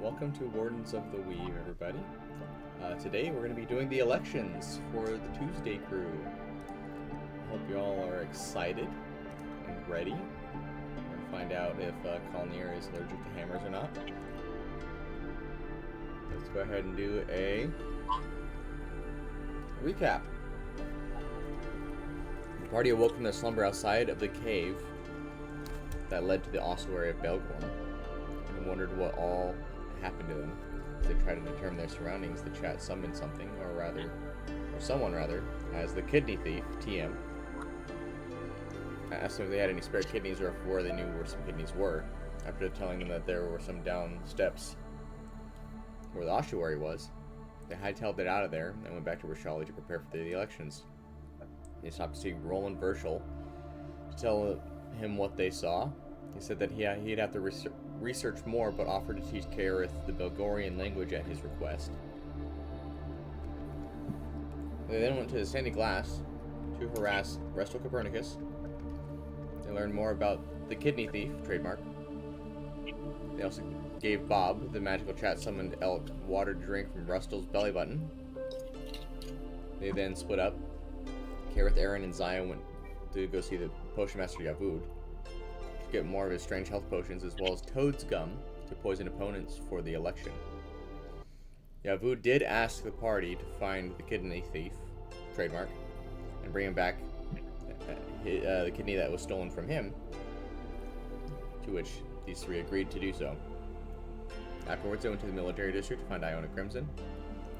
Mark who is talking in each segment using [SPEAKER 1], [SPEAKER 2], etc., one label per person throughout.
[SPEAKER 1] welcome to Wardens of the Weave, everybody. Today we're going to be doing the elections for the Tuesday crew. I hope you all are excited and ready. We're going to find out if Kalnir is allergic to hammers or not. Let's go ahead and do a recap. The party awoke from their slumber outside of the cave that led to the ossuary of Belgorn, and wondered what all happened to them. As they tried to determine their surroundings, the chat summoned something, or someone as the kidney thief, TM. I asked them if they had any spare kidneys or if where they knew where some kidneys were, after telling them that there were some down steps where the ossuary was. They hightailed it out of there and went back to Rashali to prepare for the elections. They stopped to see Roland Verschel to tell him what they saw. He said that he'd have to research more, but offered to teach Kaerith the Belgorian language at his request. They then went to the Sandy Glass to harass Restal Copernicus. They learned more about the kidney thief, trademark. They also gave Bob, the magical chat summoned elk, water to drink from Rustal's belly button. They then split up. Kaerith, Erron, and Zaya went to go see the potion master Yavud to get more of his strange health potions, as well as Toad's gum to poison opponents for the election. Yavud did ask the party to find the kidney thief, trademark, and bring him back the kidney that was stolen from him, to which these three agreed to do so. Afterwards, they went to the military district to find Iona Crimson.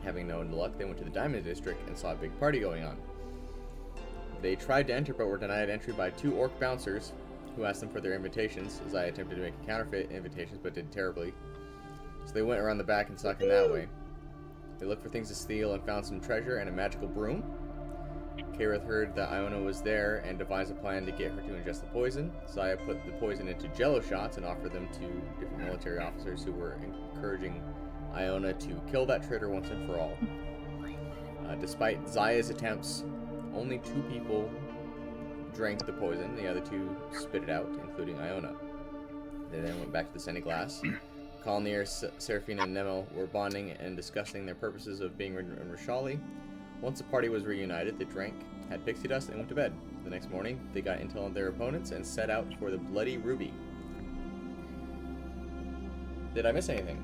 [SPEAKER 1] Having no luck, they went to the Diamond District and saw a big party going on. They tried to enter but were denied entry by two orc bouncers who asked them for their invitations, as I attempted to make counterfeit invitations but did terribly. So they went around the back and snuck in that way. They looked for things to steal and found some treasure and a magical broom. Kaerith heard that Iona was there and devised a plan to get her to ingest the poison. Zaya put the poison into jello shots and offered them to different military officers who were encouraging Iona to kill that traitor once and for all. Despite Zaya's attempts, only 2 people drank the poison. The other 2 spit it out, including Iona. They then went back to the Sandy Glass. Kalnir, Seraphina, and Nemel were bonding and discussing their purposes of being in Rashali. Once the party was reunited, they drank, had pixie dust, and went to bed. The next morning, they got intel on their opponents and set out for the Bloody Ruby. Did I miss anything?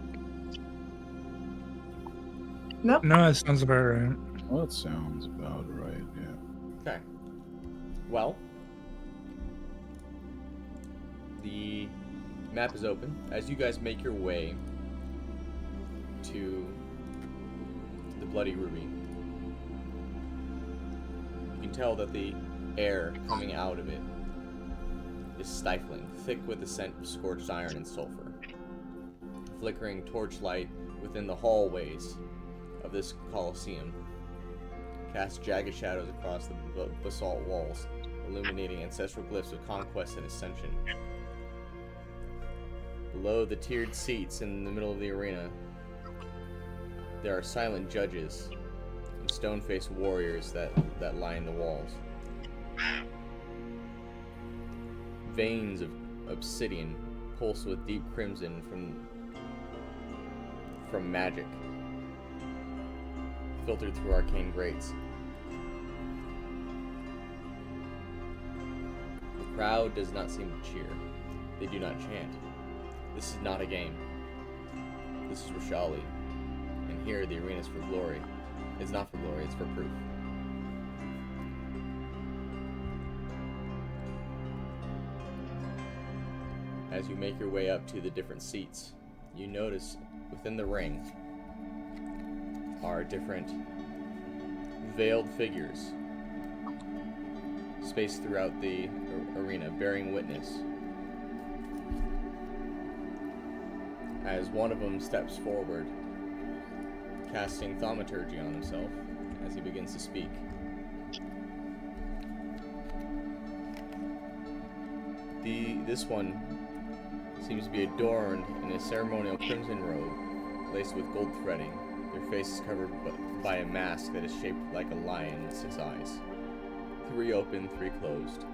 [SPEAKER 2] Nope.
[SPEAKER 3] No, it sounds about right.
[SPEAKER 4] Well, that sounds about right, yeah.
[SPEAKER 1] Okay. Well, the map is open. As you guys make your way to the Bloody Ruby, you can tell that the air coming out of it is stifling, thick with the scent of scorched iron and sulfur. Flickering torchlight within the hallways of this Colosseum cast jagged shadows across the basalt walls, illuminating ancestral glyphs of conquest and ascension. Below the tiered seats in the middle of the arena, there are silent judges and stone-faced warriors that line the walls. Veins of obsidian pulse with deep crimson from magic, filtered through arcane grates. The crowd does not seem to cheer. They do not chant. This is not a game. This is Rashali. And here the arena is for glory. It's not for glory, it's for proof. As you make your way up to the different seats, you notice within the ring are different veiled figures spaced throughout the arena, bearing witness. As one of them steps forward, casting thaumaturgy on himself as he begins to speak. This one seems to be adorned in a ceremonial crimson robe, laced with gold threading. Their face is covered by a mask that is shaped like a lion with 6 eyes. 3 open, 3 closed.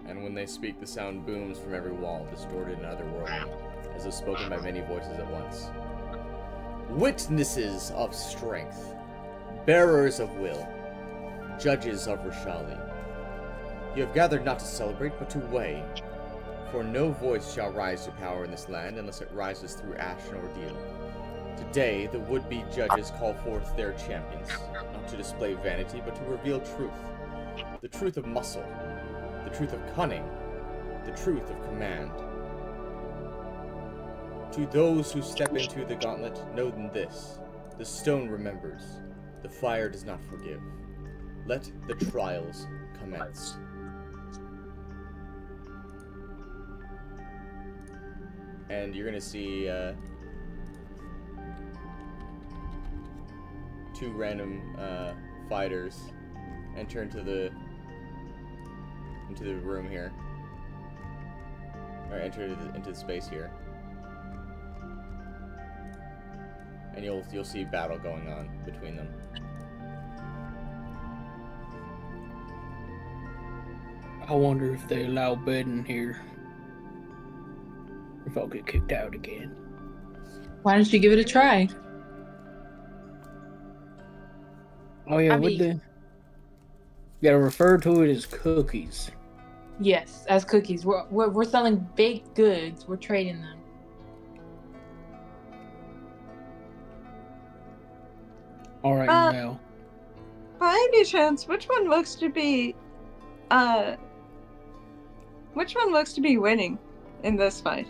[SPEAKER 1] And when they speak, the sound booms from every wall, distorted and otherworldly. as if spoken by many voices at once. Witnesses of strength, bearers of will, judges of Rishali, you have gathered not to celebrate, but to weigh. For no voice shall rise to power in this land unless it rises through ash and ordeal. Today, the would-be judges call forth their champions, not to display vanity, but to reveal truth. The truth of muscle, the truth of cunning, the truth of command. To those who step into the gauntlet, know this. The stone remembers. The fire does not forgive. Let the trials commence. And you're gonna see two random fighters enter into the room here, or enter into the space here, and you'll see battle going on between them.
[SPEAKER 2] I wonder if they allow bedding here. If I'll get kicked out again.
[SPEAKER 3] Why don't you give it a try?
[SPEAKER 2] Oh yeah,
[SPEAKER 3] I mean-
[SPEAKER 2] you gotta refer to it as cookies.
[SPEAKER 3] Yes, as cookies. We're selling baked goods. We're trading them.
[SPEAKER 2] All right, now.
[SPEAKER 5] By any chance, which one looks to be winning in this fight?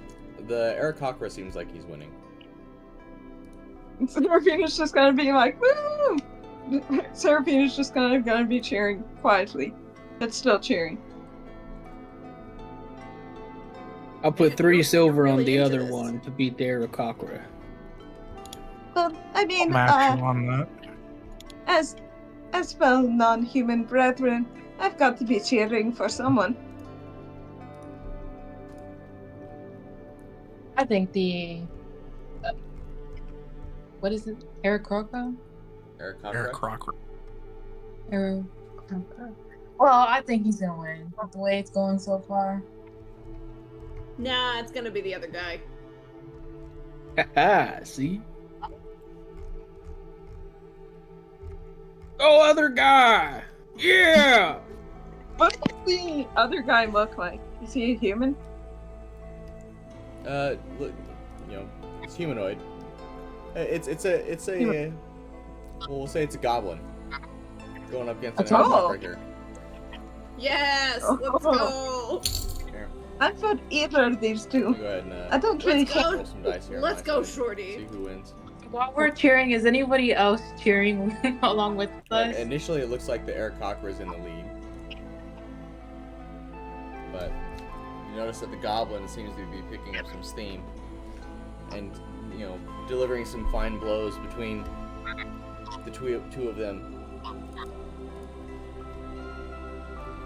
[SPEAKER 1] The aracokra seems like he's winning.
[SPEAKER 5] Seraphina's just gonna be like, woo! Seraphina's just gonna be cheering quietly, but still cheering.
[SPEAKER 2] I'll put 3 silver on
[SPEAKER 6] really
[SPEAKER 2] the
[SPEAKER 6] into
[SPEAKER 2] other
[SPEAKER 6] this.
[SPEAKER 2] one to beat the aracokra.
[SPEAKER 5] Well, I mean,
[SPEAKER 7] Match on that.
[SPEAKER 5] as well non-human brethren, I've got to be cheering for someone.
[SPEAKER 3] I think the what is it? Aracokra?
[SPEAKER 1] Aracokra?
[SPEAKER 7] Eric Crocker.
[SPEAKER 3] Aracokra. Well, I think he's gonna win. The way it's going so far.
[SPEAKER 6] Nah, it's gonna be the other guy.
[SPEAKER 2] Haha, see? Oh, other guy! Yeah!
[SPEAKER 5] What does the other guy look like? Is he a human?
[SPEAKER 1] Look, it's humanoid. It's a well, we'll say it's a goblin going up against an
[SPEAKER 5] Oh.
[SPEAKER 1] aracokra right here.
[SPEAKER 6] Yes, let's go.
[SPEAKER 1] Here,
[SPEAKER 5] I thought either of these
[SPEAKER 1] you
[SPEAKER 5] two.
[SPEAKER 1] go ahead and
[SPEAKER 5] I don't really
[SPEAKER 6] Let's go.
[SPEAKER 5] care.
[SPEAKER 1] roll some dice here.
[SPEAKER 6] Let's go,
[SPEAKER 1] See
[SPEAKER 6] Shorty.
[SPEAKER 1] who wins.
[SPEAKER 3] While we're cheering, is anybody else cheering along with us?
[SPEAKER 1] Initially, it looks like the aracokra is in the lead, but you notice that the goblin seems to be picking up some steam, and delivering some fine blows between the two of them.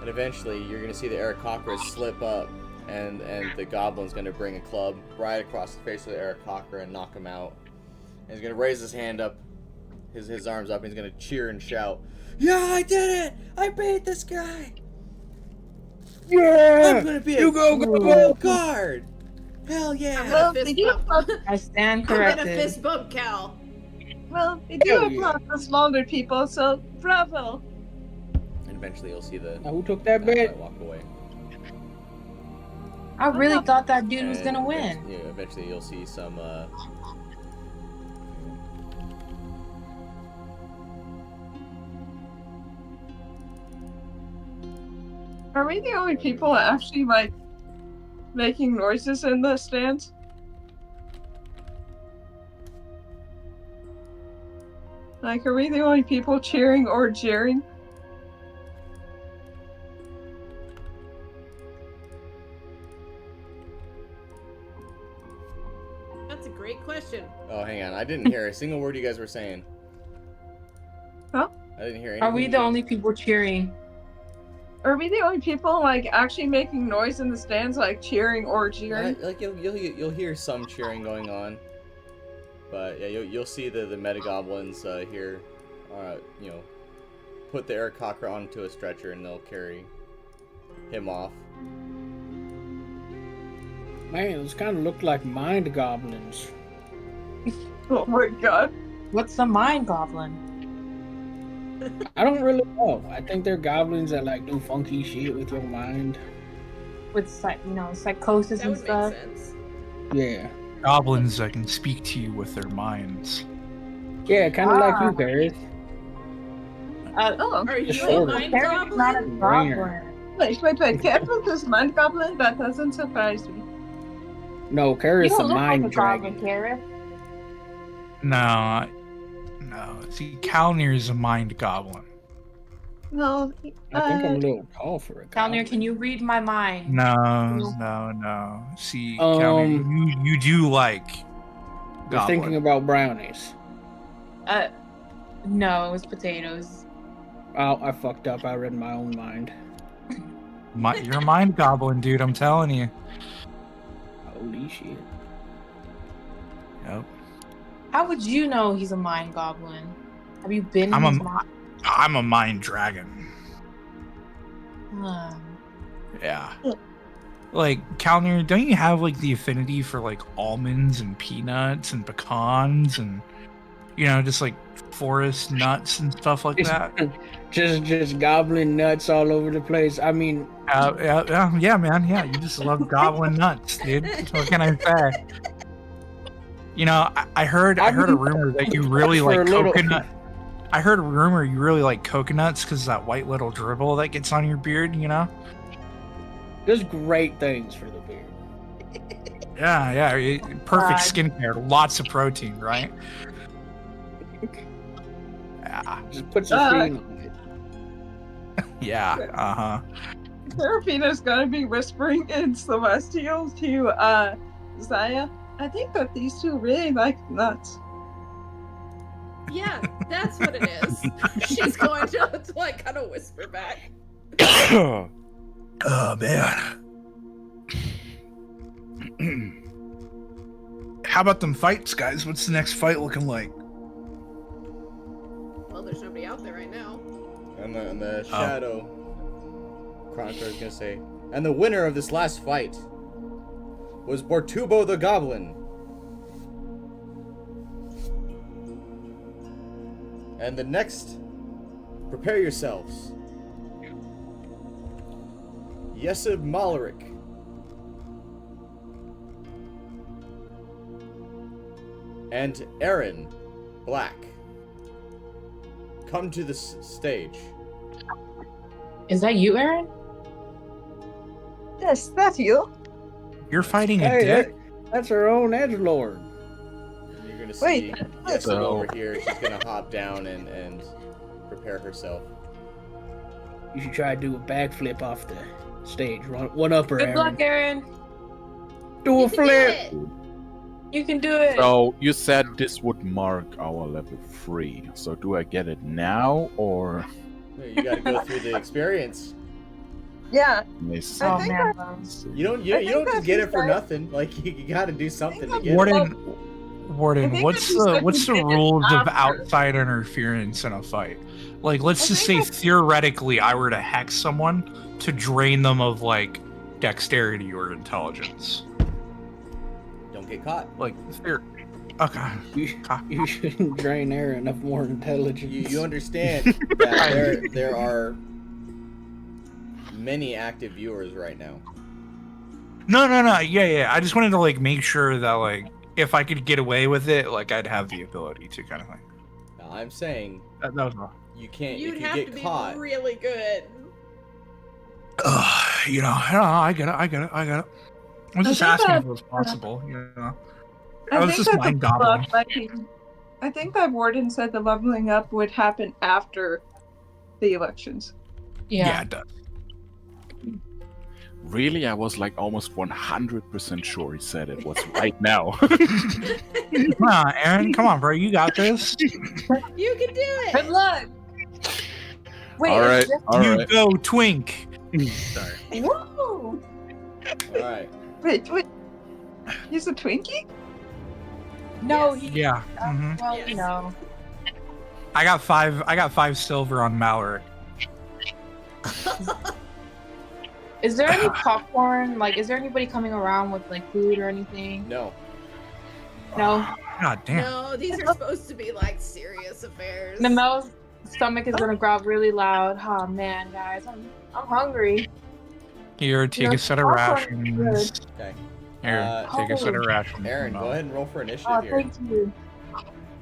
[SPEAKER 1] And eventually, you're going to see the aracokra slip up, and the goblin's going to bring a club right across the face of the aracokra and knock him out. And he's going to raise his hand up, his arms up, and he's going to cheer and shout, "Yeah, I did it! I beat this guy!
[SPEAKER 2] Yeah!
[SPEAKER 1] I'm going to be
[SPEAKER 2] You
[SPEAKER 1] a
[SPEAKER 2] go,
[SPEAKER 1] royal guard! Hell yeah!"
[SPEAKER 5] Well,
[SPEAKER 6] Fist
[SPEAKER 5] they do
[SPEAKER 6] bump.
[SPEAKER 3] I stand
[SPEAKER 6] I'm gonna
[SPEAKER 3] corrected.
[SPEAKER 6] fist bump Cal.
[SPEAKER 5] Well, they do
[SPEAKER 2] Hell
[SPEAKER 5] have
[SPEAKER 2] yeah.
[SPEAKER 5] lots of smaller people, so bravo.
[SPEAKER 1] And eventually, you'll see the
[SPEAKER 2] Now, who took that
[SPEAKER 1] guy
[SPEAKER 2] bet?
[SPEAKER 1] walk away.
[SPEAKER 3] I really thought that dude was
[SPEAKER 1] And
[SPEAKER 3] gonna win.
[SPEAKER 1] Eventually, you'll see some.
[SPEAKER 5] Are we the only people actually making noises in the stands? Are we the only people cheering or jeering?
[SPEAKER 6] That's a great question.
[SPEAKER 1] Oh, hang on. I didn't hear a single word you guys were saying.
[SPEAKER 5] Huh?
[SPEAKER 1] I didn't hear anything.
[SPEAKER 3] Are we the only people cheering?
[SPEAKER 5] Are we the only people actually making noise in the stands, cheering or jeering?
[SPEAKER 1] You'll hear some cheering going on, but yeah, you'll see the medi-goblins here, put the aracokra onto a stretcher and they'll carry him off.
[SPEAKER 2] Man, those kind of look like mind goblins.
[SPEAKER 5] Oh my god.
[SPEAKER 3] What's the mind goblin?
[SPEAKER 2] I don't really know. I think they're goblins that like do funky shit with your mind.
[SPEAKER 3] With psychosis
[SPEAKER 6] That
[SPEAKER 3] and
[SPEAKER 6] would make
[SPEAKER 3] stuff.
[SPEAKER 6] sense.
[SPEAKER 2] Yeah.
[SPEAKER 7] Goblins that can speak to you with their minds.
[SPEAKER 2] Yeah, kind of like you, Kaerith.
[SPEAKER 5] Oh.
[SPEAKER 6] Are you
[SPEAKER 2] Just
[SPEAKER 6] a
[SPEAKER 2] sort of.
[SPEAKER 6] mind
[SPEAKER 3] Kaerith is not a
[SPEAKER 6] goblin?
[SPEAKER 3] goblin.
[SPEAKER 5] Wait. Kaerith is mind goblin? That doesn't surprise me.
[SPEAKER 2] No,
[SPEAKER 3] You
[SPEAKER 2] Kaerith's a
[SPEAKER 3] don't look like a
[SPEAKER 2] mind
[SPEAKER 3] goblin,
[SPEAKER 2] dragon.
[SPEAKER 3] Kaerith.
[SPEAKER 7] No. See, Kalnir is a mind goblin.
[SPEAKER 5] No.
[SPEAKER 2] I think I'm a little tall for a goblin.
[SPEAKER 3] Kalnir, can you read my mind?
[SPEAKER 7] No. See, Kalnir, you do like
[SPEAKER 2] You're
[SPEAKER 7] goblin.
[SPEAKER 2] thinking about brownies.
[SPEAKER 3] No, it was potatoes.
[SPEAKER 2] Oh, I fucked up. I read my own mind.
[SPEAKER 7] You're a mind goblin, dude. I'm telling you.
[SPEAKER 2] Holy shit.
[SPEAKER 7] Yep.
[SPEAKER 3] How would you know he's a mind goblin? Have you been in his mind?
[SPEAKER 7] I'm a mind dragon.
[SPEAKER 3] Hmm.
[SPEAKER 7] Yeah. Like, Kalnir, don't you have like the affinity for like almonds and peanuts and pecans and just like forest nuts and stuff like that?
[SPEAKER 2] just goblin nuts all over the place. I mean,
[SPEAKER 7] yeah, man. Yeah, you just love goblin nuts, dude. What can I say? I heard a rumor that you really
[SPEAKER 2] for a
[SPEAKER 7] like
[SPEAKER 2] little-
[SPEAKER 7] coconut. I heard a rumor you really like coconuts because that white little dribble that gets on your beard,
[SPEAKER 2] there's great things for the beard.
[SPEAKER 7] Yeah, perfect
[SPEAKER 3] God.
[SPEAKER 7] skincare, lots of protein, right? Yeah,
[SPEAKER 2] Just put some cream on it.
[SPEAKER 7] yeah,
[SPEAKER 5] Seraphina's gonna be whispering in Celestial to Zaya. I think that these two really like nuts.
[SPEAKER 6] Yeah, that's what it is. She's going to like kind of whisper back.
[SPEAKER 7] Oh man. How about them fights, guys? What's the next fight looking like?
[SPEAKER 6] Well, there's nobody out there right now.
[SPEAKER 1] And the shadow chronicler is gonna say, and the winner of this last fight was Bortubo the Goblin. And the next, prepare yourselves. Yessiv Malrek. And Erron Black. Come to the stage.
[SPEAKER 3] Is that you, Aaron?
[SPEAKER 5] Yes, that's you.
[SPEAKER 7] You're fighting a
[SPEAKER 2] Hey,
[SPEAKER 7] dick?
[SPEAKER 2] that's her own edgelord.
[SPEAKER 1] And you're gonna see
[SPEAKER 5] Wait,
[SPEAKER 1] Yessiv
[SPEAKER 4] so-
[SPEAKER 1] over here. She's gonna hop down and prepare herself.
[SPEAKER 2] You should try to do a backflip off the stage. One upper,
[SPEAKER 3] Good
[SPEAKER 2] Aaron.
[SPEAKER 3] luck, Aaron.
[SPEAKER 2] Do a
[SPEAKER 6] You can do
[SPEAKER 2] flip.
[SPEAKER 6] it.
[SPEAKER 3] You can do it.
[SPEAKER 4] So you said this would mark our level 3. So do I get it now or?
[SPEAKER 1] You gotta go through the experience.
[SPEAKER 5] Yeah.
[SPEAKER 4] Miss?
[SPEAKER 3] Oh,
[SPEAKER 5] I think
[SPEAKER 3] man.
[SPEAKER 1] You don't
[SPEAKER 5] I think
[SPEAKER 1] just
[SPEAKER 5] that's
[SPEAKER 1] get it
[SPEAKER 5] just
[SPEAKER 1] for
[SPEAKER 5] that-
[SPEAKER 1] nothing. Like you gotta do something to
[SPEAKER 5] that's
[SPEAKER 1] get it.
[SPEAKER 7] Warden,
[SPEAKER 5] I think
[SPEAKER 7] what's
[SPEAKER 5] that's just
[SPEAKER 7] the
[SPEAKER 5] like
[SPEAKER 7] what's the
[SPEAKER 5] you did it
[SPEAKER 7] rules of
[SPEAKER 5] after.
[SPEAKER 7] outside interference in a fight? Like, let's
[SPEAKER 5] I
[SPEAKER 7] just say
[SPEAKER 5] think that's-
[SPEAKER 7] theoretically, I were to hex someone to drain them of like dexterity or intelligence.
[SPEAKER 1] Don't get caught.
[SPEAKER 7] Like, okay.
[SPEAKER 2] You shouldn't drain Aaron of more intelligence.
[SPEAKER 1] You understand that there are many active viewers right now.
[SPEAKER 7] No. Yeah. I just wanted to like make sure that like if I could get away with it, like I'd have the ability to kind of thing.
[SPEAKER 1] Now, I'm saying
[SPEAKER 7] That was all.
[SPEAKER 1] you can't.
[SPEAKER 6] You'd
[SPEAKER 1] if you
[SPEAKER 6] have
[SPEAKER 1] get
[SPEAKER 6] to be
[SPEAKER 1] caught,
[SPEAKER 6] really good.
[SPEAKER 7] I get it. I'm just
[SPEAKER 5] think
[SPEAKER 7] asking
[SPEAKER 5] that-
[SPEAKER 7] if it was possible,
[SPEAKER 5] I
[SPEAKER 7] I was
[SPEAKER 5] think
[SPEAKER 7] just
[SPEAKER 5] that
[SPEAKER 7] mind
[SPEAKER 5] the
[SPEAKER 7] gobbling.
[SPEAKER 5] I think that Warden said the leveling up would happen after the elections.
[SPEAKER 7] Yeah, it does.
[SPEAKER 4] Really? I was like almost 100% sure he said it was right now.
[SPEAKER 7] Come on, Aaron. Come on, bro. You got this.
[SPEAKER 6] You can do it.
[SPEAKER 3] Good luck. Wait,
[SPEAKER 4] all right,
[SPEAKER 3] it's just-
[SPEAKER 4] all
[SPEAKER 7] You
[SPEAKER 4] right.
[SPEAKER 7] go, Twink. Sorry.
[SPEAKER 3] Woo!
[SPEAKER 1] all right.
[SPEAKER 5] Wait. He's a Twinkie?
[SPEAKER 3] No,
[SPEAKER 6] Yes.
[SPEAKER 3] he,
[SPEAKER 7] Yeah. hmm
[SPEAKER 3] well,
[SPEAKER 6] Yes.
[SPEAKER 3] no.
[SPEAKER 7] I got five silver on Malrek.
[SPEAKER 3] Is there any popcorn? Like, is there anybody coming around with like food or anything?
[SPEAKER 1] No.
[SPEAKER 3] No.
[SPEAKER 7] God damn.
[SPEAKER 6] No, these are supposed to be like serious affairs.
[SPEAKER 3] Nemel's stomach is gonna growl really loud. Oh man, guys, I'm hungry.
[SPEAKER 7] Here, take a set of
[SPEAKER 3] popcorn is
[SPEAKER 7] rations.
[SPEAKER 3] good.
[SPEAKER 1] Okay.
[SPEAKER 7] Here, take a set of rations.
[SPEAKER 1] Aaron, go ahead and roll for initiative
[SPEAKER 3] Oh,
[SPEAKER 1] here.
[SPEAKER 3] thank you.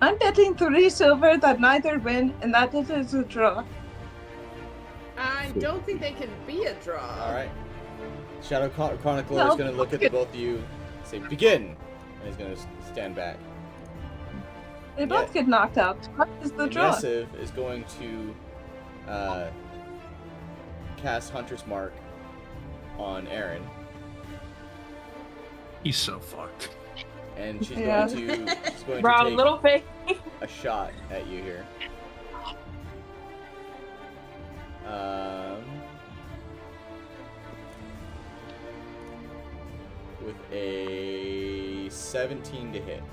[SPEAKER 5] I'm betting 3 silver that neither win and that it is a draw.
[SPEAKER 6] I don't think they can be a draw.
[SPEAKER 1] All right. Shadow Chronicler
[SPEAKER 5] No.
[SPEAKER 1] is going to look at the both of you, say begin, and he's going to stand back.
[SPEAKER 5] They both get knocked out. What is the draw?
[SPEAKER 1] Yessiv is going to cast Hunter's Mark on Aaron,
[SPEAKER 7] He's so fucked.
[SPEAKER 1] and she's
[SPEAKER 5] Yeah.
[SPEAKER 1] going to
[SPEAKER 3] Bro,
[SPEAKER 1] take
[SPEAKER 3] little face.
[SPEAKER 1] a shot at you here. With a 17 to hit.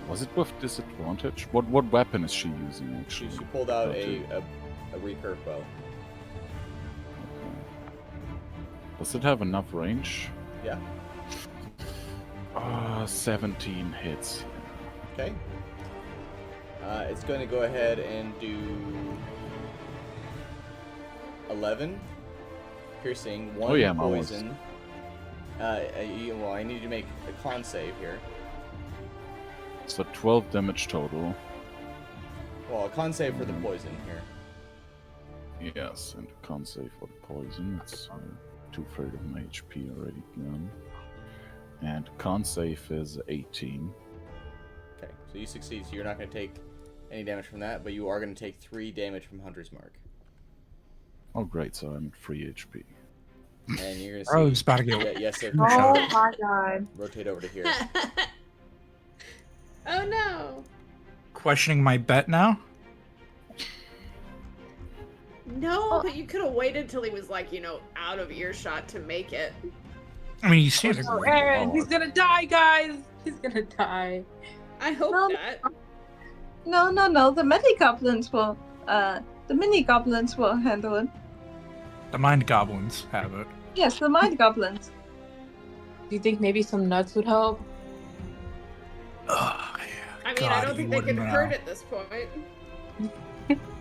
[SPEAKER 4] Was it with disadvantage? What weapon is she using
[SPEAKER 1] She
[SPEAKER 4] actually?
[SPEAKER 1] pulled out
[SPEAKER 4] Okay.
[SPEAKER 1] a recurve bow.
[SPEAKER 4] Okay. Does it have enough range?
[SPEAKER 1] Yeah.
[SPEAKER 4] 17 hits.
[SPEAKER 1] Okay. It's going to go ahead and do 11 piercing, 1
[SPEAKER 4] Oh, yeah, I'm almost.
[SPEAKER 1] poison. Well, I need you to make a con save here.
[SPEAKER 4] So 12 damage total.
[SPEAKER 1] Well, a con save for the poison here.
[SPEAKER 4] Yes, and can't save for the poison. It's 2/3 of my HP already gone. And con save is 18.
[SPEAKER 1] Okay, so you succeed, so you're not going to take any damage from that, but you are going to take 3 damage from Hunter's Mark.
[SPEAKER 4] Oh great, so I'm at 3 HP.
[SPEAKER 1] And you're going to see...
[SPEAKER 7] Oh, it's about to get.
[SPEAKER 1] Yes,
[SPEAKER 3] Oh my god.
[SPEAKER 1] rotate over to here.
[SPEAKER 6] Oh no.
[SPEAKER 7] Questioning my bet now?
[SPEAKER 6] No, but you could have waited till he was like, out of earshot to make it.
[SPEAKER 7] I mean, he's standing
[SPEAKER 3] Oh,
[SPEAKER 7] right
[SPEAKER 3] Aaron,
[SPEAKER 7] below
[SPEAKER 3] he's
[SPEAKER 7] us.
[SPEAKER 3] gonna die, guys. He's gonna die.
[SPEAKER 6] I hope
[SPEAKER 5] No.
[SPEAKER 6] not.
[SPEAKER 5] No. The medi-goblins will, the mini-goblins will handle it.
[SPEAKER 7] The mind goblins have it.
[SPEAKER 5] Yes, the medi-goblins.
[SPEAKER 3] Do you think maybe some nuts would help?
[SPEAKER 7] Ugh,
[SPEAKER 6] I mean,
[SPEAKER 7] God,
[SPEAKER 6] I don't think they
[SPEAKER 7] you
[SPEAKER 6] can
[SPEAKER 7] wouldn't
[SPEAKER 6] hurt
[SPEAKER 7] know.
[SPEAKER 6] at this point.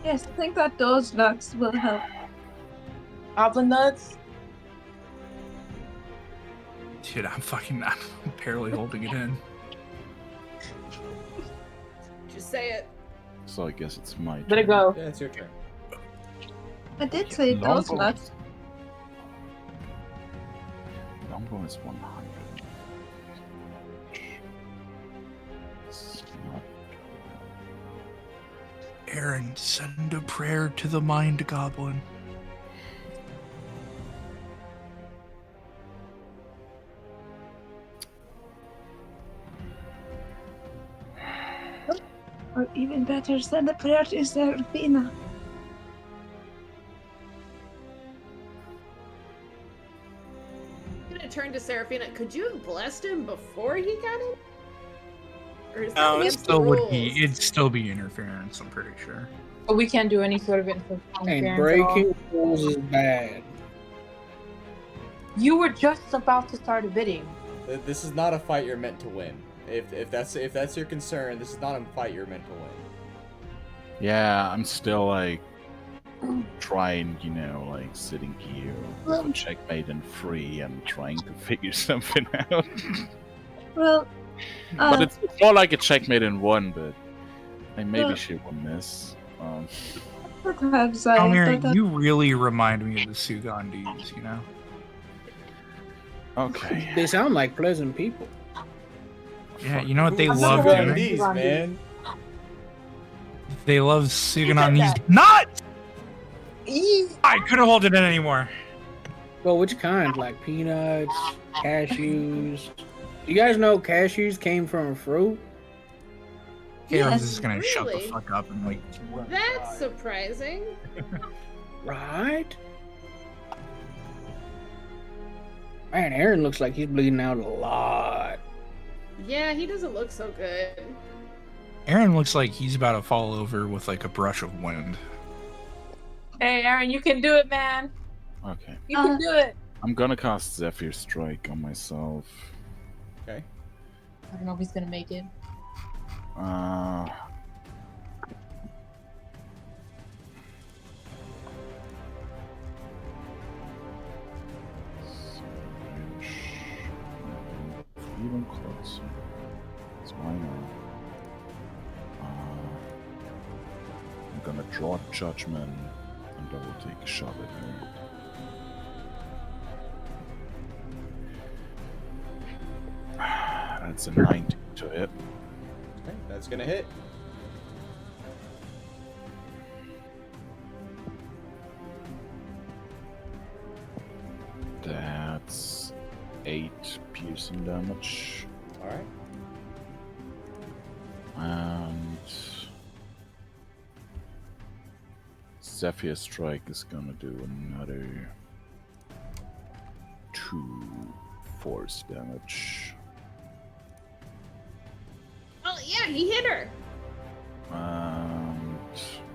[SPEAKER 5] Yes, I think that those nuts will help.
[SPEAKER 3] Goblin nuts?
[SPEAKER 7] Dude, I'm barely holding it in.
[SPEAKER 6] Just say it.
[SPEAKER 4] So I guess it's my
[SPEAKER 3] Let it go.
[SPEAKER 1] Yeah, it's your turn.
[SPEAKER 5] I did say those
[SPEAKER 4] Longbow
[SPEAKER 5] nuts.
[SPEAKER 4] is- Longbow is 100. It's not-
[SPEAKER 7] Aaron, send a prayer to the mind goblin.
[SPEAKER 5] Or even better, send a prayer to Serafina.
[SPEAKER 6] I'm gonna turn to Seraphina. Could you have blessed him before he got it? Or is that
[SPEAKER 7] No, it
[SPEAKER 6] against the
[SPEAKER 7] still would
[SPEAKER 6] rules?
[SPEAKER 7] be. It'd still be interference. I'm pretty sure.
[SPEAKER 3] But we can't do any sort of
[SPEAKER 2] And
[SPEAKER 3] interference at all.
[SPEAKER 2] breaking rules is bad.
[SPEAKER 3] You were just about to start a bidding.
[SPEAKER 1] This is not a fight you're meant to win. If that's your concern, this is not a fight you're meant to win.
[SPEAKER 4] Yeah, I'm still like trying, like sitting here with a checkmate and 3 and trying to figure something out.
[SPEAKER 5] Well,
[SPEAKER 4] But it's more like a checkmate in 1, but maybe
[SPEAKER 5] Well-
[SPEAKER 4] she will miss.
[SPEAKER 5] perhaps I
[SPEAKER 7] Almir,
[SPEAKER 5] thought
[SPEAKER 7] you really remind me of the Sugandis, you know?
[SPEAKER 4] Okay.
[SPEAKER 2] They sound like pleasant people.
[SPEAKER 7] Yeah, you know what they
[SPEAKER 3] I'm
[SPEAKER 7] love
[SPEAKER 3] not
[SPEAKER 7] doing?
[SPEAKER 1] These, man.
[SPEAKER 7] They love sucking on these nuts!
[SPEAKER 3] Eee.
[SPEAKER 7] I couldn't hold it in anymore.
[SPEAKER 2] Well, which kind? Like peanuts, cashews. You guys know cashews came from a fruit?
[SPEAKER 7] Karen's
[SPEAKER 5] Yes,
[SPEAKER 7] just gonna shut the
[SPEAKER 6] really?
[SPEAKER 7] fuck up and like.
[SPEAKER 6] That's surprising.
[SPEAKER 2] Right? Man, Aaron looks like he's bleeding out a lot.
[SPEAKER 6] Yeah, he doesn't look so good.
[SPEAKER 7] Aaron looks like he's about to fall over with like a brush of wind.
[SPEAKER 3] Hey, Aaron, you can do it, man.
[SPEAKER 4] Okay.
[SPEAKER 3] You can do it.
[SPEAKER 4] I'm gonna cast Zephyr Strike on myself.
[SPEAKER 1] Okay.
[SPEAKER 3] I don't know if he's gonna make it.
[SPEAKER 4] Even closer. That's why not. I'm gonna draw Judgment, and I will take a shot at him. That's a 19 to hit.
[SPEAKER 1] Okay, that's gonna hit.
[SPEAKER 4] That's 8 piercing damage.
[SPEAKER 1] Alright.
[SPEAKER 4] And Zephyr Strike is gonna do another 2 force damage.
[SPEAKER 6] Oh yeah, he hit her.
[SPEAKER 4] And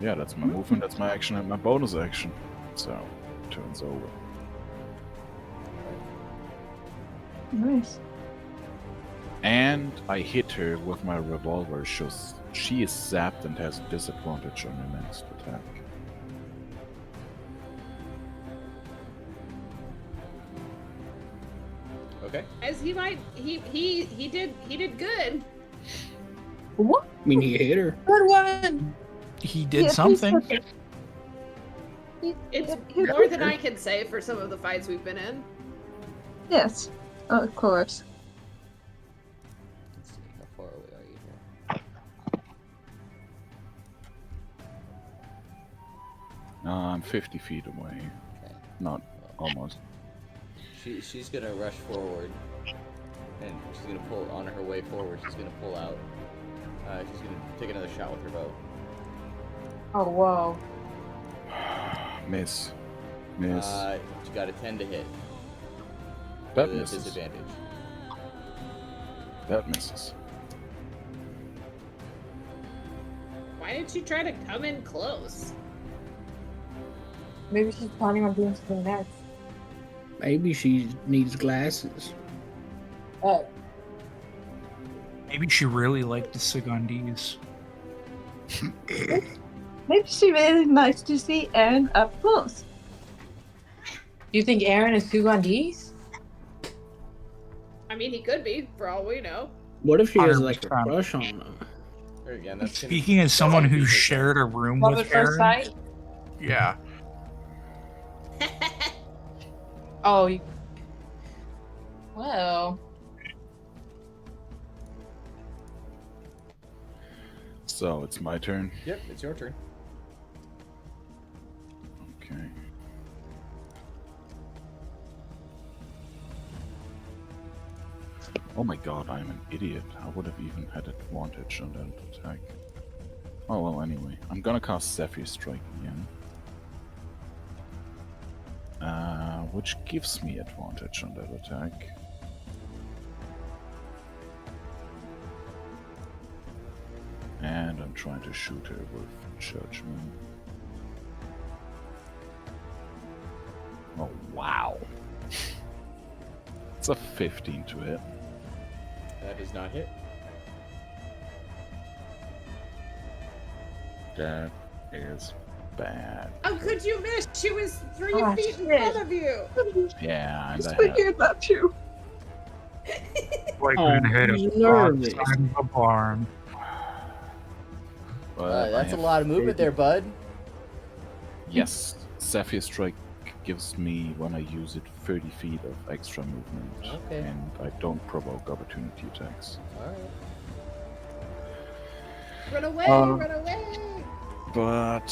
[SPEAKER 4] yeah, that's my movement, that's my action, and my bonus action. So, turn's over.
[SPEAKER 5] Nice.
[SPEAKER 4] And I hit her with my revolver. She is zapped and has disadvantage on her next attack.
[SPEAKER 1] Okay.
[SPEAKER 6] As he did good.
[SPEAKER 3] What?
[SPEAKER 2] I mean, he hit her.
[SPEAKER 5] Good one.
[SPEAKER 7] He did
[SPEAKER 5] Yeah,
[SPEAKER 7] something.
[SPEAKER 6] It's more than I can say for some of the fights we've been in.
[SPEAKER 5] Yes, of course.
[SPEAKER 1] Let's see, how far away are you here?
[SPEAKER 4] I'm 50 feet away.
[SPEAKER 1] Okay.
[SPEAKER 4] Not almost.
[SPEAKER 1] She's gonna rush forward, and she's gonna pull on her way forward. She's gonna pull out. She's gonna take another shot with her bow.
[SPEAKER 3] Oh whoa.
[SPEAKER 4] Miss. Miss.
[SPEAKER 1] She got a 10 to hit.
[SPEAKER 4] That
[SPEAKER 1] With a
[SPEAKER 4] misses.
[SPEAKER 1] disadvantage.
[SPEAKER 4] That misses.
[SPEAKER 6] Why didn't you try to come in close?
[SPEAKER 3] Maybe she's planning on doing something next.
[SPEAKER 2] Maybe she needs glasses.
[SPEAKER 3] Oh.
[SPEAKER 7] Maybe she really liked the Sigandis.
[SPEAKER 5] Maybe she really likes to see Erron up close.
[SPEAKER 3] Do you think Erron is Sugandese?
[SPEAKER 6] I mean, he could be, for all we know.
[SPEAKER 2] What if she has like a
[SPEAKER 7] 100%.
[SPEAKER 2] crush on him?
[SPEAKER 1] There again, that's gonna-
[SPEAKER 7] Speaking as someone who
[SPEAKER 1] that's
[SPEAKER 7] shared a room
[SPEAKER 3] Love
[SPEAKER 7] with
[SPEAKER 3] at first
[SPEAKER 7] Aaron,
[SPEAKER 3] sight?
[SPEAKER 7] yeah,
[SPEAKER 3] Oh. Well.
[SPEAKER 4] So, it's my turn.
[SPEAKER 1] Yep, it's your turn.
[SPEAKER 4] Okay. Oh my god, I'm an idiot. I would have even had advantage on that attack. Oh well, anyway. I'm gonna cast Zephyr Strike again. Which gives me advantage on that attack. And I'm trying to shoot her with Judgment. Oh wow. It's a 15 to hit.
[SPEAKER 1] That does not hit.
[SPEAKER 4] That is bad.
[SPEAKER 6] How could you miss? She was 3
[SPEAKER 3] Oh,
[SPEAKER 6] feet in
[SPEAKER 3] shit.
[SPEAKER 6] front of you.
[SPEAKER 4] Yeah, and
[SPEAKER 5] Just
[SPEAKER 4] I have
[SPEAKER 5] thinking about you.
[SPEAKER 7] like
[SPEAKER 2] Oh,
[SPEAKER 7] we hit
[SPEAKER 2] he's
[SPEAKER 7] a
[SPEAKER 2] nervous.
[SPEAKER 7] side of a barn.
[SPEAKER 4] but I
[SPEAKER 1] That's a
[SPEAKER 4] have
[SPEAKER 1] lot of movement there, bud.
[SPEAKER 4] Yes, Zephyr Strike gives me, when I use it, 30 feet of extra movement.
[SPEAKER 1] Okay.
[SPEAKER 4] And I don't provoke opportunity attacks.
[SPEAKER 1] Alright.
[SPEAKER 6] Run away,
[SPEAKER 4] Um,
[SPEAKER 6] run away.
[SPEAKER 4] But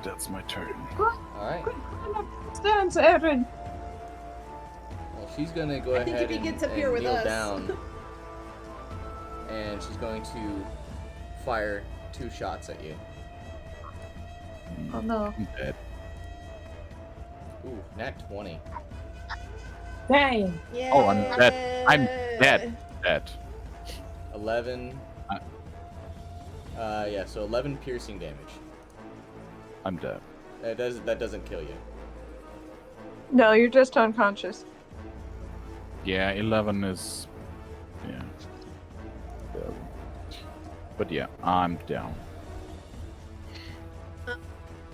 [SPEAKER 4] that's my turn.
[SPEAKER 1] Alright.
[SPEAKER 5] Stands, Erron.
[SPEAKER 1] Well, she's gonna go
[SPEAKER 6] I
[SPEAKER 1] ahead
[SPEAKER 6] think if he
[SPEAKER 1] and,
[SPEAKER 6] gets up
[SPEAKER 1] and
[SPEAKER 6] here with
[SPEAKER 1] kneel
[SPEAKER 6] us.
[SPEAKER 1] down. And she's going to fire 2 shots at you.
[SPEAKER 5] Oh no.
[SPEAKER 4] I'm dead.
[SPEAKER 1] Ooh, nat 20.
[SPEAKER 3] Dang.
[SPEAKER 6] Yeah.
[SPEAKER 4] Oh, I'm dead. I'm dead. Dead.
[SPEAKER 1] 11. Yeah, so 11 piercing damage.
[SPEAKER 4] I'm dead.
[SPEAKER 1] That doesn't kill you.
[SPEAKER 5] No, you're just unconscious.
[SPEAKER 4] Yeah, 11 is. Yeah. But yeah, I'm down.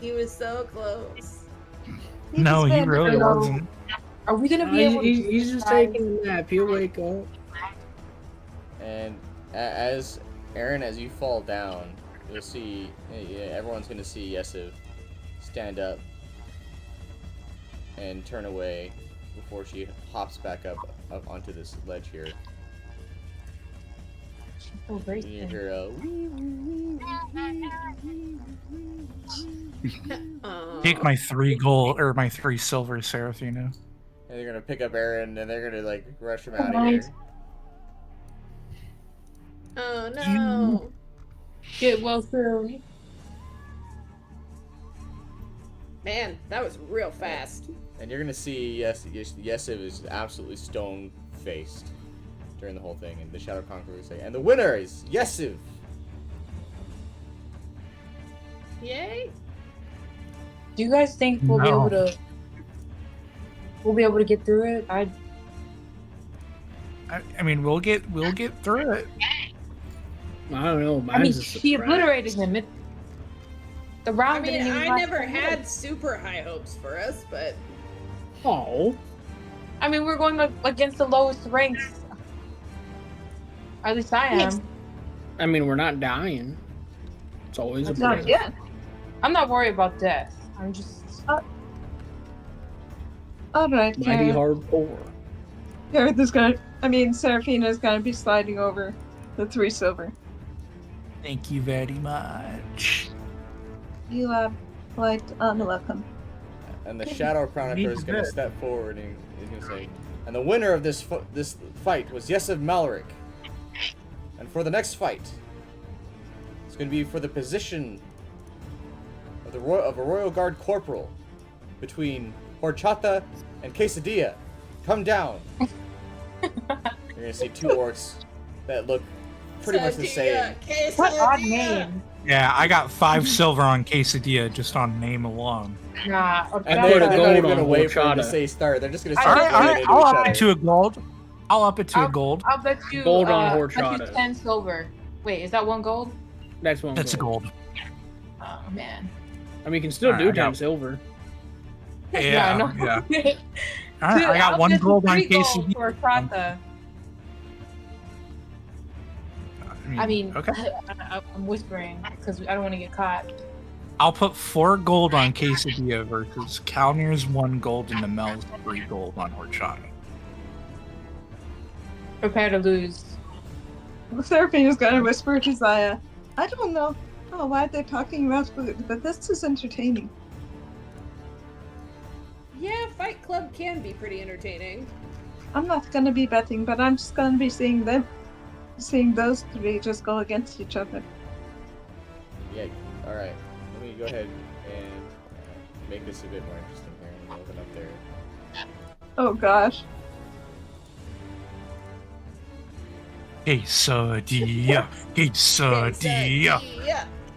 [SPEAKER 6] He was so close.
[SPEAKER 7] No, he really
[SPEAKER 3] know.
[SPEAKER 7] wasn't.
[SPEAKER 3] Are we gonna be able to?
[SPEAKER 2] He's just taking a nap. He'll wake up.
[SPEAKER 1] And as Erron, as you fall down, you'll see everyone's gonna see Yessiv stand up and turn away before she hops back up onto this ledge here.
[SPEAKER 3] Oh, great.
[SPEAKER 1] And you hear a
[SPEAKER 7] Take my 3 gold or my 3 silver, Seraphina.
[SPEAKER 1] and they're gonna pick up Erron and they're gonna like rush him out of
[SPEAKER 3] Nice.
[SPEAKER 1] here.
[SPEAKER 6] Oh no.
[SPEAKER 3] Get well soon.
[SPEAKER 6] Man, that was real fast.
[SPEAKER 1] And you're gonna see Yessiv is absolutely stone faced during the whole thing, and the Shadow Conqueror will say, and the winner is Yessiv.
[SPEAKER 6] Yay.
[SPEAKER 3] Do you guys think we'll be able to? We'll be able to get through it.
[SPEAKER 7] I mean, we'll get through it.
[SPEAKER 2] I don't know.
[SPEAKER 3] I mean,
[SPEAKER 2] Mine's a
[SPEAKER 3] she
[SPEAKER 2] surprise.
[SPEAKER 3] obliterated him. The
[SPEAKER 6] I
[SPEAKER 3] round
[SPEAKER 6] mean,
[SPEAKER 3] didn't even
[SPEAKER 6] I
[SPEAKER 3] last
[SPEAKER 6] never
[SPEAKER 3] a minute.
[SPEAKER 6] had super high hopes for us, but
[SPEAKER 2] Oh,
[SPEAKER 3] I mean, we're going up against the lowest ranks. Or at least I am.
[SPEAKER 5] Yes.
[SPEAKER 2] I mean, we're not dying. It's always a
[SPEAKER 5] Not
[SPEAKER 2] plus.
[SPEAKER 5] yet.
[SPEAKER 3] I'm not worried about death. I'm just.
[SPEAKER 5] Alright,
[SPEAKER 2] Mighty
[SPEAKER 5] Kaerith.
[SPEAKER 2] hardcore.
[SPEAKER 5] Kaerith is gonna. I mean, Seraphina is gonna be sliding over the 3 silver.
[SPEAKER 7] Thank you very much.
[SPEAKER 5] You are quite unwelcome.
[SPEAKER 1] And the Shadow Chronicler is gonna step forward and he's gonna say, and the winner of this fight was Yessiv Malrek. And for the next fight, it's gonna be for the position of a Royal Guard Corporal between Horchata and Quesadilla. Come down. You're gonna see 2 orcs that look pretty much the same.
[SPEAKER 3] What odd name?
[SPEAKER 7] Yeah, I got 5 silver on Quesadilla just on name alone.
[SPEAKER 3] Nah.
[SPEAKER 1] And
[SPEAKER 2] Put
[SPEAKER 1] they're
[SPEAKER 2] a
[SPEAKER 1] not
[SPEAKER 2] gold
[SPEAKER 1] even
[SPEAKER 2] on
[SPEAKER 1] gonna wait for him to
[SPEAKER 2] horchata.
[SPEAKER 1] say start. They're just gonna
[SPEAKER 3] All
[SPEAKER 1] start
[SPEAKER 3] right,
[SPEAKER 1] running into
[SPEAKER 7] I'll
[SPEAKER 1] each
[SPEAKER 7] up
[SPEAKER 1] other.
[SPEAKER 7] it to a gold. I'll up it to a gold.
[SPEAKER 3] I'll bet you.
[SPEAKER 2] Gold on
[SPEAKER 3] I'll
[SPEAKER 2] horchata.
[SPEAKER 3] bet you 10 silver. Wait, is that 1 gold?
[SPEAKER 2] That's one.
[SPEAKER 7] That's a gold.
[SPEAKER 3] Oh man.
[SPEAKER 2] I mean, you can still
[SPEAKER 7] Alright,
[SPEAKER 2] do
[SPEAKER 7] I got-
[SPEAKER 2] 10 silver.
[SPEAKER 7] Yeah,
[SPEAKER 3] I know.
[SPEAKER 7] yeah.
[SPEAKER 3] Dude,
[SPEAKER 7] All right, I got
[SPEAKER 3] I'll
[SPEAKER 7] 1
[SPEAKER 3] bet you
[SPEAKER 7] gold on
[SPEAKER 3] 3 gold
[SPEAKER 7] Quesadilla.
[SPEAKER 3] for Horchata. I mean,
[SPEAKER 7] okay.
[SPEAKER 3] I'm whispering because I don't want to get caught.
[SPEAKER 7] I'll put 4 gold on Quesadilla versus Kalnir's 1 gold and Nemel's 3 gold on Horchata.
[SPEAKER 3] Prepare to lose.
[SPEAKER 5] Seraphina's gonna whisper to Zaya, I don't know why they're talking about food, but this is entertaining.
[SPEAKER 6] Yeah, Fight Club can be pretty entertaining.
[SPEAKER 5] I'm not gonna be betting, but I'm just gonna be seeing those 3 just go against each other.
[SPEAKER 1] Yeah, alright. Let me go ahead and make this a bit more interesting here. Let me open up there.
[SPEAKER 5] Oh gosh.
[SPEAKER 7] Quesadilla, quesadilla,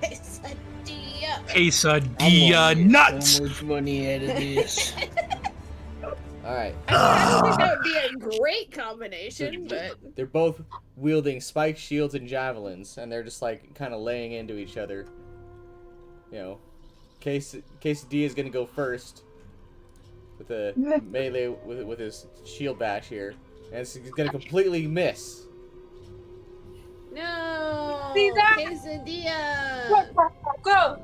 [SPEAKER 6] Quesadilla.
[SPEAKER 7] quesadilla nuts.
[SPEAKER 2] So much money out of this.
[SPEAKER 1] Alright.
[SPEAKER 6] I don't think that would be a great combination, but
[SPEAKER 1] They're both wielding spike shields and javelins, and they're just like kind of laying into each other. You know, Quesadilla is gonna go first with a melee with his shield bash here, and he's gonna completely miss.
[SPEAKER 6] no.
[SPEAKER 3] See that?
[SPEAKER 6] Quesadilla.
[SPEAKER 3] Go!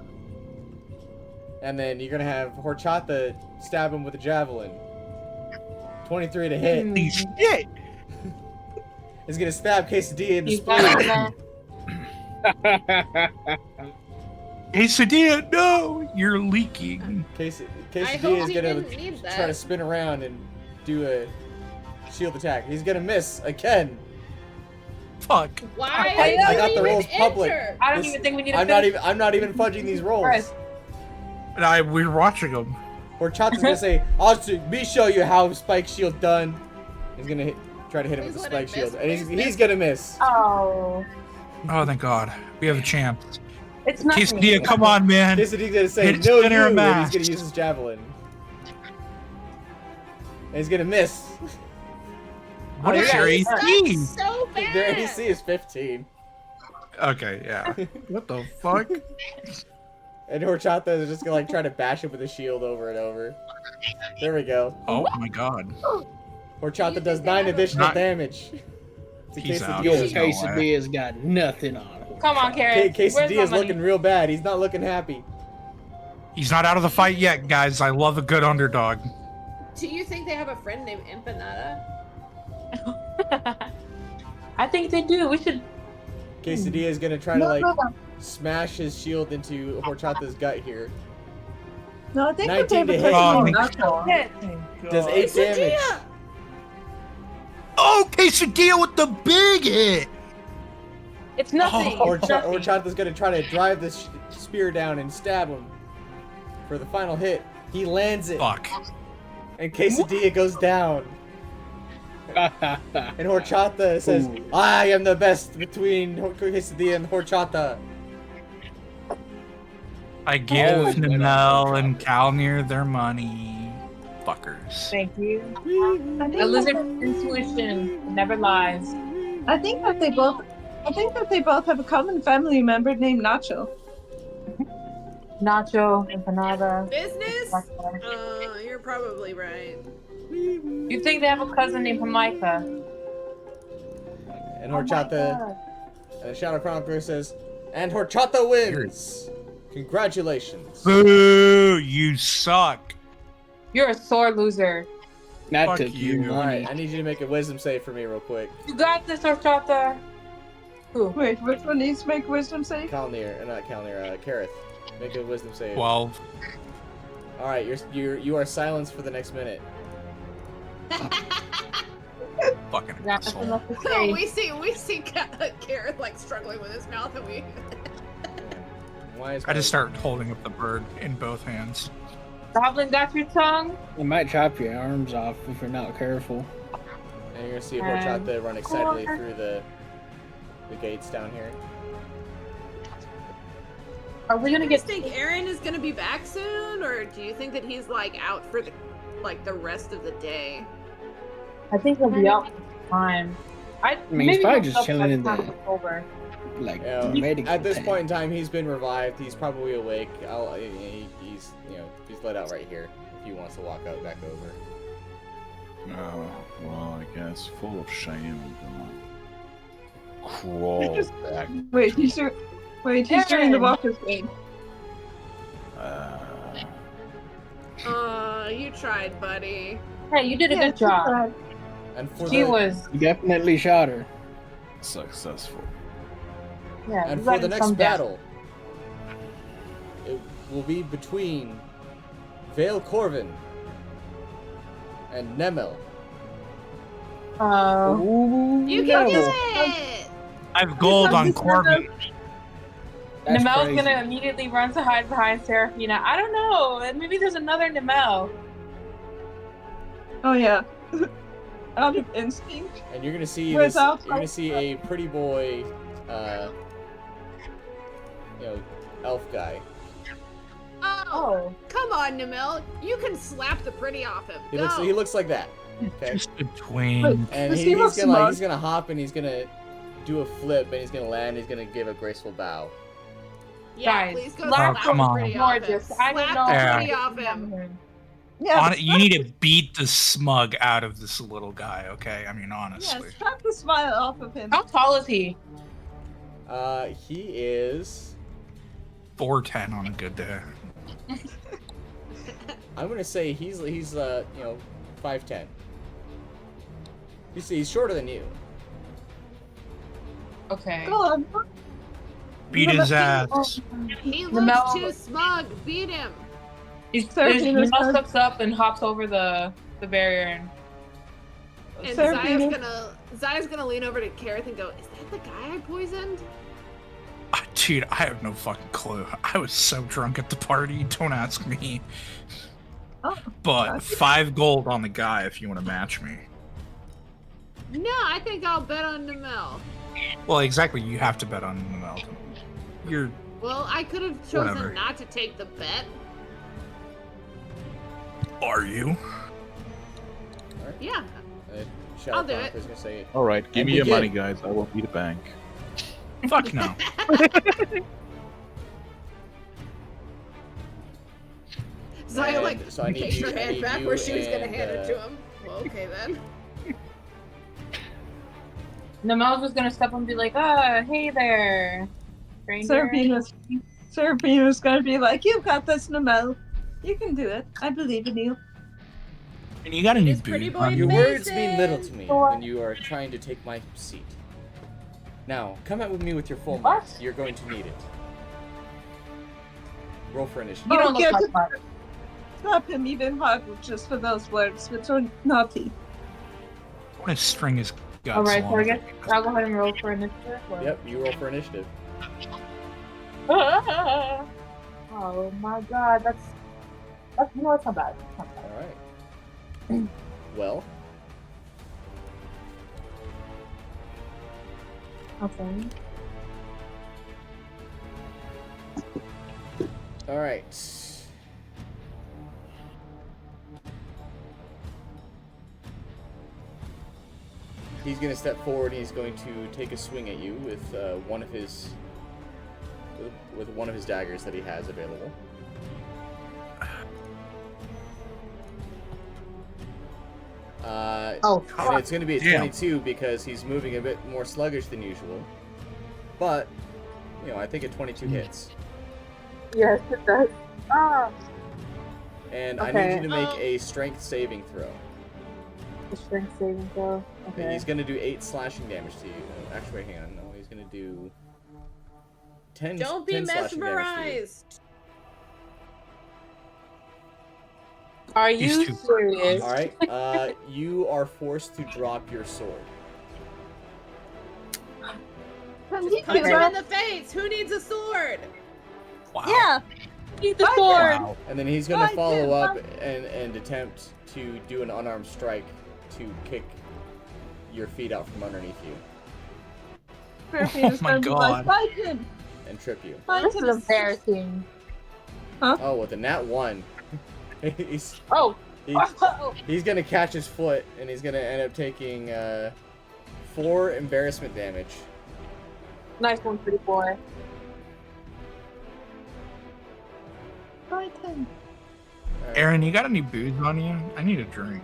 [SPEAKER 1] And then you're gonna have Horchata stab him with a javelin. 23 to hit.
[SPEAKER 7] Holy shit!
[SPEAKER 1] He's gonna stab Quesadilla in the
[SPEAKER 3] You got
[SPEAKER 1] spine.
[SPEAKER 3] it,
[SPEAKER 7] Quesadilla, no! You're leaking.
[SPEAKER 6] I
[SPEAKER 1] Quesadilla
[SPEAKER 6] hope
[SPEAKER 1] is
[SPEAKER 6] he
[SPEAKER 1] gonna
[SPEAKER 6] didn't need that.
[SPEAKER 1] try to spin around and do a shield attack. He's gonna miss again.
[SPEAKER 7] Fuck.
[SPEAKER 6] Why?
[SPEAKER 3] I
[SPEAKER 6] did
[SPEAKER 1] got
[SPEAKER 6] you
[SPEAKER 1] the
[SPEAKER 6] even
[SPEAKER 1] rolls public.
[SPEAKER 6] enter?
[SPEAKER 3] I don't
[SPEAKER 1] This-
[SPEAKER 3] even think we need to
[SPEAKER 1] I'm not even fudging these rolls.
[SPEAKER 3] Chris.
[SPEAKER 7] We're watching them.
[SPEAKER 1] Horchata's gonna say, me show you how spike shield done. He's gonna try to hit him
[SPEAKER 6] Please
[SPEAKER 1] with the
[SPEAKER 6] let him
[SPEAKER 1] spike shield,
[SPEAKER 6] miss,
[SPEAKER 1] and
[SPEAKER 6] please
[SPEAKER 1] he's
[SPEAKER 6] miss.
[SPEAKER 1] gonna miss.
[SPEAKER 3] Oh.
[SPEAKER 7] Oh, thank God. We have a chance.
[SPEAKER 3] It's not.
[SPEAKER 7] Quesadilla, come on, man.
[SPEAKER 1] Quesadilla's gonna say,
[SPEAKER 7] Hit
[SPEAKER 1] no
[SPEAKER 7] spinner
[SPEAKER 1] you,
[SPEAKER 7] and
[SPEAKER 1] and he's
[SPEAKER 7] mash.
[SPEAKER 1] gonna use his javelin. And he's gonna miss.
[SPEAKER 7] What is your AC?
[SPEAKER 6] That's so bad.
[SPEAKER 1] Their AC is 15.
[SPEAKER 7] Okay, yeah. What the fuck?
[SPEAKER 1] And Horchata is just gonna like try to bash him with a shield over and over. There we go.
[SPEAKER 7] Oh my god.
[SPEAKER 1] Horchata does 9 additional damage. To
[SPEAKER 7] He's out.
[SPEAKER 2] Yo,
[SPEAKER 1] Quesadilla.
[SPEAKER 7] There's no
[SPEAKER 2] Quesadilla's got nothing on him.
[SPEAKER 3] Come on, Kaerith. Where's my
[SPEAKER 1] Quesadilla's
[SPEAKER 3] money?
[SPEAKER 1] looking real bad. He's not looking happy.
[SPEAKER 7] He's not out of the fight yet, guys. I love a good underdog.
[SPEAKER 6] Do you think they have a friend named Empanada?
[SPEAKER 3] I think they do. We should.
[SPEAKER 1] Quesadilla is gonna try to like smash his shield into Horchata's gut here.
[SPEAKER 5] No, I think that they
[SPEAKER 1] 19 to
[SPEAKER 5] have
[SPEAKER 1] hit.
[SPEAKER 5] a
[SPEAKER 7] Oh,
[SPEAKER 5] nacho.
[SPEAKER 1] Does 8 damage.
[SPEAKER 7] Oh, Quesadilla with the big hit!
[SPEAKER 3] It's nothing.
[SPEAKER 7] Oh,
[SPEAKER 3] It's nothing.
[SPEAKER 1] Horchata's gonna try to drive the spear down and stab him for the final hit. He lands it,
[SPEAKER 7] Fuck.
[SPEAKER 1] and Quesadilla goes down. And Horchata says,
[SPEAKER 2] Ooh.
[SPEAKER 1] I am the best between Quesadilla and Horchata.
[SPEAKER 7] I give
[SPEAKER 2] Always better.
[SPEAKER 7] Nemel and Kalnir their money. Fuckers.
[SPEAKER 3] Thank you.
[SPEAKER 5] I
[SPEAKER 3] The
[SPEAKER 5] think
[SPEAKER 3] lizard intuition never lies.
[SPEAKER 5] I think that they both have a common family member named Nacho.
[SPEAKER 3] Nacho, empanada.
[SPEAKER 6] Business? You're probably right.
[SPEAKER 3] You think they have a cousin named Jamaica?
[SPEAKER 1] And Horchata, and Shadow Chronicler says, and Horchata wins. Congratulations.
[SPEAKER 7] Boo! You suck.
[SPEAKER 3] You're a sore loser.
[SPEAKER 2] That
[SPEAKER 7] Fuck
[SPEAKER 2] took you
[SPEAKER 7] you.
[SPEAKER 2] money.
[SPEAKER 1] Alright, I need you to make a wisdom save for me real quick.
[SPEAKER 3] You got this, Horchata. Who?
[SPEAKER 5] Wait, which one needs to make wisdom save?
[SPEAKER 1] Kaerith. Make a wisdom save.
[SPEAKER 7] 12.
[SPEAKER 1] Alright, you are silenced for the next minute.
[SPEAKER 7] Fucking
[SPEAKER 3] Got nothing
[SPEAKER 7] asshole.
[SPEAKER 3] left to say.
[SPEAKER 6] we see Kaerith like struggling with his mouth, and we.
[SPEAKER 1] Why is
[SPEAKER 7] I just start holding up the bird in both hands.
[SPEAKER 3] Goblin got your tongue?
[SPEAKER 2] It might chop your arms off if you're not careful.
[SPEAKER 1] And you're gonna see Horchata run excitedly through the gates down here.
[SPEAKER 3] Are we gonna
[SPEAKER 6] Do you
[SPEAKER 3] get
[SPEAKER 6] think Erron is gonna be back soon, or do you think that he's like out for the rest of the day?
[SPEAKER 3] I think he'll be out for time.
[SPEAKER 2] I mean, he's probably
[SPEAKER 3] he'll
[SPEAKER 2] just
[SPEAKER 3] stop
[SPEAKER 2] chilling
[SPEAKER 3] by
[SPEAKER 2] in
[SPEAKER 3] time
[SPEAKER 2] the
[SPEAKER 3] it's over.
[SPEAKER 2] like
[SPEAKER 1] You know,
[SPEAKER 2] medical
[SPEAKER 1] at this
[SPEAKER 2] tent.
[SPEAKER 1] point in time, he's been revived. He's probably awake. He's let out right here if he wants to walk out back over.
[SPEAKER 4] Oh, well, I guess full of shame, I'm gonna crawl back.
[SPEAKER 5] Wait, he's doing the walker's game.
[SPEAKER 6] You tried, buddy.
[SPEAKER 3] Hey, you did a good job.
[SPEAKER 1] And for
[SPEAKER 3] She
[SPEAKER 1] the
[SPEAKER 3] was,
[SPEAKER 2] You definitely shot her.
[SPEAKER 4] Successful.
[SPEAKER 3] yeah.
[SPEAKER 1] and
[SPEAKER 3] you
[SPEAKER 1] for
[SPEAKER 3] got
[SPEAKER 1] the
[SPEAKER 3] in
[SPEAKER 1] next
[SPEAKER 3] some
[SPEAKER 1] battle, it will be between Vael Corven and Nemel.
[SPEAKER 2] Ooh,
[SPEAKER 6] You can
[SPEAKER 2] no.
[SPEAKER 6] do it.
[SPEAKER 7] I have gold on Corbin.
[SPEAKER 2] That's
[SPEAKER 3] Nemel's
[SPEAKER 2] crazy.
[SPEAKER 3] gonna immediately run to hide behind Seraphina. I don't know. Maybe there's another Nemel.
[SPEAKER 5] Oh yeah. Out of instinct.
[SPEAKER 1] And you're gonna see
[SPEAKER 5] Without
[SPEAKER 1] you're gonna see a pretty boy, elf guy.
[SPEAKER 6] Oh,
[SPEAKER 3] Oh.
[SPEAKER 6] come on, Nemel. You can slap the pretty off him.
[SPEAKER 1] He
[SPEAKER 6] Go.
[SPEAKER 1] looks like that. Okay.
[SPEAKER 7] Just a twin.
[SPEAKER 5] Wait.
[SPEAKER 1] And
[SPEAKER 5] Does he look
[SPEAKER 1] he's
[SPEAKER 5] smug?
[SPEAKER 1] gonna hop and he's gonna do a flip and he's gonna land. He's gonna give a graceful bow.
[SPEAKER 6] Yeah,
[SPEAKER 3] Guys,
[SPEAKER 6] please go
[SPEAKER 3] slap
[SPEAKER 6] slap
[SPEAKER 7] him
[SPEAKER 6] the
[SPEAKER 7] on.
[SPEAKER 6] pretty off him.
[SPEAKER 3] Gorgeous. I don't
[SPEAKER 6] Slap
[SPEAKER 3] know.
[SPEAKER 6] the
[SPEAKER 7] Yeah.
[SPEAKER 6] pretty off him.
[SPEAKER 5] Yeah.
[SPEAKER 7] You need to beat the smug out of this little guy, okay? I mean,
[SPEAKER 5] Yeah,
[SPEAKER 7] honestly.
[SPEAKER 5] strap the smile off of him.
[SPEAKER 3] How tall is he?
[SPEAKER 1] He is.
[SPEAKER 7] 4'10" on a good day.
[SPEAKER 1] I'm gonna say he's 5'10". He's shorter than you.
[SPEAKER 3] Okay.
[SPEAKER 5] Go on.
[SPEAKER 7] Beat his ass.
[SPEAKER 6] He looks
[SPEAKER 3] Nemel-
[SPEAKER 6] too smug. Beat him.
[SPEAKER 3] Nemel steps up and hops over the barrier and
[SPEAKER 6] And
[SPEAKER 5] Seraphina.
[SPEAKER 6] Zaya's gonna lean over to Kaerith and go, "Is that the guy I poisoned?"
[SPEAKER 7] Dude, I have no fucking clue. I was so drunk at the party. Don't ask me.
[SPEAKER 5] Oh,
[SPEAKER 7] But 5 gold on the guy if you want to match me.
[SPEAKER 6] No, I think I'll bet on Nemel.
[SPEAKER 7] Well, exactly. You have to bet on Nemel. You're
[SPEAKER 6] Well, I could have chosen
[SPEAKER 7] Whatever.
[SPEAKER 6] not to take the bet.
[SPEAKER 7] Are you?
[SPEAKER 1] Alright.
[SPEAKER 6] Yeah.
[SPEAKER 1] Shadow
[SPEAKER 6] I'll do
[SPEAKER 1] Chronicler's
[SPEAKER 6] it.
[SPEAKER 1] gonna say,
[SPEAKER 4] All right, give
[SPEAKER 1] And
[SPEAKER 4] me your
[SPEAKER 1] begin.
[SPEAKER 4] money, guys. I will be the bank.
[SPEAKER 7] Fuck no.
[SPEAKER 6] Zaya like
[SPEAKER 1] And so I need
[SPEAKER 6] takes
[SPEAKER 1] you-
[SPEAKER 6] her
[SPEAKER 1] I
[SPEAKER 6] hand
[SPEAKER 1] need
[SPEAKER 6] back
[SPEAKER 1] you
[SPEAKER 6] where she was gonna
[SPEAKER 1] and,
[SPEAKER 6] hand it to him. Well, okay then.
[SPEAKER 3] Nemel's just gonna step up and be like, hey there, stranger.
[SPEAKER 5] Seraphina's gonna be like, "You've got this, Nemel. You can do it. I believe in you."
[SPEAKER 7] And you got a
[SPEAKER 6] It
[SPEAKER 7] new
[SPEAKER 6] is pretty
[SPEAKER 7] boot
[SPEAKER 6] boy
[SPEAKER 7] on
[SPEAKER 1] your
[SPEAKER 7] you.
[SPEAKER 1] words mean little to me
[SPEAKER 3] Or-
[SPEAKER 1] when you are trying to take my seat. Now, come out with me with your full
[SPEAKER 3] What?
[SPEAKER 1] might. You're going to need it. Roll for initiative.
[SPEAKER 3] You don't look
[SPEAKER 5] Yeah,
[SPEAKER 3] like that.
[SPEAKER 5] Slap him even harder just for those words, which are naughty.
[SPEAKER 7] I want to string his guts.
[SPEAKER 3] Alright, so I
[SPEAKER 7] along.
[SPEAKER 3] guess I'll go ahead and roll for initiative. or-
[SPEAKER 1] Yep, you roll for initiative.
[SPEAKER 3] Oh my god, that's no, it's not bad. It's not bad.
[SPEAKER 1] Alright. Well,
[SPEAKER 3] Okay.
[SPEAKER 1] alright. He's gonna step forward and he's going to take a swing at you with one of his daggers that he has available.
[SPEAKER 3] Oh,
[SPEAKER 1] And
[SPEAKER 3] fuck.
[SPEAKER 1] it's going to be a
[SPEAKER 7] Damn.
[SPEAKER 1] 22 because he's moving a bit more sluggish than usual. But, you know, I think a 22 hits.
[SPEAKER 3] Yes, it does. Ah,
[SPEAKER 1] And I
[SPEAKER 3] Okay.
[SPEAKER 1] need you to make a strength saving throw.
[SPEAKER 3] the strength saving throw.
[SPEAKER 1] And
[SPEAKER 3] Okay.
[SPEAKER 1] he's going to do 8 slashing damage to you. Actually, wait, hang on. No, he's going to do 10,
[SPEAKER 6] Don't be
[SPEAKER 1] 10 slashing damage to you.
[SPEAKER 6] mesmerized.
[SPEAKER 3] Are
[SPEAKER 7] He's
[SPEAKER 3] you
[SPEAKER 7] too-
[SPEAKER 3] serious?
[SPEAKER 1] Alright, you are forced to drop your sword.
[SPEAKER 6] Punch
[SPEAKER 3] Okay.
[SPEAKER 6] him in the face. Who needs a sword?
[SPEAKER 7] Wow.
[SPEAKER 5] Yeah.
[SPEAKER 3] Need the sword.
[SPEAKER 7] Wow.
[SPEAKER 1] And then he's going to
[SPEAKER 5] I
[SPEAKER 1] follow
[SPEAKER 5] did,
[SPEAKER 1] up and attempt to do an unarmed strike to kick your feet out from underneath you
[SPEAKER 5] Seraphina's
[SPEAKER 7] my
[SPEAKER 5] gonna be
[SPEAKER 7] God.
[SPEAKER 5] like, "Fight him!
[SPEAKER 1] and trip you.
[SPEAKER 5] Fight
[SPEAKER 3] This is
[SPEAKER 5] him!"
[SPEAKER 3] embarrassing.
[SPEAKER 1] Oh, with the nat 1. he's,
[SPEAKER 3] Oh.
[SPEAKER 1] he's gonna catch his foot and he's gonna end up taking 4 embarrassment damage.
[SPEAKER 3] Nice one, pretty boy.
[SPEAKER 5] Fight him!
[SPEAKER 1] Alright.
[SPEAKER 7] Aaron, you got any booze on you? I need a drink.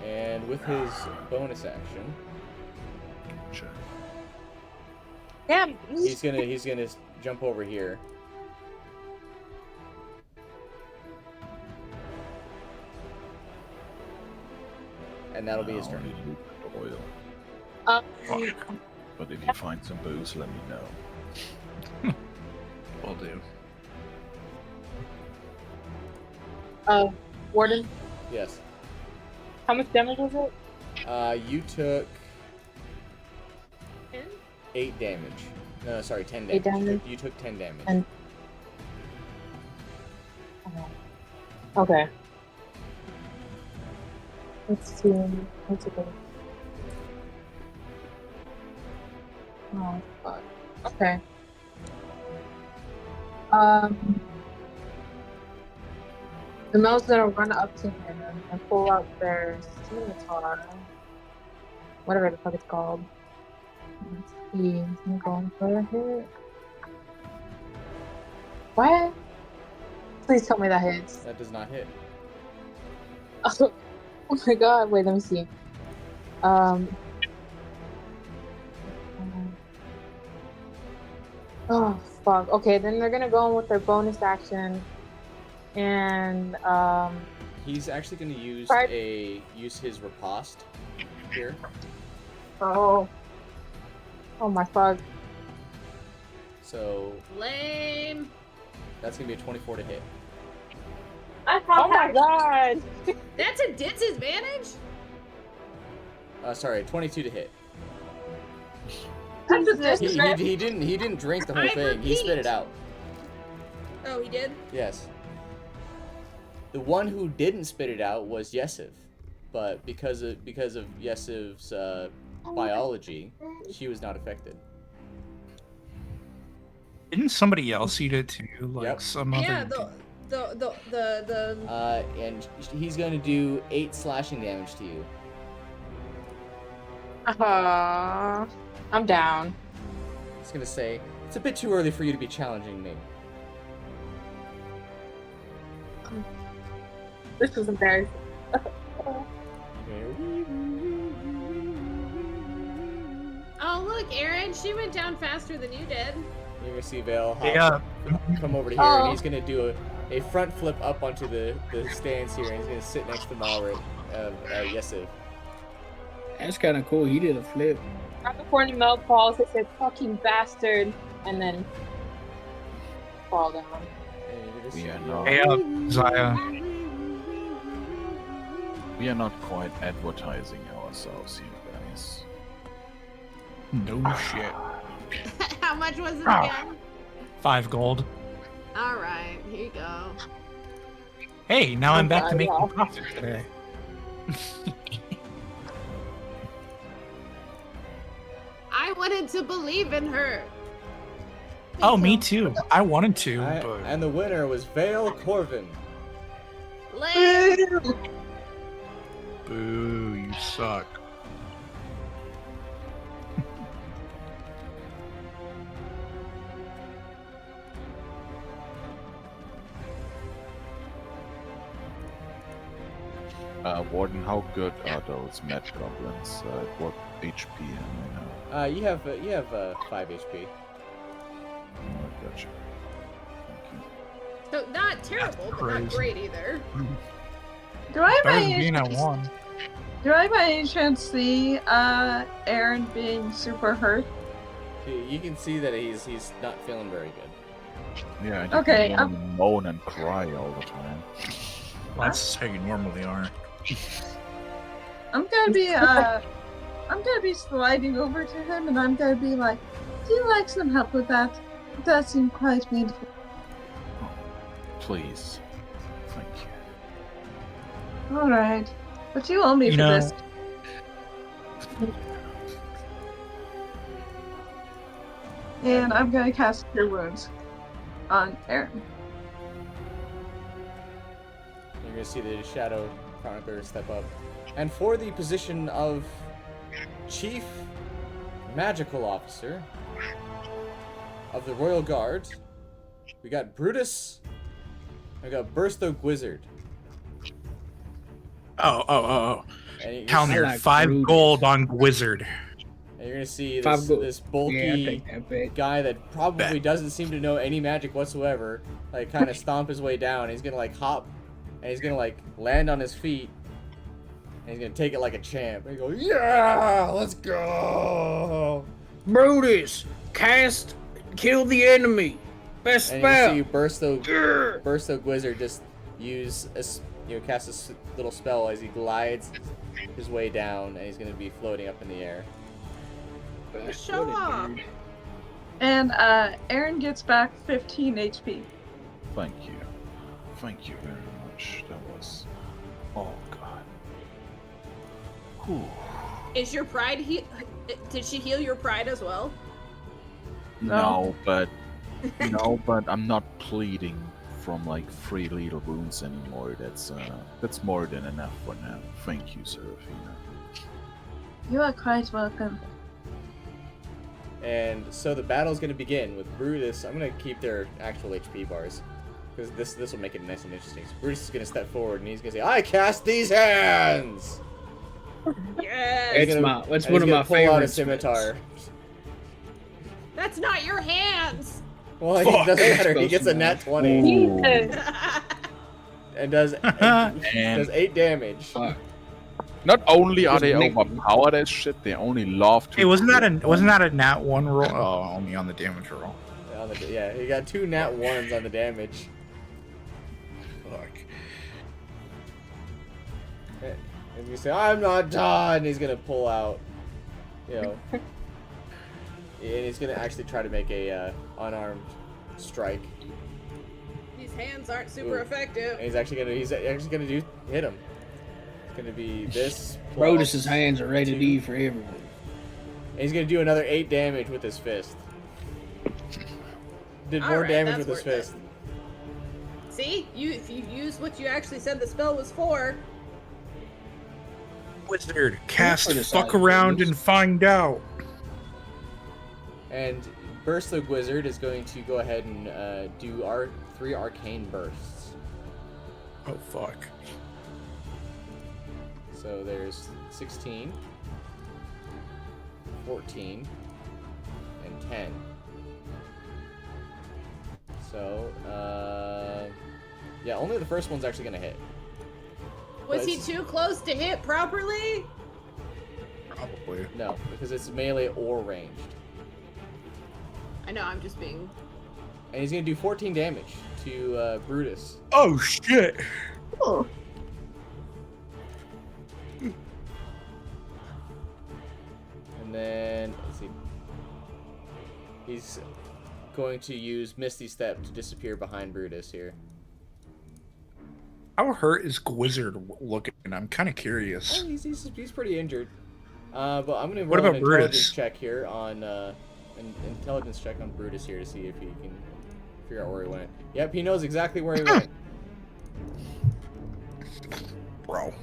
[SPEAKER 1] And with his bonus action,
[SPEAKER 4] Sure.
[SPEAKER 3] Damn.
[SPEAKER 1] he's gonna jump over here. And that'll be his
[SPEAKER 4] Now
[SPEAKER 1] turn.
[SPEAKER 4] I need the oil.
[SPEAKER 7] Fuck.
[SPEAKER 4] But if you find some booze, let me know.
[SPEAKER 7] Will do.
[SPEAKER 3] Warden,
[SPEAKER 1] Yes.
[SPEAKER 3] how much damage was it?
[SPEAKER 1] You took
[SPEAKER 6] 10?
[SPEAKER 1] 8 damage. No, sorry, 10 damage.
[SPEAKER 3] 8 damage?
[SPEAKER 1] You took 10 damage.
[SPEAKER 3] And- Okay. Let's see. What's it? Oh, fuck. Okay. The Mel's gonna run up to him and pull out their scimitar. Whatever the fuck it's called. Let's see. He's gonna go in for a hit. What? Please tell me that hits.
[SPEAKER 1] That does not hit.
[SPEAKER 3] Oh my god, wait, let me see. Oh, fuck. Okay, then they're gonna go in with their bonus action. And,
[SPEAKER 1] He's actually going to use
[SPEAKER 3] Right.
[SPEAKER 1] use his riposte here.
[SPEAKER 3] oh my fuck.
[SPEAKER 1] So
[SPEAKER 6] Lame.
[SPEAKER 1] that's going to be a 24 to hit.
[SPEAKER 3] Oh my god!
[SPEAKER 6] That's a disadvantage?
[SPEAKER 1] Sorry, 22 to hit.
[SPEAKER 3] Jesus.
[SPEAKER 1] He didn't drink the whole
[SPEAKER 6] I
[SPEAKER 1] thing. He spit it
[SPEAKER 6] repeat.
[SPEAKER 1] out.
[SPEAKER 6] Oh, he did?
[SPEAKER 1] Yes. The one who didn't spit it out was Yessiv, but because of Yessiv's biology, she was not affected.
[SPEAKER 7] Didn't somebody else eat it too? Like
[SPEAKER 1] Yep.
[SPEAKER 7] some other.
[SPEAKER 6] Yeah,
[SPEAKER 1] And he's going to do 8 slashing damage to you.
[SPEAKER 3] I'm down.
[SPEAKER 1] He's going to say, it's a bit too early for you to be challenging me.
[SPEAKER 3] This was embarrassing.
[SPEAKER 6] Oh, look, Erron, she went down faster than you did.
[SPEAKER 1] You're going to see Vael come over to here, and he's going to do a front flip up onto the stands here, and he's going to sit next to Malrek of Yessiv.
[SPEAKER 2] That's kind of cool. He did a flip.
[SPEAKER 3] Right before Nemel falls, it said fucking bastard, and then fall down.
[SPEAKER 7] Zaya.
[SPEAKER 4] We are not quite advertising ourselves here, guys.
[SPEAKER 7] No shit.
[SPEAKER 6] How much was it again?
[SPEAKER 7] 5 gold.
[SPEAKER 6] All right, here you go.
[SPEAKER 7] Hey, now I'm back to making profit today.
[SPEAKER 6] I wanted to believe in her.
[SPEAKER 7] Oh, me too. I wanted to, but...
[SPEAKER 1] And the winner was Vael Corven.
[SPEAKER 7] Boo, you suck.
[SPEAKER 4] Warden, how good are those medi-goblins? What HP am I now?
[SPEAKER 1] You have 5 HP.
[SPEAKER 4] Oh, gotcha. Thank you.
[SPEAKER 6] So not terrible, but not great either.
[SPEAKER 5] Do I by
[SPEAKER 7] Better than
[SPEAKER 5] any
[SPEAKER 7] being at
[SPEAKER 5] chance,
[SPEAKER 7] 1.
[SPEAKER 5] do I by any chance see Erron being super hurt?
[SPEAKER 1] You can see that he's not feeling very good.
[SPEAKER 4] Yeah, and
[SPEAKER 5] Okay,
[SPEAKER 4] you can moan and cry all the time.
[SPEAKER 7] That's how you normally are.
[SPEAKER 5] I'm gonna be sliding over to him, and I'm gonna be like, "Do you like some help with that? It does seem quite painful."
[SPEAKER 4] Please. Thank you.
[SPEAKER 5] All right, but you owe me for this. And I'm gonna cast Cure Wounds on Erron.
[SPEAKER 1] You're going to see the Shadow Chronicler step up. And for the position of Chief Magical Officer of the Royal Guard, we got Brutus, we got Bursto Gwizard.
[SPEAKER 7] Oh.
[SPEAKER 1] And you
[SPEAKER 7] Counter,
[SPEAKER 2] like
[SPEAKER 7] 5
[SPEAKER 2] Brutus.
[SPEAKER 7] gold on Wizard.
[SPEAKER 1] And you're going to see
[SPEAKER 2] Five
[SPEAKER 1] this
[SPEAKER 2] Yeah, I
[SPEAKER 1] bulky
[SPEAKER 2] take that bet.
[SPEAKER 1] guy that probably
[SPEAKER 7] Bet.
[SPEAKER 1] doesn't seem to know any magic whatsoever, like kind of stomp his way down. He's going to like hop, and he's going to like land on his feet, and he's going to take it like a champ. And he goes, yeah, let's go.
[SPEAKER 2] Brutus, kill the enemy. Best
[SPEAKER 1] And
[SPEAKER 2] spell.
[SPEAKER 1] you see Bursto Gwizard just use cast a little spell as he glides his way down, and he's going to be floating up in the air.
[SPEAKER 6] Show off.
[SPEAKER 5] And Erron gets back 15 HP.
[SPEAKER 4] Thank you. Thank you very much. That was... Oh, God. Whew.
[SPEAKER 6] Is your pride did she heal your pride as well?
[SPEAKER 4] No, but I'm not pleading from like 3 little wounds anymore. That's more than enough for now. Thank you, Serafina.
[SPEAKER 5] You are quite welcome.
[SPEAKER 1] And so the battle's going to begin with Brutus. I'm going to keep their actual HP bars, because this will make it nice and interesting. So Brutus is going to step forward, and he's going to say, I cast these hands!
[SPEAKER 6] Yes!
[SPEAKER 2] It's one of my
[SPEAKER 1] pull out a
[SPEAKER 2] favorites.
[SPEAKER 1] scimitar.
[SPEAKER 6] That's not your hands!
[SPEAKER 1] Well, it doesn't matter. He gets a nat 20
[SPEAKER 4] Ooh.
[SPEAKER 1] and does 8 damage.
[SPEAKER 2] Fuck.
[SPEAKER 4] Not only are
[SPEAKER 2] Just
[SPEAKER 4] they
[SPEAKER 2] make-
[SPEAKER 4] overpowered as shit, they only love to.
[SPEAKER 7] Hey, wasn't that a nat 1 roll? Oh, only on the damage roll.
[SPEAKER 1] Yeah, he got 2 nat 1s on the damage.
[SPEAKER 7] Fuck.
[SPEAKER 1] And you say, I'm not done. He's gonna pull out, and he's gonna actually try to make a unarmed strike.
[SPEAKER 6] These hands aren't super effective.
[SPEAKER 1] And he's actually gonna hit him. It's gonna be this.
[SPEAKER 2] Brutus's hands are rated E for everyone.
[SPEAKER 1] And he's gonna do another 8 damage with his fist. Did more
[SPEAKER 6] Alright,
[SPEAKER 1] damage
[SPEAKER 6] that's
[SPEAKER 1] with his
[SPEAKER 6] worth it.
[SPEAKER 1] fist.
[SPEAKER 6] See? If you use what you actually said the spell was for.
[SPEAKER 7] Wizard, cast
[SPEAKER 2] criticize
[SPEAKER 7] fuck around
[SPEAKER 2] things.
[SPEAKER 7] and find out.
[SPEAKER 1] And Burst the Wizard is going to go ahead and do our 3 arcane bursts.
[SPEAKER 7] Oh fuck.
[SPEAKER 1] So there's 16, 14, and 10. So, yeah, only the first one's actually gonna hit.
[SPEAKER 6] Was he too close to hit properly?
[SPEAKER 7] Probably.
[SPEAKER 1] No, because it's melee or ranged.
[SPEAKER 6] I know, I'm just being...
[SPEAKER 1] And he's gonna do 14 damage to Brutus.
[SPEAKER 7] Oh shit.
[SPEAKER 5] Oh.
[SPEAKER 1] And then, let's see. He's going to use Misty Step to disappear behind Brutus here.
[SPEAKER 7] How hurt is Wizard looking? I'm kind of curious.
[SPEAKER 1] Oh, he's pretty injured. But I'm gonna
[SPEAKER 7] What
[SPEAKER 1] roll an
[SPEAKER 7] about Brutus?
[SPEAKER 1] intelligence check here on an intelligence check on Brutus here to see if he can figure out where he went. Yep, he knows exactly where he went.
[SPEAKER 7] Bro.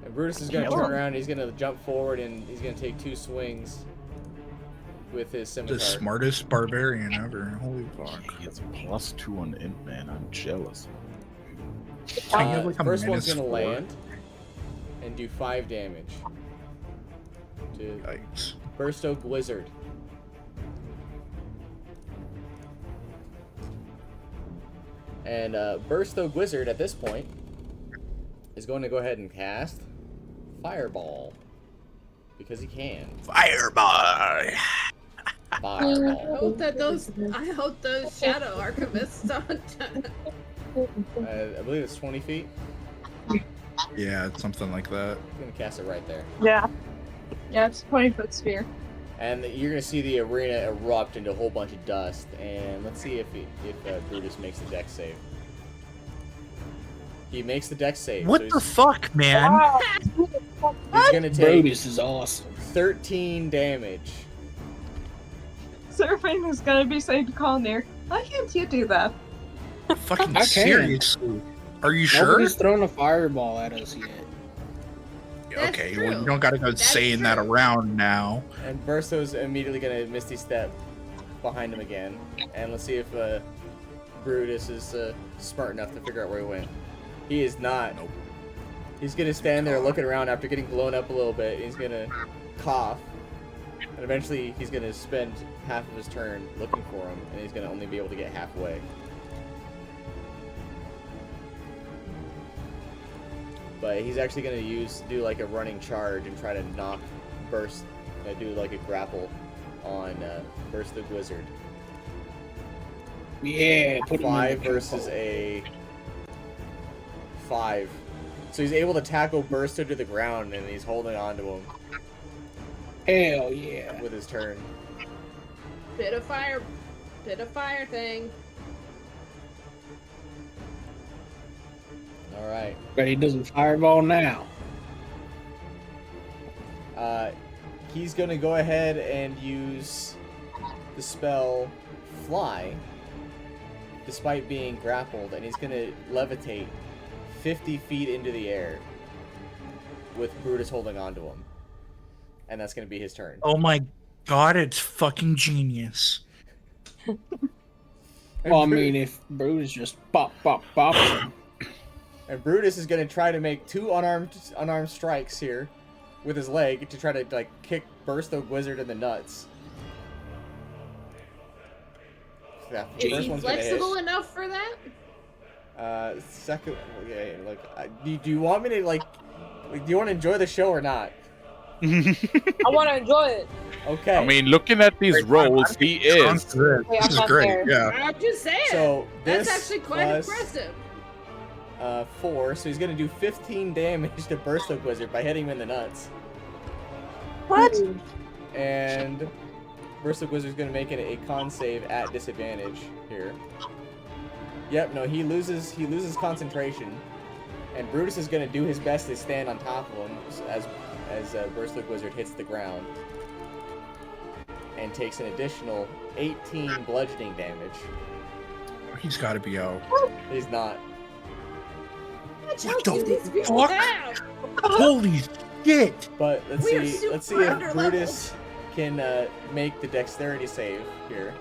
[SPEAKER 1] And Brutus is gonna turn around. He's gonna jump forward and he's gonna take 2 swings with his scimitar.
[SPEAKER 7] The smartest barbarian ever. Holy fuck.
[SPEAKER 4] It's +2 on int, man. I'm jealous.
[SPEAKER 7] I have like a
[SPEAKER 1] First one's
[SPEAKER 7] minus
[SPEAKER 1] gonna
[SPEAKER 7] 4.
[SPEAKER 1] land and do 5 damage to
[SPEAKER 7] Yikes.
[SPEAKER 1] Burst Oak Wizard. And Burst Oak Wizard at this point is going to go ahead and cast Fireball because he can.
[SPEAKER 7] Fireball!
[SPEAKER 1] Fireball.
[SPEAKER 6] I hope those shadow archivists don't...
[SPEAKER 1] I believe it's 20 feet.
[SPEAKER 7] Yeah, it's something like that.
[SPEAKER 1] I'm gonna cast it right there.
[SPEAKER 5] Yeah. Yeah, it's a 20-foot sphere.
[SPEAKER 1] And you're gonna see the arena erupt into a whole bunch of dust. And let's see if Brutus makes the dex save. He makes the dex save.
[SPEAKER 7] What
[SPEAKER 1] so
[SPEAKER 7] the fuck, man?
[SPEAKER 3] Wow.
[SPEAKER 1] he's gonna take
[SPEAKER 2] Brutus is awesome.
[SPEAKER 1] 13 damage.
[SPEAKER 5] Surfing is gonna be saying to Colnir, why can't you do that?
[SPEAKER 7] Fucking
[SPEAKER 2] I can.
[SPEAKER 7] seriously? Are you sure?
[SPEAKER 2] Nobody's thrown a fireball at us yet.
[SPEAKER 6] That's
[SPEAKER 7] Okay,
[SPEAKER 6] true.
[SPEAKER 7] well, you don't gotta go
[SPEAKER 6] That's
[SPEAKER 7] saying that
[SPEAKER 6] true.
[SPEAKER 7] around now.
[SPEAKER 1] And Bursto's immediately gonna Misty Step behind him again. And let's see if Brutus is smart enough to figure out where he went. He is not.
[SPEAKER 7] Nope.
[SPEAKER 1] He's gonna stand there looking around after getting blown up a little bit. He's gonna cough. And eventually he's gonna spend half of his turn looking for him. And he's gonna only be able to get halfway. But he's actually gonna do like a running charge and try to knock do like a grapple on Burst the Wizard.
[SPEAKER 2] Yeah, put him in
[SPEAKER 1] 5
[SPEAKER 2] the
[SPEAKER 1] versus a 5. So he's able to tackle Burster to the ground and he's holding on to him
[SPEAKER 2] Hell yeah.
[SPEAKER 1] with his turn.
[SPEAKER 6] Bit of fire thing.
[SPEAKER 1] Alright.
[SPEAKER 2] But he doesn't fireball now.
[SPEAKER 1] He's gonna go ahead and use the spell Fly despite being grappled, and he's gonna levitate 50 feet into the air with Brutus holding onto him. And that's gonna be his turn.
[SPEAKER 7] Oh my god, it's fucking genius.
[SPEAKER 2] Well, I mean, if Brutus just pop him.
[SPEAKER 1] And Brutus is gonna try to make 2 unarmed strikes here with his leg to try to like kick Burst the Wizard in the nuts. Yeah, the
[SPEAKER 6] Is
[SPEAKER 1] first
[SPEAKER 6] he
[SPEAKER 1] one's gonna hit.
[SPEAKER 6] flexible enough for that?
[SPEAKER 1] Second, okay, like, do you want me to like, do you want to enjoy the show or not?
[SPEAKER 3] I want to enjoy it.
[SPEAKER 1] Okay.
[SPEAKER 4] I mean, looking at these rolls, he is.
[SPEAKER 7] This
[SPEAKER 3] Wait, I'm
[SPEAKER 7] is
[SPEAKER 3] not
[SPEAKER 7] great,
[SPEAKER 3] there.
[SPEAKER 7] yeah.
[SPEAKER 6] I'm just saying.
[SPEAKER 1] So this
[SPEAKER 6] That's actually quite
[SPEAKER 1] plus,
[SPEAKER 6] impressive.
[SPEAKER 1] 4, so he's gonna do 15 damage to Burst the Wizard by hitting him in the nuts.
[SPEAKER 5] What?
[SPEAKER 1] And Burst the Wizard's gonna make it a con save at disadvantage here. Yep, no, he loses concentration, and Brutus is gonna do his best to stand on top of him as Burst the Wizard hits the ground, and takes an additional 18 bludgeoning damage.
[SPEAKER 7] He's got to be out.
[SPEAKER 1] He's not.
[SPEAKER 6] Watch
[SPEAKER 7] What
[SPEAKER 6] out,
[SPEAKER 7] the
[SPEAKER 6] dude, these people
[SPEAKER 7] fuck?
[SPEAKER 6] down.
[SPEAKER 7] Holy shit!
[SPEAKER 1] But let's
[SPEAKER 6] We are
[SPEAKER 1] see.
[SPEAKER 6] super
[SPEAKER 1] Let's see if
[SPEAKER 6] under
[SPEAKER 1] Brutus can make the dexterity save here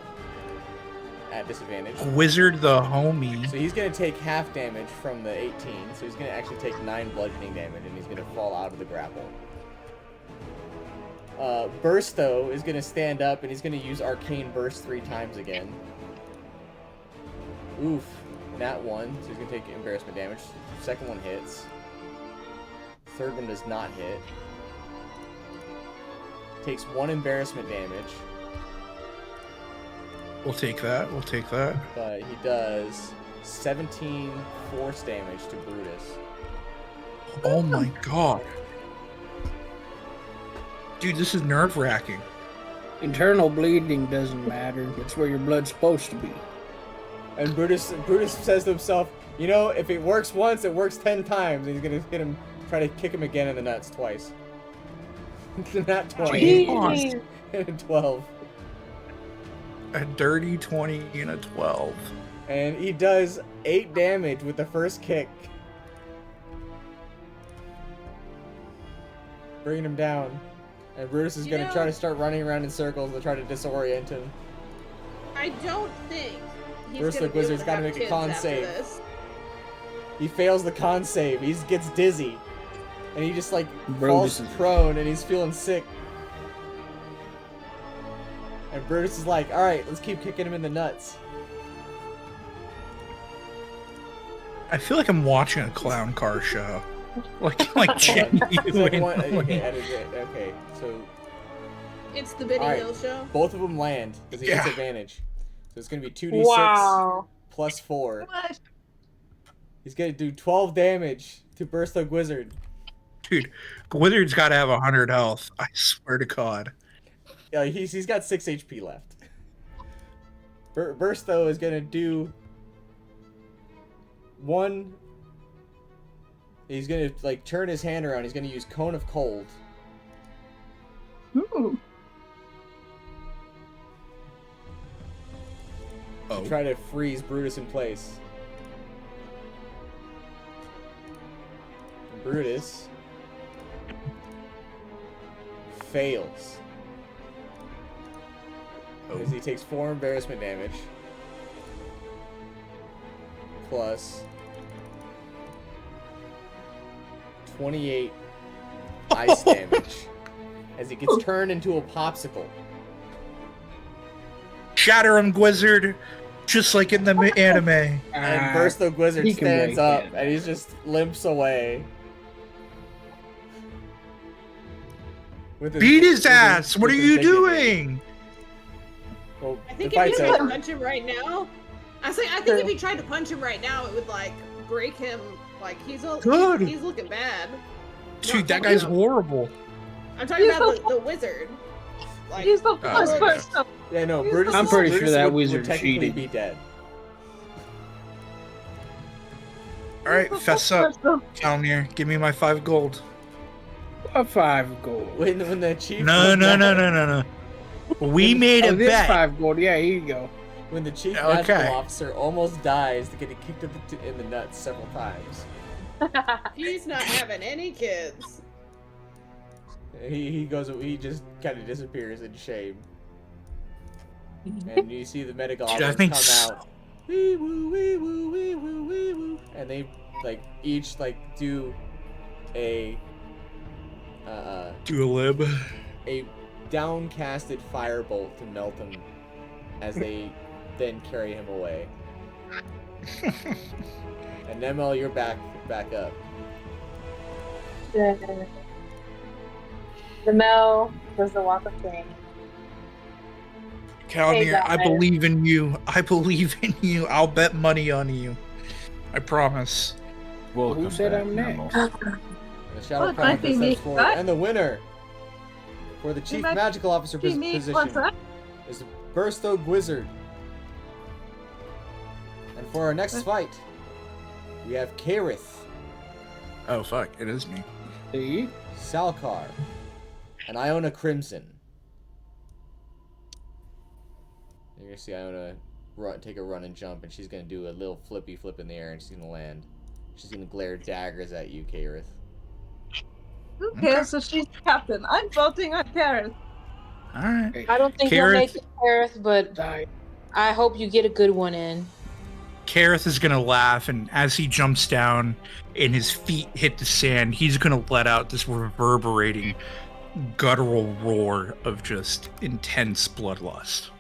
[SPEAKER 1] at disadvantage.
[SPEAKER 7] Wizard the homie.
[SPEAKER 1] So he's gonna take half damage from the 18. So he's gonna actually take 9 bludgeoning damage, and he's gonna fall out of the grapple. Bursto is gonna stand up, and he's gonna use Arcane Burst 3 times again. Oof, nat 1. So he's gonna take embarrassment damage. Second one hits. Third one does not hit. Takes 1 embarrassment damage.
[SPEAKER 7] We'll take that. We'll take that.
[SPEAKER 1] But he does 17 force damage to Brutus.
[SPEAKER 7] Oh my god. Dude, this is nerve-wracking.
[SPEAKER 2] Internal bleeding doesn't matter. It's where your blood's supposed to be.
[SPEAKER 1] And Brutus says to himself, you know, if it works once, it works 10 times. And he's gonna hit him, try to kick him again in the nuts twice. Not 20.
[SPEAKER 3] Jeez.
[SPEAKER 1] And 12.
[SPEAKER 7] A dirty 20 and a 12.
[SPEAKER 1] And he does 8 damage with the first kick. Bringing him down. And Brutus is gonna try to start running around in circles to try to disorient him.
[SPEAKER 6] I don't think he's
[SPEAKER 1] First,
[SPEAKER 6] gonna
[SPEAKER 1] the
[SPEAKER 6] be able
[SPEAKER 1] wizard's
[SPEAKER 6] to
[SPEAKER 1] gotta
[SPEAKER 6] have
[SPEAKER 1] make a
[SPEAKER 6] kids
[SPEAKER 1] con
[SPEAKER 6] after
[SPEAKER 1] save.
[SPEAKER 6] this.
[SPEAKER 1] He fails the con save. He gets dizzy. And he just like
[SPEAKER 2] Brutus
[SPEAKER 1] falls
[SPEAKER 2] is-
[SPEAKER 1] prone and he's feeling sick. And Brutus is like, alright, let's keep kicking him in the nuts.
[SPEAKER 7] I feel like I'm watching a clown car show. Like
[SPEAKER 1] Hold on.
[SPEAKER 7] genuine.
[SPEAKER 1] Okay, edit it. Okay, so
[SPEAKER 6] It's the Benny
[SPEAKER 1] Alright.
[SPEAKER 6] Hill show.
[SPEAKER 1] both of them land because he gets
[SPEAKER 7] Yeah.
[SPEAKER 1] advantage. So it's gonna be 2d6
[SPEAKER 3] Wow.
[SPEAKER 1] plus 4.
[SPEAKER 5] What?
[SPEAKER 1] He's gonna do 12 damage to Burst the Wizard.
[SPEAKER 7] Dude, Wizard's got to have 100 health. I swear to God.
[SPEAKER 1] Yeah, he's got 6 HP left. Bursto is gonna do 1. He's gonna like turn his hand around. He's gonna use Cone of Cold.
[SPEAKER 5] Ooh.
[SPEAKER 7] Oh.
[SPEAKER 1] To try to freeze Brutus in place. Brutus fails. Because he takes 4 embarrassment damage. Plus 28 ice damage. As he gets turned into a popsicle.
[SPEAKER 7] Shatter him, Wizard. Just like in the anime.
[SPEAKER 1] And Burst the Wizard
[SPEAKER 2] he can
[SPEAKER 1] stands
[SPEAKER 2] make
[SPEAKER 1] up
[SPEAKER 2] that.
[SPEAKER 1] and he just limps away. With
[SPEAKER 7] Beat his
[SPEAKER 1] with
[SPEAKER 7] ass! What are
[SPEAKER 1] with
[SPEAKER 7] you
[SPEAKER 1] dignity.
[SPEAKER 7] doing?
[SPEAKER 1] Well,
[SPEAKER 6] I think
[SPEAKER 1] the
[SPEAKER 6] if he
[SPEAKER 1] fight's
[SPEAKER 6] tried to
[SPEAKER 1] over.
[SPEAKER 6] punch him right now, I think if he tried to punch him right now, it would like break him. Like he's
[SPEAKER 7] Good.
[SPEAKER 6] he's looking bad.
[SPEAKER 7] Dude, that guy's horrible.
[SPEAKER 6] I'm talking about the wizard. Like,
[SPEAKER 5] He's the
[SPEAKER 7] Oh,
[SPEAKER 5] first
[SPEAKER 7] okay.
[SPEAKER 5] person.
[SPEAKER 1] Yeah, no, Brutus.
[SPEAKER 2] I'm pretty
[SPEAKER 1] Brutus
[SPEAKER 2] sure that
[SPEAKER 1] would
[SPEAKER 2] wizard
[SPEAKER 1] technically
[SPEAKER 2] cheated.
[SPEAKER 1] be dead.
[SPEAKER 7] Alright, fess up. Down here. Give me my 5 gold.
[SPEAKER 2] A 5 gold.
[SPEAKER 1] When the chief.
[SPEAKER 7] No,
[SPEAKER 1] went
[SPEAKER 7] no,
[SPEAKER 1] down-
[SPEAKER 7] no, no, no, no. We made a
[SPEAKER 2] Oh, this
[SPEAKER 7] bet.
[SPEAKER 2] 5 gold. Yeah, here you go.
[SPEAKER 1] When the chief
[SPEAKER 7] Okay.
[SPEAKER 1] magical officer almost dies to getting kicked in the nuts several times.
[SPEAKER 6] he's not having any kids.
[SPEAKER 1] He just kind of disappears in shame. And you see the
[SPEAKER 7] Dude, I
[SPEAKER 1] medi-goblins
[SPEAKER 7] think
[SPEAKER 1] come out. Wee woo, wee woo, wee woo, wee woo. And they like each like do a
[SPEAKER 7] Julib.
[SPEAKER 1] a downcasted firebolt to melt him as they then carry him away. And Nemel, you're back up.
[SPEAKER 3] The Mel does the walk of shame.
[SPEAKER 7] Calnir, I
[SPEAKER 3] guys.
[SPEAKER 7] believe in you. I believe in you. I'll bet money on you. I promise.
[SPEAKER 4] Welcome
[SPEAKER 2] Who said
[SPEAKER 4] back,
[SPEAKER 2] I'm
[SPEAKER 4] Nemel.
[SPEAKER 2] next?
[SPEAKER 1] The Shadow
[SPEAKER 5] Well, it might be
[SPEAKER 1] Chronicles
[SPEAKER 5] me.
[SPEAKER 1] steps forward,
[SPEAKER 5] What?
[SPEAKER 1] and the winner for the Chief
[SPEAKER 5] might
[SPEAKER 1] Magical Officer
[SPEAKER 5] Be me. What's
[SPEAKER 1] position
[SPEAKER 5] that?
[SPEAKER 1] is Bursto Wizard. And for our next fight, we have Kaerith,
[SPEAKER 7] Oh, fuck. It is me.
[SPEAKER 2] See?
[SPEAKER 1] Salkar, and Iona Crimson. You're gonna see Iona take a run and jump, and she's gonna do a little flippy flip in the air, and she's gonna land. She's gonna glare daggers at you, Kaerith.
[SPEAKER 5] Who cares if she's the captain? I'm voting on Kaerith.
[SPEAKER 7] All right.
[SPEAKER 3] I don't think you'll
[SPEAKER 7] Kaerith-
[SPEAKER 3] make it, Kaerith, but I hope you get a good one in.
[SPEAKER 7] Kaerith is gonna laugh, and as he jumps down and his feet hit the sand, he's gonna let out this reverberating, guttural roar of just intense bloodlust.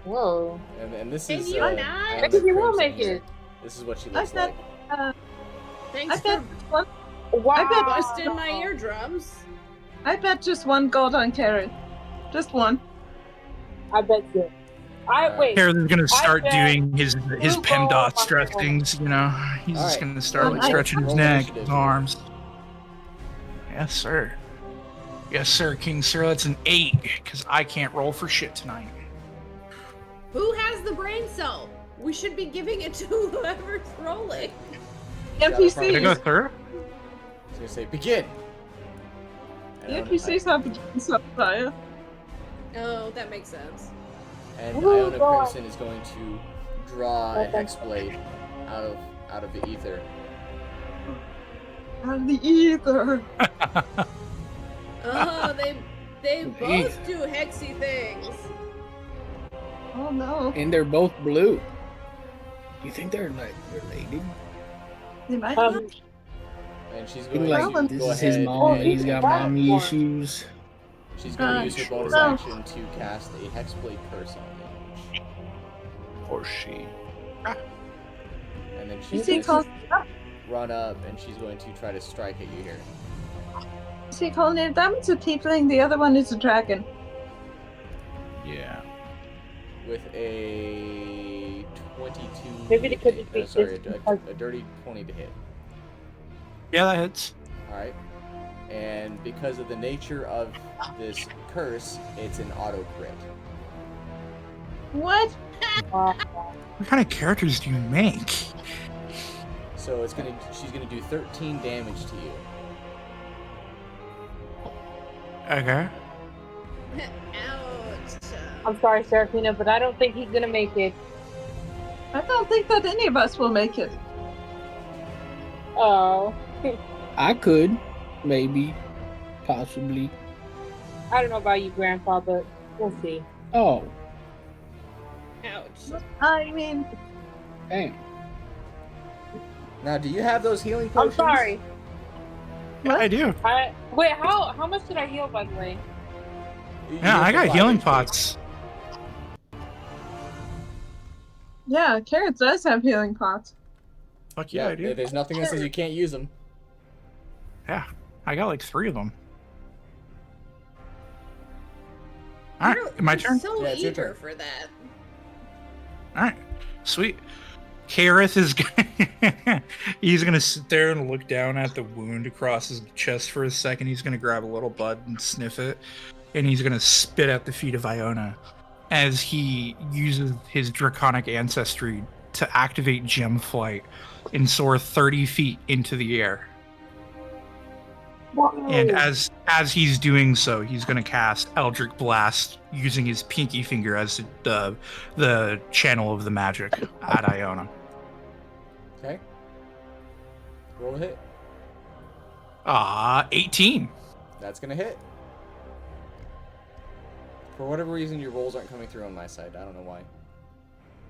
[SPEAKER 3] Whoa.
[SPEAKER 1] And this
[SPEAKER 6] Can
[SPEAKER 1] is.
[SPEAKER 6] you not?
[SPEAKER 1] Iona
[SPEAKER 3] Maybe you will
[SPEAKER 1] Crimson.
[SPEAKER 3] make it.
[SPEAKER 1] This is what she
[SPEAKER 5] I
[SPEAKER 1] looks
[SPEAKER 5] bet.
[SPEAKER 1] like.
[SPEAKER 6] Thanks
[SPEAKER 5] I bet
[SPEAKER 6] for
[SPEAKER 5] just one.
[SPEAKER 3] Wow.
[SPEAKER 5] I bet
[SPEAKER 6] busting my eardrums.
[SPEAKER 5] I bet just one gold on Kaerith. Just one.
[SPEAKER 3] I bet you. Wait.
[SPEAKER 7] Kaerith is gonna start
[SPEAKER 3] bet
[SPEAKER 7] doing his
[SPEAKER 3] you
[SPEAKER 7] PEMDAS
[SPEAKER 3] go on
[SPEAKER 7] stretchings, you know. He's
[SPEAKER 1] All
[SPEAKER 7] just
[SPEAKER 1] right.
[SPEAKER 7] gonna start like
[SPEAKER 5] Well,
[SPEAKER 7] stretching his
[SPEAKER 1] roll
[SPEAKER 7] neck,
[SPEAKER 1] initiative
[SPEAKER 7] his
[SPEAKER 1] here.
[SPEAKER 7] arms. Yes, sir. Yes, sir, King Sir. That's an 8, because I can't roll for shit tonight.
[SPEAKER 6] Who has the brain cell? We should be giving it to whoever's rolling.
[SPEAKER 5] NPCs.
[SPEAKER 7] Did I go through?
[SPEAKER 1] She's gonna say, begin!
[SPEAKER 5] The NPCs have a subfire.
[SPEAKER 6] Oh, that makes sense.
[SPEAKER 1] And
[SPEAKER 3] Ooh,
[SPEAKER 1] Iona
[SPEAKER 3] go on.
[SPEAKER 1] Crimson is going to draw a hex blade out of the ether.
[SPEAKER 5] And the ether.
[SPEAKER 6] Oh, they both
[SPEAKER 2] Jeez.
[SPEAKER 6] do hexy things.
[SPEAKER 5] Oh no.
[SPEAKER 2] And they're both blue. You think they're like related?
[SPEAKER 5] They might
[SPEAKER 3] Um,
[SPEAKER 5] not.
[SPEAKER 1] And she's
[SPEAKER 2] Maybe
[SPEAKER 1] going
[SPEAKER 2] like
[SPEAKER 1] to
[SPEAKER 2] this
[SPEAKER 1] go
[SPEAKER 2] is his
[SPEAKER 1] ahead
[SPEAKER 2] mom.
[SPEAKER 1] and
[SPEAKER 2] He's got mommy issues.
[SPEAKER 1] she's going to use her bonus
[SPEAKER 5] no.
[SPEAKER 1] action to cast a hexblade curse on you.
[SPEAKER 4] Or she.
[SPEAKER 1] And then
[SPEAKER 5] You
[SPEAKER 1] she's
[SPEAKER 5] see,
[SPEAKER 1] going
[SPEAKER 5] call,
[SPEAKER 1] to run up and she's going to try to strike at you here.
[SPEAKER 5] see, call name. That one's a tiefling. The other one is a dragon.
[SPEAKER 4] Yeah.
[SPEAKER 1] With a 22.
[SPEAKER 3] Maybe they could
[SPEAKER 1] hit.
[SPEAKER 3] be
[SPEAKER 1] Sorry,
[SPEAKER 3] because-
[SPEAKER 1] a dirty 20 to hit.
[SPEAKER 7] Yeah, that hits.
[SPEAKER 1] Alright. And because of the nature of this curse, it's an auto crit.
[SPEAKER 5] What?
[SPEAKER 3] Wow.
[SPEAKER 7] What kind of characters do you make?
[SPEAKER 1] So she's gonna do 13 damage to you.
[SPEAKER 7] Okay.
[SPEAKER 6] Ouch.
[SPEAKER 3] I'm sorry, Serafina, but I don't think he's gonna make it.
[SPEAKER 5] I don't think that any of us will make it.
[SPEAKER 3] Oh.
[SPEAKER 2] I could, maybe, possibly.
[SPEAKER 3] I don't know about you, Grandpa, but we'll see.
[SPEAKER 2] Oh,
[SPEAKER 6] Ouch.
[SPEAKER 5] I mean,
[SPEAKER 2] damn.
[SPEAKER 1] Now, do you have those healing
[SPEAKER 3] I'm
[SPEAKER 1] potions?
[SPEAKER 3] sorry.
[SPEAKER 7] Yeah, I do.
[SPEAKER 3] Wait, how much did I heal, by the way?
[SPEAKER 1] You
[SPEAKER 7] Yeah, I
[SPEAKER 1] have
[SPEAKER 7] got
[SPEAKER 1] the
[SPEAKER 7] healing
[SPEAKER 1] five.
[SPEAKER 7] pots.
[SPEAKER 5] yeah, Kaerith does have healing pots.
[SPEAKER 7] Fuck yeah, I do.
[SPEAKER 1] There's nothing that says you can't use them.
[SPEAKER 7] Yeah, I got like 3 of them. All right, my turn.
[SPEAKER 6] So
[SPEAKER 1] Yeah, it's your
[SPEAKER 6] eager
[SPEAKER 1] turn.
[SPEAKER 6] for that.
[SPEAKER 7] All right, sweet. Kaerith is he's gonna sit there and look down at the wound across his chest for a second. He's gonna grab a little blood and sniff it, and he's gonna spit at the feet of Iona as he uses his draconic ancestry to activate gem flight and soar 30 feet into the air. And as he's doing so, he's going to cast Eldritch Blast using his pinky finger as the channel of the magic at Iona.
[SPEAKER 1] Okay. Roll a hit.
[SPEAKER 7] 18.
[SPEAKER 1] That's gonna hit. For whatever reason, your rolls aren't coming through on my side. I don't know why.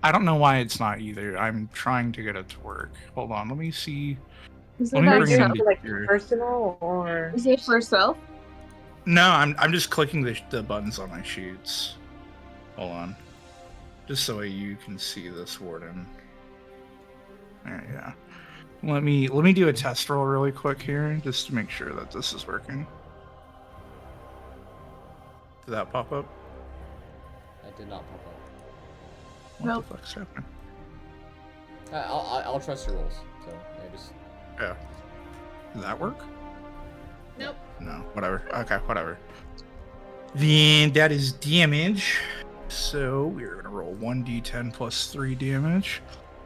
[SPEAKER 7] I don't know why it's not either. I'm trying to get it to work. Hold on, let me see.
[SPEAKER 5] Is
[SPEAKER 7] Let
[SPEAKER 5] it
[SPEAKER 7] me
[SPEAKER 5] for
[SPEAKER 7] bring it
[SPEAKER 5] self?
[SPEAKER 7] into
[SPEAKER 3] Like
[SPEAKER 7] here.
[SPEAKER 3] personal or?
[SPEAKER 5] Is it for self?
[SPEAKER 7] No, I'm just clicking the buttons on my sheets. Hold on. Just so you can see this, Warden. There, yeah. Let me do a test roll really quick here, just to make sure that this is working. Did that pop up?
[SPEAKER 1] That did not pop up.
[SPEAKER 7] What
[SPEAKER 5] Nope.
[SPEAKER 7] the fuck's happening?
[SPEAKER 1] I'll trust your rolls. So I just.
[SPEAKER 7] Yeah. Did that work?
[SPEAKER 6] Nope.
[SPEAKER 7] No, whatever. Okay, whatever. Then that is damage. So we're gonna roll 1d10 plus 3 damage.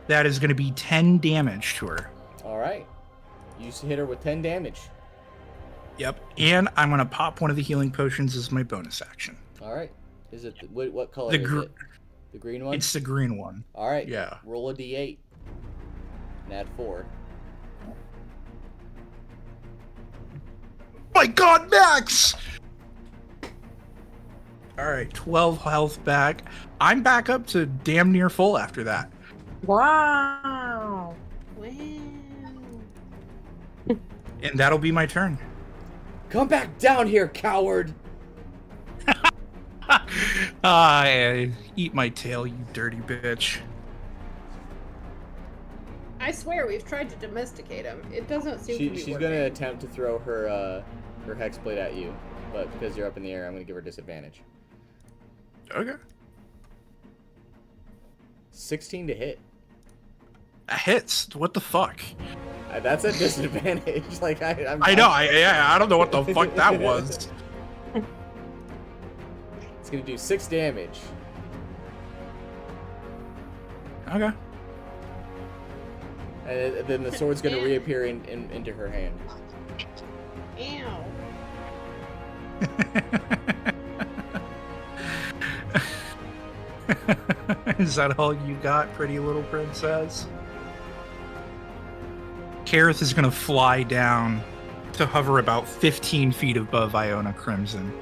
[SPEAKER 7] That is gonna be 10 damage to her.
[SPEAKER 1] All right. You hit her with 10 damage.
[SPEAKER 7] Yep. And I'm gonna pop one of the healing potions as my bonus action.
[SPEAKER 1] All right. Is it what color
[SPEAKER 7] The
[SPEAKER 1] is
[SPEAKER 7] gr-
[SPEAKER 1] it? The green one?
[SPEAKER 7] It's the green one.
[SPEAKER 1] All right.
[SPEAKER 7] Yeah.
[SPEAKER 1] Roll a d8. And add 4.
[SPEAKER 7] My God, Max! All right, 12 health back. I'm back up to damn near full after that.
[SPEAKER 3] Wow.
[SPEAKER 6] Wow.
[SPEAKER 7] And that'll be my turn.
[SPEAKER 1] Come back down here, coward!
[SPEAKER 7] Eat my tail, you dirty bitch.
[SPEAKER 6] I swear we've tried to domesticate him. It doesn't seem to be
[SPEAKER 1] She's
[SPEAKER 6] working.
[SPEAKER 1] gonna attempt to throw her hex blade at you, but because you're up in the air, I'm gonna give her disadvantage.
[SPEAKER 7] Okay.
[SPEAKER 1] 16 to hit.
[SPEAKER 7] That hits. What the fuck?
[SPEAKER 1] That's a disadvantage. Like
[SPEAKER 7] I know. I don't know what the fuck that was.
[SPEAKER 1] It's gonna do 6 damage.
[SPEAKER 7] Okay.
[SPEAKER 1] And then the sword's gonna reappear into her hand.
[SPEAKER 6] Ew.
[SPEAKER 7] Is that all you got, pretty little princess? Kaerith is gonna fly down to hover about 15 feet above Iona Crimson.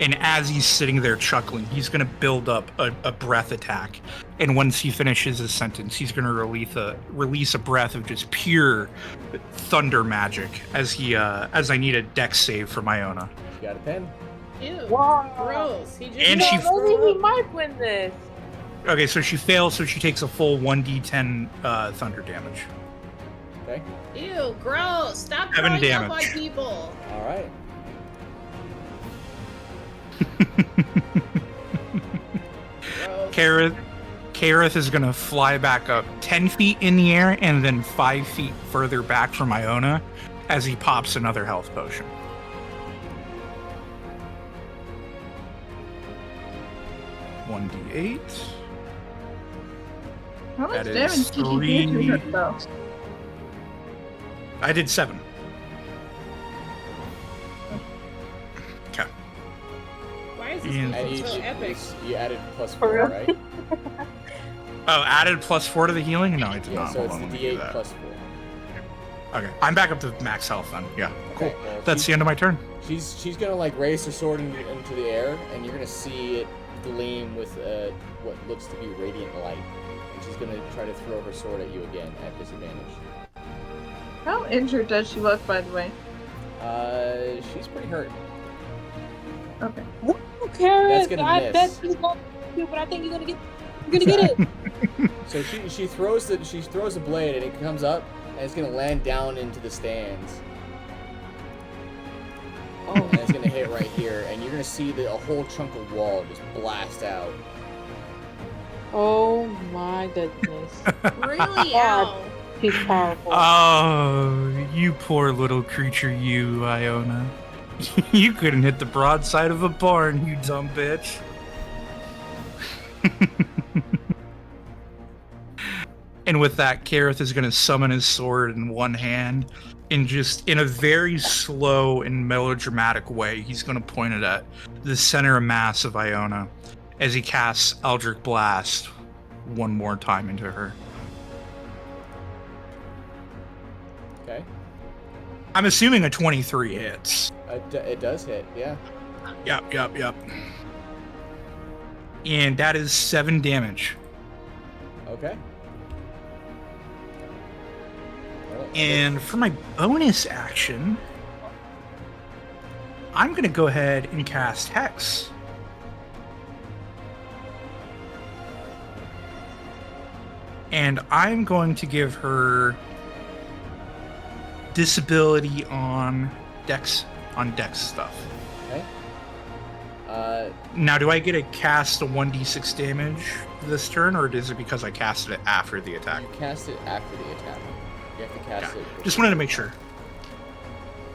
[SPEAKER 7] And as he's sitting there chuckling, he's gonna build up a breath attack. And once he finishes his sentence, he's gonna release a breath of just pure thunder magic as I need a dex save from Iona.
[SPEAKER 1] She got a 10.
[SPEAKER 6] Ew.
[SPEAKER 3] Wow.
[SPEAKER 6] Gross. He just
[SPEAKER 7] And
[SPEAKER 3] No,
[SPEAKER 7] she-
[SPEAKER 3] maybe we might win this.
[SPEAKER 7] Okay, so she fails, so she takes a full 1d10 thunder damage.
[SPEAKER 1] Okay.
[SPEAKER 6] Ew, gross. Stop
[SPEAKER 7] 7
[SPEAKER 6] throwing up on
[SPEAKER 7] damage.
[SPEAKER 6] people.
[SPEAKER 1] All right.
[SPEAKER 6] Gross.
[SPEAKER 7] Kaerith is gonna fly back up 10 feet in the air and then 5 feet further back from Iona as he pops another health potion. One d8.
[SPEAKER 5] How much
[SPEAKER 7] That is
[SPEAKER 5] damage did you do to
[SPEAKER 7] 3.
[SPEAKER 5] her, though?
[SPEAKER 7] I did 7. Okay.
[SPEAKER 6] Why is this
[SPEAKER 7] And
[SPEAKER 6] music
[SPEAKER 1] And
[SPEAKER 6] so epic?
[SPEAKER 1] you added plus
[SPEAKER 3] For
[SPEAKER 1] 4,
[SPEAKER 3] real?
[SPEAKER 1] right?
[SPEAKER 7] Oh, added +4 to the healing? No, I did
[SPEAKER 1] Yeah,
[SPEAKER 7] not.
[SPEAKER 1] so
[SPEAKER 7] Hold
[SPEAKER 1] it's
[SPEAKER 7] on,
[SPEAKER 1] the
[SPEAKER 7] let me do
[SPEAKER 1] d8
[SPEAKER 7] that.
[SPEAKER 1] plus 4.
[SPEAKER 7] Okay, I'm back up to max health then. Yeah, cool.
[SPEAKER 1] Okay, well,
[SPEAKER 7] That's the end of my turn.
[SPEAKER 1] She's gonna like raise her sword into the air, and you're gonna see it gleam with what looks to be radiant light. And she's gonna try to throw her sword at you again at disadvantage.
[SPEAKER 5] How injured does she look, by the way?
[SPEAKER 1] She's pretty hurt.
[SPEAKER 5] Okay.
[SPEAKER 3] Okay,
[SPEAKER 1] That's gonna
[SPEAKER 3] I
[SPEAKER 1] miss.
[SPEAKER 3] bet he's going to, but I think you're gonna get it.
[SPEAKER 1] So she throws the blade, and it comes up, and it's gonna land down into the stands.
[SPEAKER 3] Oh,
[SPEAKER 1] And it's gonna hit right here, and you're gonna see a whole chunk of wall just blast out.
[SPEAKER 3] oh my goodness.
[SPEAKER 6] Really?
[SPEAKER 3] God.
[SPEAKER 6] Ow.
[SPEAKER 3] He's powerful.
[SPEAKER 7] Oh, you poor little creature, you, Iona. You couldn't hit the broadside of a barn, you dumb bitch. And with that, Kaerith is going to summon his sword in one hand, and just in a very slow and melodramatic way, he's going to point it at the center of mass of Iona as he casts Eldritch Blast one more time into her.
[SPEAKER 1] Okay.
[SPEAKER 7] I'm assuming a 23 hits.
[SPEAKER 1] It does hit, yeah.
[SPEAKER 7] Yep. And that is 7 damage.
[SPEAKER 1] Okay. Well,
[SPEAKER 7] And for my bonus action, I'm going to go ahead and cast Hex. And I'm going to give her disability on Dex stuff.
[SPEAKER 1] Okay.
[SPEAKER 7] Now, do I get to cast a 1d6 damage this turn, or is it because I casted it after the attack?
[SPEAKER 1] You cast it after the attack. You have to cast
[SPEAKER 7] Yeah,
[SPEAKER 1] it.
[SPEAKER 7] just wanted to make sure.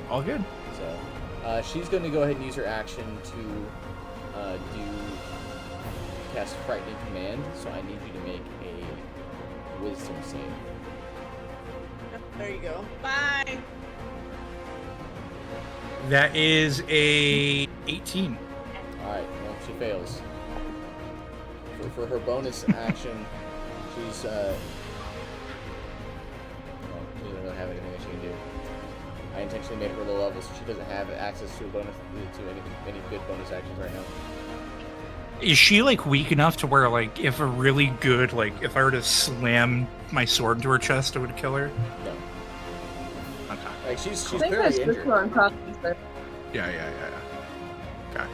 [SPEAKER 7] All good.
[SPEAKER 1] So, she's going to go ahead and use her action to cast Frightening Command. So I need you to make a Wisdom save.
[SPEAKER 6] There you go. Bye.
[SPEAKER 7] That is a 18.
[SPEAKER 1] All right. Well, she fails. for her bonus action, she's well, she doesn't really have anything that she can do. I intentionally made her low level so she doesn't have access to a bonus to any good bonus actions right now.
[SPEAKER 7] Is she like weak enough to where like if a really good if I were to slam my sword into her chest, it would kill her?
[SPEAKER 1] No.
[SPEAKER 7] Okay.
[SPEAKER 1] Like she's
[SPEAKER 5] I think
[SPEAKER 1] very
[SPEAKER 5] that's
[SPEAKER 1] injured.
[SPEAKER 5] good on top of this.
[SPEAKER 7] Yeah. Okay.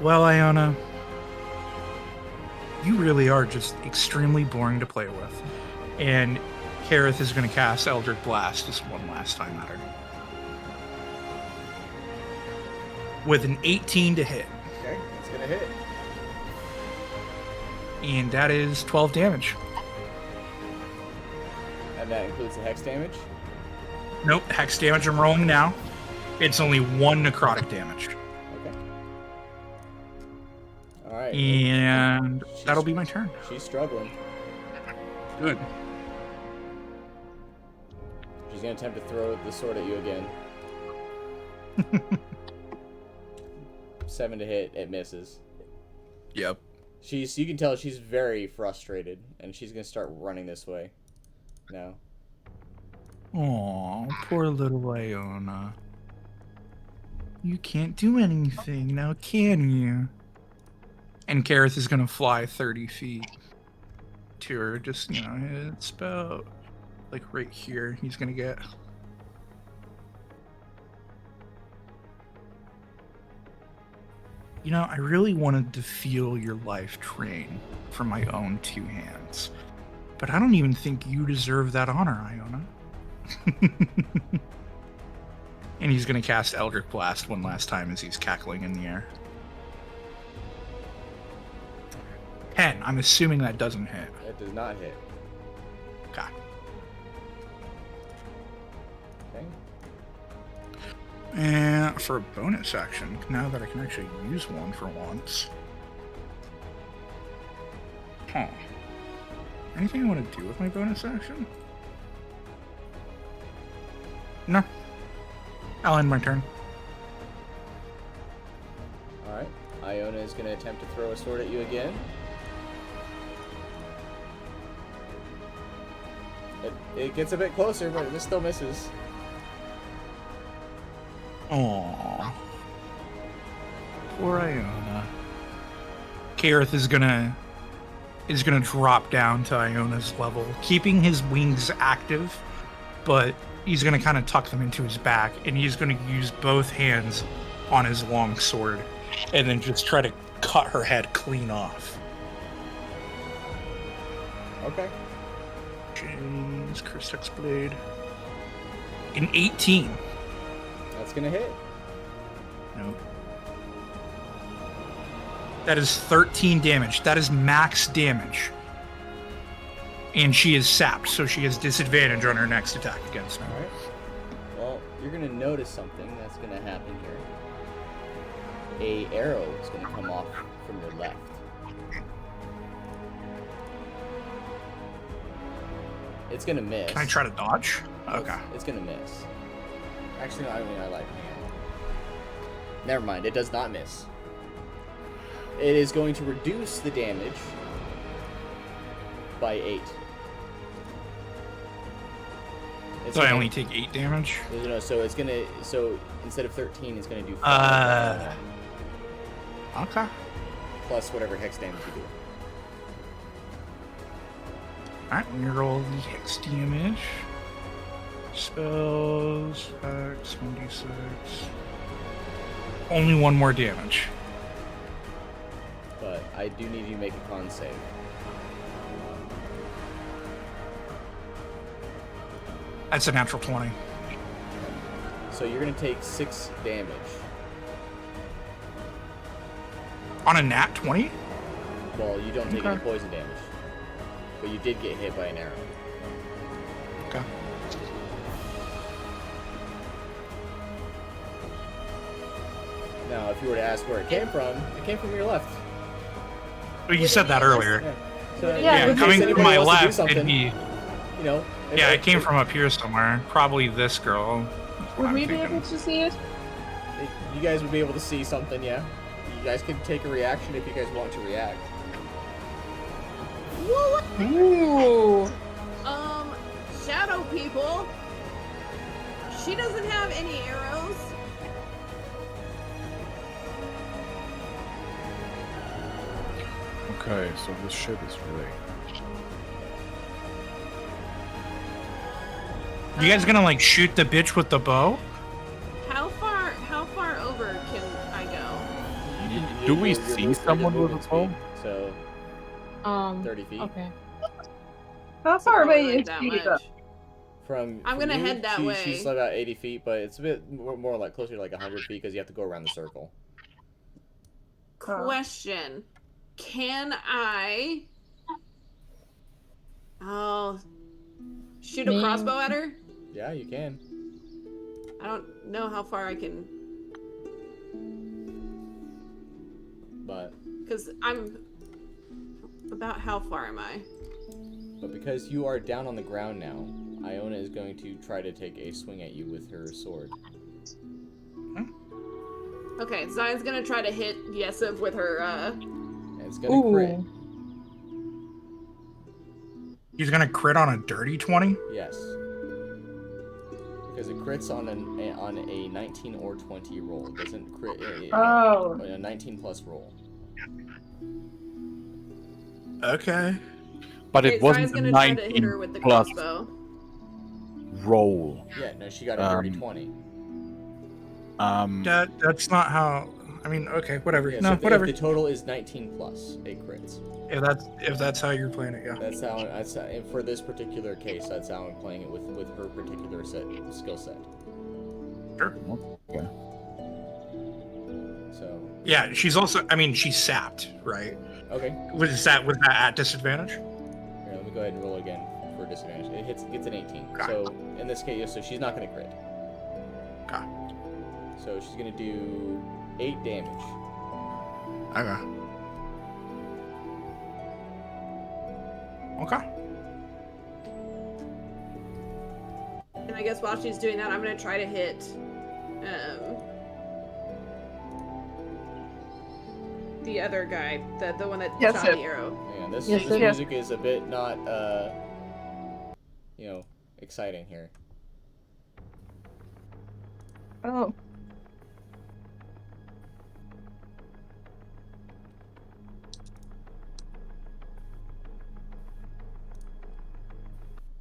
[SPEAKER 7] Well, Iona, you really are just extremely boring to play with. And Kaerith is going to cast Eldritch Blast just one last time at her. With an 18 to hit.
[SPEAKER 1] Okay, it's gonna hit.
[SPEAKER 7] And that is 12 damage.
[SPEAKER 1] And that includes the hex damage.
[SPEAKER 7] Nope, hex damage I'm rolling now. It's only 1 necrotic damage.
[SPEAKER 1] Okay. Alright.
[SPEAKER 7] And that'll be my turn.
[SPEAKER 1] She's struggling.
[SPEAKER 7] Good.
[SPEAKER 1] She's gonna attempt to throw the sword at you again. 7 to hit, it misses.
[SPEAKER 7] Yep.
[SPEAKER 1] You can tell she's very frustrated, and she's gonna start running this way. Now.
[SPEAKER 7] Aw, poor little Iona. You can't do anything now, can you? And Kaerith is gonna fly 30 feet to her. Just, it's about like right here. He's gonna get. I really wanted to feel your life drain from my own 2 hands. But I don't even think you deserve that honor, Iona. And he's going to cast Eldritch Blast one last time as he's cackling in the air. 10. I'm assuming that doesn't hit.
[SPEAKER 1] It does not hit.
[SPEAKER 7] Okay.
[SPEAKER 1] Okay.
[SPEAKER 7] And for a bonus action, now that I can actually use one for once. Huh. Anything I want to do with my bonus action? No. I'll end my turn.
[SPEAKER 1] Alright. Iona is going to attempt to throw a sword at you again. It gets a bit closer, but this still misses.
[SPEAKER 7] Aww. Poor Iona. Kaerith is gonna drop down to Iona's level, keeping his wings active, but he's gonna kind of tuck them into his back, and he's gonna use both hands on his long sword, and then just try to cut her head clean off.
[SPEAKER 1] Okay.
[SPEAKER 7] James, Cursex Blade. An 18.
[SPEAKER 1] That's gonna hit.
[SPEAKER 7] Nope. That is 13 damage. That is max damage. And she is sapped, so she has disadvantage on her next attack against me.
[SPEAKER 1] Alright. Well, you're gonna notice something that's gonna happen here. A arrow is gonna come off from your left. It's gonna miss.
[SPEAKER 7] Can I try to dodge? Okay.
[SPEAKER 1] It's gonna miss. Actually, no, I like it. Never mind, it does not miss. It is going to reduce the damage by 8.
[SPEAKER 7] So I only take 8 damage?
[SPEAKER 1] No, so it's gonna... So instead of 13, it's gonna do 5.
[SPEAKER 7] Okay.
[SPEAKER 1] Plus whatever hex damage you do.
[SPEAKER 7] Alright, let me roll the hex damage. Spells, hex, 1d6. Only 1 more damage.
[SPEAKER 1] But I do need you to make a con save.
[SPEAKER 7] That's a natural 20.
[SPEAKER 1] So you're gonna take 6 damage.
[SPEAKER 7] On a nat 20?
[SPEAKER 1] Well, you don't take any poison damage. But you did get hit by an arrow.
[SPEAKER 7] Okay.
[SPEAKER 1] Now, if you were to ask where it came from your left.
[SPEAKER 7] Well, you said that earlier.
[SPEAKER 1] Yeah. So,
[SPEAKER 5] Yeah,
[SPEAKER 1] in case
[SPEAKER 7] coming
[SPEAKER 1] anybody
[SPEAKER 7] from my
[SPEAKER 1] wants to do
[SPEAKER 7] left, it'd
[SPEAKER 1] something,
[SPEAKER 7] be...
[SPEAKER 1] you know.
[SPEAKER 7] Yeah, it came from up here somewhere. Probably this girl.
[SPEAKER 5] Would we be able to see it?
[SPEAKER 1] You guys would be able to see something, yeah. You guys can take a reaction if you guys want to react.
[SPEAKER 2] Ooh.
[SPEAKER 6] Shadow people. She doesn't have any arrows.
[SPEAKER 4] Okay, so this shit is really.
[SPEAKER 7] You guys gonna like shoot the bitch with the bow?
[SPEAKER 6] How far over can I go?
[SPEAKER 4] Do we
[SPEAKER 1] Your
[SPEAKER 4] see
[SPEAKER 1] movement
[SPEAKER 4] someone with a
[SPEAKER 1] speed,
[SPEAKER 4] bow?
[SPEAKER 1] So 30 feet.
[SPEAKER 3] Okay.
[SPEAKER 5] How far away
[SPEAKER 6] Probably
[SPEAKER 5] is
[SPEAKER 6] that
[SPEAKER 5] she?
[SPEAKER 6] much.
[SPEAKER 1] From
[SPEAKER 6] I'm gonna
[SPEAKER 1] you,
[SPEAKER 6] head that way.
[SPEAKER 1] She's about 80 feet, but it's a bit more like closer to like 100 feet because you have to go around the circle.
[SPEAKER 6] Question. Can I shoot a crossbow at her?
[SPEAKER 1] Yeah, you can.
[SPEAKER 6] I don't know how far I can,
[SPEAKER 1] But
[SPEAKER 6] because I'm about how far am I?
[SPEAKER 1] because you are down on the ground now, Iona is going to try to take a swing at you with her sword.
[SPEAKER 6] Okay, Zion's gonna try to hit Yessiv with her
[SPEAKER 1] And it's gonna crit.
[SPEAKER 7] He's gonna crit on a dirty 20?
[SPEAKER 1] Yes. Because it crits on a 19 or 20 roll. It doesn't crit
[SPEAKER 5] Oh.
[SPEAKER 1] a 19 plus roll.
[SPEAKER 7] Okay.
[SPEAKER 4] But
[SPEAKER 6] Okay,
[SPEAKER 4] it wasn't
[SPEAKER 6] Zion's
[SPEAKER 4] a
[SPEAKER 6] gonna try to hit
[SPEAKER 4] 19
[SPEAKER 6] her with the
[SPEAKER 4] plus
[SPEAKER 6] crossbow.
[SPEAKER 4] roll.
[SPEAKER 1] Yeah, no, she got a dirty 20.
[SPEAKER 7] That's not how. I mean, okay, whatever.
[SPEAKER 1] Yeah,
[SPEAKER 7] No,
[SPEAKER 1] so if
[SPEAKER 7] whatever.
[SPEAKER 1] the total is 19 plus, it crits.
[SPEAKER 7] If that's how you're playing it, yeah.
[SPEAKER 1] That's how. And for this particular case, that's how I'm playing it with her particular skill set.
[SPEAKER 7] Sure.
[SPEAKER 4] Okay.
[SPEAKER 1] So.
[SPEAKER 7] Yeah, she's also. I mean, she's sapped, right?
[SPEAKER 1] Okay.
[SPEAKER 7] Was that at disadvantage?
[SPEAKER 1] Here, let me go ahead and roll again for disadvantage. It gets an 18.
[SPEAKER 7] Got
[SPEAKER 1] So in this case, so she's not gonna crit.
[SPEAKER 7] Okay.
[SPEAKER 1] So she's gonna do 8 damage.
[SPEAKER 7] Okay. Okay.
[SPEAKER 6] And I guess while she's doing that, I'm gonna try to hit the other guy, the one that
[SPEAKER 5] Yes,
[SPEAKER 6] shot
[SPEAKER 5] sir.
[SPEAKER 6] the arrow.
[SPEAKER 1] Man, this
[SPEAKER 3] Yes, sir.
[SPEAKER 1] music is a bit not exciting here.
[SPEAKER 5] Oh.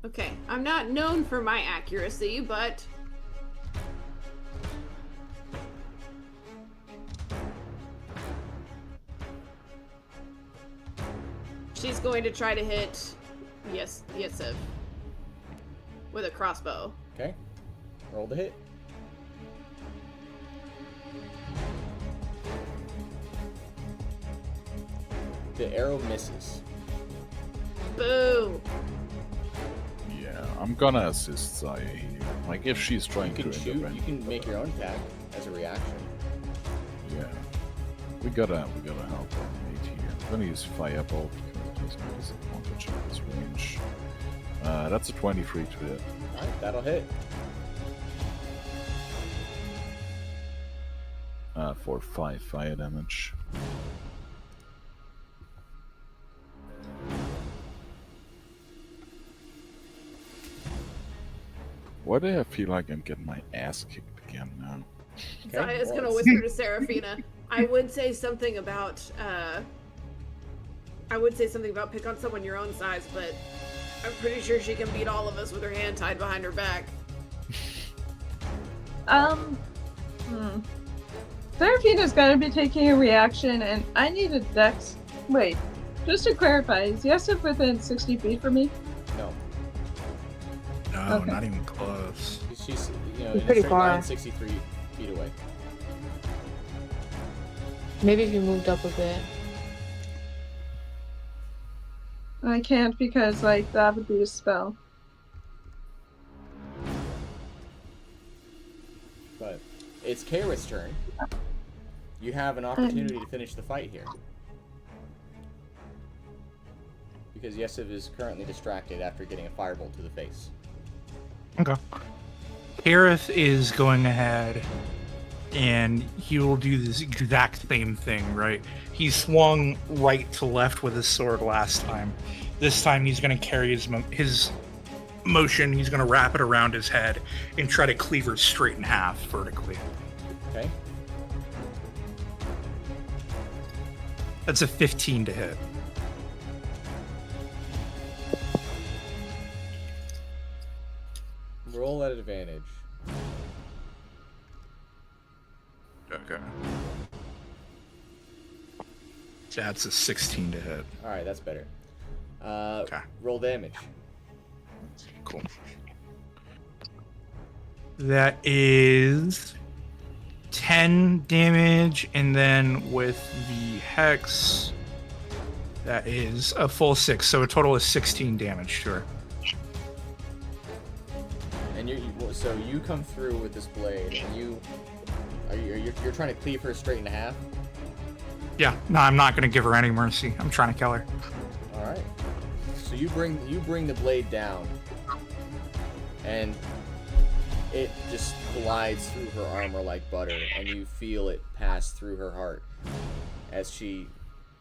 [SPEAKER 6] Okay, I'm not known for my accuracy, but she's going to try to hit Yessiv with a crossbow.
[SPEAKER 1] Okay. Roll the hit. The arrow misses.
[SPEAKER 6] Boo!
[SPEAKER 4] Yeah, I'm gonna assist Zaya here. Like if she's
[SPEAKER 1] You
[SPEAKER 4] trying
[SPEAKER 1] can
[SPEAKER 4] to
[SPEAKER 1] shoot.
[SPEAKER 4] intervene.
[SPEAKER 1] You can make your own attack as a reaction.
[SPEAKER 4] Yeah. We gotta help our mate here. I'm gonna use Firebolt because it has no disadvantage in this range. That's a 23 to hit.
[SPEAKER 1] Alright, that'll hit.
[SPEAKER 4] For 5 fire damage. Why do I feel like I'm getting my ass kicked again now?
[SPEAKER 1] Okay,
[SPEAKER 6] Zaya's
[SPEAKER 1] well,
[SPEAKER 6] gonna whisper to Seraphina. I would say something about pick on someone your own size, but I'm pretty sure she can beat all of us with her hand tied behind her back.
[SPEAKER 5] Seraphina's gonna be taking a reaction, and I need a dex. Wait, just to clarify, is Yessiv within 60 feet from me?
[SPEAKER 1] No.
[SPEAKER 7] No,
[SPEAKER 5] Okay.
[SPEAKER 7] not even close.
[SPEAKER 1] She's in a
[SPEAKER 3] pretty
[SPEAKER 1] straight
[SPEAKER 3] far.
[SPEAKER 1] line 63 feet away.
[SPEAKER 3] Maybe if you moved up a bit.
[SPEAKER 5] I can't because, like, that would be a spell.
[SPEAKER 1] But it's Kaerith's turn. You have an opportunity to finish the fight here. Because Yessiv is currently distracted after getting a firebolt to the face.
[SPEAKER 7] Okay. Kaerith is going ahead and he will do this exact same thing, right? He swung right to left with his sword last time. This time he's going to carry his motion, he's going to wrap it around his head and try to cleave her straight in half vertically.
[SPEAKER 1] Okay.
[SPEAKER 7] That's a 15 to hit.
[SPEAKER 1] Roll at advantage.
[SPEAKER 7] Okay. That's a 16 to hit.
[SPEAKER 1] Alright, that's better.
[SPEAKER 7] Okay.
[SPEAKER 1] Roll damage.
[SPEAKER 7] Cool. That is 10 damage, and then with the hex, that is a full 6, so a total of 16 damage to her.
[SPEAKER 1] And so you come through with this blade, and you're trying to cleave her straight in half?
[SPEAKER 7] Yeah, no, I'm not going to give her any mercy. I'm trying to kill her.
[SPEAKER 1] Alright. So you bring the blade down, and it just glides through her armor like butter, and you feel it pass through her heart as she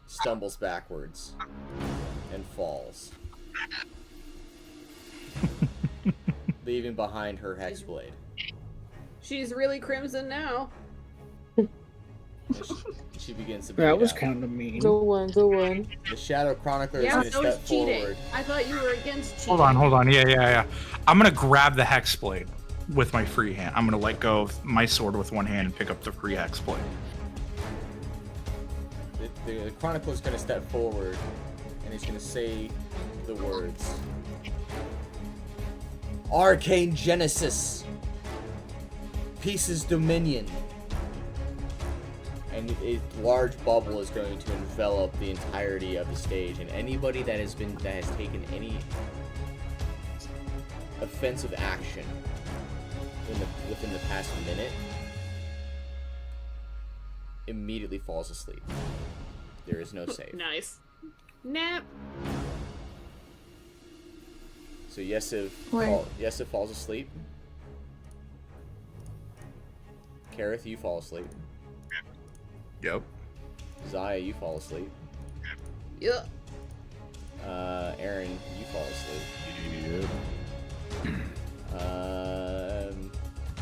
[SPEAKER 1] stumbles backwards and falls, leaving behind her hex blade.
[SPEAKER 6] She's really crimson now.
[SPEAKER 1] She begins to bleed
[SPEAKER 2] That was
[SPEAKER 1] out.
[SPEAKER 2] kind of mean.
[SPEAKER 3] Go one.
[SPEAKER 1] The Shadow Chronicler
[SPEAKER 6] Yeah,
[SPEAKER 1] is
[SPEAKER 6] so
[SPEAKER 1] going to
[SPEAKER 6] it's
[SPEAKER 1] step
[SPEAKER 6] cheating.
[SPEAKER 1] forward.
[SPEAKER 6] I thought you were against cheating.
[SPEAKER 7] Hold on. Yeah. I'm going to grab the hex blade with my free hand. I'm going to let go of my sword with one hand and pick up the free hex blade.
[SPEAKER 1] The Chronicler is going to step forward, and he's going to say the words: Arcane Genesis, Pieces Dominion. And a large bubble is going to envelop the entirety of the stage, and anybody that has taken any offensive action within the past minute immediately falls asleep. There is no save.
[SPEAKER 6] Nice. Nap.
[SPEAKER 1] So Yessiv falls asleep. Kaerith, you fall asleep.
[SPEAKER 7] Yep.
[SPEAKER 1] Zaya, you fall asleep.
[SPEAKER 6] Yeah.
[SPEAKER 1] Erron, you fall asleep.
[SPEAKER 4] Yep.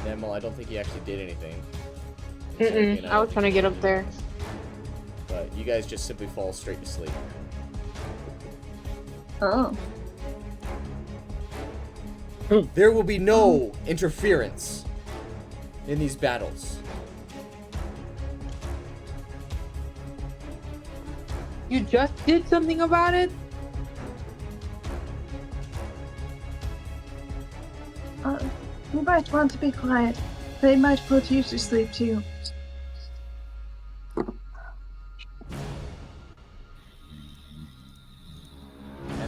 [SPEAKER 1] Nemel, I don't think he actually did anything.
[SPEAKER 3] I was trying to get up there.
[SPEAKER 1] But you guys just simply fall straight to sleep.
[SPEAKER 5] Oh.
[SPEAKER 1] There will be no interference in these battles.
[SPEAKER 3] You just did something about it?
[SPEAKER 5] You might want to be quiet. They might put you to sleep too.
[SPEAKER 1] And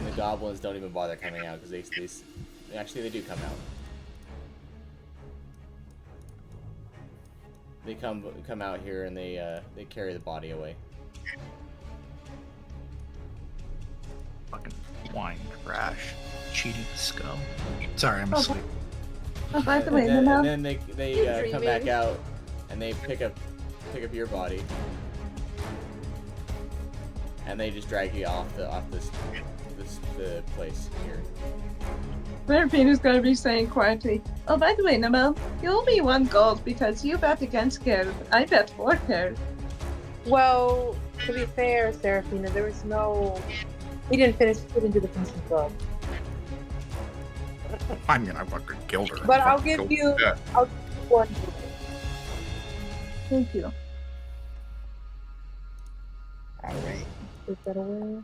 [SPEAKER 1] the goblins don't even bother coming out because they do come out. They come out here and they carry the body away.
[SPEAKER 7] Fucking wine trash. Cheating scum. Sorry, I'm asleep.
[SPEAKER 5] Oh, by the way,
[SPEAKER 1] And
[SPEAKER 5] Nemel,
[SPEAKER 1] then they come back out and they pick up your body. And they just drag you off the place here.
[SPEAKER 5] Serafina's gonna be saying quietly, oh, by the way, Nemel, you owe me 1 gold because you bet against Kaerith. I bet for Kaerith.
[SPEAKER 3] Well, to be fair, Serafina, there was no... We didn't do the finishing club.
[SPEAKER 7] I mean, I fucking killed her.
[SPEAKER 3] But I'll give you...
[SPEAKER 7] Yeah.
[SPEAKER 3] I'll give you 1 gold.
[SPEAKER 5] Thank you.
[SPEAKER 3] Alright. Is that away?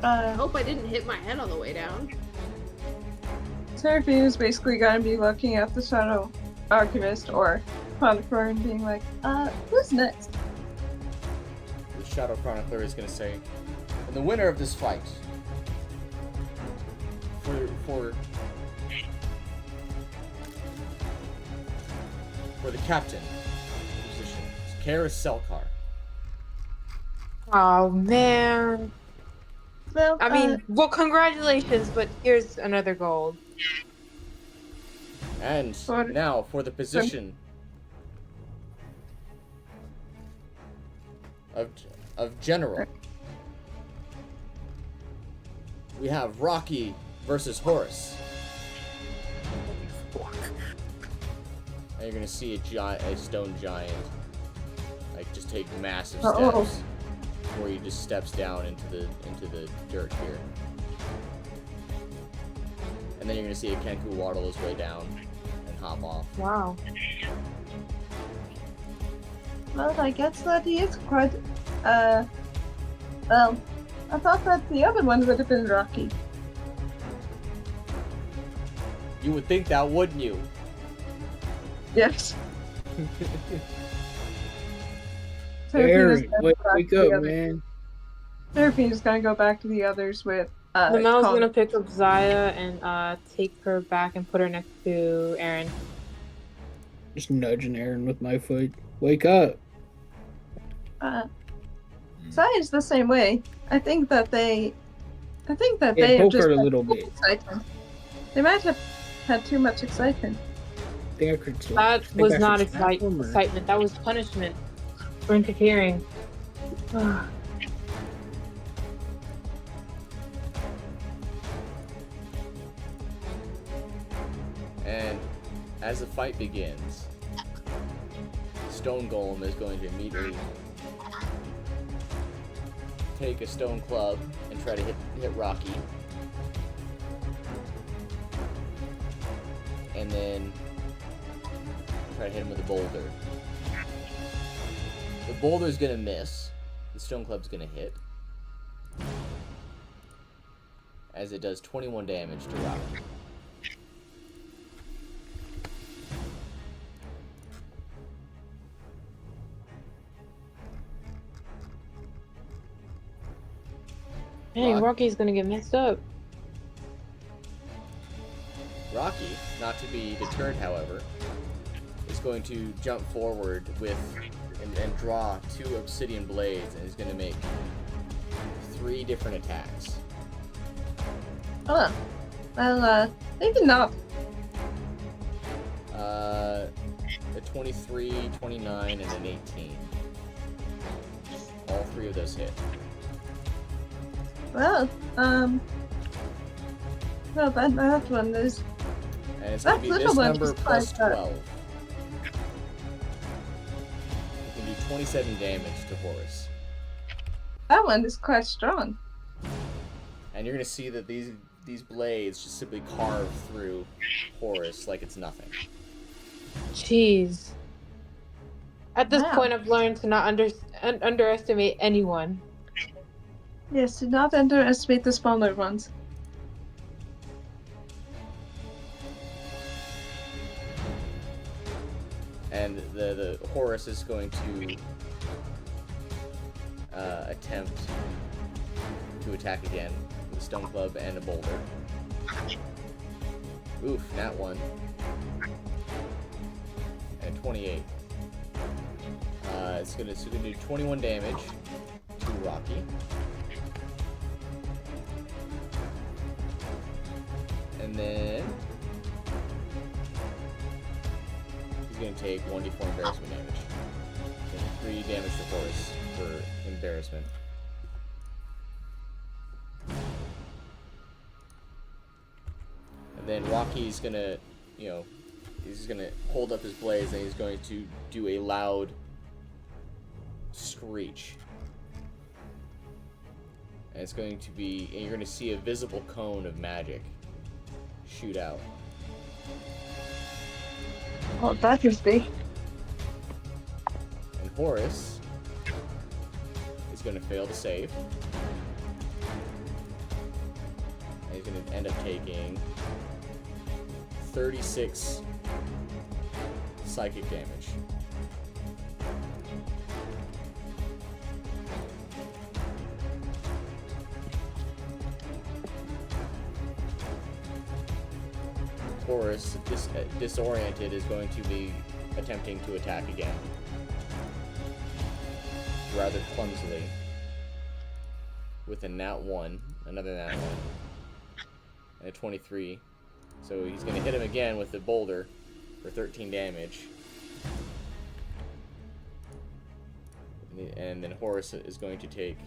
[SPEAKER 6] I hope I didn't hit my head on the way down.
[SPEAKER 5] Serafina's basically gonna be looking at the Shadow Archivist, or Chronicler and being like, who's next?
[SPEAKER 1] The Shadow Chronicler is going to say, and the winner of this fight for the captain position is Kaerith Selkar.
[SPEAKER 3] Oh man.
[SPEAKER 5] Well,
[SPEAKER 3] I mean, well, congratulations, but here's another gold.
[SPEAKER 1] And now for the position of general, we have Rocky versus Horus. And you're gonna see a stone giant, like just take massive steps, where he just steps down into the dirt here. And then you're gonna see a Kenku waddle his way down and hop off.
[SPEAKER 3] Wow.
[SPEAKER 5] well, I guess that he is quite, well, I thought that the other one would have been Rocky.
[SPEAKER 1] You would think that, wouldn't you?
[SPEAKER 5] Yes.
[SPEAKER 2] Harry, wake
[SPEAKER 5] the
[SPEAKER 2] up, man.
[SPEAKER 5] Seraphine is gonna go back to the others with
[SPEAKER 3] Nemel's
[SPEAKER 5] Con-
[SPEAKER 3] gonna pick up Zaya and take her back and put her next to Erron.
[SPEAKER 2] Just nudging Aaron with my foot. Wake up.
[SPEAKER 5] Zaya's the same way. I think that they
[SPEAKER 2] Yeah,
[SPEAKER 5] have
[SPEAKER 2] poke
[SPEAKER 5] just
[SPEAKER 2] her a
[SPEAKER 5] had
[SPEAKER 2] little
[SPEAKER 5] too
[SPEAKER 2] bit.
[SPEAKER 5] much excitement. They might have had too much excitement.
[SPEAKER 2] I think I could
[SPEAKER 3] That was not excitement. That was punishment for interfering.
[SPEAKER 1] And as the fight begins, Stone Golem is going to immediately take a stone club and try to hit Rocky. And then try to hit him with a boulder. The boulder's gonna miss. The stone club's gonna hit. As it does 21 damage to Rocky.
[SPEAKER 3] Hey,
[SPEAKER 1] Rock-
[SPEAKER 3] Rocky's gonna get messed up.
[SPEAKER 1] Rocky, not to be deterred, however, is going to jump forward with and draw 2 obsidian blades, and is going to make 3 different attacks.
[SPEAKER 5] Oh, well, maybe not.
[SPEAKER 1] A 23, 29, and an 18. All 3 of those hit.
[SPEAKER 5] Well, no, that one is.
[SPEAKER 1] And it's going to be
[SPEAKER 5] That
[SPEAKER 1] this
[SPEAKER 5] little one
[SPEAKER 1] number
[SPEAKER 5] is
[SPEAKER 1] plus
[SPEAKER 5] quite,
[SPEAKER 1] 12. You can do 27 damage to Horus.
[SPEAKER 5] That one is quite strong.
[SPEAKER 1] And you're going to see that these blades just simply carve through Horus like it's nothing.
[SPEAKER 3] Jeez. At this
[SPEAKER 5] Wow.
[SPEAKER 3] point, I've learned to not underestimate anyone.
[SPEAKER 5] Yes, do not underestimate the smaller ones.
[SPEAKER 1] And the Horus is going to attempt to attack again with a stone club and a boulder. Oof, nat 1. And 28. It's gonna do 21 damage to Rocky. And then he's gonna take 1d4 embarrassment damage. And 3 damage to Horus for embarrassment. And then Rocky's gonna, he's gonna hold up his blades and he's going to do a loud screech. And it's going to be, and you're going to see a visible cone of magic shoot out.
[SPEAKER 5] Oh, that is big.
[SPEAKER 1] And Horus is going to fail to save. And he's going to end up taking 36 psychic damage. Horus, disoriented, is going to be attempting to attack again. Rather clumsily. With a nat 1, another nat 1, and a 23. So he's going to hit him again with the boulder for 13 damage. And then Horus is going to take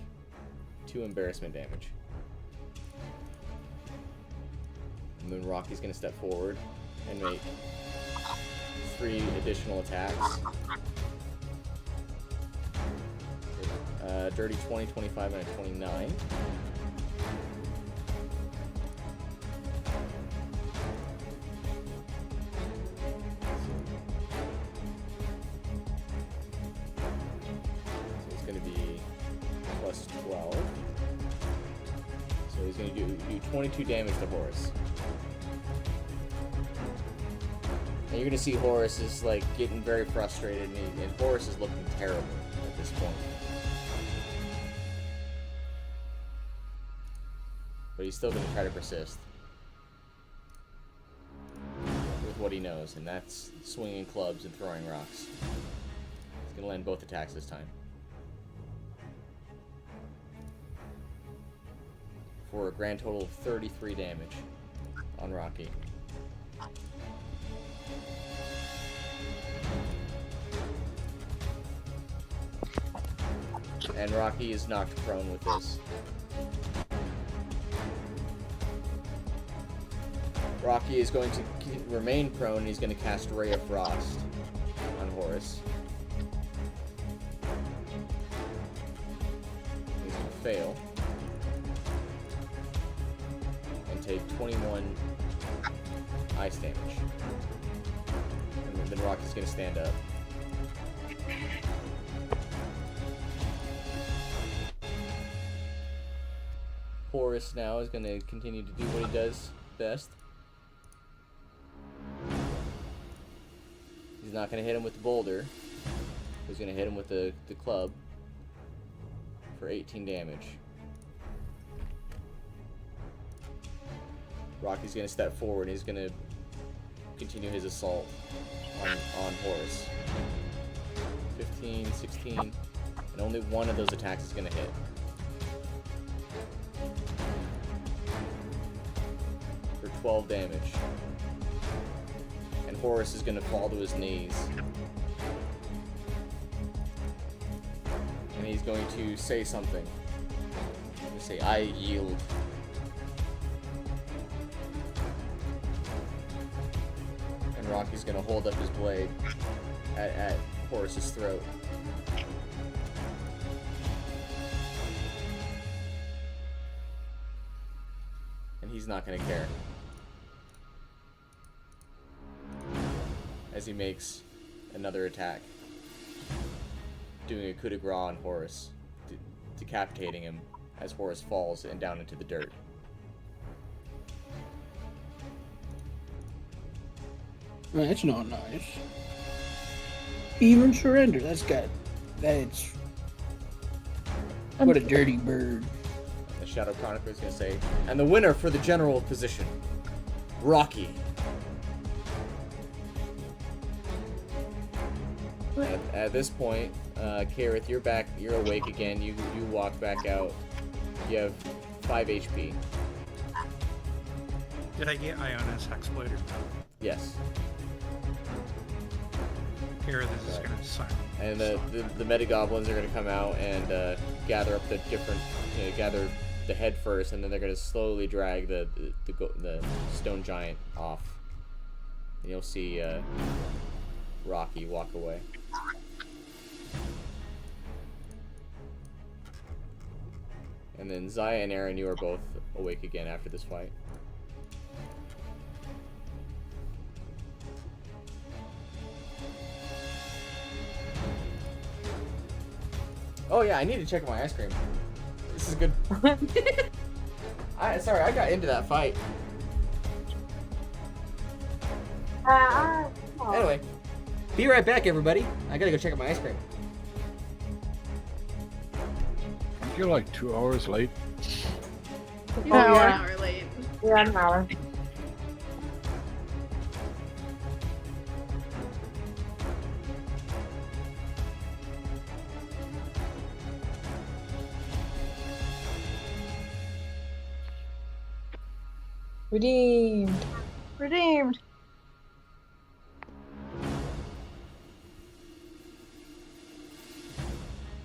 [SPEAKER 1] 2 embarrassment damage. And then Rocky's going to step forward and make 3 additional attacks. Dirty 20, 25, and a 29. So it's going to be plus 12. So he's going to do 22 damage to Horus. And you're going to see Horus is like getting very frustrated, and Horus is looking terrible at this point. But he's still going to try to persist with what he knows, and that's swinging clubs and throwing rocks. He's going to land both attacks this time. For a grand total of 33 damage on Rocky. And Rocky is knocked prone with this. Rocky is going to remain prone, and he's going to cast Ray of Frost on Horus. He's going to fail. And take 21 ice damage. And then Rocky's going to stand up. Horus now is going to continue to do what he does best. He's not going to hit him with the boulder. He's going to hit him with the club for 18 damage. Rocky's going to step forward, and he's going to continue his assault on Horus. 15, 16, and only one of those attacks is going to hit. For 12 damage. And Horus is going to fall to his knees. And he's going to say something. He's going to say, "I yield." And Rocky's going to hold up his blade at Horus's throat. And he's not going to care. As he makes another attack, doing a coup de grace on Horus, decapitating him as Horus falls and down into the dirt.
[SPEAKER 2] That's not nice. Even surrender. That's what a dirty bird.
[SPEAKER 1] The Shadow Chronicler is going to say, "And the winner for the general position, Rocky." At this point, Kaerith, you're back. You're awake again. You walk back out. You have 5 HP.
[SPEAKER 7] Did I get Iona's Hexblade or no?
[SPEAKER 1] Yes.
[SPEAKER 7] Kaerith is just gonna silence.
[SPEAKER 1] And the medi-goblins are going to come out and gather up the different, gather the head first, and then they're going to slowly drag the stone giant off. And you'll see Rocky walk away. And then Zaya and Erron, you are both awake again after this fight. Oh yeah, I need to check my ice cream. This is good. Sorry, I got into that fight. Anyway, be right back, everybody. I gotta go check out my ice cream.
[SPEAKER 4] You're like 2 hours late.
[SPEAKER 6] You're an hour late.
[SPEAKER 3] Yeah, an hour. Redeemed.
[SPEAKER 5] Redeemed.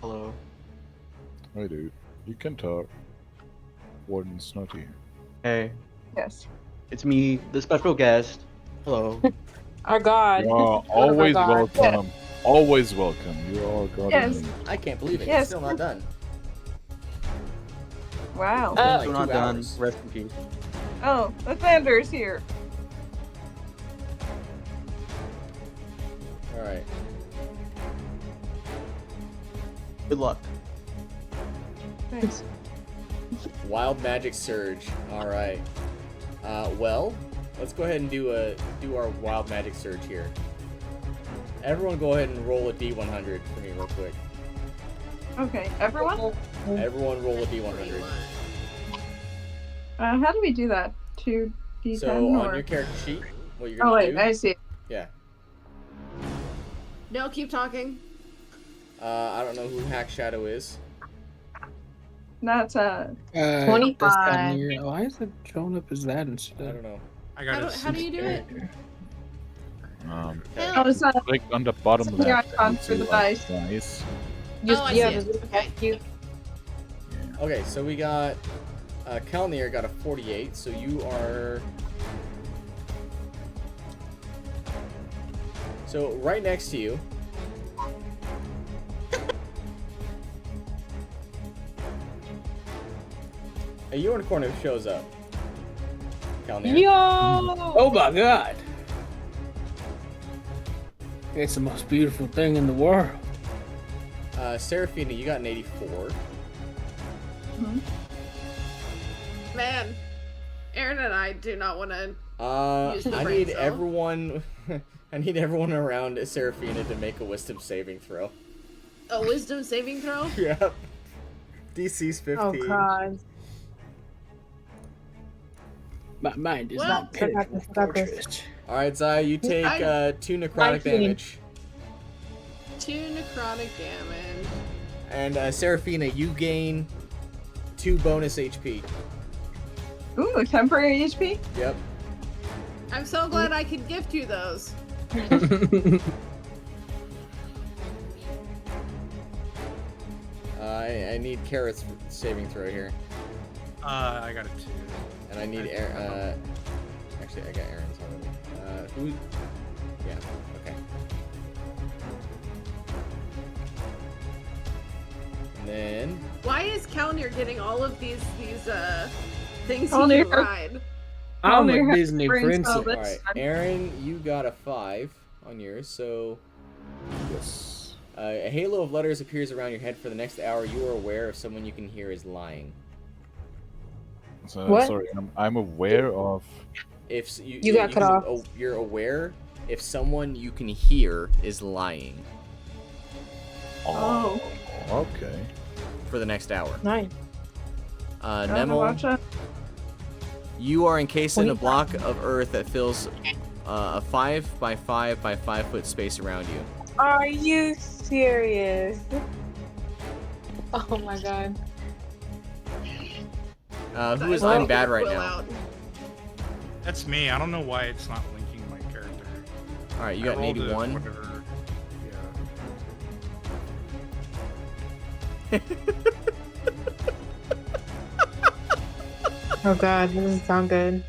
[SPEAKER 8] Hello.
[SPEAKER 4] Hi, dude. You can talk. Warden's not here.
[SPEAKER 8] Hey,
[SPEAKER 5] Yes.
[SPEAKER 8] it's me, the special guest. Hello.
[SPEAKER 3] Our God.
[SPEAKER 4] You are
[SPEAKER 3] One of our
[SPEAKER 4] always
[SPEAKER 3] gods.
[SPEAKER 4] welcome. Always welcome. You are God.
[SPEAKER 5] Yes.
[SPEAKER 1] I can't believe it.
[SPEAKER 5] Yes.
[SPEAKER 1] It's still not done.
[SPEAKER 5] Wow.
[SPEAKER 1] Been like
[SPEAKER 8] Still not
[SPEAKER 1] 2
[SPEAKER 8] done.
[SPEAKER 1] hours.
[SPEAKER 8] Rest in peace.
[SPEAKER 5] Oh, the Thunder is here.
[SPEAKER 1] All right.
[SPEAKER 8] Good luck.
[SPEAKER 5] Thanks.
[SPEAKER 1] Wild magic surge. All right. Well, let's go ahead and do our wild magic surge here. Everyone, go ahead and roll a d100 for me real quick.
[SPEAKER 5] Okay, everyone?
[SPEAKER 1] Everyone, roll a d100.
[SPEAKER 5] How do we do that? 2d10
[SPEAKER 1] So
[SPEAKER 5] or...
[SPEAKER 1] on your character sheet, what you're
[SPEAKER 5] Oh,
[SPEAKER 1] gonna
[SPEAKER 5] wait,
[SPEAKER 1] do?
[SPEAKER 5] I see.
[SPEAKER 1] Yeah.
[SPEAKER 6] No, keep talking.
[SPEAKER 1] I don't know who Hack Shadow is.
[SPEAKER 5] That's,
[SPEAKER 3] 25.
[SPEAKER 2] that's down here. Why is it showing up as that
[SPEAKER 1] I
[SPEAKER 2] instead?
[SPEAKER 1] don't know.
[SPEAKER 7] I got
[SPEAKER 6] How do you do it?
[SPEAKER 1] Okay.
[SPEAKER 5] oh, it's not...
[SPEAKER 4] Click on the bottom
[SPEAKER 5] It's the
[SPEAKER 4] left.
[SPEAKER 5] icon
[SPEAKER 4] and
[SPEAKER 5] for the
[SPEAKER 4] see,
[SPEAKER 5] dice.
[SPEAKER 4] Dice.
[SPEAKER 3] Just,
[SPEAKER 6] Oh, I
[SPEAKER 3] yeah,
[SPEAKER 6] see it.
[SPEAKER 3] just
[SPEAKER 6] Okay.
[SPEAKER 3] you.
[SPEAKER 1] Okay, so we got Kalnir got a 48, so you are. So right next to you. A unicorn shows up. Kalnir.
[SPEAKER 3] Yo!
[SPEAKER 2] Oh my god! It's the most beautiful thing in the world.
[SPEAKER 1] Seraphina, you got an 84.
[SPEAKER 6] Man, Aaron and I do not want to. Use the
[SPEAKER 1] I
[SPEAKER 6] brain
[SPEAKER 1] need
[SPEAKER 6] cell.
[SPEAKER 1] everyone. I need everyone around Seraphina to make a wisdom saving throw.
[SPEAKER 6] A wisdom saving throw?
[SPEAKER 1] Yep. DC's 15.
[SPEAKER 3] Oh god.
[SPEAKER 2] My mind is
[SPEAKER 6] Well,
[SPEAKER 2] not
[SPEAKER 3] I got this, I got this.
[SPEAKER 2] fortress.
[SPEAKER 1] All right, Zaya, you take 2 necrotic
[SPEAKER 3] 19.
[SPEAKER 1] damage.
[SPEAKER 6] 2 necrotic damage.
[SPEAKER 1] And Seraphina, you gain 2 bonus HP.
[SPEAKER 5] Ooh, temporary HP?
[SPEAKER 1] Yep.
[SPEAKER 6] I'm so glad I could gift you those.
[SPEAKER 1] I need Kaerith's saving throw here,
[SPEAKER 7] I got it too.
[SPEAKER 1] and I need actually, I got Aaron's already. Who? Yeah. Okay. And then
[SPEAKER 6] Why is Kalnir getting all of these things he
[SPEAKER 5] Kalnir.
[SPEAKER 6] can ride?
[SPEAKER 2] I'm
[SPEAKER 5] Kalnir
[SPEAKER 2] a
[SPEAKER 5] has
[SPEAKER 2] Disney
[SPEAKER 5] brain
[SPEAKER 2] princess.
[SPEAKER 5] cell
[SPEAKER 1] all
[SPEAKER 5] this
[SPEAKER 1] right,
[SPEAKER 5] time.
[SPEAKER 1] Aaron, you got a 5 on yours, so.
[SPEAKER 4] Yes.
[SPEAKER 1] A halo of letters appears around your head for the next hour. You are aware of someone you can hear is lying.
[SPEAKER 4] So,
[SPEAKER 3] What?
[SPEAKER 4] sorry, I'm aware of.
[SPEAKER 1] If
[SPEAKER 3] You got cut off.
[SPEAKER 1] You're aware if someone you can hear is lying
[SPEAKER 5] Oh.
[SPEAKER 4] Okay.
[SPEAKER 1] for the next hour.
[SPEAKER 3] Nice.
[SPEAKER 5] Gotta watch
[SPEAKER 1] Nemel,
[SPEAKER 5] out.
[SPEAKER 1] you are encased in a
[SPEAKER 3] 25.
[SPEAKER 1] block of earth that fills a 5 by 5 by 5 foot space around you.
[SPEAKER 3] Are you serious? Oh my god.
[SPEAKER 1] Who is
[SPEAKER 6] I
[SPEAKER 1] I'm bad right
[SPEAKER 6] will
[SPEAKER 1] now?
[SPEAKER 6] out.
[SPEAKER 7] That's me. I don't know why it's not linking my character.
[SPEAKER 1] All right, you
[SPEAKER 7] I
[SPEAKER 1] got an
[SPEAKER 7] rolled a
[SPEAKER 1] 81.
[SPEAKER 7] whatever. Yeah.
[SPEAKER 3] Oh god, this doesn't sound good.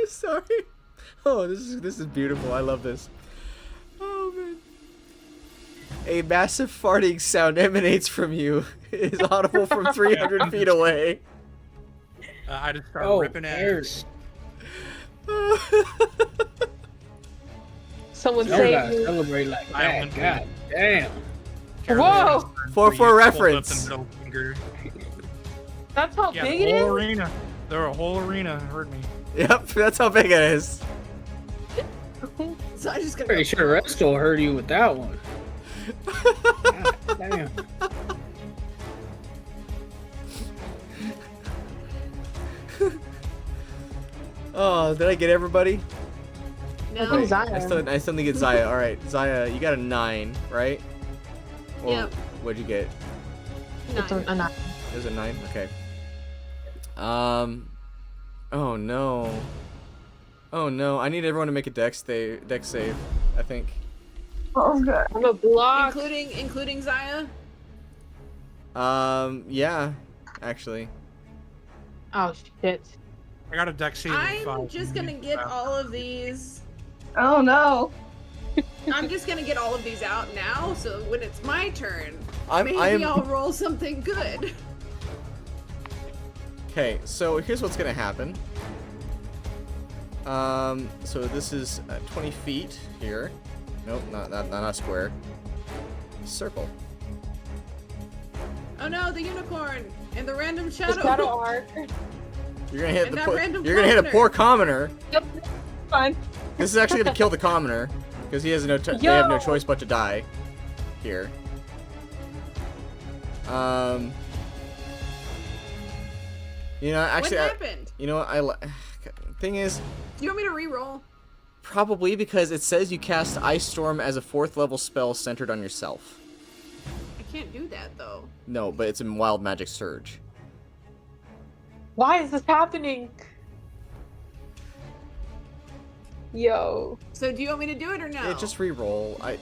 [SPEAKER 1] Sorry. Oh, this is beautiful. I love this. Oh man. A massive farting sound emanates from you. It is audible from 300 feet away.
[SPEAKER 7] I just started
[SPEAKER 2] Oh,
[SPEAKER 7] ripping at
[SPEAKER 2] there.
[SPEAKER 7] it.
[SPEAKER 3] Someone
[SPEAKER 2] Y'all
[SPEAKER 3] save
[SPEAKER 2] gotta
[SPEAKER 3] me.
[SPEAKER 2] celebrate like
[SPEAKER 7] I
[SPEAKER 2] that.
[SPEAKER 7] went
[SPEAKER 2] God damn.
[SPEAKER 3] Whoa!
[SPEAKER 1] For reference.
[SPEAKER 3] That's how
[SPEAKER 7] Yeah,
[SPEAKER 3] big
[SPEAKER 7] the
[SPEAKER 3] it
[SPEAKER 7] whole
[SPEAKER 3] is?
[SPEAKER 7] arena. There were a whole arena heard me.
[SPEAKER 1] Yep, that's how big it is.
[SPEAKER 6] So I just gotta
[SPEAKER 2] Pretty
[SPEAKER 6] go.
[SPEAKER 2] sure Resto heard you with that one. God damn.
[SPEAKER 1] Oh, did I get everybody?
[SPEAKER 3] I think
[SPEAKER 6] No.
[SPEAKER 3] Zaya.
[SPEAKER 1] I still need to get Zaya. All right, Zaya, you got a 9, right? Or
[SPEAKER 6] Yep.
[SPEAKER 1] What'd you get?
[SPEAKER 3] It's a 9.
[SPEAKER 1] It was a 9. Okay. Oh no. Oh no. I need everyone to make a dex save. I think.
[SPEAKER 5] Oh god.
[SPEAKER 3] I'm a block.
[SPEAKER 6] Including Zaya?
[SPEAKER 1] Yeah. Actually.
[SPEAKER 3] Oh shit.
[SPEAKER 7] I got a deck save. of
[SPEAKER 6] I'm
[SPEAKER 7] 5.
[SPEAKER 6] just gonna get all of these.
[SPEAKER 5] Oh no.
[SPEAKER 6] I'm just gonna get all of these out now, so when it's my turn,
[SPEAKER 1] I'm-
[SPEAKER 6] maybe I'll roll something good.
[SPEAKER 1] Okay, so here's what's gonna happen. So this is 20 feet here. Nope, not square. Circle.
[SPEAKER 6] Oh no, the unicorn and the random shadow.
[SPEAKER 3] The shadow arc.
[SPEAKER 1] You're gonna hit
[SPEAKER 6] And
[SPEAKER 1] the
[SPEAKER 6] that
[SPEAKER 1] poor,
[SPEAKER 6] random
[SPEAKER 1] you're gonna hit a
[SPEAKER 6] commoner.
[SPEAKER 1] poor commoner.
[SPEAKER 5] Fine.
[SPEAKER 1] This is actually gonna kill the commoner because he has no. They have no choice but to die. Here. You know, actually,
[SPEAKER 6] What happened?
[SPEAKER 1] you know what? Thing is,
[SPEAKER 6] Do you want me to re-roll?
[SPEAKER 1] probably because it says you cast Ice Storm as a 4th level spell centered on yourself.
[SPEAKER 6] I can't do that though.
[SPEAKER 1] No, but it's in Wild Magic Surge.
[SPEAKER 3] Why is this happening? Yo.
[SPEAKER 6] So do you want me to do it or no?
[SPEAKER 1] Yeah, just re-roll. I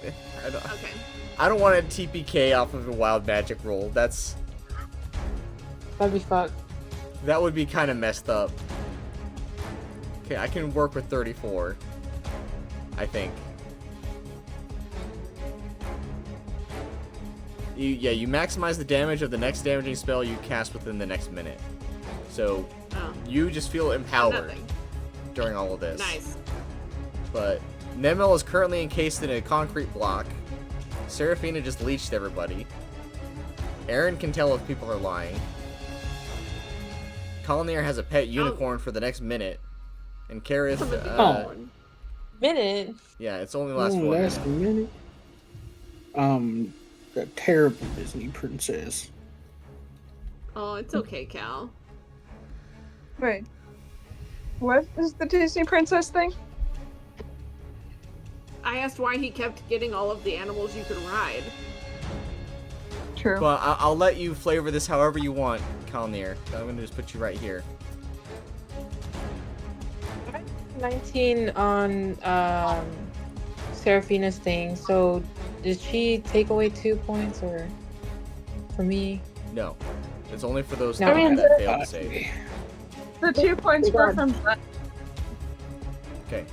[SPEAKER 1] don't.
[SPEAKER 6] Okay.
[SPEAKER 1] I don't want to TPK off of a Wild Magic roll. That'd
[SPEAKER 3] be fucked.
[SPEAKER 1] That would be kind of messed up. Okay, I can work with 34. I think. You maximize the damage of the next damaging spell you cast within the next minute. So, you just feel empowered during all of this.
[SPEAKER 6] Nice.
[SPEAKER 1] But Nemel is currently encased in a concrete block. Seraphina just leeched everybody. Erron can tell if people are lying. Colonier has a pet unicorn for the next minute. And Kaerith,
[SPEAKER 3] minute?
[SPEAKER 1] yeah, it's only lasts
[SPEAKER 2] Oh,
[SPEAKER 1] 1
[SPEAKER 2] last
[SPEAKER 1] minute.
[SPEAKER 2] minute. The terrible Disney princess.
[SPEAKER 6] Oh, it's okay, Cal.
[SPEAKER 5] Wait. What is the Disney princess thing?
[SPEAKER 6] I asked why he kept getting all of the animals you could ride.
[SPEAKER 5] True.
[SPEAKER 1] But I'll let you flavor this however you want, Colonier. I'm gonna just put you right here.
[SPEAKER 3] 19 on Seraphina's thing. So did she take away 2 points or for me?
[SPEAKER 1] No. It's only for those
[SPEAKER 3] No,
[SPEAKER 1] that failed to save.
[SPEAKER 5] The 2 points were from that.
[SPEAKER 1] Okay.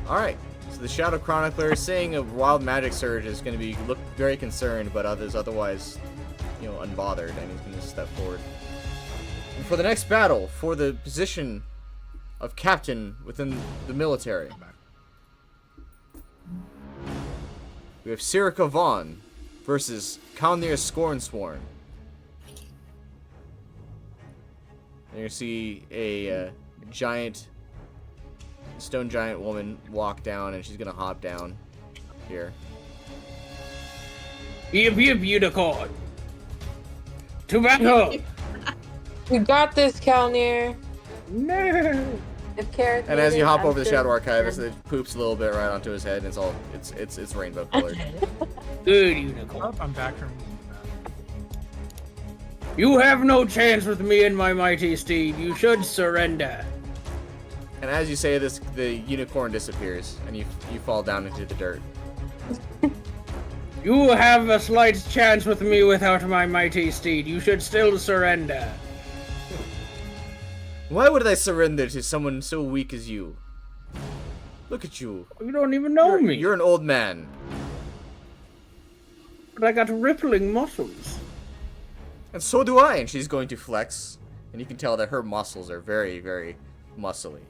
[SPEAKER 1] Alright. So the Shadow Chronicler is saying a Wild Magic Surge is going to look very concerned, but otherwise, you know, unbothered, and he's going to step forward. And for the next battle, for the position of captain within the military, we have Sirica Vaughn versus Kalnir Scornsworn. And you see a stone giant woman walk down, and she's gonna hop down here.
[SPEAKER 2] Yip unicorn. To battle.
[SPEAKER 3] You got this, Kalnir.
[SPEAKER 2] No.
[SPEAKER 3] If Kaerith
[SPEAKER 1] And
[SPEAKER 3] made
[SPEAKER 1] as you
[SPEAKER 3] it,
[SPEAKER 1] hop
[SPEAKER 3] I'm
[SPEAKER 1] over the
[SPEAKER 3] sure-
[SPEAKER 1] Shadow Archivist, it poops a little bit right onto his head, and it's rainbow colored.
[SPEAKER 2] Good unicorn.
[SPEAKER 7] Oh, I'm back from.
[SPEAKER 2] You have no chance with me and my mighty steed. You should surrender.
[SPEAKER 1] And as you say this, the unicorn disappears, and you fall down into the dirt.
[SPEAKER 2] You have a slight chance with me without my mighty steed. You should still surrender.
[SPEAKER 1] Why would I surrender to someone so weak as you? Look at you.
[SPEAKER 2] You don't even know me.
[SPEAKER 1] You're an old man.
[SPEAKER 2] But I got rippling muscles.
[SPEAKER 1] And so do I. And she's going to flex, and you can tell that her muscles are very, very muscly.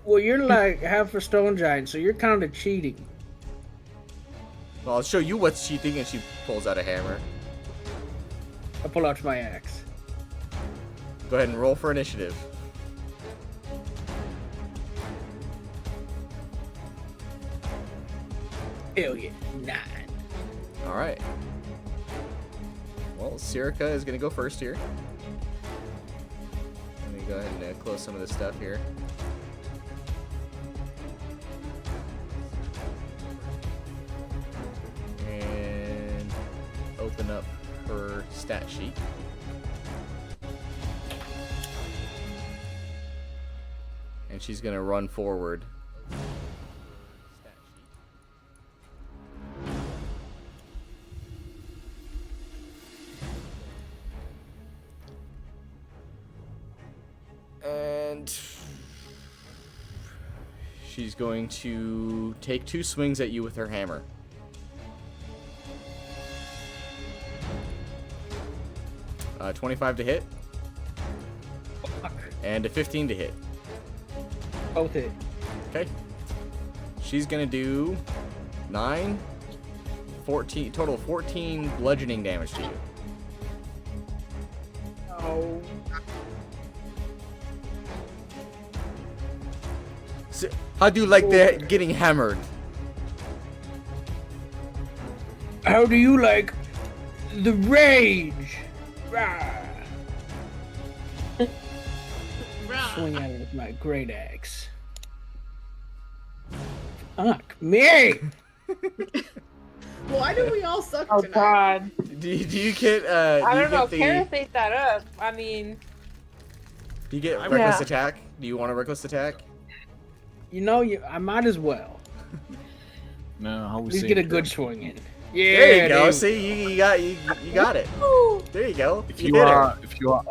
[SPEAKER 2] Well, you're like half a stone giant, so you're kind of cheating.
[SPEAKER 1] Well, I'll show you what's cheating, and she pulls out a hammer.
[SPEAKER 2] I pull out my axe.
[SPEAKER 1] Go ahead and roll for initiative.
[SPEAKER 2] Hell yeah, 9.
[SPEAKER 1] Alright. Well, Sirica is going to go first here. Let me go ahead and close some of this stuff here. And open up her stat sheet. she's gonna run forward. And she's going to take 2 swings at you with her hammer. Uh, 25 to hit. And a 15 to hit.
[SPEAKER 2] Both hit.
[SPEAKER 1] Okay. She's gonna do 9, 14, total 14 bludgeoning damage to you.
[SPEAKER 2] Oh.
[SPEAKER 1] So, how do you like that getting hammered?
[SPEAKER 2] How do you like the rage? Rah. Swing at it with my great axe. Fuck me!
[SPEAKER 6] Why do we all suck
[SPEAKER 3] Oh
[SPEAKER 6] tonight?
[SPEAKER 3] God.
[SPEAKER 1] Do you get
[SPEAKER 3] I don't know.
[SPEAKER 1] the,
[SPEAKER 3] Kaerith ate that up. I mean,
[SPEAKER 1] do you get
[SPEAKER 3] Yeah.
[SPEAKER 1] reckless attack? Do you want a reckless attack?
[SPEAKER 2] You know, I might as well.
[SPEAKER 4] No, how we
[SPEAKER 2] At least
[SPEAKER 4] say
[SPEAKER 2] get a
[SPEAKER 4] it,
[SPEAKER 2] good
[SPEAKER 4] Kurt?
[SPEAKER 2] swing in. Yeah,
[SPEAKER 1] There you go.
[SPEAKER 2] dude.
[SPEAKER 1] See, you got it. There you go.
[SPEAKER 4] If
[SPEAKER 1] You
[SPEAKER 4] you
[SPEAKER 1] did
[SPEAKER 4] are, if you are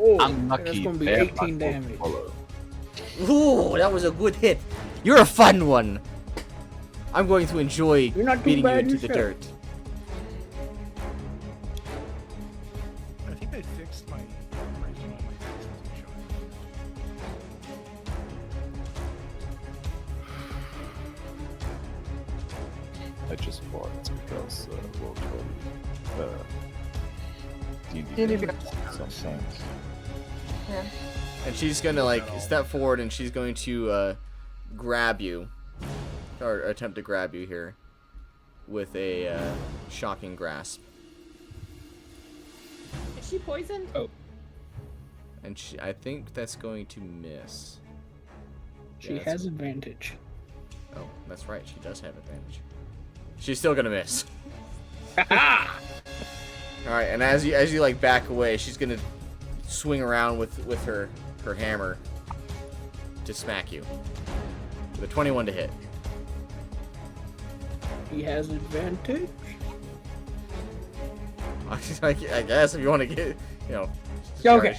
[SPEAKER 2] Oh,
[SPEAKER 4] unlucky,
[SPEAKER 2] that's gonna be
[SPEAKER 4] bad
[SPEAKER 2] 18
[SPEAKER 4] luck will
[SPEAKER 2] damage.
[SPEAKER 4] follow.
[SPEAKER 1] it. Ooh, that was a good hit. You're a fun one. I'm going to enjoy
[SPEAKER 2] You're not too
[SPEAKER 1] beating you
[SPEAKER 2] bad
[SPEAKER 1] into the
[SPEAKER 2] yourself.
[SPEAKER 1] dirt.
[SPEAKER 7] I think I fixed my reason why my text wasn't showing.
[SPEAKER 4] I just bought it because we'll
[SPEAKER 3] D&D
[SPEAKER 4] D&D sometimes.
[SPEAKER 3] yeah.
[SPEAKER 1] And she's gonna like step forward and she's going to grab you, or attempt to grab you here, with a shocking grasp.
[SPEAKER 6] Is she poisoned?
[SPEAKER 1] And I think that's going to miss.
[SPEAKER 2] She
[SPEAKER 1] Yeah,
[SPEAKER 2] has advantage.
[SPEAKER 1] Oh, that's right. She does have advantage. She's still gonna miss. All right, and as you like back away, she's gonna swing around with her hammer to smack you with a 21 to hit.
[SPEAKER 2] He has advantage.
[SPEAKER 1] I guess if you want to get, you know.
[SPEAKER 2] Okay.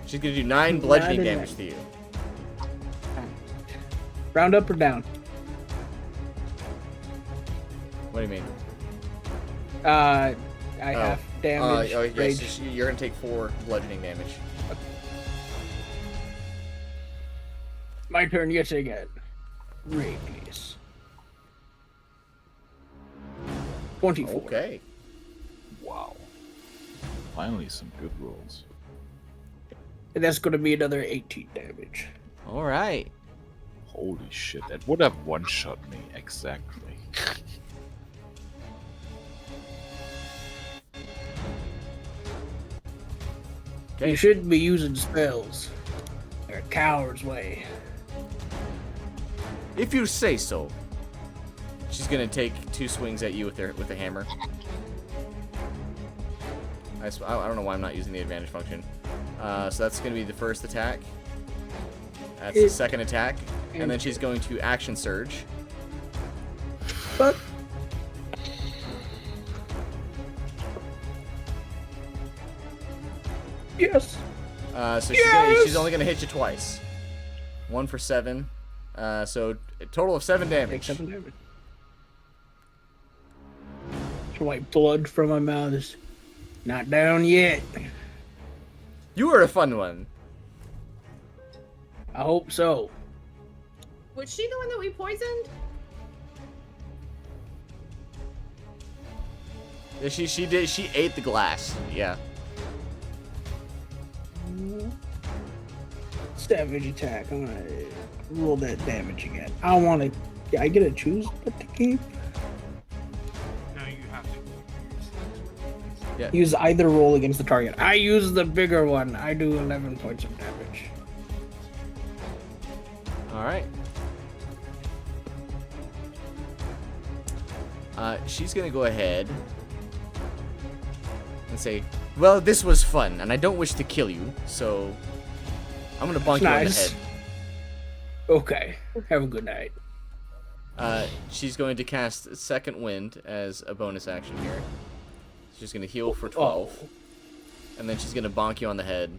[SPEAKER 1] She's gonna do 9 bludgeoning
[SPEAKER 2] 9
[SPEAKER 1] damage to you.
[SPEAKER 2] Round up or down?
[SPEAKER 1] What do you mean?
[SPEAKER 2] I have damage.
[SPEAKER 1] Oh, yes,
[SPEAKER 2] rage.
[SPEAKER 1] you're gonna take 4 bludgeoning damage.
[SPEAKER 2] My turn. Yes, again. Radius. 24.
[SPEAKER 1] Okay.
[SPEAKER 4] Wow. Finally, some good rolls.
[SPEAKER 2] And that's gonna be another 18 damage.
[SPEAKER 1] All right.
[SPEAKER 4] Holy shit, that would have one-shot me exactly.
[SPEAKER 1] Okay.
[SPEAKER 2] You shouldn't be using spells. They're a coward's way.
[SPEAKER 1] If you say so. She's gonna take 2 swings at you with a hammer. I don't know why I'm not using the advantage function. So that's gonna be the first attack. That's the second attack, and then she's going to action surge.
[SPEAKER 2] But yes.
[SPEAKER 1] So
[SPEAKER 2] Yes!
[SPEAKER 1] she's only gonna hit you twice. 1 for 7. So a total of 7
[SPEAKER 2] Take
[SPEAKER 1] damage.
[SPEAKER 2] 7 damage. Wipe blood from my mouth. Is not down yet.
[SPEAKER 1] You were a fun one.
[SPEAKER 2] I hope so.
[SPEAKER 6] Was she the one that we poisoned?
[SPEAKER 1] Yeah, she did. She ate the glass. Yeah.
[SPEAKER 2] Savage attack. I'm gonna roll that damage again. I want to. I get to choose what to keep.
[SPEAKER 7] No, you have to.
[SPEAKER 1] Yeah.
[SPEAKER 2] Use either roll against the target. I use the bigger one. I do 11 points of damage.
[SPEAKER 1] All right. She's gonna go ahead and say, "Well, this was fun, and I don't wish to kill you, so I'm gonna bonk you on the
[SPEAKER 2] Nice.
[SPEAKER 1] head.
[SPEAKER 2] Okay. Have a good night.
[SPEAKER 1] She's going to cast Second Wind as a bonus action here. She's gonna heal for 12, and then she's gonna bonk you on the head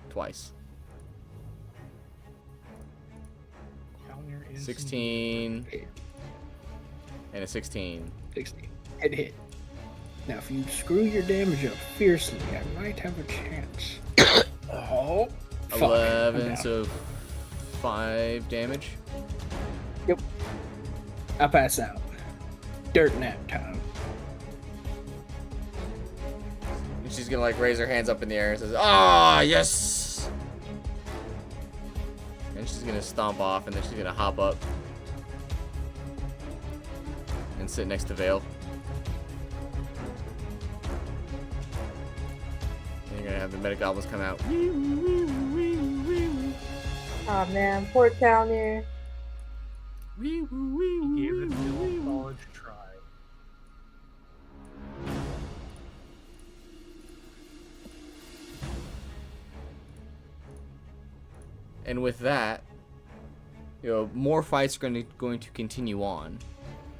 [SPEAKER 1] twice. 16 and a 16.
[SPEAKER 2] 16. Hit. Now, if you screw your damage up fiercely, I might have a chance. Oh. Fuck.
[SPEAKER 1] 11, so 5 damage.
[SPEAKER 2] Yep. I pass out. Dirt nap time.
[SPEAKER 1] And she's gonna like raise her hands up in the air and says, "Ah, yes!" And she's gonna stomp off, and then she's gonna hop up and sit next to Vale. And you're gonna have the medi-goblins come out.
[SPEAKER 3] Oh man, poor Calnir.
[SPEAKER 7] He gave it the old college try.
[SPEAKER 1] And with that, more fights are going to continue on.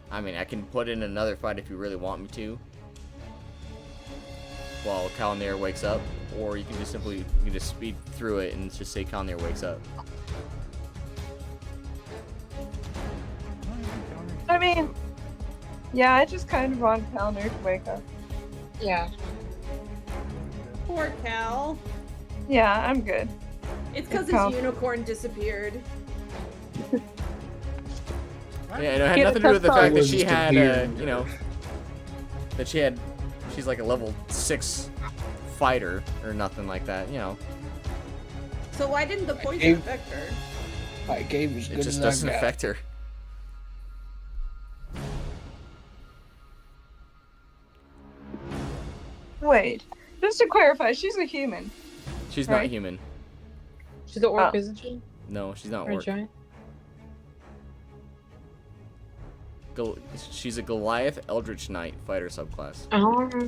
[SPEAKER 1] I mean, I can put in another fight if you really want me to, while Kalnir wakes up, or you can just speed through it and just say Kalnir wakes up.
[SPEAKER 5] I mean, yeah, I just kind of want Calner to wake up.
[SPEAKER 3] Yeah.
[SPEAKER 6] Poor Cal.
[SPEAKER 5] Yeah, I'm good.
[SPEAKER 6] It's because
[SPEAKER 5] Cal.
[SPEAKER 6] his unicorn disappeared.
[SPEAKER 1] Yeah, it had
[SPEAKER 5] Get
[SPEAKER 1] nothing to do with the
[SPEAKER 5] tough
[SPEAKER 1] fact that
[SPEAKER 2] was
[SPEAKER 1] she
[SPEAKER 2] just a
[SPEAKER 1] had,
[SPEAKER 2] beard.
[SPEAKER 1] she's like a level 6 fighter or nothing like that,
[SPEAKER 6] So why didn't the poison
[SPEAKER 2] gave-
[SPEAKER 6] affect her?
[SPEAKER 2] I gave as
[SPEAKER 1] It
[SPEAKER 2] good
[SPEAKER 1] just
[SPEAKER 2] as
[SPEAKER 1] doesn't
[SPEAKER 2] I got.
[SPEAKER 1] affect her.
[SPEAKER 5] Wait, just to clarify, she's a human.
[SPEAKER 1] She's not
[SPEAKER 5] Right.
[SPEAKER 1] human.
[SPEAKER 3] She's an orc,
[SPEAKER 5] Oh.
[SPEAKER 3] isn't she?
[SPEAKER 1] No, she's not
[SPEAKER 3] Or a
[SPEAKER 1] orc.
[SPEAKER 3] giant?
[SPEAKER 1] She's a Goliath Eldritch Knight fighter subclass.
[SPEAKER 3] Oh, okay.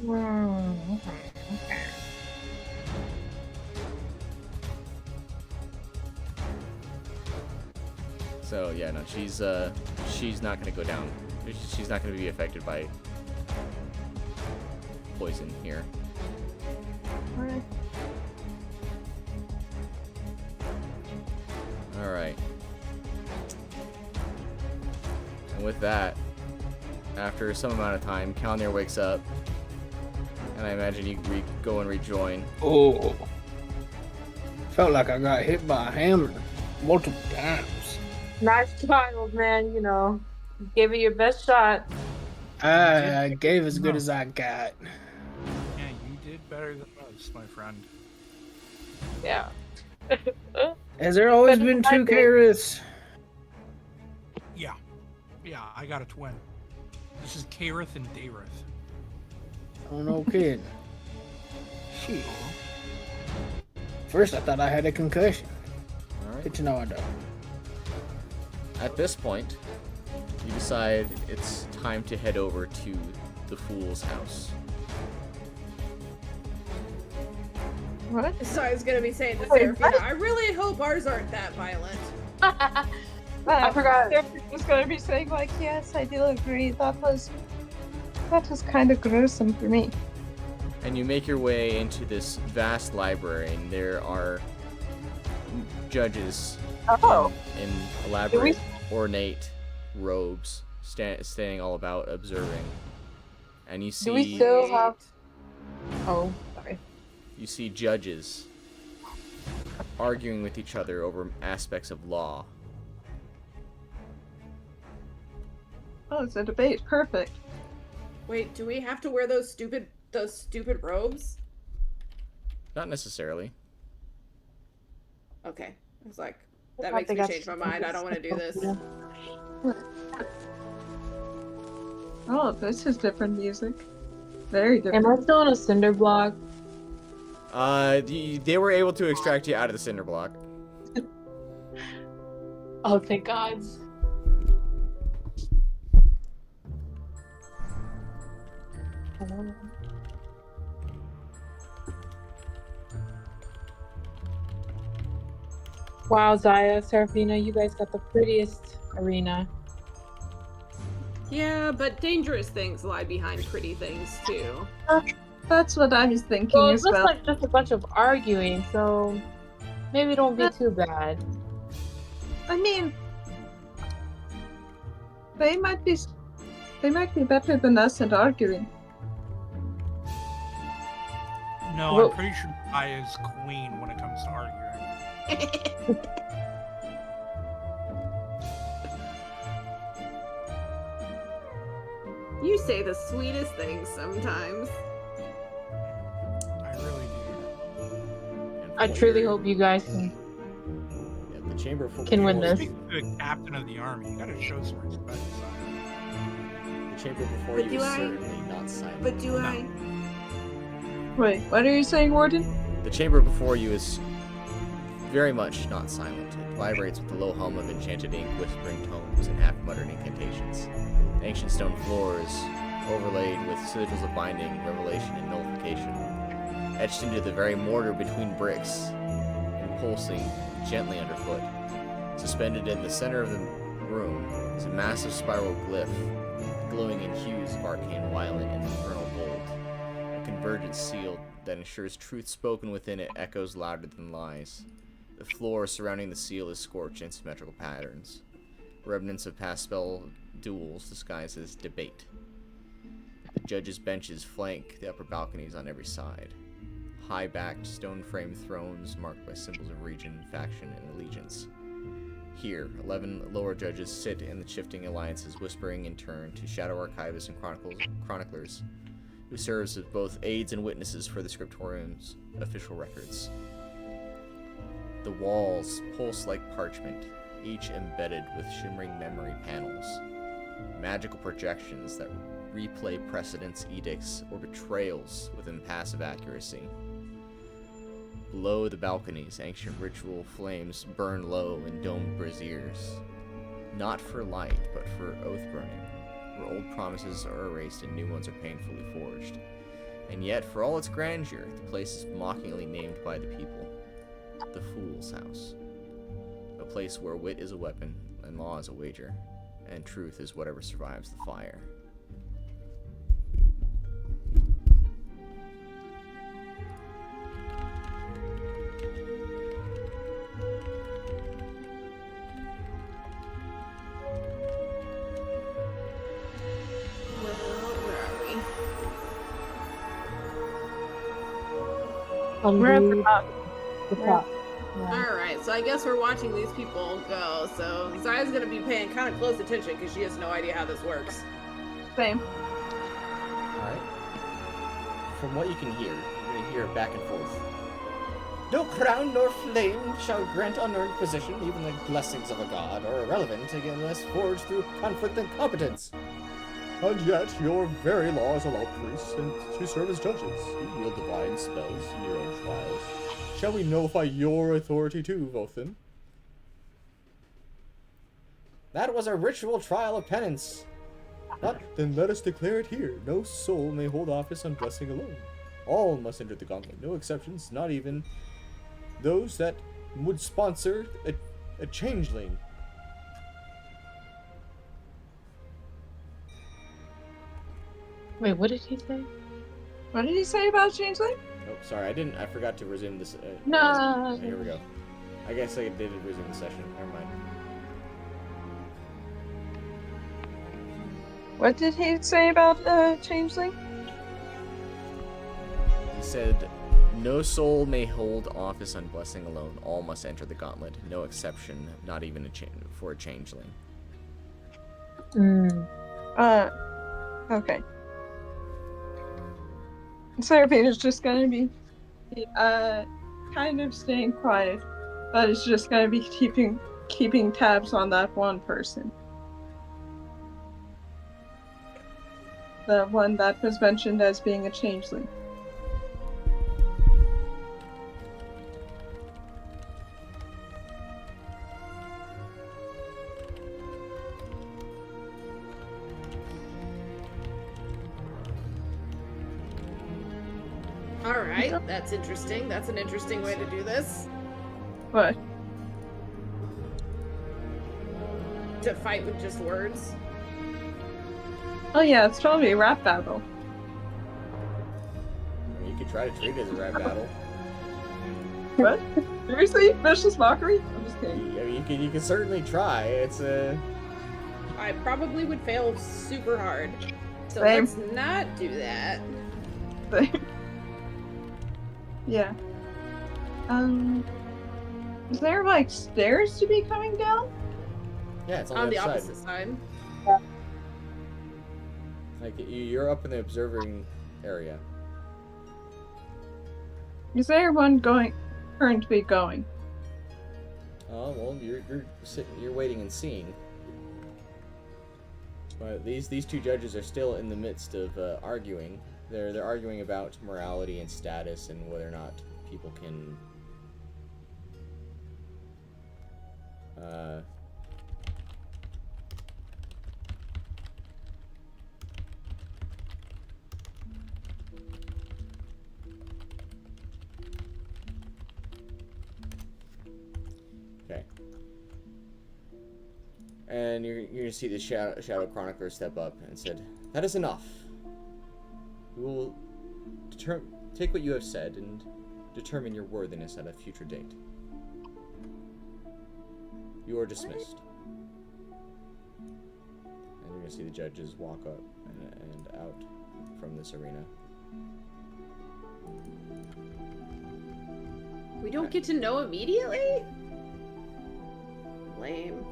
[SPEAKER 1] So yeah, no, she's not gonna go down. She's not gonna be affected by poison here.
[SPEAKER 5] Alright.
[SPEAKER 1] All right. And with that, after some amount of time, Kalnir wakes up, and I imagine you go and rejoin.
[SPEAKER 2] Oh. Felt like I got hit by a hammer multiple times.
[SPEAKER 3] Nice try, old man, You gave it your best shot.
[SPEAKER 2] I gave as good as I got.
[SPEAKER 7] Yeah, you did better than most, my friend.
[SPEAKER 3] Yeah.
[SPEAKER 2] Has there always
[SPEAKER 3] Better
[SPEAKER 2] been
[SPEAKER 3] than I
[SPEAKER 2] two
[SPEAKER 3] did.
[SPEAKER 2] Kaeriths?
[SPEAKER 7] Yeah, I got a twin. This is Kaerith and Daerith.
[SPEAKER 2] Oh, no kidding. Shit. First, I thought I had a concussion.
[SPEAKER 1] All right.
[SPEAKER 2] Good to know I don't.
[SPEAKER 1] At this point, you decide it's time to head over to the Fool's house.
[SPEAKER 5] What?
[SPEAKER 6] So I was gonna be saying to
[SPEAKER 5] Wait,
[SPEAKER 6] Seraphina,
[SPEAKER 5] what?
[SPEAKER 6] I really hope ours aren't that violent.
[SPEAKER 3] I forgot.
[SPEAKER 5] They're just gonna be saying like, yes, I do agree. That was kind of gruesome for me.
[SPEAKER 1] And you make your way into this vast library, and there are judges
[SPEAKER 5] Oh,
[SPEAKER 1] in elaborate, ornate robes standing all about observing. And you
[SPEAKER 3] Do we
[SPEAKER 1] see
[SPEAKER 3] still have? Oh, sorry.
[SPEAKER 1] you see judges arguing with each other over aspects of law.
[SPEAKER 5] oh, it's a debate. Perfect.
[SPEAKER 6] Wait, do we have to wear those stupid robes?
[SPEAKER 1] Not necessarily.
[SPEAKER 6] Okay. I was like, that
[SPEAKER 3] I
[SPEAKER 6] makes
[SPEAKER 3] think
[SPEAKER 6] me
[SPEAKER 3] I
[SPEAKER 6] change my
[SPEAKER 3] should
[SPEAKER 6] mind.
[SPEAKER 3] do
[SPEAKER 6] I don't want to do this.
[SPEAKER 3] this.
[SPEAKER 5] Oh, this is different music. Very different.
[SPEAKER 3] Am I still on a cinder block?
[SPEAKER 1] They were able to extract you out of the cinder block.
[SPEAKER 3] Oh, thank God. Hello. Wow, Zaya, Serafina, you guys got the prettiest arena.
[SPEAKER 6] Yeah, but dangerous things lie behind pretty things too.
[SPEAKER 5] That's what I was thinking
[SPEAKER 3] Well, it
[SPEAKER 5] as
[SPEAKER 3] looks
[SPEAKER 5] well.
[SPEAKER 3] like just a bunch of arguing, so maybe it won't be too bad.
[SPEAKER 5] I mean, they might be better than us at arguing.
[SPEAKER 7] No,
[SPEAKER 3] Well-
[SPEAKER 7] I'm pretty sure Aya's queen when it comes to arguing.
[SPEAKER 6] You say the sweetest things sometimes.
[SPEAKER 7] I really do.
[SPEAKER 1] And
[SPEAKER 3] I
[SPEAKER 1] for
[SPEAKER 3] truly
[SPEAKER 1] your-
[SPEAKER 3] hope you guys can.
[SPEAKER 1] Yeah, the chamber
[SPEAKER 3] Can win this.
[SPEAKER 7] Speaking to the captain of the army, you gotta show some respect.
[SPEAKER 1] The chamber before
[SPEAKER 6] But
[SPEAKER 1] you
[SPEAKER 6] do
[SPEAKER 1] is
[SPEAKER 6] I?
[SPEAKER 1] certainly not silent.
[SPEAKER 6] But do I?
[SPEAKER 5] Wait, what are you saying, Warden?
[SPEAKER 1] The chamber before you is very much not silent. It vibrates with the low hum of enchanted ink, whispering tones, and half-muttered incantations. The ancient stone floors, overlaid with sigils of binding, revelation, and nullification, etched into the very mortar between bricks, and pulsing gently underfoot. Suspended in the center of the room is a massive spiral glyph, glowing in hues of arcane violet and infernal gold. A convergent seal that ensures truth spoken within it echoes louder than lies. The floor surrounding the seal is scorched in symmetrical patterns, remnants of past spell duels disguised as debate. The judges' benches flank the upper balconies on every side. High-backed, stone-framed thrones marked by symbols of region, faction, and allegiance. Here, 11 lower judges sit in the shifting alliances, whispering in turn to shadow archivists and chroniclers, who serves as both aides and witnesses for the scriptorium's official records. The walls pulse like parchment, each embedded with shimmering memory panels, magical projections that replay precedents, edicts, or betrayals with impassive accuracy. Below the balconies, ancient ritual flames burn low in domed braziers, not for light, but for oath-burning, where old promises are erased and new ones are painfully forged. And yet, for all its grandeur, the place is mockingly named by the people, the Fool's House. A place where wit is a weapon, and law is a wager, and truth is whatever survives the fire.
[SPEAKER 6] Well, where are we?
[SPEAKER 3] On
[SPEAKER 5] We're at the top.
[SPEAKER 3] the top. Yeah.
[SPEAKER 6] Alright, so I guess we're watching these people go, so Zaya's gonna be paying kind of close attention because she has no idea how this works.
[SPEAKER 5] Same.
[SPEAKER 1] Alright. From what you can hear, you're going to hear back and forth. No crown nor flame shall grant unearned position, even the blessings of a god are irrelevant unless forged through conflict and competence. And yet, your very laws allow priests and to serve as judges. You wield divine spells in your own trials. Shall we nullify your authority too, Vothin? That was a ritual trial of penance. But then let us declare it here. No soul may hold office on blessing alone. All must enter the gauntlet, no exceptions, not even those that would sponsor a changeling.
[SPEAKER 3] Wait, what did he say?
[SPEAKER 5] What did he say about Changeling?
[SPEAKER 1] Oh, sorry, I forgot to resume this.
[SPEAKER 3] No.
[SPEAKER 1] Here we go. I guess I did resume the session. Never mind.
[SPEAKER 5] What did he say about Changeling?
[SPEAKER 1] He said, no soul may hold office on blessing alone. All must enter the gauntlet. No exception, not even for a changeling.
[SPEAKER 5] Okay. Seraphine is just gonna be kind of staying quiet, but it's just gonna be keeping tabs on that one person. The one that was mentioned as being a changeling.
[SPEAKER 6] Alright, that's interesting. That's an interesting way to do this.
[SPEAKER 5] What?
[SPEAKER 6] to fight with just words.
[SPEAKER 5] Oh yeah, it's totally a rap battle.
[SPEAKER 1] I mean, you could try to treat it as a rap battle.
[SPEAKER 5] What? Seriously? Vicious mockery? I'm just kidding.
[SPEAKER 1] I mean, you can certainly try. It's a.
[SPEAKER 6] I probably would fail super hard. So
[SPEAKER 5] Same.
[SPEAKER 6] let's not do that.
[SPEAKER 5] Yeah. Is there like stairs to be coming down?
[SPEAKER 1] Yeah, it's
[SPEAKER 6] On the
[SPEAKER 1] other
[SPEAKER 6] opposite side.
[SPEAKER 1] Like you're up in the observing area.
[SPEAKER 5] Is there one current to be going?
[SPEAKER 1] Oh well, you're waiting and seeing. But these two judges are still in the midst of arguing. They're arguing about morality and status and whether or not people can. Okay. And you're gonna see the shadow chronicler step up and said, "That is enough. We will take what you have said and determine your worthiness at a future date. You are dismissed." And you're gonna see the judges walk up and out from this arena.
[SPEAKER 6] We don't get to know immediately? Lame.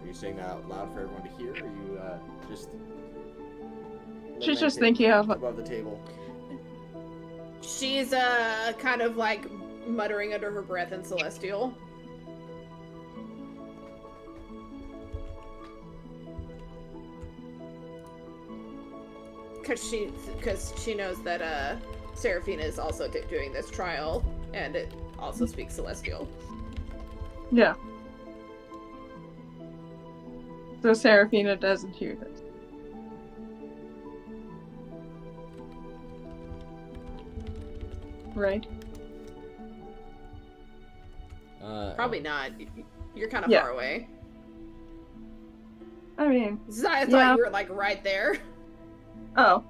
[SPEAKER 1] Are you saying that out loud for everyone to hear, or are you just?
[SPEAKER 5] She's just thinking of
[SPEAKER 1] above the table.
[SPEAKER 6] She's kind of like muttering under her breath in Celestial. Because she knows that Seraphina is also doing this trial, and it also speaks Celestial.
[SPEAKER 5] Yeah. So Seraphina doesn't hear this. Right?
[SPEAKER 6] Probably not. You're kind of
[SPEAKER 5] Yeah.
[SPEAKER 6] far away.
[SPEAKER 5] I mean,
[SPEAKER 6] I thought
[SPEAKER 5] yeah.
[SPEAKER 6] you were like right there.
[SPEAKER 5] Oh.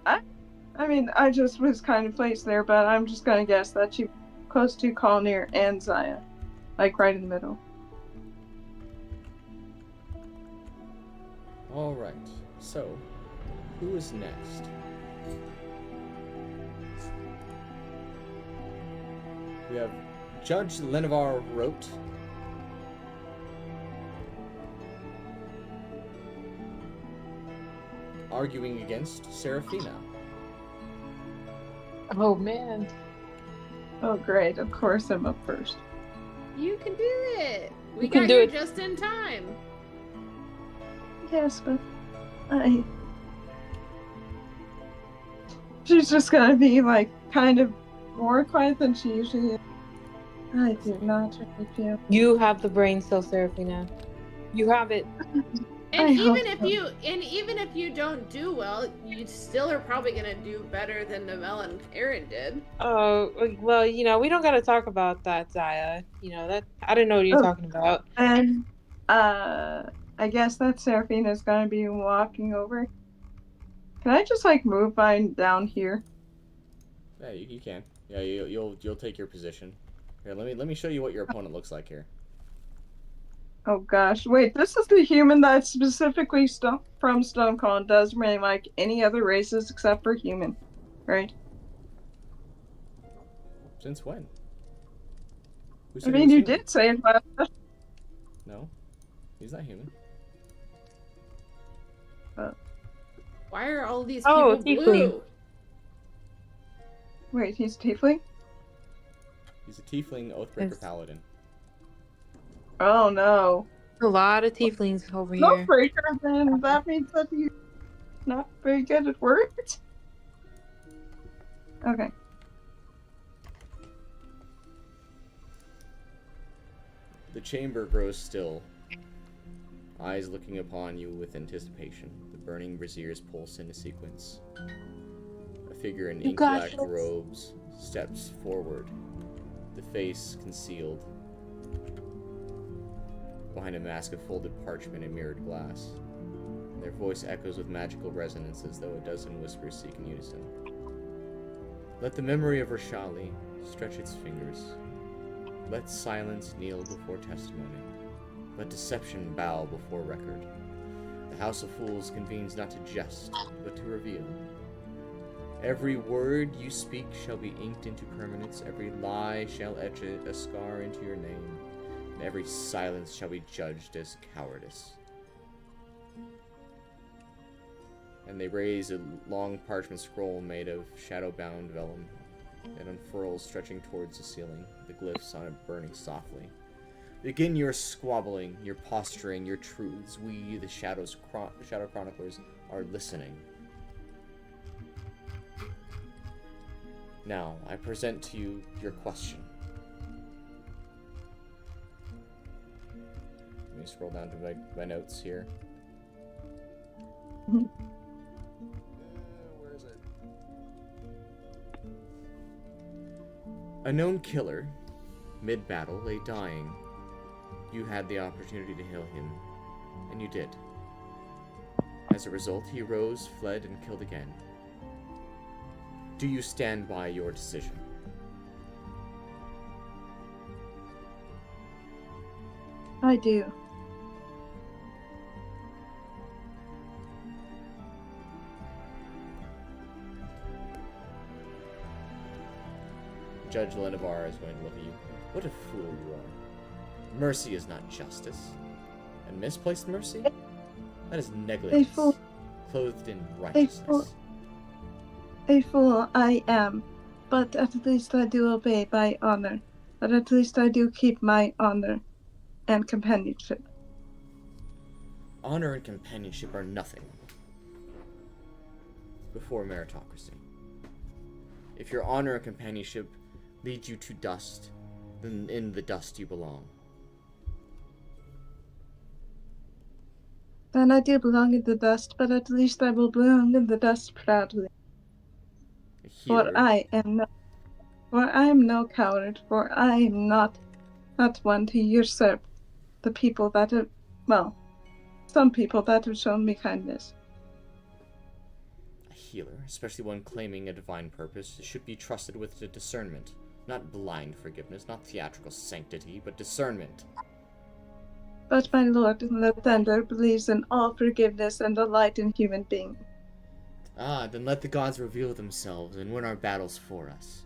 [SPEAKER 5] I mean, I just was kind of placed there, but I'm just gonna guess that you close to Kalnir and Zaya. Like right in the middle.
[SPEAKER 1] Alright, so, who is next? We have Judge Lenivar Rote. Arguing against Seraphina.
[SPEAKER 3] Oh man.
[SPEAKER 5] Oh great, of course I'm up first.
[SPEAKER 6] You can do it. We
[SPEAKER 3] You can
[SPEAKER 6] got
[SPEAKER 3] do
[SPEAKER 6] here
[SPEAKER 3] it.
[SPEAKER 6] just in time.
[SPEAKER 5] Yes, but she's just gonna be like kind of more quiet than she usually is. I do not really feel.
[SPEAKER 3] You have the brain cell, Seraphina. You have it.
[SPEAKER 6] And
[SPEAKER 5] I hope
[SPEAKER 6] even if you don't do well, you still are probably gonna do better than Nemel and Erron did.
[SPEAKER 3] Oh, well, we don't gotta talk about that, Zaya. That I don't know what you're talking about.
[SPEAKER 5] And I guess that Seraphina's gonna be walking over. Can I just like move mine down here?
[SPEAKER 1] Yeah, you can. Yeah, you'll take your position. Here, let me show you what your opponent looks like here.
[SPEAKER 5] Oh gosh, wait, this is the human that's specifically from Stonecall and doesn't really like any other races except for human, right?
[SPEAKER 1] Since when? Who
[SPEAKER 5] I
[SPEAKER 1] said he
[SPEAKER 5] mean,
[SPEAKER 1] was
[SPEAKER 5] you
[SPEAKER 1] human?
[SPEAKER 5] did say it last session.
[SPEAKER 1] No, he's not human.
[SPEAKER 6] Why are all these
[SPEAKER 3] Oh,
[SPEAKER 6] people
[SPEAKER 3] tiefling.
[SPEAKER 6] blue?
[SPEAKER 5] Wait, he's tiefling?
[SPEAKER 1] He's a tiefling Oathbreaker
[SPEAKER 3] Yes.
[SPEAKER 1] paladin.
[SPEAKER 5] Oh no.
[SPEAKER 3] A lot of tieflings over
[SPEAKER 5] No
[SPEAKER 3] here.
[SPEAKER 5] breaker, then that means that he's not very good at words? Okay.
[SPEAKER 1] The chamber grows still, eyes looking upon you with anticipation. The burning braziers pulse into sequence. A figure in
[SPEAKER 3] You
[SPEAKER 1] ink
[SPEAKER 3] got
[SPEAKER 1] black
[SPEAKER 3] this.
[SPEAKER 1] robes steps forward, the face concealed. behind a mask of folded parchment and mirrored glass. Their voice echoes with magical resonance as though a dozen whispers seek in unison. Let the memory of Rashali stretch its fingers. Let silence kneel before testimony. Let deception bow before record. The House of Fools convenes not to jest, but to reveal. Every word you speak shall be inked into permanence, every lie shall etch a scar into your name, and every silence shall be judged as cowardice. And they raise a long parchment scroll made of shadow-bound vellum. It unfurls, stretching towards the ceiling, the glyphs on it burning softly. Begin your squabbling, your posturing, your truths. We, the Shadow Chroniclers, are listening. Now, I present to you your question. Let me scroll down to my notes here. Where is it? A known killer, mid-battle, lay dying. You had the opportunity to heal him, and you did. As a result, he rose, fled, and killed again. Do you stand by your decision?
[SPEAKER 5] I do.
[SPEAKER 1] Judge Lenevar is going to look at you. What a fool you are. Mercy is not justice. And misplaced mercy? That is negligence, clothed in righteousness.
[SPEAKER 5] A fool I am, but at least I do obey by honor. But at least I do keep my honor and companionship.
[SPEAKER 1] Honor and companionship are nothing before meritocracy. If your honor and companionship lead you to dust, then in the dust you belong.
[SPEAKER 5] Then I do belong in the dust, but at least I will belong in the dust proudly. For I am no coward, for I am not one to usurp the people that have, well, some people that have shown me kindness.
[SPEAKER 1] A healer, especially one claiming a divine purpose, should be trusted with the discernment. Not blind forgiveness, not theatrical sanctity, but discernment.
[SPEAKER 5] But my lord, the Thunder believes in all forgiveness and the light in human beings.
[SPEAKER 1] Ah, then let the gods reveal themselves and win our battles for us.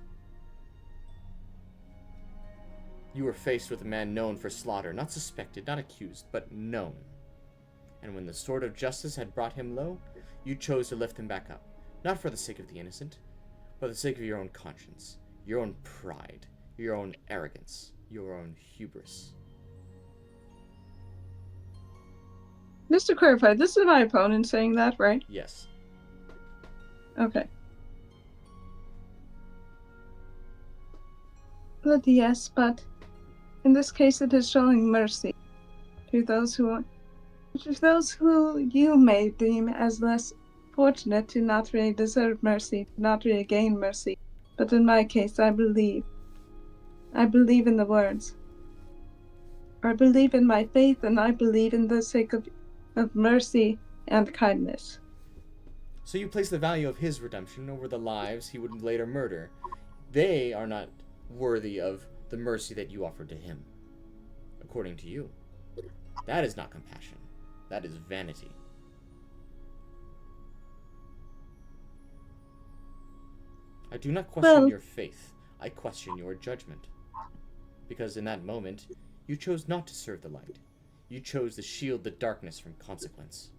[SPEAKER 1] You were faced with a man known for slaughter, not suspected, not accused, but known. And when the sword of justice had brought him low, you chose to lift him back up, not for the sake of the innocent, but for the sake of your own conscience, your own pride, your own arrogance, your own hubris.
[SPEAKER 5] Just to clarify, this is my opponent saying that, right?
[SPEAKER 1] Yes.
[SPEAKER 5] Okay. But yes, but in this case it is showing mercy to those who you may deem as less fortunate to not really deserve mercy, not really gain mercy. But in my case, I believe in the words. I believe in my faith, and I believe in the sake of mercy and kindness.
[SPEAKER 1] So you place the value of his redemption over the lives he would later murder. They are not worthy of the mercy that you offered to him, according to you. That is not compassion. That is vanity. I do not question your faith. I question your judgment. Because in that moment, you chose not to serve the light. You chose to shield the darkness from consequence.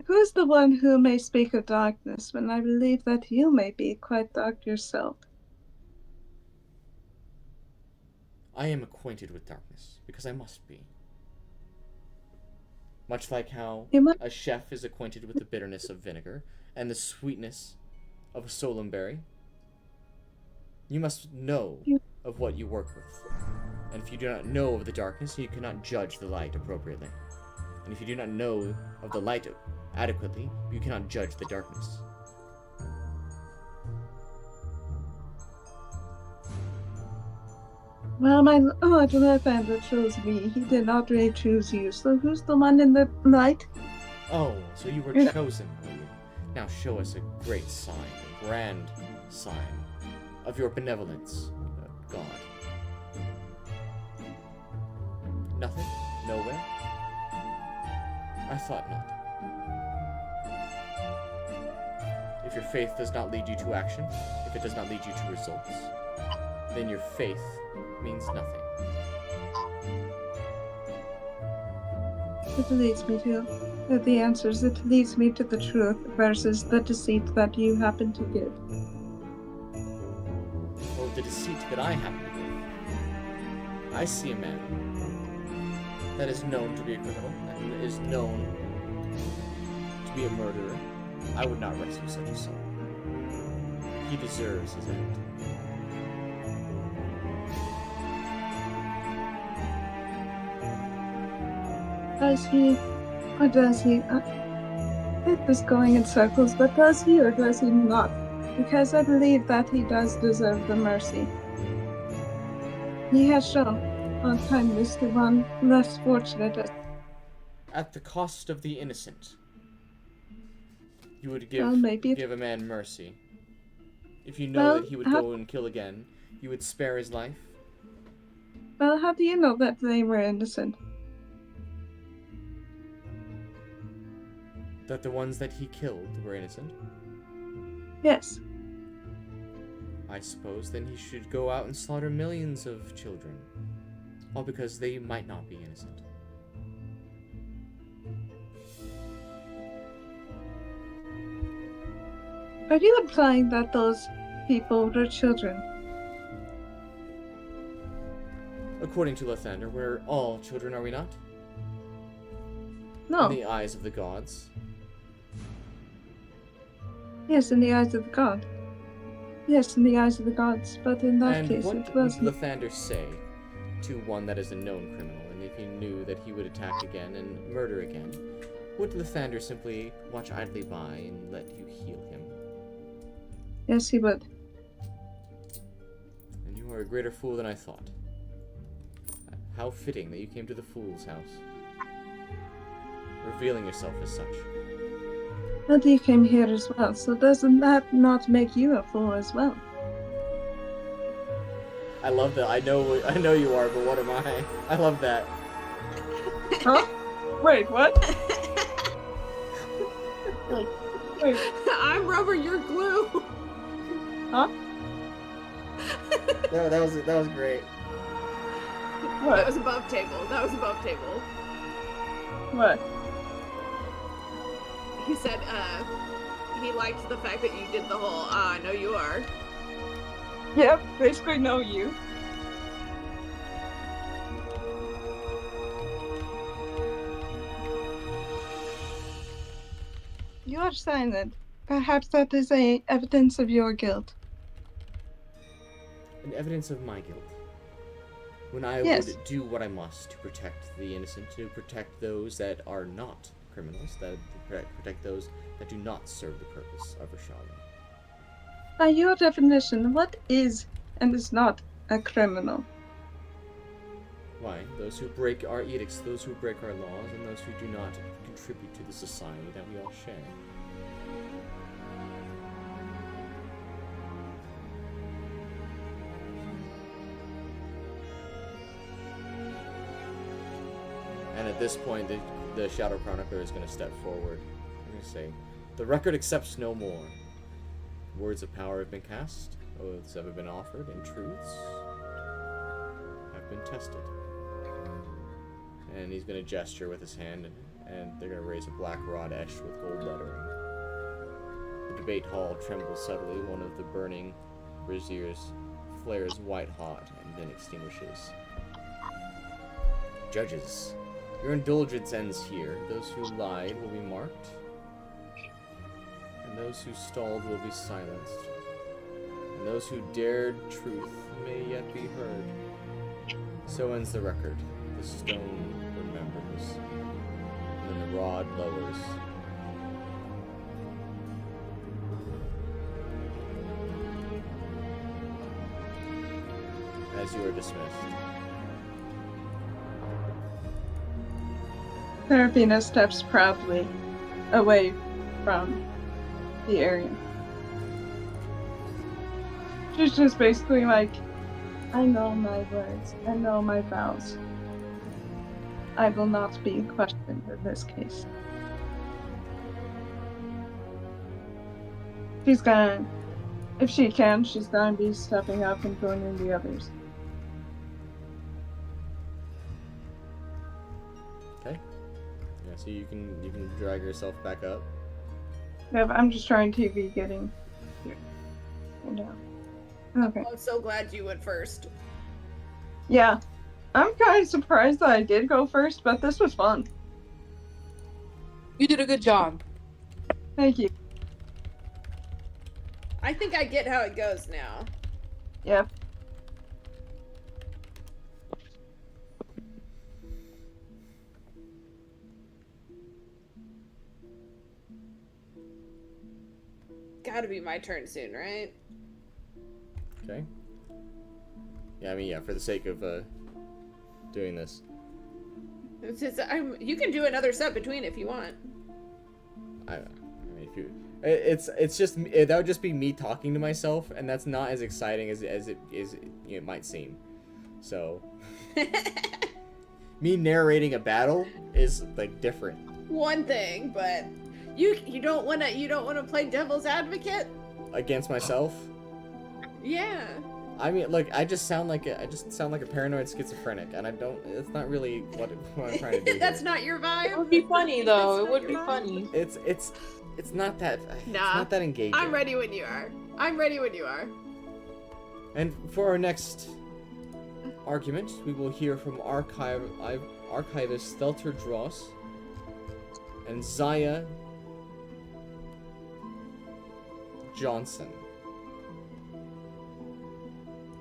[SPEAKER 5] Who's the one who may speak of darkness when I believe that you may be quite dark yourself?
[SPEAKER 1] I am acquainted with darkness, because I must be. Much like how a chef is acquainted with the bitterness of vinegar and the sweetness of a solemn berry. You must know of what you work with. And if you do not know of the darkness, you cannot judge the light appropriately. And if you do not know of the light adequately, you cannot judge the darkness.
[SPEAKER 5] Well, my Lord Lathander chose me. He did not really choose you. So who's the one in the light?
[SPEAKER 1] Oh, so you were chosen, were you? Now show us a great sign, a grand sign of your benevolence, God. Nothing? Nowhere? I thought not. If your faith does not lead you to action, if it does not lead you to results, then your faith means nothing.
[SPEAKER 5] It leads me to the answers. It leads me to the truth versus the deceit that you happen to give.
[SPEAKER 1] Or the deceit that I happen to give. I see a man that is known to be a criminal, and is known to be a murderer. I would not rescue such a soul. He deserves his end.
[SPEAKER 5] Does he, or does he? It is going in circles, but does he or does he not? Because I believe that he does deserve the mercy. He has shown kindness to one less fortunate.
[SPEAKER 1] At the cost of the innocent, you would
[SPEAKER 5] Well, maybe
[SPEAKER 1] give a man mercy. If you know that he would go and kill again, you would spare his life?
[SPEAKER 5] Well, how do you know that they were innocent?
[SPEAKER 1] That the ones that he killed were innocent?
[SPEAKER 5] Yes.
[SPEAKER 1] I suppose then he should go out and slaughter millions of children. All because they might not be innocent.
[SPEAKER 5] Are you implying that those people were children?
[SPEAKER 1] According to Lathander, we're all children, are we not?
[SPEAKER 5] No.
[SPEAKER 1] In the eyes of the gods.
[SPEAKER 5] Yes, in the eyes of the god. Yes, in the eyes of the gods, but in that case it was...
[SPEAKER 1] And what would Lathander say to one that is a known criminal, and if he knew that he would attack again and murder again, would Lathander simply watch idly by and let you heal him?
[SPEAKER 5] Yes, he would.
[SPEAKER 1] And you are a greater fool than I thought. How fitting that you came to the fool's house, revealing yourself as such.
[SPEAKER 5] And you came here as well, so doesn't that not make you a fool as well?
[SPEAKER 1] I love that. I know you are, but what am I? I love that.
[SPEAKER 5] Huh? Wait, what? Wait.
[SPEAKER 6] I'm rubber, you're glue.
[SPEAKER 5] Huh?
[SPEAKER 1] that was great.
[SPEAKER 5] What?
[SPEAKER 6] That was above table. That was above table.
[SPEAKER 5] What?
[SPEAKER 6] He said, he liked the fact that you did the whole, I know you are.
[SPEAKER 5] Yep, basically know you. You are silent. Perhaps that is evidence of your guilt.
[SPEAKER 1] An evidence of my guilt. When I would do what I must to protect the innocent, to protect those that are not criminals, that protect those that do not serve the purpose of Rashala.
[SPEAKER 5] By your definition, what is and is not a criminal?
[SPEAKER 1] Why? Those who break our edicts, those who break our laws, and those who do not contribute to the society that we all share. And at this point, the Shadow Chronicler is going to step forward. They're going to say, "The record accepts no more. Words of power have been cast, oaths have been offered, and truths have been tested." And he's going to gesture with his hand, and they're going to raise a black rod etched with gold lettering. The debate hall trembles subtly. One of the burning braziers flares white hot and then extinguishes. Judges, your indulgence ends here. Those who lied will be marked, and those who stalled will be silenced, and those who dared truth may yet be heard. So ends the record. The stone remembers, and then the rod lowers. as you are dismissed.
[SPEAKER 5] Serafina steps proudly away from the area. She's just basically like, I know my words, I know my vows. I will not be questioned in this case. She's gonna, if she can, she's gonna be stepping up and joining the others.
[SPEAKER 1] Okay. Yeah, so you can drag yourself back up.
[SPEAKER 5] Yeah, but I'm just trying to be getting here. Okay.
[SPEAKER 6] I'm so glad you went first.
[SPEAKER 5] Yeah. I'm kind of surprised that I did go first, but this was fun.
[SPEAKER 3] You did a good job.
[SPEAKER 5] Thank you.
[SPEAKER 6] I think I get how it goes now.
[SPEAKER 5] Yep.
[SPEAKER 6] Gotta be my turn soon, right?
[SPEAKER 1] Okay. Yeah, I mean, yeah, for the sake of doing this.
[SPEAKER 6] It's just, you can do another set between if you want.
[SPEAKER 1] I mean, if you, it's just that would just be me talking to myself, and that's not as exciting as it might seem. So, me narrating a battle is like different.
[SPEAKER 6] One thing, but you don't wanna play devil's advocate
[SPEAKER 1] Against myself.
[SPEAKER 6] Yeah.
[SPEAKER 1] I mean, look, I just sound like a paranoid schizophrenic, and I don't. It's not really what I'm trying to do.
[SPEAKER 6] That's
[SPEAKER 1] here.
[SPEAKER 6] not your vibe.
[SPEAKER 3] It would be funny though. It would be funny.
[SPEAKER 1] It's not that.
[SPEAKER 6] Nah.
[SPEAKER 1] It's not that engaging.
[SPEAKER 6] I'm ready when you are. I'm ready when you are.
[SPEAKER 1] And for our next argument, we will hear from archivist Stelter Dross and Zaya Johnson.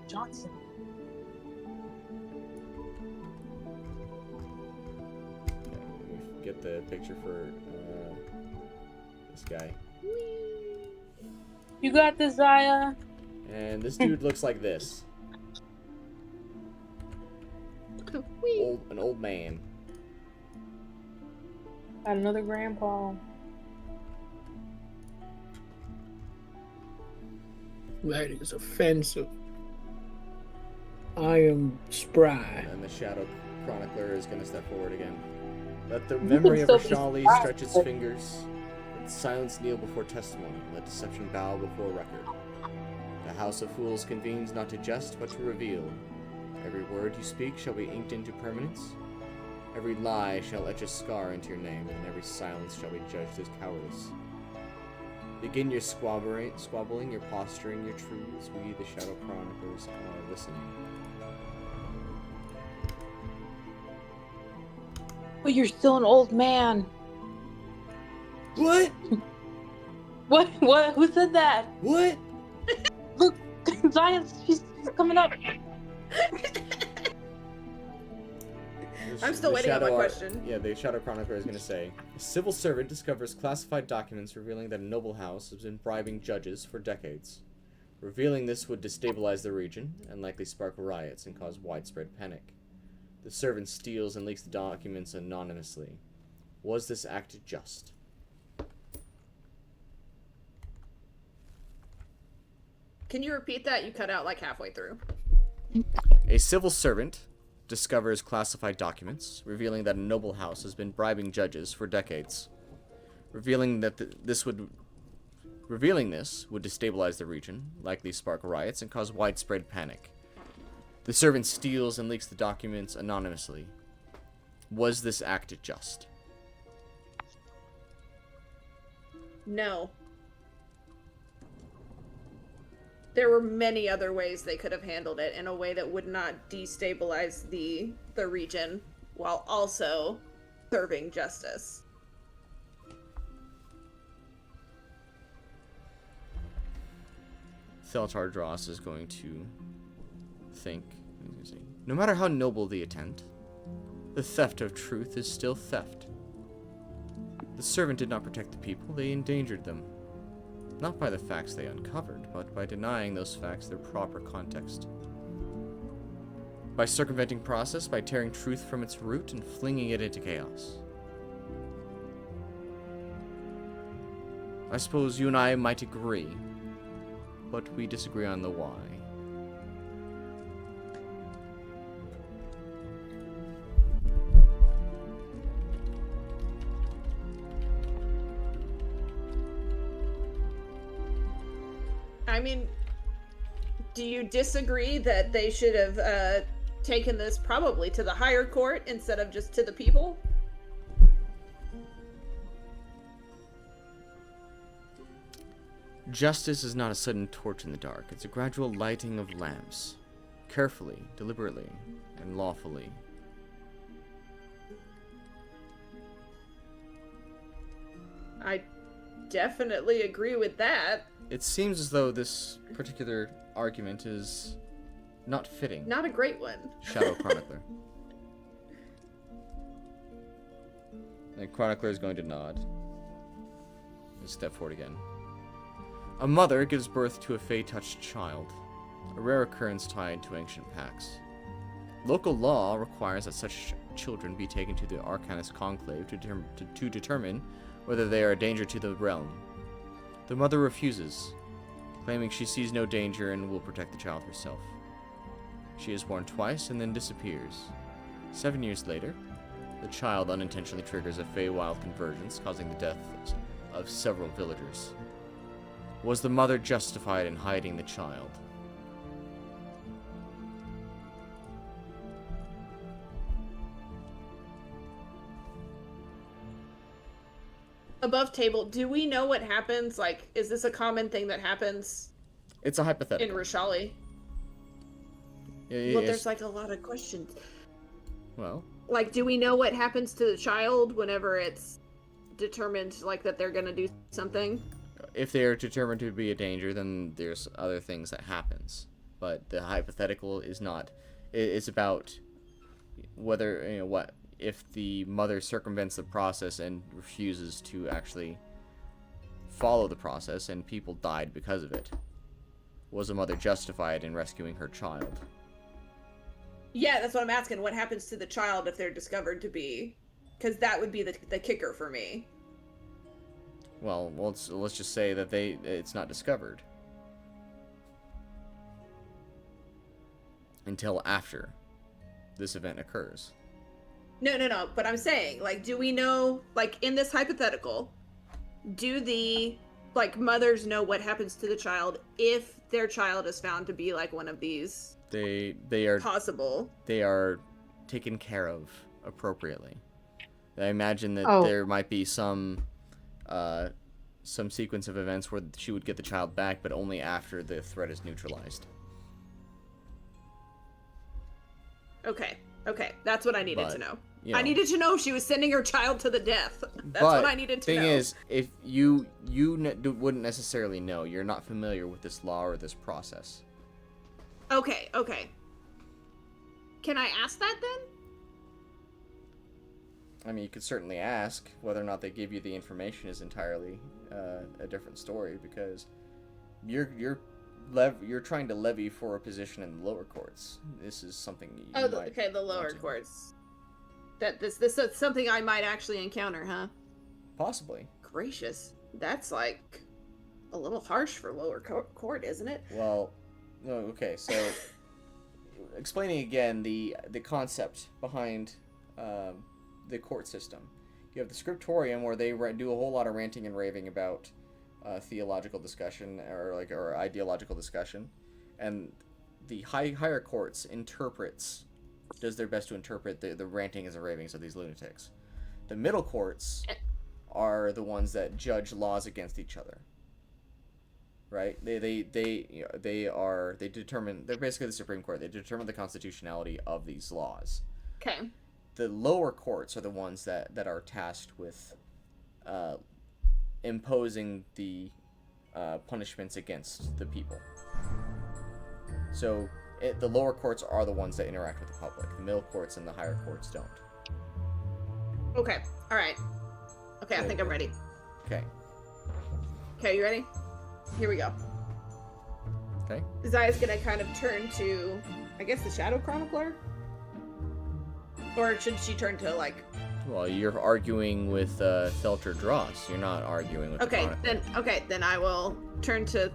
[SPEAKER 3] Johnson.
[SPEAKER 1] Okay, get the picture for this guy.
[SPEAKER 3] You got this, Zaya.
[SPEAKER 1] And this dude looks like this. An old man.
[SPEAKER 3] Got another grandpa.
[SPEAKER 2] That is offensive. I am spry.
[SPEAKER 1] And the Shadow Chronicler is going to step forward again. Let the memory of Rashali stretch its fingers. Let silence kneel before testimony. Let deception bow before record. The House of Fools convenes not to jest, but to reveal. Every word you speak shall be inked into permanence. Every lie shall etch a scar into your name, and every silence shall be judged as cowardice. Begin your squabbling, your posturing, your truths. We, the Shadow Chroniclers, are listening.
[SPEAKER 3] But you're still an old man.
[SPEAKER 1] What?
[SPEAKER 3] What? Who said that?
[SPEAKER 1] What?
[SPEAKER 3] Look, Zion's she's coming up.
[SPEAKER 6] I'm still waiting on my question.
[SPEAKER 1] Yeah, the Shadow Chronicler is going to say, a civil servant discovers classified documents revealing that a noble house has been bribing judges for decades. Revealing this would destabilize the region and likely spark riots and cause widespread panic. The servant steals and leaks the documents anonymously. Was this act just?
[SPEAKER 6] Can you repeat that? You cut out like halfway through.
[SPEAKER 1] A civil servant discovers classified documents revealing that a noble house has been bribing judges for decades. Revealing this would destabilize the region, likely spark riots, and cause widespread panic. The servant steals and leaks the documents anonymously. Was this act just?
[SPEAKER 6] No. There were many other ways they could have handled it in a way that would not destabilize the region while also serving justice.
[SPEAKER 1] Theltar Dross is going to think. No matter how noble the intent, the theft of truth is still theft. The servant did not protect the people, they endangered them. Not by the facts they uncovered, but by denying those facts their proper context. By circumventing process, by tearing truth from its root and flinging it into chaos. I suppose you and I might agree, but we disagree on the why.
[SPEAKER 6] I mean, do you disagree that they should have taken this probably to the higher court instead of just to the people?
[SPEAKER 1] Justice is not a sudden torch in the dark. It's a gradual lighting of lamps. Carefully, deliberately, and lawfully.
[SPEAKER 6] I definitely agree with that.
[SPEAKER 1] It seems as though this particular argument is not fitting.
[SPEAKER 6] Not a great one.
[SPEAKER 1] Shadow Chronicler. The Chronicler is going to nod. And step forward again. A mother gives birth to a fey-touched child, a rare occurrence tied to ancient pacts. Local law requires that such children be taken to the Arcanist Conclave to determine whether they are a danger to the realm. The mother refuses, claiming she sees no danger and will protect the child herself. She is born twice and then disappears. 7 years later, the child unintentionally triggers a Feywild convergence, causing the death of several villagers. Was the mother justified in hiding the child?
[SPEAKER 6] Above table, do we know what happens? Like, is this a common thing that happens
[SPEAKER 1] It's a hypothetical.
[SPEAKER 6] in Rishali? Well, there's like a lot of questions.
[SPEAKER 1] Well,
[SPEAKER 6] Like, do we know what happens to the child whenever it's determined, like, that they're gonna do something?
[SPEAKER 1] if they are determined to be a danger, then there's other things that happens. But the hypothetical is not. It's about whether, you know, what if the mother circumvents the process and refuses to actually follow the process and people died because of it. Was a mother justified in rescuing her child?
[SPEAKER 6] Yeah, that's what I'm asking. What happens to the child if they're discovered to be? Because that would be the kicker for me.
[SPEAKER 1] Well, let's just say that it's not discovered until after this event occurs.
[SPEAKER 6] No. But I'm saying, like, do we know, like, in this hypothetical, do the, like, mothers know what happens to the child if their child is found to be, like, one of these
[SPEAKER 1] They are
[SPEAKER 6] possible?
[SPEAKER 1] They are taken care of appropriately. I imagine that there might be some sequence of events where she would get the child back, but only after the threat is neutralized.
[SPEAKER 6] Okay, that's what I needed to know.
[SPEAKER 1] You know,
[SPEAKER 6] I needed to know if she was sending her child to the death. That's what I needed to know.
[SPEAKER 1] Thing is, if you wouldn't necessarily know, you're not familiar with this law or this process.
[SPEAKER 6] Okay. Can I ask that then?
[SPEAKER 1] I mean, you could certainly ask. Whether or not they give you the information is entirely a different story, because you're trying to levy for a position in the lower courts. This is something you might
[SPEAKER 6] the lower courts. That this is something I might actually encounter, huh?
[SPEAKER 1] Possibly.
[SPEAKER 6] Gracious, that's like a little harsh for lower court, isn't it?
[SPEAKER 1] Well, no. Okay, so explaining again the concept behind the court system. You have the scriptorium, where they do a whole lot of ranting and raving about theological discussion or ideological discussion, and the higher courts does their best to interpret the rantings and ravings of these lunatics. The middle courts are the ones that judge laws against each other. Right? They determine, they're basically the Supreme Court. They determine the constitutionality of these laws.
[SPEAKER 6] Okay.
[SPEAKER 1] The lower courts are the ones that are tasked with imposing the punishments against the people. So the lower courts are the ones that interact with the public. The middle courts and the higher courts don't.
[SPEAKER 6] Okay. All right. Okay, I think I'm ready.
[SPEAKER 1] Okay.
[SPEAKER 6] Okay, you ready? Here we go.
[SPEAKER 1] Okay.
[SPEAKER 6] Zaya's gonna kind of turn to I guess the Shadow Chronicler? Or should she turn to, like...
[SPEAKER 1] Well, you're arguing with Thelter Dross. You're not arguing with the Chronicler.
[SPEAKER 6] Then I will turn to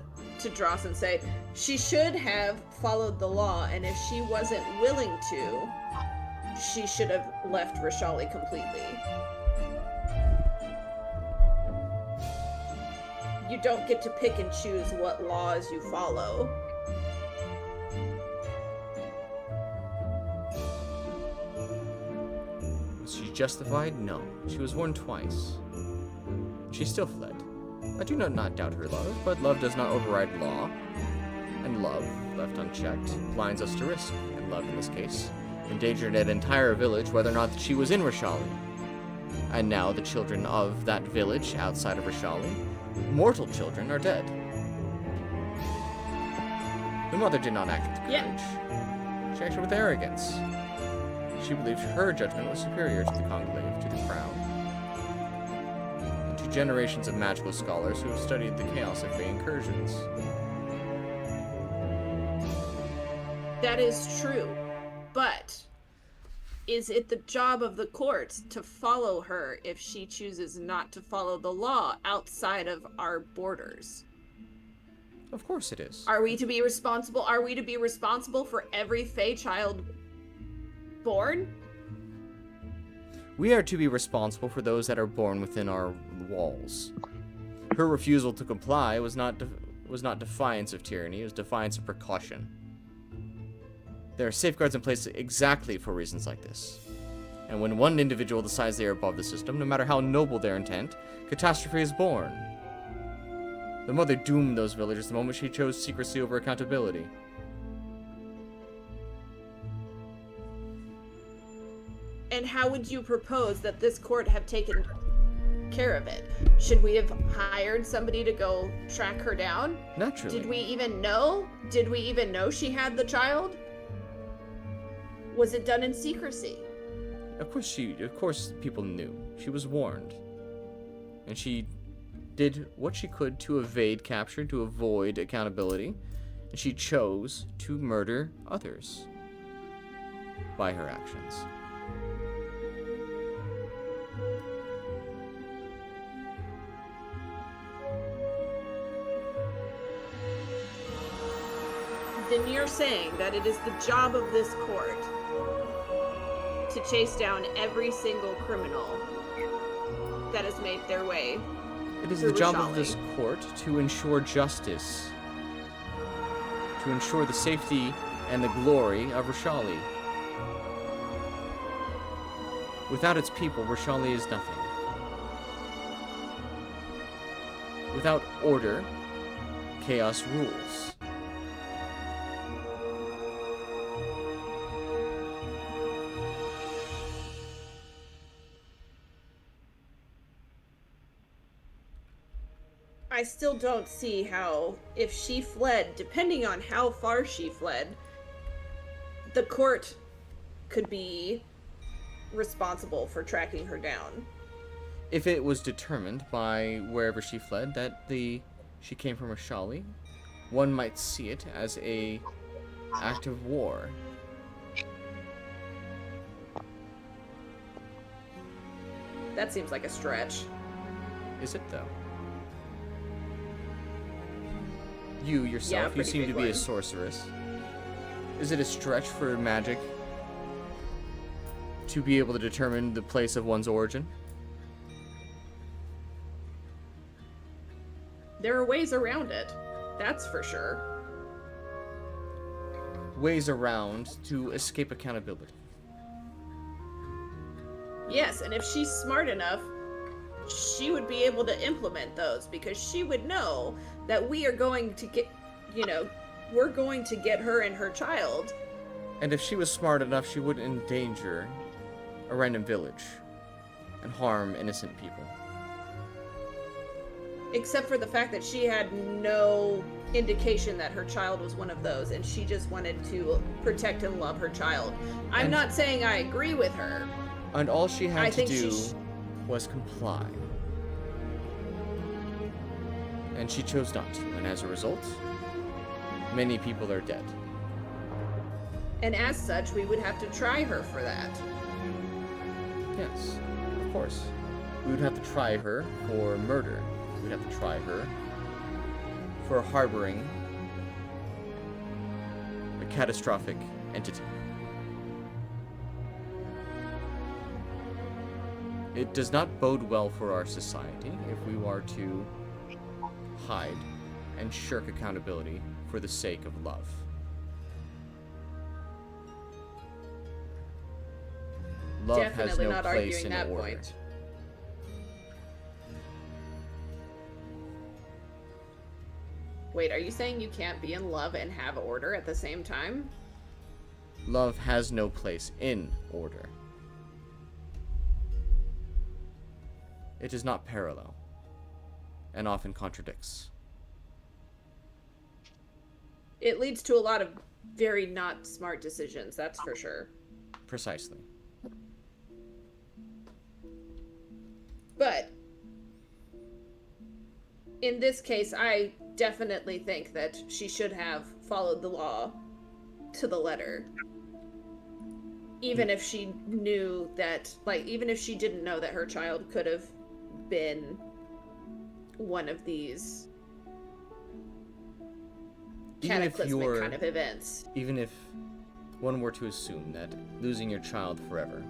[SPEAKER 6] Dross and say, she should have followed the law, and if she wasn't willing to, she should have left Rashali completely. You don't get to pick and choose what laws you follow.
[SPEAKER 1] Was she justified? No. She was warned twice. She still fled. I do not doubt her love, but love does not override law. And love, left unchecked, blinds us to risk. And love, in this case, endangered an entire village, whether or not she was in Rashali. And now the children of that village outside of Rashali, mortal children, are dead. The mother did not act with courage. She acted with arrogance. She believed her judgment was superior to the conclave, to the crown, and to generations of magical scholars who have studied the chaos of Fey incursions.
[SPEAKER 6] That is true, but is it the job of the courts to follow her if she chooses not to follow the law outside of our borders?
[SPEAKER 1] Of course it is.
[SPEAKER 6] Are we to be responsible? Are we to be responsible for every Fey child born?
[SPEAKER 1] We are to be responsible for those that are born within our walls. Her refusal to comply was not defiance of tyranny, it was defiance of precaution. There are safeguards in place exactly for reasons like this. And when one individual decides they are above the system, no matter how noble their intent, catastrophe is born. The mother doomed those villagers the moment she chose secrecy over accountability.
[SPEAKER 6] And how would you propose that this court have taken care of it? Should we have hired somebody to go track her down?
[SPEAKER 1] Naturally.
[SPEAKER 6] Did we even know? Did we even know she had the child? Was it done in secrecy?
[SPEAKER 1] Of course people knew. She was warned. And she did what she could to evade capture, to avoid accountability. And she chose to murder others by her actions.
[SPEAKER 6] Then you're saying that it is the job of this court to chase down every single criminal that has made their way.
[SPEAKER 1] It is the job of this court to ensure justice, to ensure the safety and the glory of Rashali. Without its people, Rashali is nothing. Without order, chaos rules.
[SPEAKER 6] I still don't see how, if she fled, depending on how far she fled, the court could be responsible for tracking her down.
[SPEAKER 1] If it was determined by wherever she fled that she came from Rashali, one might see it as a act of war.
[SPEAKER 6] That seems like a stretch.
[SPEAKER 1] Is it though? You yourself, you seem to be a sorceress. Is it a stretch for magic to be able to determine the place of one's origin?
[SPEAKER 6] There are ways around it. That's for sure.
[SPEAKER 1] Ways around to escape accountability.
[SPEAKER 6] Yes, and if she's smart enough, she would be able to implement those, because she would know that we are going to get, we're going to get her and her child.
[SPEAKER 1] And if she was smart enough, she wouldn't endanger a random village and harm innocent people.
[SPEAKER 6] Except for the fact that she had no indication that her child was one of those, and she just wanted to protect and love her child. I'm not saying I agree with her.
[SPEAKER 1] And all she had to do was comply. And she chose not to, and as a result, many people are dead.
[SPEAKER 6] And as such, we would have to try her for that.
[SPEAKER 1] Yes, of course. We would have to try her for murder. We'd have to try her for harboring a catastrophic entity. It does not bode well for our society if we are to hide and shirk accountability for the sake of love. Love
[SPEAKER 6] Definitely
[SPEAKER 1] has no
[SPEAKER 6] not
[SPEAKER 1] place
[SPEAKER 6] arguing
[SPEAKER 1] in
[SPEAKER 6] that
[SPEAKER 1] order.
[SPEAKER 6] point. Wait, are you saying you can't be in love and have order at the same time?
[SPEAKER 1] Love has no place in order. It is not parallel, and often contradicts.
[SPEAKER 6] It leads to a lot of very not smart decisions, that's for sure.
[SPEAKER 1] Precisely.
[SPEAKER 6] But in this case, I definitely think that she should have followed the law to the letter. Even if she knew that, like, even if she didn't know that her child could have been one of these cataclysmic kind of events.
[SPEAKER 1] Even if one were to assume that losing your child forever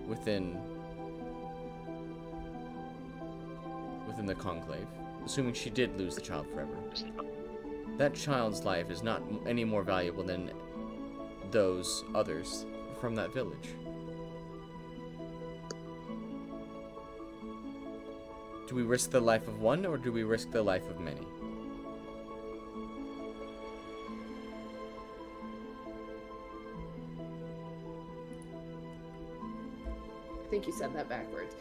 [SPEAKER 1] within the conclave, assuming she did lose the child forever, that child's life is not any more valuable than those others from that village. Do we risk the life of one, or do we risk the life of many?
[SPEAKER 6] I think you said that backwards.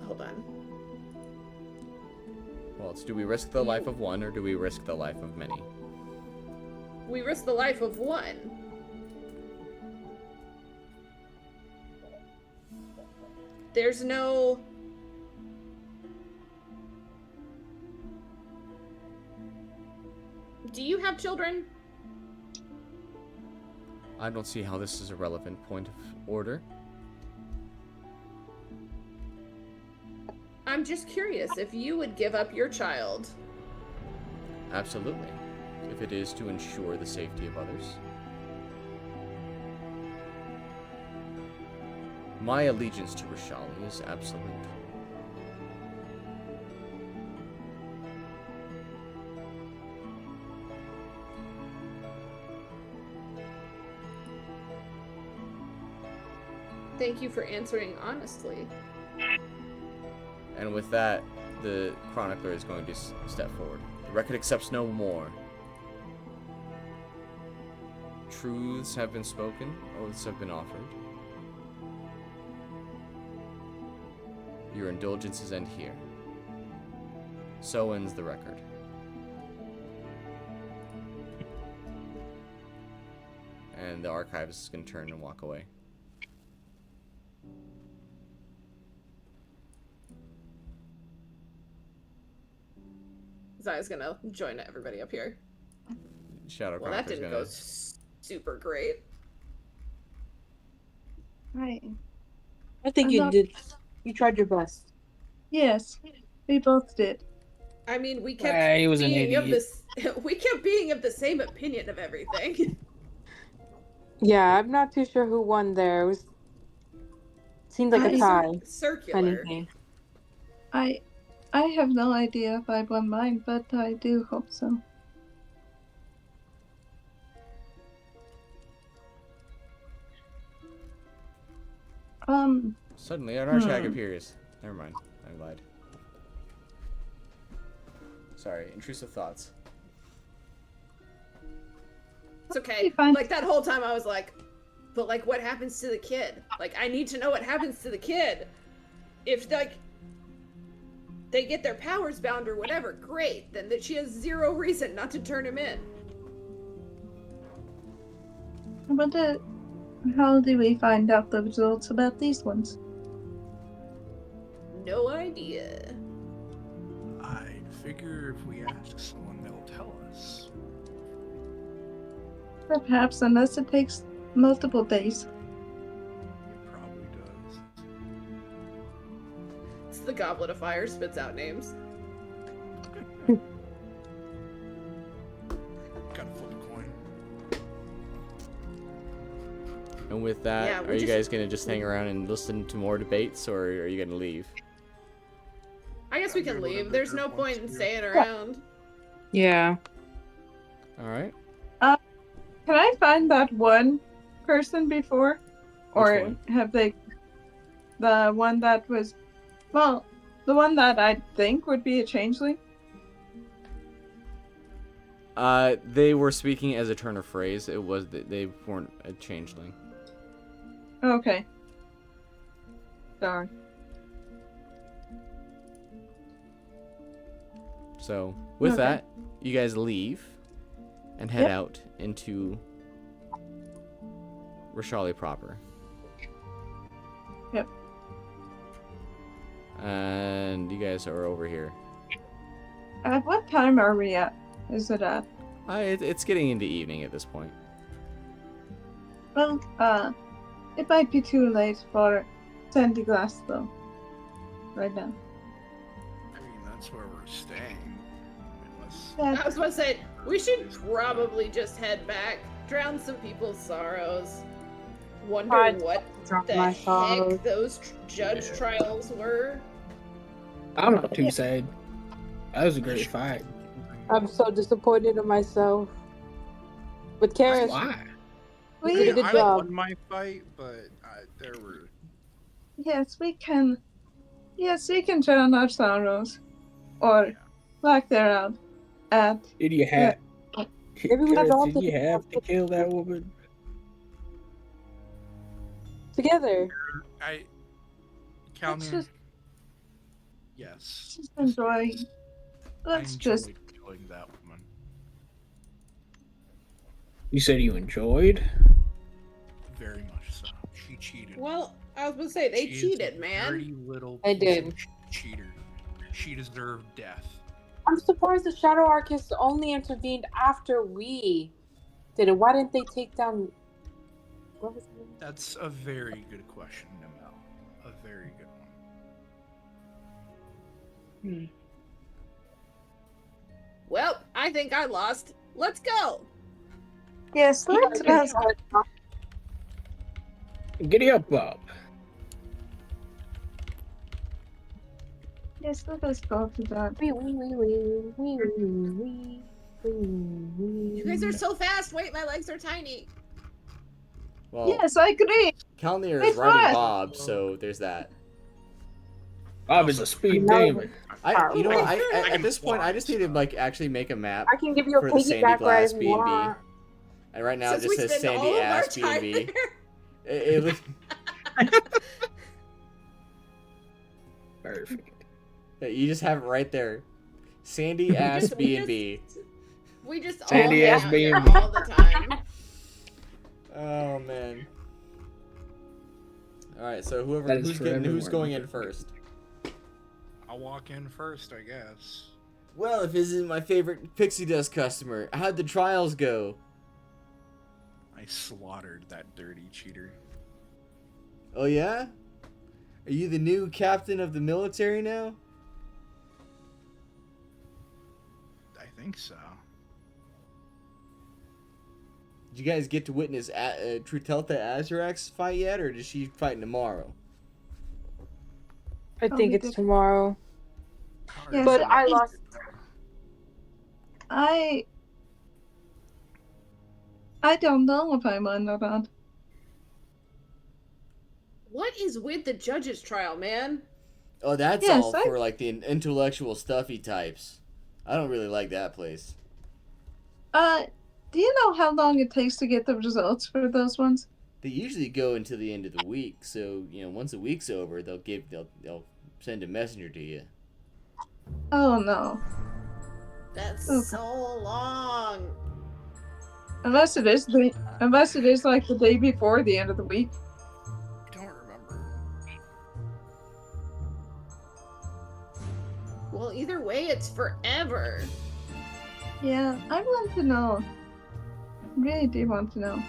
[SPEAKER 6] Hold on.
[SPEAKER 1] Well, it's do we risk the life of one, or do we risk the life of many?
[SPEAKER 6] We risk the life of one. There's no... Do you have children?
[SPEAKER 1] I don't see how this is a relevant point of order.
[SPEAKER 6] I'm just curious if you would give up your child.
[SPEAKER 1] Absolutely. If it is to ensure the safety of others. My allegiance to Rishali is absolute.
[SPEAKER 6] Thank you for answering honestly.
[SPEAKER 1] And with that, the chronicler is going to step forward. The record accepts no more. Truths have been spoken, oaths have been offered. Your indulgences end here. So ends the record. And the archivist is going to turn and walk away.
[SPEAKER 6] Zaya's gonna join everybody up here.
[SPEAKER 1] Shadow
[SPEAKER 6] Well, that didn't
[SPEAKER 1] gonna...
[SPEAKER 6] go super great.
[SPEAKER 5] Right.
[SPEAKER 3] I think you did. You tried your best.
[SPEAKER 5] Yes, we both did.
[SPEAKER 6] I mean, we kept
[SPEAKER 2] He was an
[SPEAKER 6] being of
[SPEAKER 2] idiot.
[SPEAKER 6] this. We kept being of the same opinion of everything.
[SPEAKER 3] Yeah, I'm not too sure who won there. It was seemed like a tie.
[SPEAKER 6] Circular.
[SPEAKER 3] Anything.
[SPEAKER 5] I have no idea if I won mine, but I do hope so.
[SPEAKER 1] Suddenly, an archag appears. Never mind. I lied. Sorry, intrusive thoughts.
[SPEAKER 6] It's okay.
[SPEAKER 5] Fine.
[SPEAKER 6] Like, that whole time I was like, but, like, what happens to the kid? Like, I need to know what happens to the kid. If, like, they get their powers bound or whatever, great. Then that she has zero reason not to turn him in.
[SPEAKER 5] But how do we find out the results about these ones?
[SPEAKER 6] No idea.
[SPEAKER 7] I'd figure if we ask someone, they'll tell us.
[SPEAKER 5] Perhaps, unless it takes multiple days.
[SPEAKER 7] It probably does.
[SPEAKER 6] It's the Goblet of Fire spits out names.
[SPEAKER 7] Gotta flip a coin.
[SPEAKER 1] And with that,
[SPEAKER 6] Yeah,
[SPEAKER 1] are
[SPEAKER 6] we
[SPEAKER 1] you
[SPEAKER 6] just-
[SPEAKER 1] guys gonna just hang around and listen to more debates, or are you gonna leave?
[SPEAKER 6] I guess we
[SPEAKER 7] Yeah,
[SPEAKER 6] can
[SPEAKER 7] whatever
[SPEAKER 6] leave.
[SPEAKER 7] the
[SPEAKER 6] There's
[SPEAKER 7] group
[SPEAKER 6] no
[SPEAKER 7] wants
[SPEAKER 6] point
[SPEAKER 7] to
[SPEAKER 6] in
[SPEAKER 7] do.
[SPEAKER 6] staying around.
[SPEAKER 3] Yeah.
[SPEAKER 1] All right.
[SPEAKER 5] Can I find that one person before? Or
[SPEAKER 1] one?
[SPEAKER 5] have they... The one that was... Well, the one that I think would be a changeling?
[SPEAKER 1] They were speaking as a turn of phrase. It was that they weren't a changeling.
[SPEAKER 5] Okay. Darn.
[SPEAKER 1] So with
[SPEAKER 5] Okay.
[SPEAKER 1] that, you guys leave and head
[SPEAKER 5] Yep.
[SPEAKER 1] out into Rashali proper.
[SPEAKER 5] Yep.
[SPEAKER 1] And you guys are over here.
[SPEAKER 5] At what time are we at? Is it at?
[SPEAKER 1] It's getting into evening at this point.
[SPEAKER 5] Well, it might be too late for Sandy Glass, though. Right now.
[SPEAKER 7] I mean, that's where we're staying. Unless...
[SPEAKER 5] Yeah.
[SPEAKER 6] I was about to say, we should probably just head back, drown some people's sorrows, wonder
[SPEAKER 3] I'd
[SPEAKER 6] what
[SPEAKER 3] drop
[SPEAKER 6] the
[SPEAKER 3] my
[SPEAKER 6] heck
[SPEAKER 3] sorrows.
[SPEAKER 6] those judge trials were.
[SPEAKER 2] I'm not too sad. That was a great fight.
[SPEAKER 3] I'm so disappointed in myself. But Kaerith,
[SPEAKER 2] Why?
[SPEAKER 3] you did a good
[SPEAKER 7] I
[SPEAKER 3] job.
[SPEAKER 7] won my fight, but there were...
[SPEAKER 5] Yes, we can. Yes, we can drown our sorrows, or lack thereof, at.
[SPEAKER 2] Did you have?
[SPEAKER 3] Maybe we have all
[SPEAKER 2] Did you
[SPEAKER 3] to-
[SPEAKER 2] have to kill that woman?
[SPEAKER 3] Together.
[SPEAKER 7] Counter...
[SPEAKER 5] just-
[SPEAKER 7] Yes.
[SPEAKER 5] Just enjoy.
[SPEAKER 7] I
[SPEAKER 5] Let's just.
[SPEAKER 7] enjoyed killing that woman.
[SPEAKER 2] You said you enjoyed.
[SPEAKER 7] Very much so. She cheated.
[SPEAKER 6] Well, I was gonna say they
[SPEAKER 7] She is
[SPEAKER 6] cheated,
[SPEAKER 7] a
[SPEAKER 6] man.
[SPEAKER 7] dirty little
[SPEAKER 3] I
[SPEAKER 7] piece
[SPEAKER 3] did.
[SPEAKER 7] of cheater. She deserved death.
[SPEAKER 3] I'm surprised the Shadow Arcus only intervened after we did it. Why didn't they take down... What was it?
[SPEAKER 7] That's a very good question, Nemel. A very good one.
[SPEAKER 6] Well, I think I lost. Let's go.
[SPEAKER 5] Yes, let's.
[SPEAKER 2] Giddy up, Bob.
[SPEAKER 5] Yes, let us go to that.
[SPEAKER 6] You guys are so fast. Wait, my legs are tiny.
[SPEAKER 1] Well,
[SPEAKER 5] Yes, I agree.
[SPEAKER 1] Kalnir
[SPEAKER 5] Wait,
[SPEAKER 1] is riding
[SPEAKER 5] what?
[SPEAKER 1] Bob, so there's that.
[SPEAKER 2] Bob is a speed
[SPEAKER 3] No.
[SPEAKER 2] demon.
[SPEAKER 1] You know what?
[SPEAKER 7] I
[SPEAKER 1] At
[SPEAKER 7] can
[SPEAKER 1] this point, I
[SPEAKER 7] fly,
[SPEAKER 1] just need to like actually make a map
[SPEAKER 3] I can give you a
[SPEAKER 1] for the Sandy
[SPEAKER 3] piggyback ride
[SPEAKER 1] Glass
[SPEAKER 3] if
[SPEAKER 1] B
[SPEAKER 3] you
[SPEAKER 1] and B.
[SPEAKER 3] want.
[SPEAKER 1] And right now it
[SPEAKER 6] Since
[SPEAKER 1] just
[SPEAKER 6] we
[SPEAKER 1] says
[SPEAKER 6] spend
[SPEAKER 1] Sandy
[SPEAKER 6] all of our
[SPEAKER 1] Ass B and
[SPEAKER 6] time
[SPEAKER 1] B.
[SPEAKER 6] there.
[SPEAKER 2] Perfect.
[SPEAKER 1] You just have it right there. Sandy Ass
[SPEAKER 6] just- we
[SPEAKER 1] B and B.
[SPEAKER 6] We just
[SPEAKER 2] Sandy
[SPEAKER 6] all
[SPEAKER 2] ass
[SPEAKER 6] hang out here
[SPEAKER 2] B&B.
[SPEAKER 6] all the time.
[SPEAKER 1] Oh man. All right, so
[SPEAKER 2] That is
[SPEAKER 1] who's
[SPEAKER 2] for
[SPEAKER 1] who's
[SPEAKER 2] everyone.
[SPEAKER 1] going in first?
[SPEAKER 7] I'll walk in first, I guess.
[SPEAKER 1] Well, if this isn't my favorite pixie dust customer, how'd the trials go?
[SPEAKER 7] I slaughtered that dirty cheater.
[SPEAKER 1] Oh yeah? Are you the new captain of the military now?
[SPEAKER 7] I think so.
[SPEAKER 1] Did you guys get to witness Trutelta Azarak's fight yet, or is she fighting tomorrow?
[SPEAKER 3] I think
[SPEAKER 5] we
[SPEAKER 3] it's
[SPEAKER 5] did.
[SPEAKER 3] tomorrow.
[SPEAKER 5] Yes.
[SPEAKER 3] But I lost.
[SPEAKER 5] I don't know if I'm on or not.
[SPEAKER 6] What is with the judge's trial, man?
[SPEAKER 1] Oh, that's
[SPEAKER 5] Yes,
[SPEAKER 1] all for like the intellectual stuffy types. I don't really like that place.
[SPEAKER 5] Do you know how long it takes to get the results for those ones?
[SPEAKER 1] They usually go until the end of the week, so once the week's over, they'll send a messenger to you.
[SPEAKER 5] Oh no.
[SPEAKER 6] That's
[SPEAKER 5] Okay.
[SPEAKER 6] so long.
[SPEAKER 5] Unless it is like the day before the end of the week.
[SPEAKER 7] I don't remember.
[SPEAKER 6] Well, either way, it's forever.
[SPEAKER 5] Yeah, I want to know. really do want to know.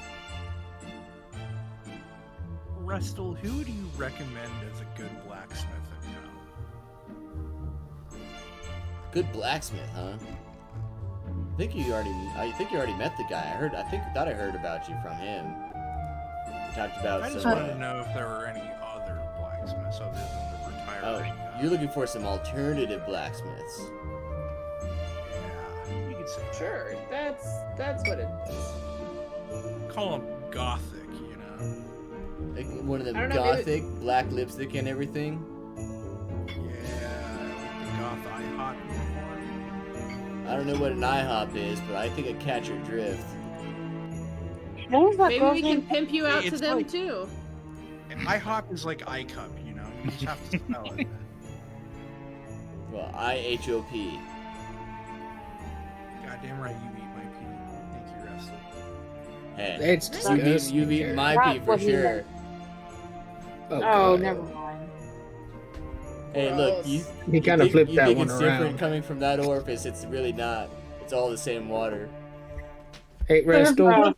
[SPEAKER 7] Restel, who do you recommend as a good blacksmith in town?
[SPEAKER 1] Good blacksmith, huh? I think you already met the guy. Thought I heard about you from him. We talked about
[SPEAKER 7] I just
[SPEAKER 1] some.
[SPEAKER 7] wanted to know if there were any other blacksmiths other than the retiring guy.
[SPEAKER 1] You're looking for some alternative blacksmiths.
[SPEAKER 7] Yeah, you could say that.
[SPEAKER 6] Sure, that's what it is.
[SPEAKER 7] Call them gothic, you know.
[SPEAKER 1] Like one of them
[SPEAKER 6] I don't know,
[SPEAKER 1] gothic, black lipstick and everything.
[SPEAKER 7] Yeah, like the goth IHOP uniform.
[SPEAKER 1] I don't know what an IHOP is, but I think I catch your drift.
[SPEAKER 3] What was that
[SPEAKER 6] Maybe
[SPEAKER 3] girl's
[SPEAKER 6] we can
[SPEAKER 3] name?
[SPEAKER 6] pimp you out to
[SPEAKER 7] It's
[SPEAKER 6] them
[SPEAKER 7] like-
[SPEAKER 6] too.
[SPEAKER 7] And IHOP is like iCup, you know. You just have to spell it.
[SPEAKER 1] Well, IHOP.
[SPEAKER 7] Goddamn right, you eat my pee. Thank you, Restel.
[SPEAKER 1] Hey,
[SPEAKER 2] It's disgusting.
[SPEAKER 1] you've eaten my
[SPEAKER 3] Not
[SPEAKER 1] pee for
[SPEAKER 3] what he
[SPEAKER 1] sure.
[SPEAKER 3] meant.
[SPEAKER 2] Oh,
[SPEAKER 3] Oh,
[SPEAKER 2] God.
[SPEAKER 3] never mind.
[SPEAKER 1] Hey, look, you
[SPEAKER 2] He kind of
[SPEAKER 1] think-
[SPEAKER 2] flipped
[SPEAKER 1] you
[SPEAKER 2] that
[SPEAKER 1] think
[SPEAKER 2] one
[SPEAKER 1] it's different
[SPEAKER 2] around.
[SPEAKER 1] coming from that orifice. It's really not. It's all the same water.
[SPEAKER 2] Hey, Restel.
[SPEAKER 3] Uh,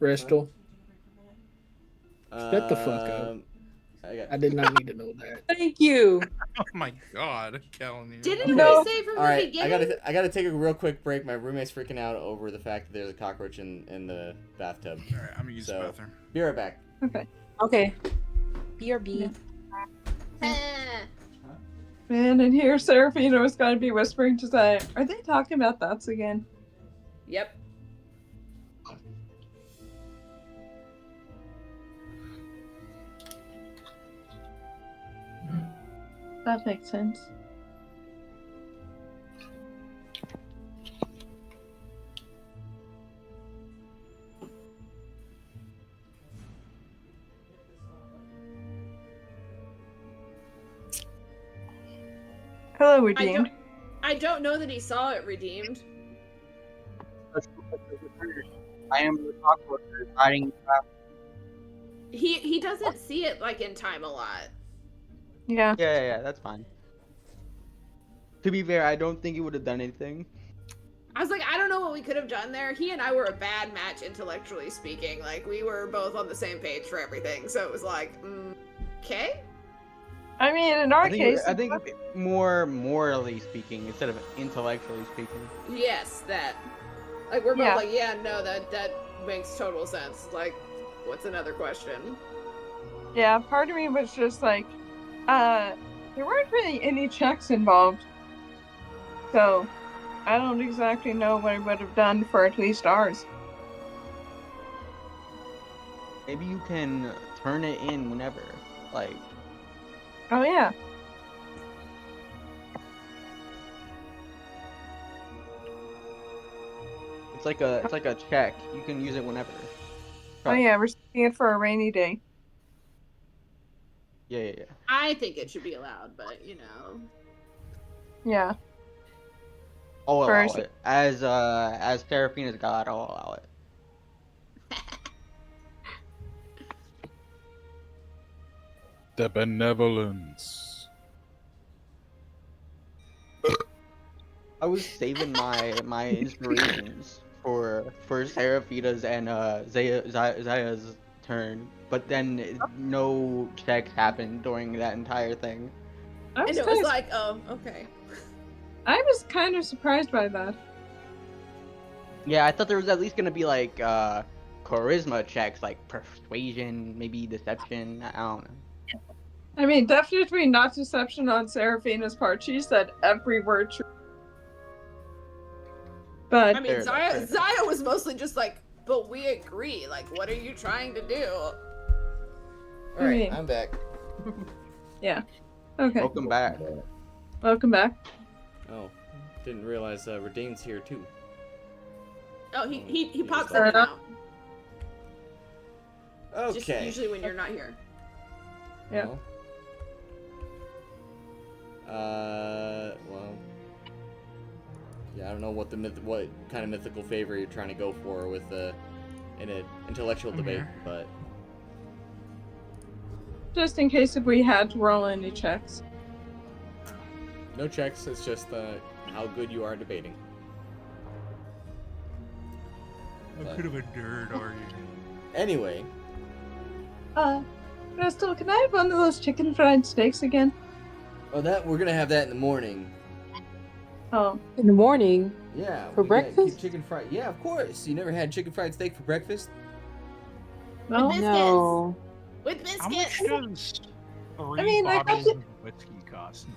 [SPEAKER 2] Restel. Shut the fuck up. I did not need to know that.
[SPEAKER 3] Thank you.
[SPEAKER 7] Oh my god, Kelly.
[SPEAKER 6] Didn't
[SPEAKER 1] Okay.
[SPEAKER 6] we say from
[SPEAKER 1] All
[SPEAKER 6] the
[SPEAKER 1] right,
[SPEAKER 6] beginning?
[SPEAKER 1] I gotta take a real quick break. My roommate's freaking out over the fact that there's a cockroach in the bathtub.
[SPEAKER 7] Alright, I'm gonna use
[SPEAKER 1] So-
[SPEAKER 7] the bathroom.
[SPEAKER 1] Be right back.
[SPEAKER 5] Okay.
[SPEAKER 3] Okay. BRB.
[SPEAKER 5] Man, and here Seraphina was going to be whispering to say, are they talking about that's again?
[SPEAKER 6] Yep.
[SPEAKER 5] That makes sense. Hello, Redeemed.
[SPEAKER 6] I don't know that he saw it redeemed.
[SPEAKER 8] I am the cockroach hiding.
[SPEAKER 6] He doesn't see it like in time a lot.
[SPEAKER 5] Yeah.
[SPEAKER 8] Yeah, that's fine. To be fair, I don't think he would have done anything.
[SPEAKER 6] I was like, I don't know what we could have done there. He and I were a bad match intellectually speaking. Like we were both on the same page for everything. So it was like, okay.
[SPEAKER 5] I mean, in our case,
[SPEAKER 8] I think more morally speaking instead of intellectually speaking.
[SPEAKER 6] Yes, that. Like we're both
[SPEAKER 5] Yeah.
[SPEAKER 6] like, yeah, no, that makes total sense. Like, what's another question?
[SPEAKER 5] yeah, part of me was just like, there weren't really any checks involved. So, I don't exactly know what I would have done for at least ours.
[SPEAKER 8] Maybe you can turn it in whenever. Like,
[SPEAKER 5] Oh, yeah.
[SPEAKER 8] it's like a check. You can use it whenever.
[SPEAKER 5] Oh, yeah, we're saving it for a rainy day.
[SPEAKER 8] Yeah.
[SPEAKER 6] I think it should be allowed, but you know.
[SPEAKER 5] Yeah.
[SPEAKER 8] I'll allow
[SPEAKER 5] First-
[SPEAKER 8] it. As Seraphina's god, I'll allow it.
[SPEAKER 4] The benevolence.
[SPEAKER 8] I was saving my inspirations for Seraphina's and Zaya's turn, but then no checks happened during that entire thing.
[SPEAKER 5] I
[SPEAKER 6] And it was like, oh, okay.
[SPEAKER 5] I was kind of surprised by that.
[SPEAKER 8] Yeah, I thought there was at least gonna be like charisma checks, like persuasion, maybe deception. I don't know.
[SPEAKER 5] I mean, definitely not deception on Seraphina's part. She said every word true. But
[SPEAKER 6] I mean,
[SPEAKER 8] Fair enough.
[SPEAKER 6] Zaya was mostly just like, but we agree. Like, what are you trying to do?
[SPEAKER 1] All right,
[SPEAKER 5] Okay.
[SPEAKER 1] I'm back.
[SPEAKER 5] yeah. Okay.
[SPEAKER 8] Welcome back.
[SPEAKER 5] Welcome back.
[SPEAKER 1] Oh, didn't realize Redeemed's here too.
[SPEAKER 6] Oh, he
[SPEAKER 1] He
[SPEAKER 6] pops
[SPEAKER 1] was
[SPEAKER 6] in and out. Just
[SPEAKER 1] Okay.
[SPEAKER 6] usually when you're not here.
[SPEAKER 5] Yeah.
[SPEAKER 1] Well. Yeah, I don't know what what kind of mythical favor you're trying to go for with in an intellectual debate, but
[SPEAKER 5] Just in case if we had to roll any checks.
[SPEAKER 1] no checks. It's just how good you are at debating.
[SPEAKER 7] What kind of a nerd are you?
[SPEAKER 1] Anyway,
[SPEAKER 5] Crystal, can I have one of those chicken fried steaks again?
[SPEAKER 1] oh, that we're gonna have that in the morning.
[SPEAKER 5] Oh.
[SPEAKER 3] In the morning?
[SPEAKER 1] Yeah.
[SPEAKER 3] For
[SPEAKER 1] we
[SPEAKER 3] breakfast?
[SPEAKER 1] Keep chicken fried. Yeah, of course. You never had chicken fried steak for breakfast?
[SPEAKER 5] No?
[SPEAKER 6] With
[SPEAKER 3] No.
[SPEAKER 6] biscuits.
[SPEAKER 7] How much does three
[SPEAKER 5] I mean, I
[SPEAKER 7] bottles
[SPEAKER 5] thought
[SPEAKER 7] of whiskey cost?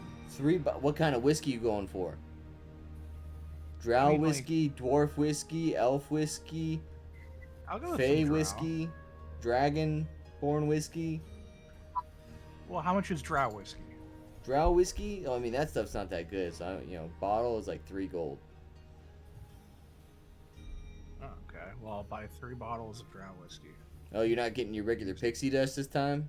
[SPEAKER 1] What kind of whiskey you going for? Drow
[SPEAKER 7] I mean,
[SPEAKER 1] whiskey, dwarf whiskey, elf whiskey,
[SPEAKER 7] I'll go with
[SPEAKER 1] fey
[SPEAKER 7] some drow.
[SPEAKER 1] whiskey, dragon-born whiskey.
[SPEAKER 7] Well, how much is drow whiskey?
[SPEAKER 1] Drow whiskey? Oh, I mean, that stuff's not that good. So, bottle is like 3 gold.
[SPEAKER 7] Okay, well, I'll buy 3 bottles of drow whiskey.
[SPEAKER 1] Oh, you're not getting your regular pixie dust this time?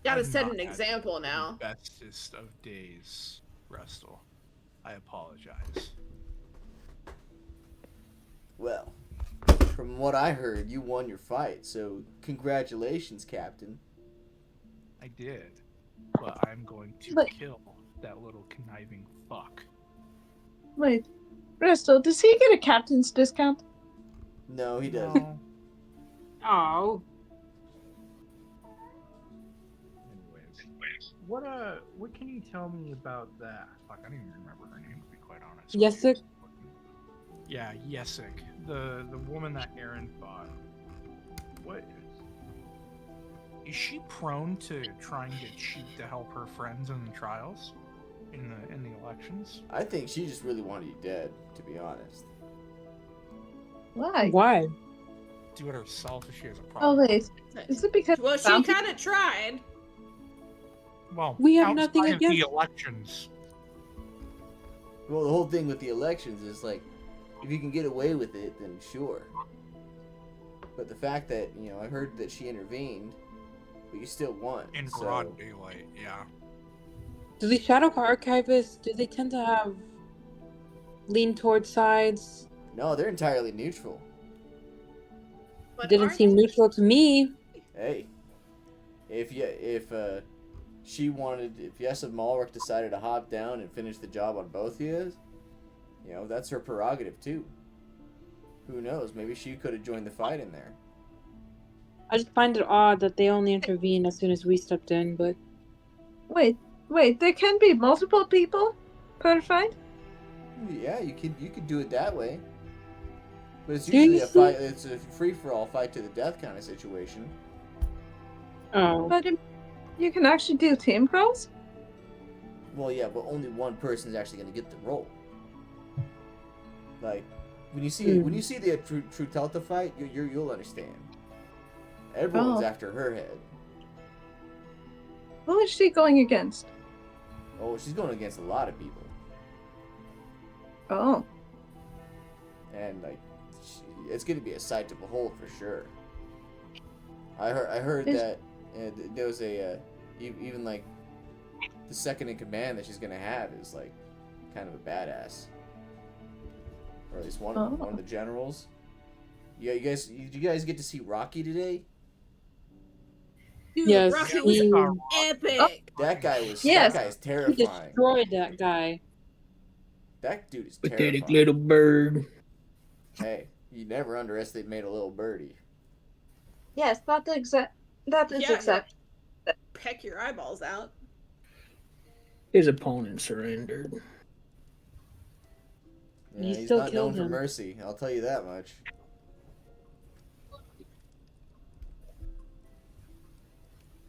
[SPEAKER 6] Gotta
[SPEAKER 7] I'm
[SPEAKER 6] set
[SPEAKER 7] not
[SPEAKER 6] an
[SPEAKER 7] at
[SPEAKER 6] example
[SPEAKER 7] the
[SPEAKER 6] now.
[SPEAKER 7] Bestest of days, Restal. I apologize.
[SPEAKER 1] Well, from what I heard, you won your fight, so congratulations, Captain.
[SPEAKER 7] I did, but I'm going to kill that little conniving fuck.
[SPEAKER 5] Wait, Crystal, does he get a captain's discount?
[SPEAKER 1] No, he doesn't.
[SPEAKER 7] No.
[SPEAKER 3] Oh.
[SPEAKER 7] Anyways, what can you tell me about that? Fuck, I don't even remember her name, to be quite honest.
[SPEAKER 3] Yessiv?
[SPEAKER 7] Yeah, Yessiv, the woman that Erron fought. What? Is she prone to trying to cheat to help her friends in the trials? In the elections?
[SPEAKER 1] I think she just really wanted you dead, to be honest.
[SPEAKER 5] Why?
[SPEAKER 3] Why?
[SPEAKER 7] Do it herself if she has a
[SPEAKER 5] Oh,
[SPEAKER 7] problem.
[SPEAKER 5] wait. Is it because
[SPEAKER 6] Well, she
[SPEAKER 5] bounty-
[SPEAKER 6] kind of tried.
[SPEAKER 7] Well,
[SPEAKER 3] We have nothing
[SPEAKER 7] outside of the
[SPEAKER 3] against-
[SPEAKER 7] elections.
[SPEAKER 1] Well, the whole thing with the elections is like, if you can get away with it, then sure. But the fact that, I heard that she intervened, but you still won.
[SPEAKER 7] In
[SPEAKER 1] so...
[SPEAKER 7] broad daylight, yeah.
[SPEAKER 3] Do the Shadow Archivists, do they tend to have lean towards sides?
[SPEAKER 1] No, they're entirely neutral.
[SPEAKER 6] But
[SPEAKER 3] Didn't
[SPEAKER 6] aren't
[SPEAKER 3] seem
[SPEAKER 6] they-
[SPEAKER 3] neutral to me.
[SPEAKER 1] Hey, if Yessiv Malrek decided to hop down and finish the job on both of you, that's her prerogative too. Who knows? Maybe she could have joined the fight in there.
[SPEAKER 3] I just find it odd that they only intervened as soon as we stepped in, but
[SPEAKER 5] Wait, there can be multiple people per fight?
[SPEAKER 1] Yeah, you could do it that way. But it's
[SPEAKER 3] Do
[SPEAKER 1] usually
[SPEAKER 3] you
[SPEAKER 1] a fight. It's a free-for-all, fight to the death kind of situation.
[SPEAKER 3] oh.
[SPEAKER 5] But you can actually do team calls?
[SPEAKER 1] Well, yeah, but only one person is actually going to get the role. Like when you see the True Telta fight, you'll understand. Everyone's after her head.
[SPEAKER 5] Who is she going against?
[SPEAKER 1] Oh, she's going against a lot of people,
[SPEAKER 5] Oh.
[SPEAKER 1] and it's going to be a sight to behold for sure. I heard that there was even like the second in command that she's going to have is like kind of a badass, or at least one of the generals. Yeah, did you guys get to see Rocky today?
[SPEAKER 6] Dude,
[SPEAKER 3] Yes,
[SPEAKER 6] Rocky
[SPEAKER 3] he-
[SPEAKER 6] was epic.
[SPEAKER 1] That guy is
[SPEAKER 3] He
[SPEAKER 1] terrifying.
[SPEAKER 3] destroyed that guy.
[SPEAKER 1] That dude is
[SPEAKER 2] Pathetic
[SPEAKER 1] terrifying.
[SPEAKER 2] little bird.
[SPEAKER 1] Hey, you never underestimate a little birdie.
[SPEAKER 5] Yes, that is
[SPEAKER 6] Yeah.
[SPEAKER 5] exact.
[SPEAKER 6] Peck your eyeballs out.
[SPEAKER 2] His opponent surrendered.
[SPEAKER 1] Yeah,
[SPEAKER 3] You
[SPEAKER 1] he's
[SPEAKER 3] still
[SPEAKER 1] not known
[SPEAKER 3] killed
[SPEAKER 1] for
[SPEAKER 3] him.
[SPEAKER 1] mercy. I'll tell you that much.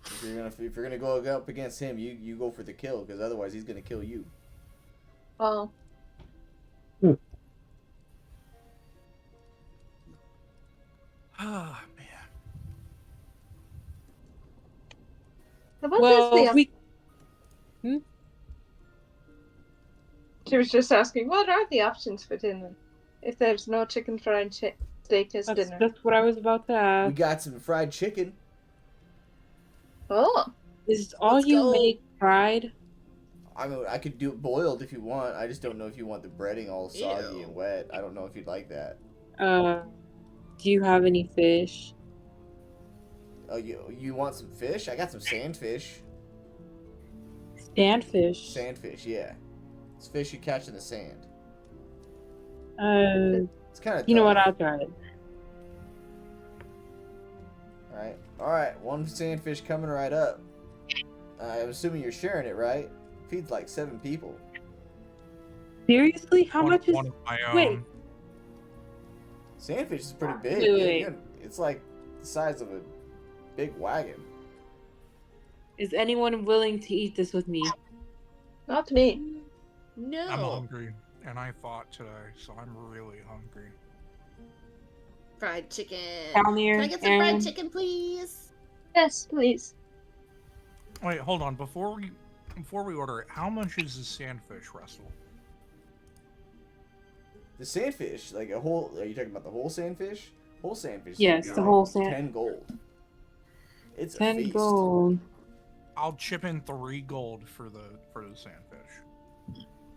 [SPEAKER 1] If you're gonna go up against him, you go for the kill, because otherwise he's gonna kill you.
[SPEAKER 5] Oh.
[SPEAKER 7] Ah, man.
[SPEAKER 5] She was just asking, what are the options for dinner? If there's no chicken fried steak as dinner.
[SPEAKER 3] That's what I was about to ask.
[SPEAKER 1] We got some fried chicken.
[SPEAKER 5] Oh.
[SPEAKER 3] Is all
[SPEAKER 6] Let's
[SPEAKER 3] you
[SPEAKER 6] go.
[SPEAKER 3] make fried?
[SPEAKER 1] I mean, I could do it boiled if you want. I just don't know if you want the breading all soggy
[SPEAKER 6] Ew.
[SPEAKER 1] and wet. I don't know if you'd like that.
[SPEAKER 3] Do you have any fish?
[SPEAKER 1] Oh, you want some fish? I got some sandfish.
[SPEAKER 3] Sandfish.
[SPEAKER 1] Sandfish, yeah. It's fish you catch in the sand. It's kind of
[SPEAKER 3] You know what? I'll try it.
[SPEAKER 1] All right. One sandfish coming right up. I'm assuming you're sharing it, right? Feeds like 7 people.
[SPEAKER 3] Seriously? How much is?
[SPEAKER 7] One of my own.
[SPEAKER 3] Wait.
[SPEAKER 1] Sandfish is pretty big.
[SPEAKER 3] Wait.
[SPEAKER 1] It's like the size of a big wagon.
[SPEAKER 3] Is anyone willing to eat this with me?
[SPEAKER 5] Not me.
[SPEAKER 6] No.
[SPEAKER 7] I'm hungry, and I fought today, so I'm really hungry.
[SPEAKER 6] Fried chicken.
[SPEAKER 3] Down here,
[SPEAKER 6] Can I get some
[SPEAKER 3] Aaron?
[SPEAKER 6] fried chicken, please?
[SPEAKER 5] Yes, please.
[SPEAKER 7] Wait, hold on. Before we order it, how much is the sandfish, Russell?
[SPEAKER 1] The sandfish, like a whole. Are you talking about the whole sandfish? Whole sandfish.
[SPEAKER 3] Yes,
[SPEAKER 1] is
[SPEAKER 3] the
[SPEAKER 1] like
[SPEAKER 3] whole sand.
[SPEAKER 1] 10 gold. It's a
[SPEAKER 3] 10
[SPEAKER 1] feast.
[SPEAKER 3] gold.
[SPEAKER 7] I'll chip in 3 gold for the sandfish.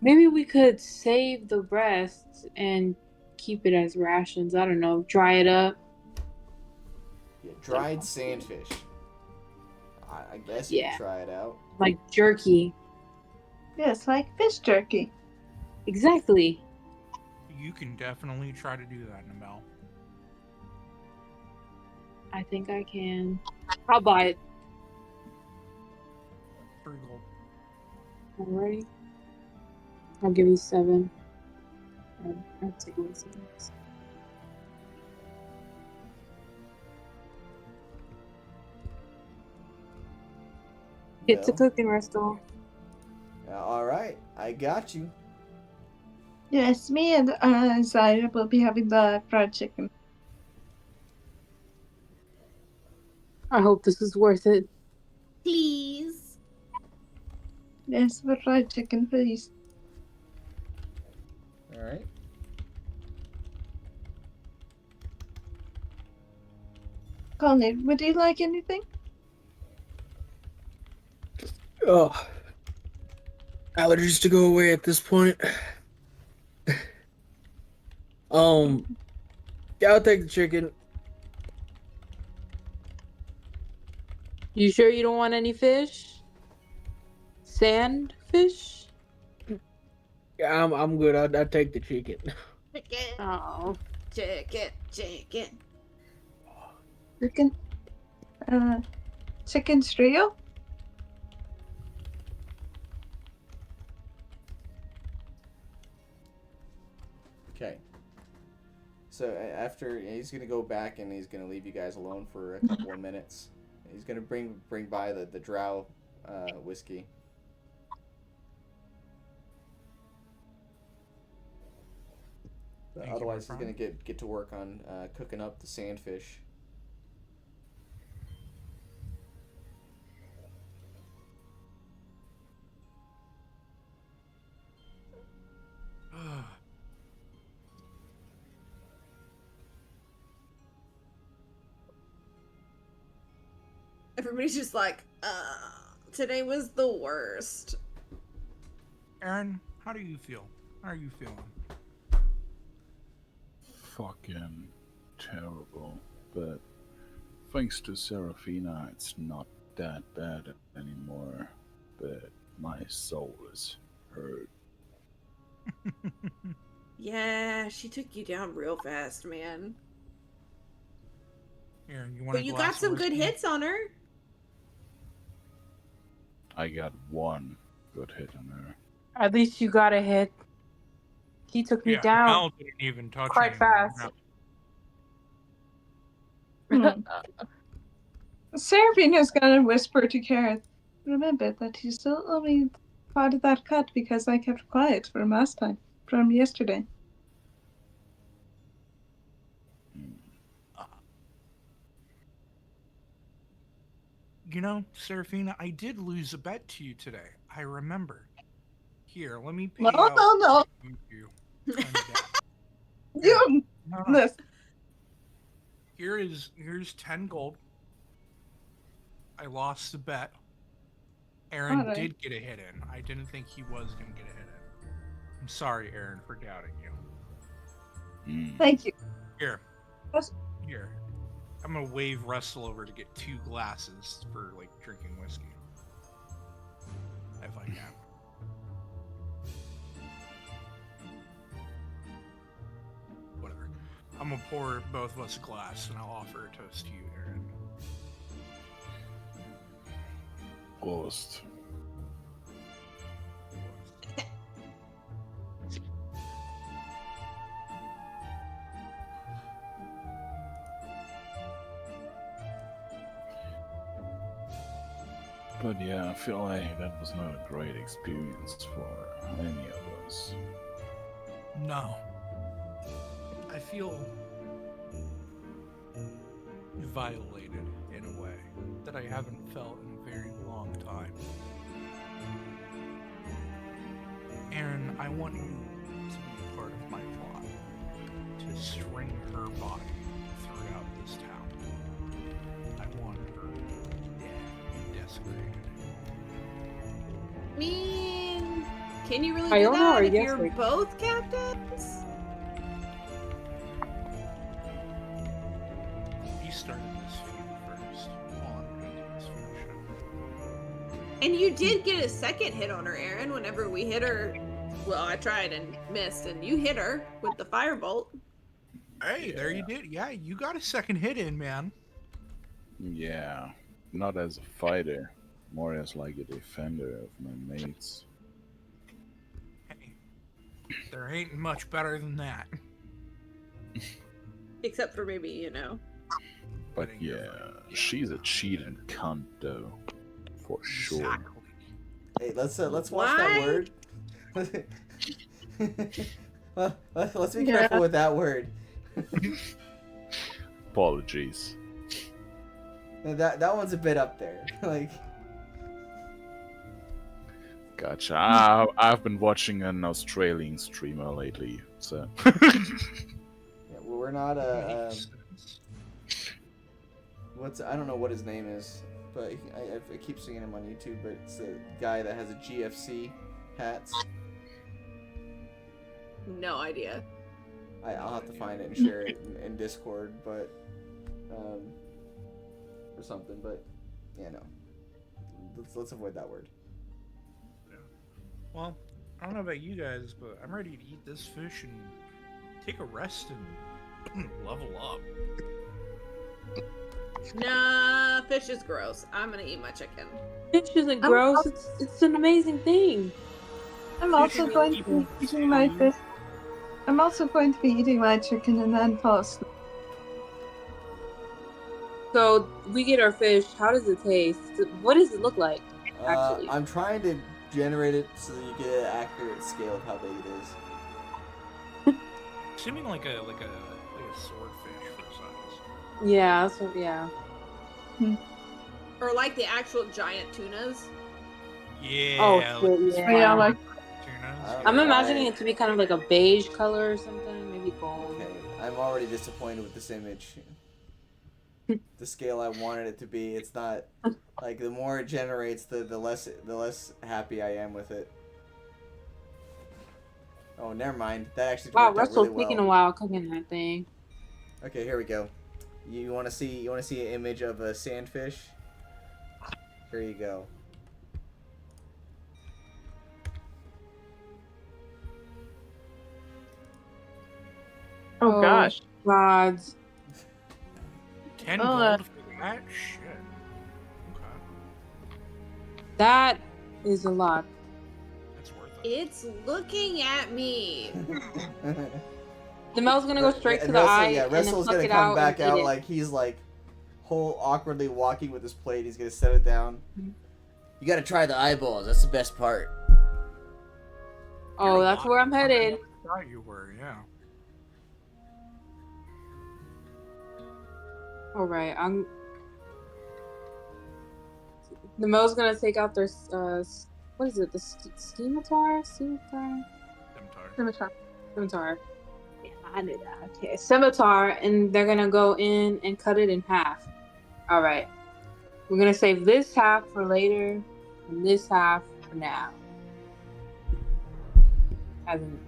[SPEAKER 3] Maybe we could save the rest and keep it as rations. I don't know. Dry it up.
[SPEAKER 1] Yeah, dried sandfish. I guess you can try it out.
[SPEAKER 3] Like jerky.
[SPEAKER 5] Yes, like fish jerky.
[SPEAKER 3] Exactly.
[SPEAKER 7] You can definitely try to do that, Nemel.
[SPEAKER 3] I think I can. I'll buy it.
[SPEAKER 7] 3 gold.
[SPEAKER 3] Alright. I'll give you 7. I'll take away 7. Get to cooking, Resto.
[SPEAKER 1] All right, I got you.
[SPEAKER 5] Yes, me and Zaya will be having the fried chicken.
[SPEAKER 3] I hope this is worth it.
[SPEAKER 6] Please.
[SPEAKER 5] Yes, the fried chicken, please.
[SPEAKER 1] All right.
[SPEAKER 5] Colin, would you like anything?
[SPEAKER 2] Oh, allergies to go away at this point. Yeah, I'll take the chicken.
[SPEAKER 3] You sure you don't want any fish? Sand fish?
[SPEAKER 2] Yeah, I'm good. I'll take the chicken.
[SPEAKER 6] Chicken.
[SPEAKER 3] Oh.
[SPEAKER 6] Chicken. Chicken.
[SPEAKER 5] Chicken? Chicken trio?
[SPEAKER 1] Okay. So after he's gonna go back and he's gonna leave you guys alone for a couple of minutes. He's gonna bring by the drow whiskey. But otherwise, he's gonna get to work on cooking up the sandfish.
[SPEAKER 6] Everybody's just like, today was the worst.
[SPEAKER 7] Aaron, how do you feel? How are you feeling?
[SPEAKER 4] Fucking terrible. But thanks to Serafina, it's not that bad anymore. But my soul is hurt.
[SPEAKER 6] Yeah, she took you down real fast, man.
[SPEAKER 7] Aaron, you want
[SPEAKER 6] But you got some good hits on her.
[SPEAKER 4] I got 1 good hit on her.
[SPEAKER 3] At least you got a hit. He took me down.
[SPEAKER 7] Mel didn't even touch
[SPEAKER 3] quite fast.
[SPEAKER 5] Serafina's gonna whisper to Kaerith, remember that you still owe me part of that cut because I kept quiet from last time, from yesterday.
[SPEAKER 7] You know, Serafina, I did lose a bet to you today. I remember. Here, let me pay out.
[SPEAKER 5] No.
[SPEAKER 7] You.
[SPEAKER 5] You. Listen.
[SPEAKER 7] Here's 10 gold. I lost the bet. Aaron did get a hit in. I didn't think he was gonna get a hit in. I'm sorry, Aaron, for doubting you.
[SPEAKER 5] Thank you.
[SPEAKER 7] Here. I'm gonna wave Russell over to get 2 glasses for like drinking whiskey. If I can. Whatever. I'm gonna pour both of us a glass, and I'll offer a toast to you, Aaron.
[SPEAKER 4] Ghost. But yeah, I feel like that was not a great experience for any of us.
[SPEAKER 7] No. I feel violated in a way that I haven't felt in a very long time. Aaron, I want you to be a part of my plot to string her body throughout this town. I want her dead, desecrated.
[SPEAKER 6] Can you really do
[SPEAKER 3] Iona
[SPEAKER 6] that
[SPEAKER 3] or
[SPEAKER 6] if you're
[SPEAKER 3] Yessiv?
[SPEAKER 6] both captains?
[SPEAKER 7] You started this feud first. On into this friendship.
[SPEAKER 6] And you did get a second hit on her, Aaron, whenever we hit her. Well, I tried and missed, and you hit her with the firebolt.
[SPEAKER 7] Hey, there you did. Yeah, you got a second hit in, man.
[SPEAKER 4] Yeah, not as a fighter, more as like a defender of my mates.
[SPEAKER 7] Hey, there ain't much better than that.
[SPEAKER 6] Except for maybe, you know.
[SPEAKER 4] But yeah, she's a cheating cunt though, for sure.
[SPEAKER 7] Exactly.
[SPEAKER 1] Hey, let's watch that word. Well, let's be careful with that word.
[SPEAKER 4] Apologies.
[SPEAKER 1] That one's a bit up there. Like,
[SPEAKER 4] gotcha. I've been watching an Australian streamer lately, so.
[SPEAKER 1] yeah, well, we're not I don't know what his name is, but I keep seeing him on YouTube. But it's a guy that has a GFC hats.
[SPEAKER 6] No idea.
[SPEAKER 1] I'll have to find it and share it in Discord, but or something. But yeah, no. Let's avoid that word.
[SPEAKER 7] Yeah. Well, I don't know about you guys, but I'm ready to eat this fish and take a rest and level up.
[SPEAKER 6] Nah, fish is gross. I'm gonna eat my chicken.
[SPEAKER 3] Fish isn't gross. It's an amazing thing.
[SPEAKER 5] I'm also going to be eating my fish. I'm also going to be eating my chicken and then fall asleep.
[SPEAKER 3] So we get our fish. How does it taste? What does it look like? Actually,
[SPEAKER 1] I'm trying to generate it so that you get an accurate scale of how big it is.
[SPEAKER 7] Seeming like a swordfish for size.
[SPEAKER 3] yeah. So yeah.
[SPEAKER 6] Or like the actual giant tunas.
[SPEAKER 7] Yeah.
[SPEAKER 3] Oh, shit, yeah.
[SPEAKER 5] Yeah, like
[SPEAKER 7] tunas.
[SPEAKER 3] I'm imagining it to be kind of like a beige color or something, maybe gold.
[SPEAKER 1] Okay, I'm already disappointed with this image. The scale I wanted it to be, it's not. Like, the more it generates, the less happy I am with it. Oh, never mind. That actually
[SPEAKER 3] Wow,
[SPEAKER 1] worked out
[SPEAKER 3] Russell's
[SPEAKER 1] really
[SPEAKER 3] taking
[SPEAKER 1] well.
[SPEAKER 3] a while cooking that thing.
[SPEAKER 1] Okay, here we go. You want to see an image of a sandfish? Here you go.
[SPEAKER 5] oh gosh.
[SPEAKER 3] Gods.
[SPEAKER 7] 10
[SPEAKER 5] Oh,
[SPEAKER 7] gold for that? Shit. Okay.
[SPEAKER 3] That is a lot.
[SPEAKER 7] That's worth it.
[SPEAKER 6] It's looking at me.
[SPEAKER 3] The Mel's gonna go straight to the
[SPEAKER 1] Russell,
[SPEAKER 3] eye
[SPEAKER 1] yeah,
[SPEAKER 3] and then
[SPEAKER 1] Russell's
[SPEAKER 3] pluck
[SPEAKER 1] gonna
[SPEAKER 3] it
[SPEAKER 1] come
[SPEAKER 3] out
[SPEAKER 1] back
[SPEAKER 3] and
[SPEAKER 1] out
[SPEAKER 3] eat it.
[SPEAKER 1] like he's like whole awkwardly walking with his plate. He's gonna set it down. You gotta try the eyeballs. That's the best part.
[SPEAKER 3] Oh, that's where I'm headed.
[SPEAKER 7] I thought you were, yeah.
[SPEAKER 3] All right, the Mel's gonna take out their what is it? The scimitar? Scimitar. Yeah, I knew that. Okay, scimitar, and they're gonna go in and cut it in half. All right, we're gonna save this half for later, and this half for now. As in,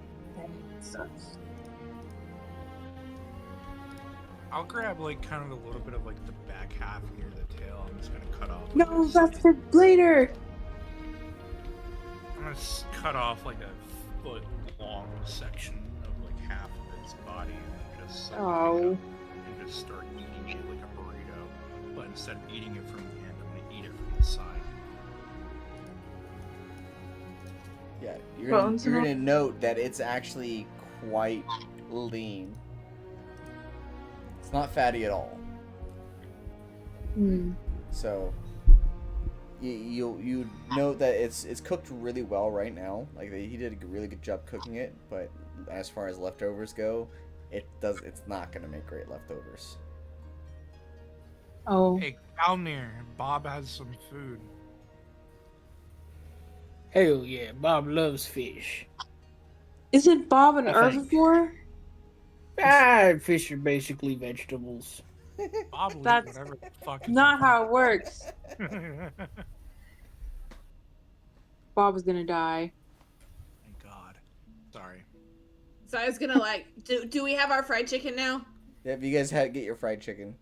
[SPEAKER 3] such.
[SPEAKER 7] I'll grab like kind of a little bit of like the back half near the tail. I'm just gonna cut off. like,
[SPEAKER 3] No,
[SPEAKER 7] this.
[SPEAKER 3] that's for later.
[SPEAKER 7] I'm gonna cut off like a foot long section of like half of its body and just like,
[SPEAKER 3] Oh.
[SPEAKER 7] and just start eating it like a burrito. But instead of eating it from the end, I'm gonna eat it from the side.
[SPEAKER 1] Yeah,
[SPEAKER 5] Bones
[SPEAKER 1] you're
[SPEAKER 5] and
[SPEAKER 1] gonna note that it's actually quite lean. It's not fatty at all.
[SPEAKER 3] Hmm.
[SPEAKER 1] So you note that it's cooked really well right now. Like he did a really good job cooking it, but as far as leftovers go, it's not gonna make great leftovers.
[SPEAKER 3] Oh.
[SPEAKER 7] Hey, Kalnir, Bob has some food.
[SPEAKER 2] Hell yeah, Bob loves fish.
[SPEAKER 3] Isn't Bob an
[SPEAKER 2] I think.
[SPEAKER 3] herbivore?
[SPEAKER 2] Fish are basically vegetables.
[SPEAKER 7] Bob will eat
[SPEAKER 3] That's
[SPEAKER 7] whatever the fuck is in
[SPEAKER 3] not
[SPEAKER 7] front
[SPEAKER 3] how it works.
[SPEAKER 7] of him.
[SPEAKER 3] Bob is gonna die.
[SPEAKER 7] Thank God. Sorry.
[SPEAKER 6] So I was gonna like, do we have our fried chicken now?
[SPEAKER 1] Yep, you guys get your fried chicken.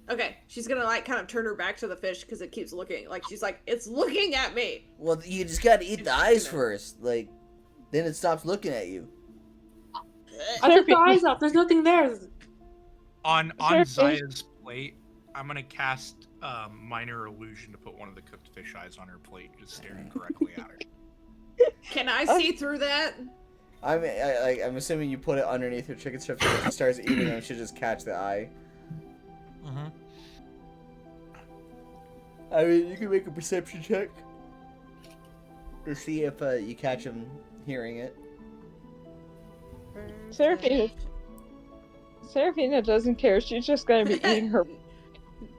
[SPEAKER 6] Okay, she's gonna like kind of turn her back to the fish because it keeps looking like she's like it's looking at me.
[SPEAKER 1] Well, you just gotta eat the eyes first. Like, then it stops looking at you.
[SPEAKER 3] I took the eyes out. There's nothing there.
[SPEAKER 7] On
[SPEAKER 5] Sure.
[SPEAKER 7] Zaya's plate, I'm gonna cast minor illusion to put one of the cooked fish eyes on her plate, just staring directly at her.
[SPEAKER 6] Can I see through that?
[SPEAKER 1] I'm assuming you put it underneath her chicken strips, so if she starts eating them, she'll just catch the eye.
[SPEAKER 7] Mm-hmm.
[SPEAKER 1] I mean, you can make a perception check to see if you catch him hearing it.
[SPEAKER 5] Seraphina doesn't care. She's just gonna be eating her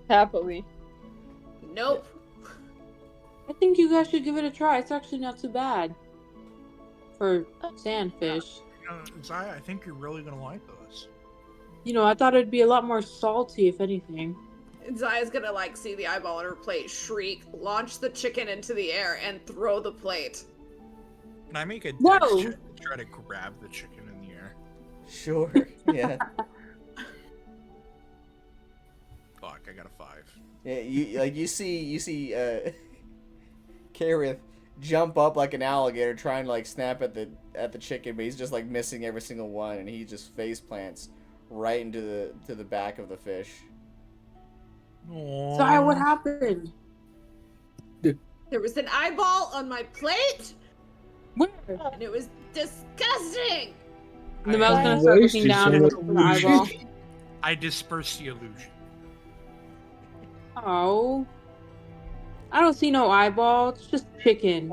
[SPEAKER 5] happily.
[SPEAKER 6] Nope.
[SPEAKER 3] I think you guys should give it a try. It's actually not too bad for sandfish.
[SPEAKER 7] You know, Zaya, I think you're really gonna like those.
[SPEAKER 3] You know, I thought it'd be a lot more salty, if anything.
[SPEAKER 6] Zaya's gonna like see the eyeball on her plate, shriek, launch the chicken into the air, and throw the plate.
[SPEAKER 7] Can I make a
[SPEAKER 3] Whoa.
[SPEAKER 7] dex check to try to grab the chicken in the air?
[SPEAKER 1] Sure, yeah.
[SPEAKER 7] Fuck, I got a 5.
[SPEAKER 1] Yeah, you see Kaerith jump up like an alligator trying to like snap at the chicken, but he's just like missing every single one, and he just face plants right into the back of the fish.
[SPEAKER 7] Aww.
[SPEAKER 3] Sorry, what happened?
[SPEAKER 6] There was an eyeball on my plate,
[SPEAKER 3] Where?
[SPEAKER 6] and it was disgusting.
[SPEAKER 3] The mouse gonna start looking
[SPEAKER 2] Wasted
[SPEAKER 3] down and
[SPEAKER 2] so
[SPEAKER 3] look for the eyeball.
[SPEAKER 7] I disperse the illusion.
[SPEAKER 3] Oh. I don't see no eyeball. It's just chicken.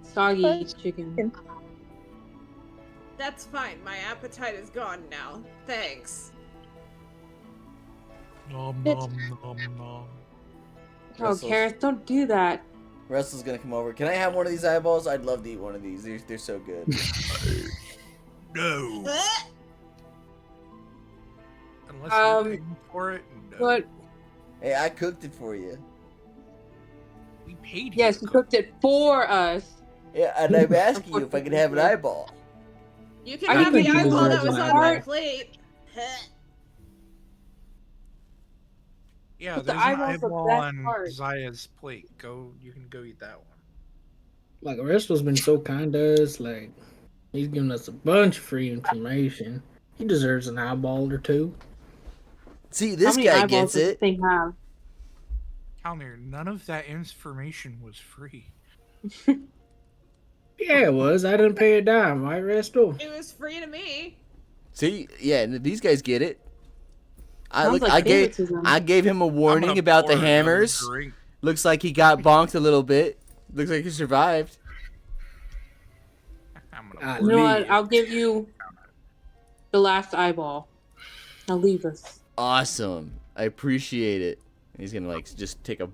[SPEAKER 3] Soggy chicken.
[SPEAKER 6] That's fine. My appetite is gone now. Thanks.
[SPEAKER 7] Nom nom nom nom.
[SPEAKER 3] Oh,
[SPEAKER 1] Russell's-
[SPEAKER 3] Kaerith, don't do that.
[SPEAKER 1] Russell's gonna come over. Can I have one of these eyeballs? I'd love to eat one of these. They're so good.
[SPEAKER 7] No.
[SPEAKER 6] Ugh.
[SPEAKER 7] Unless you're paying for it. No.
[SPEAKER 3] But
[SPEAKER 1] Hey, I cooked it for you.
[SPEAKER 7] We paid you.
[SPEAKER 3] yes,
[SPEAKER 7] to
[SPEAKER 3] you
[SPEAKER 7] cook.
[SPEAKER 3] cooked it for us.
[SPEAKER 1] Yeah, and I'm asking you if I can have an eyeball.
[SPEAKER 6] You can
[SPEAKER 3] I
[SPEAKER 6] have the
[SPEAKER 2] think you
[SPEAKER 6] eyeball that
[SPEAKER 2] deserve
[SPEAKER 6] was
[SPEAKER 2] an
[SPEAKER 6] on my
[SPEAKER 3] eyeball.
[SPEAKER 6] plate.
[SPEAKER 7] Yeah,
[SPEAKER 3] But the
[SPEAKER 7] there's an
[SPEAKER 3] eyeball's the
[SPEAKER 7] eyeball
[SPEAKER 3] best
[SPEAKER 7] on
[SPEAKER 3] part.
[SPEAKER 7] Zaya's plate. You can go eat that one.
[SPEAKER 2] Like, Russell's been so kind to us. Like, he's giving us a bunch of free information. He deserves an eyeball or two.
[SPEAKER 1] See,
[SPEAKER 3] How
[SPEAKER 1] this
[SPEAKER 3] many
[SPEAKER 1] guy
[SPEAKER 3] eyeballs
[SPEAKER 1] gets
[SPEAKER 3] does this
[SPEAKER 1] it.
[SPEAKER 3] thing have?
[SPEAKER 7] Kalnir, none of that information was free.
[SPEAKER 2] Yeah, it was. I didn't pay a dime, right, Restal?
[SPEAKER 6] It was free to me.
[SPEAKER 1] See, yeah, these guys get it.
[SPEAKER 3] Sounds like favoritism.
[SPEAKER 1] I gave him a
[SPEAKER 7] I'm
[SPEAKER 1] warning
[SPEAKER 7] gonna
[SPEAKER 1] about
[SPEAKER 7] pour
[SPEAKER 1] the
[SPEAKER 7] another
[SPEAKER 1] hammers.
[SPEAKER 7] drink.
[SPEAKER 1] Looks like he got bonked a little bit. Looks like he survived.
[SPEAKER 7] I'm gonna
[SPEAKER 2] Ah,
[SPEAKER 3] You know what?
[SPEAKER 2] Leave.
[SPEAKER 3] I'll give you the last eyeball. Now leave us.
[SPEAKER 1] Awesome. I appreciate it. He's gonna like just take a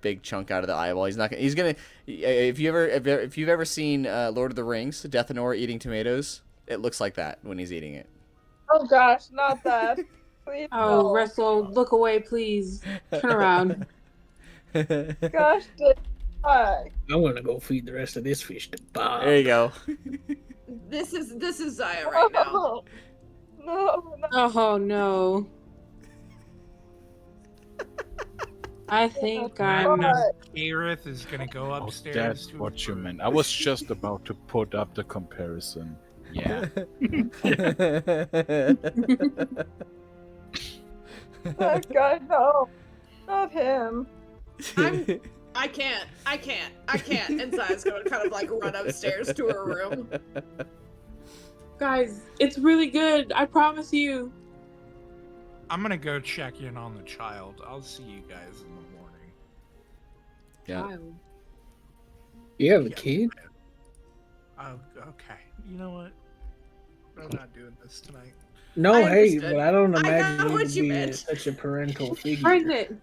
[SPEAKER 1] big chunk out of the eyeball. He's not gonna. He's gonna. If you've ever seen Lord of the Rings, Death and Or eating tomatoes, it looks like that when he's eating it.
[SPEAKER 5] Oh gosh, not that. Please
[SPEAKER 3] Oh,
[SPEAKER 5] no.
[SPEAKER 3] Russell, look away, please. Turn around.
[SPEAKER 5] Gosh, why?
[SPEAKER 2] I'm gonna go feed the rest of this fish to Bob.
[SPEAKER 1] There you go.
[SPEAKER 6] This is Zaya right now.
[SPEAKER 5] No, no.
[SPEAKER 3] Oh no. I think I'm.
[SPEAKER 7] Kaerith is gonna go
[SPEAKER 4] Oh,
[SPEAKER 7] upstairs.
[SPEAKER 4] that's
[SPEAKER 7] to
[SPEAKER 4] what you
[SPEAKER 7] improve.
[SPEAKER 4] meant. I was just about to put up the comparison. Yeah.
[SPEAKER 5] Oh God, no, not him.
[SPEAKER 6] I can't. And Zaya's gonna kind of like run upstairs to her room.
[SPEAKER 9] Guys, it's really good. I promise you.
[SPEAKER 7] I'm gonna go check in on the child. I'll see you guys in the morning.
[SPEAKER 1] Yeah.
[SPEAKER 9] Child.
[SPEAKER 2] You have a kid?
[SPEAKER 7] Oh, okay. You know what? I'm not doing this tonight.
[SPEAKER 2] No,
[SPEAKER 6] I
[SPEAKER 2] hey,
[SPEAKER 6] understood.
[SPEAKER 2] but I don't
[SPEAKER 6] I
[SPEAKER 2] imagine
[SPEAKER 6] know
[SPEAKER 2] you
[SPEAKER 6] what
[SPEAKER 2] would
[SPEAKER 6] you
[SPEAKER 2] be
[SPEAKER 6] meant.
[SPEAKER 2] such a parental figure.
[SPEAKER 9] Pregnant.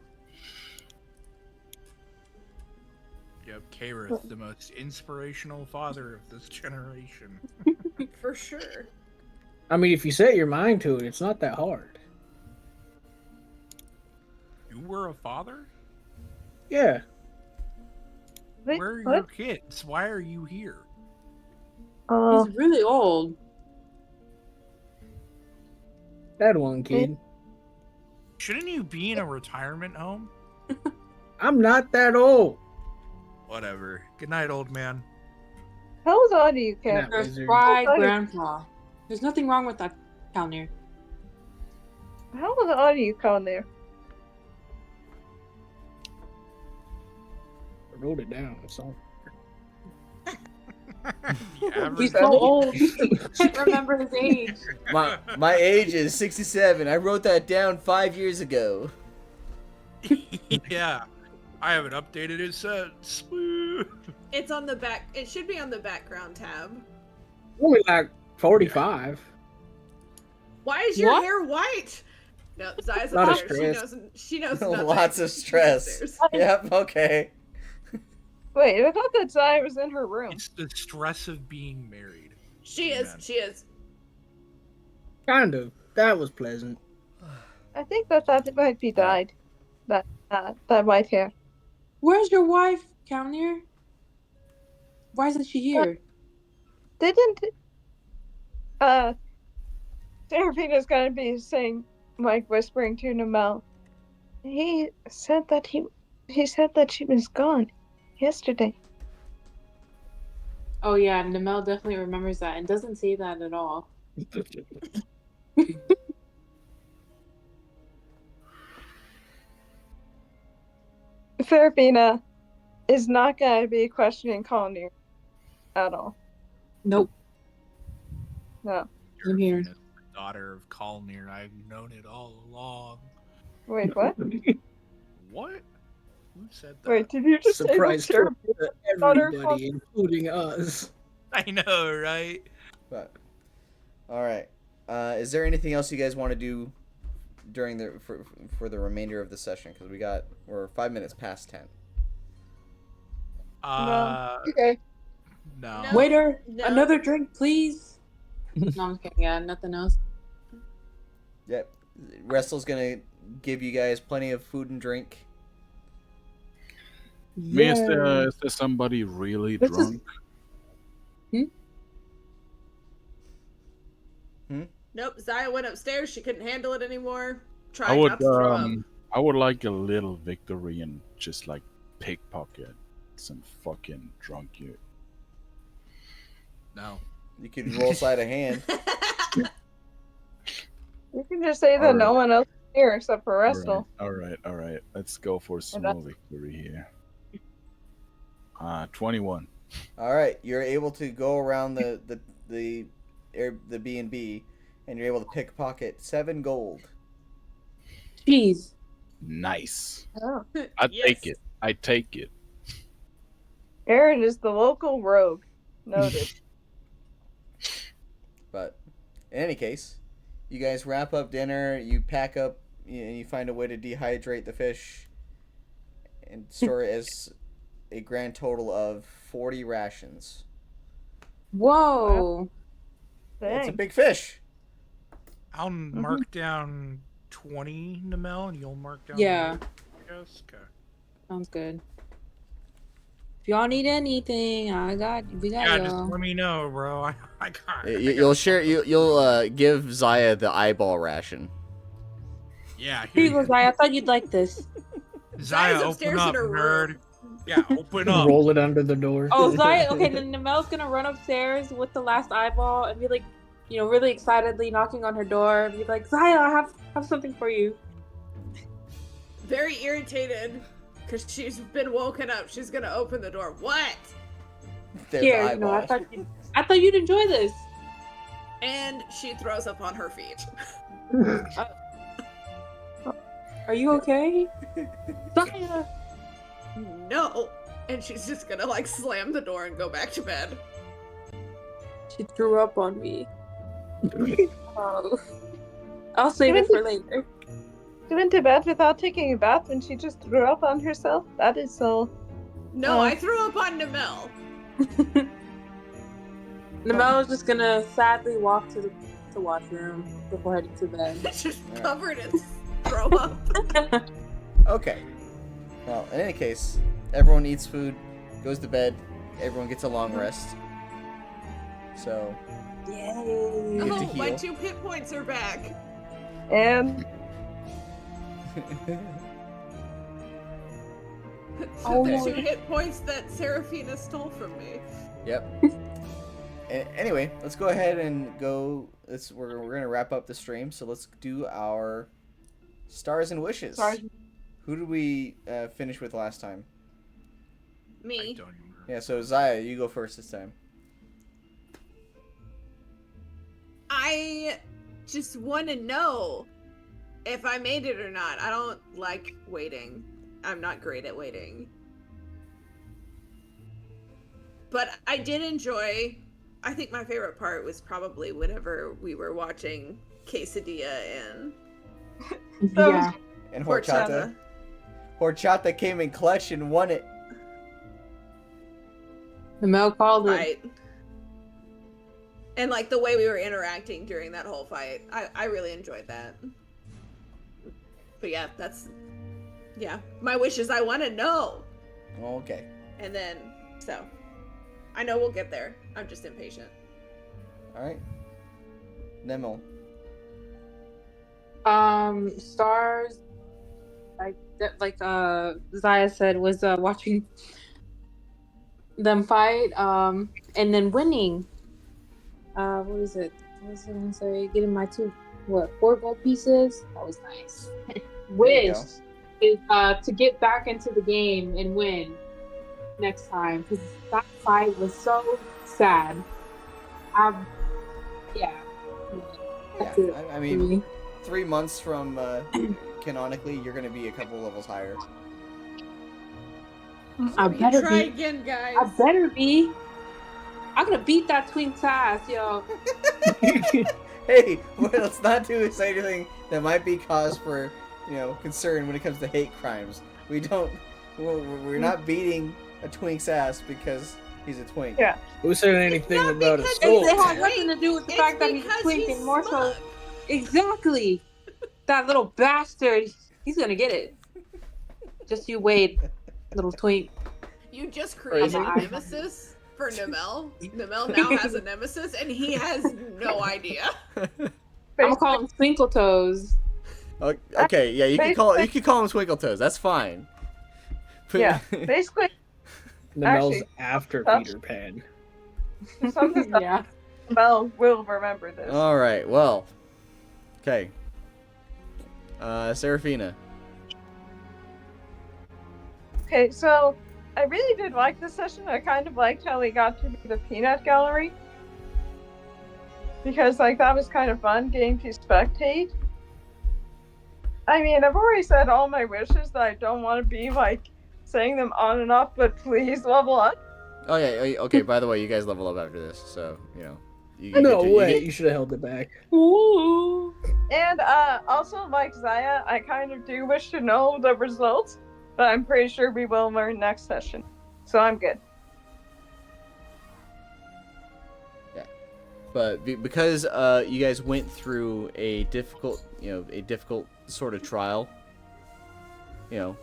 [SPEAKER 7] Yep, Kaerith, the most inspirational father of this generation.
[SPEAKER 6] For sure.
[SPEAKER 2] I mean, if you set your mind to it, it's not that hard.
[SPEAKER 7] You were a father?
[SPEAKER 2] Yeah.
[SPEAKER 5] Wait,
[SPEAKER 7] Where are
[SPEAKER 5] what?
[SPEAKER 7] your kids? Why are you here?
[SPEAKER 5] Oh,
[SPEAKER 9] He's really old.
[SPEAKER 2] That one kid.
[SPEAKER 7] Shouldn't you be in a retirement home?
[SPEAKER 2] I'm not that old.
[SPEAKER 7] Whatever. Good night, old man.
[SPEAKER 5] how old are you,
[SPEAKER 2] You're
[SPEAKER 5] Cat?
[SPEAKER 2] not
[SPEAKER 9] Your
[SPEAKER 2] wizard.
[SPEAKER 9] fried
[SPEAKER 5] Oh,
[SPEAKER 9] grandpa. There's nothing wrong with that, Calnir.
[SPEAKER 5] How old are you, Connor?
[SPEAKER 2] I wrote it down. It's all.
[SPEAKER 7] The average
[SPEAKER 9] He's so old. He can't remember his age.
[SPEAKER 1] My age is 67. I wrote that down 5 years ago.
[SPEAKER 7] Yeah. I haven't updated it since. Woo.
[SPEAKER 6] It's on the back. It should be on the background tab.
[SPEAKER 2] Only like 45.
[SPEAKER 6] Why is your
[SPEAKER 9] What?
[SPEAKER 6] hair white? No, Zaya's
[SPEAKER 2] Lot of
[SPEAKER 6] upstairs.
[SPEAKER 2] stress.
[SPEAKER 6] She knows nothing.
[SPEAKER 1] Lots of stress.
[SPEAKER 6] Upstairs.
[SPEAKER 1] Yep, okay.
[SPEAKER 5] Wait, I thought that Zaya was in her room.
[SPEAKER 7] It's the stress of being married.
[SPEAKER 6] She is.
[SPEAKER 7] Amen.
[SPEAKER 6] She is.
[SPEAKER 2] Kind of. That was pleasant.
[SPEAKER 5] I think that might be dyed. That white hair.
[SPEAKER 9] Where's your wife, Calnir? Why isn't she here?
[SPEAKER 5] Didn't Serafina's gonna be saying, like whispering to Nemel. He said that she was gone yesterday.
[SPEAKER 9] Oh yeah, Nemel definitely remembers that and doesn't say that at all.
[SPEAKER 5] Serafina is not gonna be questioning Connor at all.
[SPEAKER 9] Nope.
[SPEAKER 5] No.
[SPEAKER 9] I'm here.
[SPEAKER 7] The daughter of Kalnir. I've known it all along.
[SPEAKER 5] Wait, what?
[SPEAKER 7] What? Who said that?
[SPEAKER 5] Wait, did you just
[SPEAKER 2] Surprise
[SPEAKER 5] say that
[SPEAKER 2] to
[SPEAKER 5] daughter
[SPEAKER 2] everybody, including us.
[SPEAKER 7] I know, right?
[SPEAKER 1] But, all right. Is there anything else you guys want to do during for the remainder of the session? Because we're 5 minutes past 10.
[SPEAKER 5] Okay.
[SPEAKER 7] No.
[SPEAKER 6] No.
[SPEAKER 9] Waiter,
[SPEAKER 6] No.
[SPEAKER 9] another drink, please. No, I'm kidding. Yeah, nothing else.
[SPEAKER 1] Yep. Wrestle's gonna give you guys plenty of food and drink.
[SPEAKER 4] Man, is there somebody really
[SPEAKER 9] This is-
[SPEAKER 4] drunk?
[SPEAKER 6] Nope. Zaya went upstairs. She couldn't handle it anymore. Tried
[SPEAKER 4] I would
[SPEAKER 6] not to throw up.
[SPEAKER 4] I would like a little victory and just like pickpocket some fucking drunk you.
[SPEAKER 7] No.
[SPEAKER 1] You could roll sleight of hand.
[SPEAKER 5] You can just say that no
[SPEAKER 4] Alright.
[SPEAKER 5] one else is here except for Wrestle.
[SPEAKER 4] All right. Let's go for a small victory here. 21.
[SPEAKER 1] All right, you're able to go around the B&B, and you're able to pickpocket 7 gold.
[SPEAKER 9] Jeez.
[SPEAKER 4] Nice.
[SPEAKER 5] Oh.
[SPEAKER 4] I
[SPEAKER 6] Yes.
[SPEAKER 4] take it. I take it.
[SPEAKER 5] Aaron is the local rogue. Noted.
[SPEAKER 1] But in any case, you guys wrap up dinner. You pack up. You find a way to dehydrate the fish, and store it as a grand total of 40 rations.
[SPEAKER 9] Whoa.
[SPEAKER 1] It's a
[SPEAKER 5] Dang.
[SPEAKER 1] big fish.
[SPEAKER 7] I'll mark down 20, Nemel, and you'll mark down.
[SPEAKER 9] Yeah.
[SPEAKER 7] I guess. Okay.
[SPEAKER 9] Sounds good. If y'all need anything, we got
[SPEAKER 7] Yeah, just
[SPEAKER 9] y'all.
[SPEAKER 7] let me know, bro. I got.
[SPEAKER 1] You'll share. You'll give Zaya the eyeball ration.
[SPEAKER 7] Yeah.
[SPEAKER 9] Here you
[SPEAKER 7] Here
[SPEAKER 9] go, Zaya. I thought you'd like this.
[SPEAKER 7] Zaya,
[SPEAKER 6] Zaya's
[SPEAKER 7] open
[SPEAKER 6] upstairs
[SPEAKER 7] up,
[SPEAKER 6] in her
[SPEAKER 7] nerd.
[SPEAKER 6] room.
[SPEAKER 7] Yeah, open up.
[SPEAKER 2] Roll it under the door.
[SPEAKER 9] Oh, Zaya. Okay, then Nemel's gonna run upstairs with the last eyeball and be like, really excitedly knocking on her door and be like, Zaya, I have something for you.
[SPEAKER 6] Very irritated because she's been woken up. She's gonna open the door. What?
[SPEAKER 1] There's
[SPEAKER 9] Here,
[SPEAKER 1] the
[SPEAKER 9] I
[SPEAKER 1] eyeball.
[SPEAKER 9] thought you'd enjoy this.
[SPEAKER 6] And she throws up on her feet.
[SPEAKER 9] Are you okay? Zaya.
[SPEAKER 6] No. And she's just gonna like slam the door and go back to bed.
[SPEAKER 9] She threw up on me. Oh. I'll save it for later.
[SPEAKER 5] She went to bed without taking a bath and she just threw up on herself? That is so...
[SPEAKER 6] No, I threw up on Nemel.
[SPEAKER 9] Nemel is just gonna sadly walk to the washroom before heading to bed.
[SPEAKER 6] Just covered in throw up.
[SPEAKER 1] Okay. Well, in any case, everyone eats food, goes to bed, everyone gets a long rest. So,
[SPEAKER 9] Yay!
[SPEAKER 1] Get to
[SPEAKER 6] Oh, my
[SPEAKER 1] heal.
[SPEAKER 6] 2 hit points are back.
[SPEAKER 5] And
[SPEAKER 9] Oh,
[SPEAKER 6] The
[SPEAKER 9] no.
[SPEAKER 6] 2 hit points that Seraphina stole from me.
[SPEAKER 1] Yep. Anyway, let's go ahead and go. We're gonna wrap up the stream. So let's do our stars and wishes.
[SPEAKER 5] Stars.
[SPEAKER 1] Who did we finish with last time?
[SPEAKER 6] Me.
[SPEAKER 7] Don't remember.
[SPEAKER 1] Yeah. So Zaya, you go first this time.
[SPEAKER 6] I just want to know if I made it or not. I don't like waiting. I'm not great at waiting. But I did enjoy, I think my favorite part was probably whenever we were watching Quesadilla and
[SPEAKER 9] Yeah.
[SPEAKER 1] And Horchata. Horchata came in clutch and won it.
[SPEAKER 9] Nemel called it.
[SPEAKER 6] Right. And like the way we were interacting during that whole fight. I really enjoyed that. But yeah, my wish is I want to know.
[SPEAKER 1] Okay.
[SPEAKER 6] And then, so, I know we'll get there. I'm just impatient.
[SPEAKER 1] All right. Nemel.
[SPEAKER 9] Stars, like Zaya said, was watching them fight, and then winning. What is it? What was I gonna say? Getting my 4 gold pieces. That was nice. Wish is to get back into the game and win next time, because that fight was so sad. Yeah. That's it
[SPEAKER 1] I
[SPEAKER 9] for
[SPEAKER 1] mean,
[SPEAKER 9] me.
[SPEAKER 1] 3 months from canonically, you're gonna be a couple levels higher.
[SPEAKER 9] I better
[SPEAKER 6] Try
[SPEAKER 9] be.
[SPEAKER 6] again, guys.
[SPEAKER 9] I better be. I'm gonna beat that twink's ass, yo.
[SPEAKER 1] Hey, well, let's not say anything that might be cause for, concern when it comes to hate crimes. We're not beating a twink's ass because he's a twink.
[SPEAKER 5] Yeah.
[SPEAKER 2] Who said anything
[SPEAKER 6] not
[SPEAKER 2] about a
[SPEAKER 6] because
[SPEAKER 2] soul?
[SPEAKER 9] It has
[SPEAKER 6] Wait,
[SPEAKER 9] nothing to do with the
[SPEAKER 6] it's
[SPEAKER 9] fact that he's
[SPEAKER 6] because
[SPEAKER 9] twink,
[SPEAKER 6] he's
[SPEAKER 9] and more so.
[SPEAKER 6] smug.
[SPEAKER 9] Exactly. That little bastard. He's gonna get it. Just you wait, little twink.
[SPEAKER 6] You just created
[SPEAKER 9] Crazy.
[SPEAKER 6] a nemesis for Nemel. Nemel now has a nemesis, and he has no idea.
[SPEAKER 9] I'm gonna call him Twinkle Toes.
[SPEAKER 1] Okay, yeah, you can call him Twinkle Toes. That's fine. But-
[SPEAKER 5] yeah, basically,
[SPEAKER 2] Nemel's
[SPEAKER 5] Actually,
[SPEAKER 2] after
[SPEAKER 5] huh?
[SPEAKER 2] Peter Pan.
[SPEAKER 5] some of the stuff
[SPEAKER 9] Yeah.
[SPEAKER 5] Mel will remember this.
[SPEAKER 1] All right. Well. Okay. Seraphina.
[SPEAKER 5] Okay, so I really did like this session. I kind of liked how we got to the peanut gallery. Because, that was kind of fun, getting to spectate. I mean, I've already said all my wishes that I don't want to be, saying them on and off, but please level up.
[SPEAKER 1] Oh yeah. Okay. By the way, you guys level up after this, so You
[SPEAKER 2] No
[SPEAKER 1] get to-
[SPEAKER 2] way.
[SPEAKER 1] get-
[SPEAKER 2] You should have held it back.
[SPEAKER 9] Ooh.
[SPEAKER 5] And also, like Zaya, I kind of do wish to know the results, but I'm pretty sure we will learn next session. So I'm good.
[SPEAKER 1] But because you guys went through a difficult sort of trial, you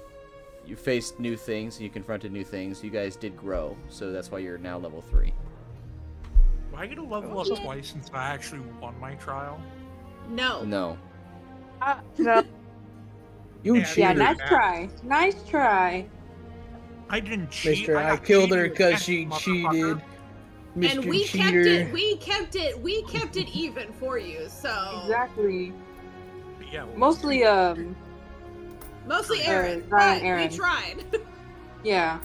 [SPEAKER 1] faced new things, you confronted new things, you guys did grow, so that's why you're now level 3.
[SPEAKER 7] Do I get to level up twice since I actually won my trial?
[SPEAKER 6] No.
[SPEAKER 1] No.
[SPEAKER 5] No.
[SPEAKER 2] You
[SPEAKER 7] Yeah,
[SPEAKER 2] cheated.
[SPEAKER 9] Yeah, nice try. Nice try.
[SPEAKER 7] I didn't cheat.
[SPEAKER 2] Mr. I
[SPEAKER 7] got
[SPEAKER 2] killed her
[SPEAKER 7] cheated
[SPEAKER 2] because
[SPEAKER 7] again,
[SPEAKER 2] she cheated. Mr.
[SPEAKER 6] And we
[SPEAKER 2] Cheater.
[SPEAKER 6] kept it even for you. So
[SPEAKER 9] Exactly.
[SPEAKER 7] Yeah. Well,
[SPEAKER 9] Mostly
[SPEAKER 6] mostly Aaron.
[SPEAKER 9] Ryan,
[SPEAKER 6] But
[SPEAKER 9] Aaron.
[SPEAKER 6] we tried.
[SPEAKER 9] Yeah.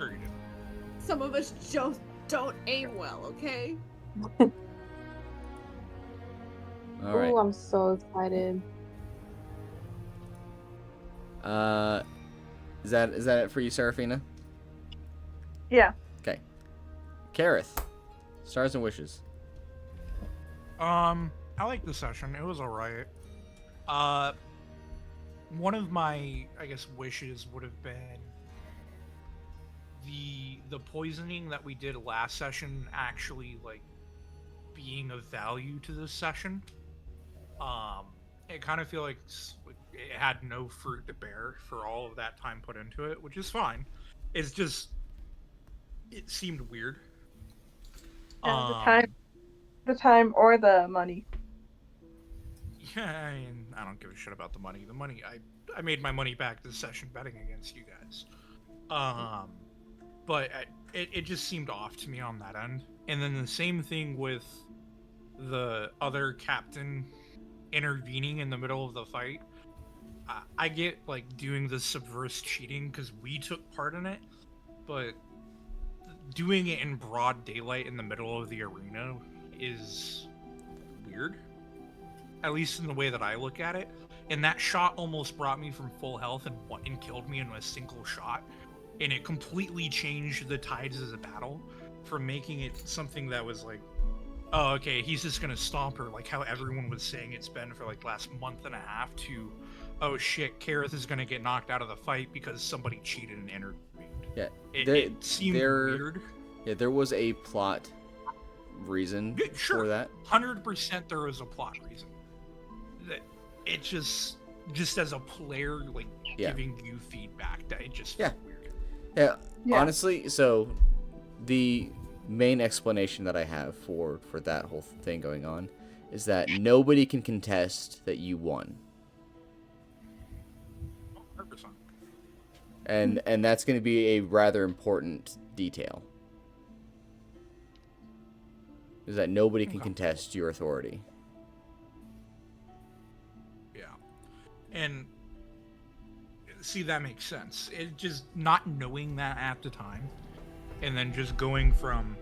[SPEAKER 7] sure you did.
[SPEAKER 6] Some of us just don't aim well, okay?
[SPEAKER 1] All right.
[SPEAKER 9] Ooh, I'm so excited.
[SPEAKER 1] Is that it for you, Seraphina?
[SPEAKER 5] Yeah.
[SPEAKER 1] Okay. Kaerith, stars and wishes.
[SPEAKER 7] I like the session. It was alright. One of my, I guess, wishes would have been the poisoning that we did last session actually like being of value to this session. I kind of feel like it had no fruit to bear for all of that time put into it, which is fine. It's just it seemed weird.
[SPEAKER 5] Yeah, the time or the money.
[SPEAKER 7] Yeah, I don't give a shit about the money. The money, I made my money back this session betting against you guys. But it just seemed off to me on that end. And then the same thing with the other captain intervening in the middle of the fight. I get like doing the subverse cheating because we took part in it, but doing it in broad daylight in the middle of the arena is weird. At least in the way that I look at it. And that shot almost brought me from full health and killed me in a single shot. And it completely changed the tides of the battle from making it something that was like, oh, okay, he's just gonna stomp her, like how everyone was saying it's been for like last month and a half, to, oh shit, Kaerith is gonna get knocked out of the fight because somebody cheated and intervened.
[SPEAKER 1] Yeah,
[SPEAKER 7] It seemed weird.
[SPEAKER 1] Yeah, there was a plot reason for that.
[SPEAKER 7] 100% there was a plot reason. That it just as a player, like giving you feedback, that it just felt weird.
[SPEAKER 1] Yeah, honestly, so the main explanation that I have for that whole thing going on is that nobody can contest that you won.
[SPEAKER 7] 100%.
[SPEAKER 1] And that's going to be a rather important detail. Is that nobody can contest your authority.
[SPEAKER 7] Yeah. And see, that makes sense. It just not knowing that at the time, and then just going from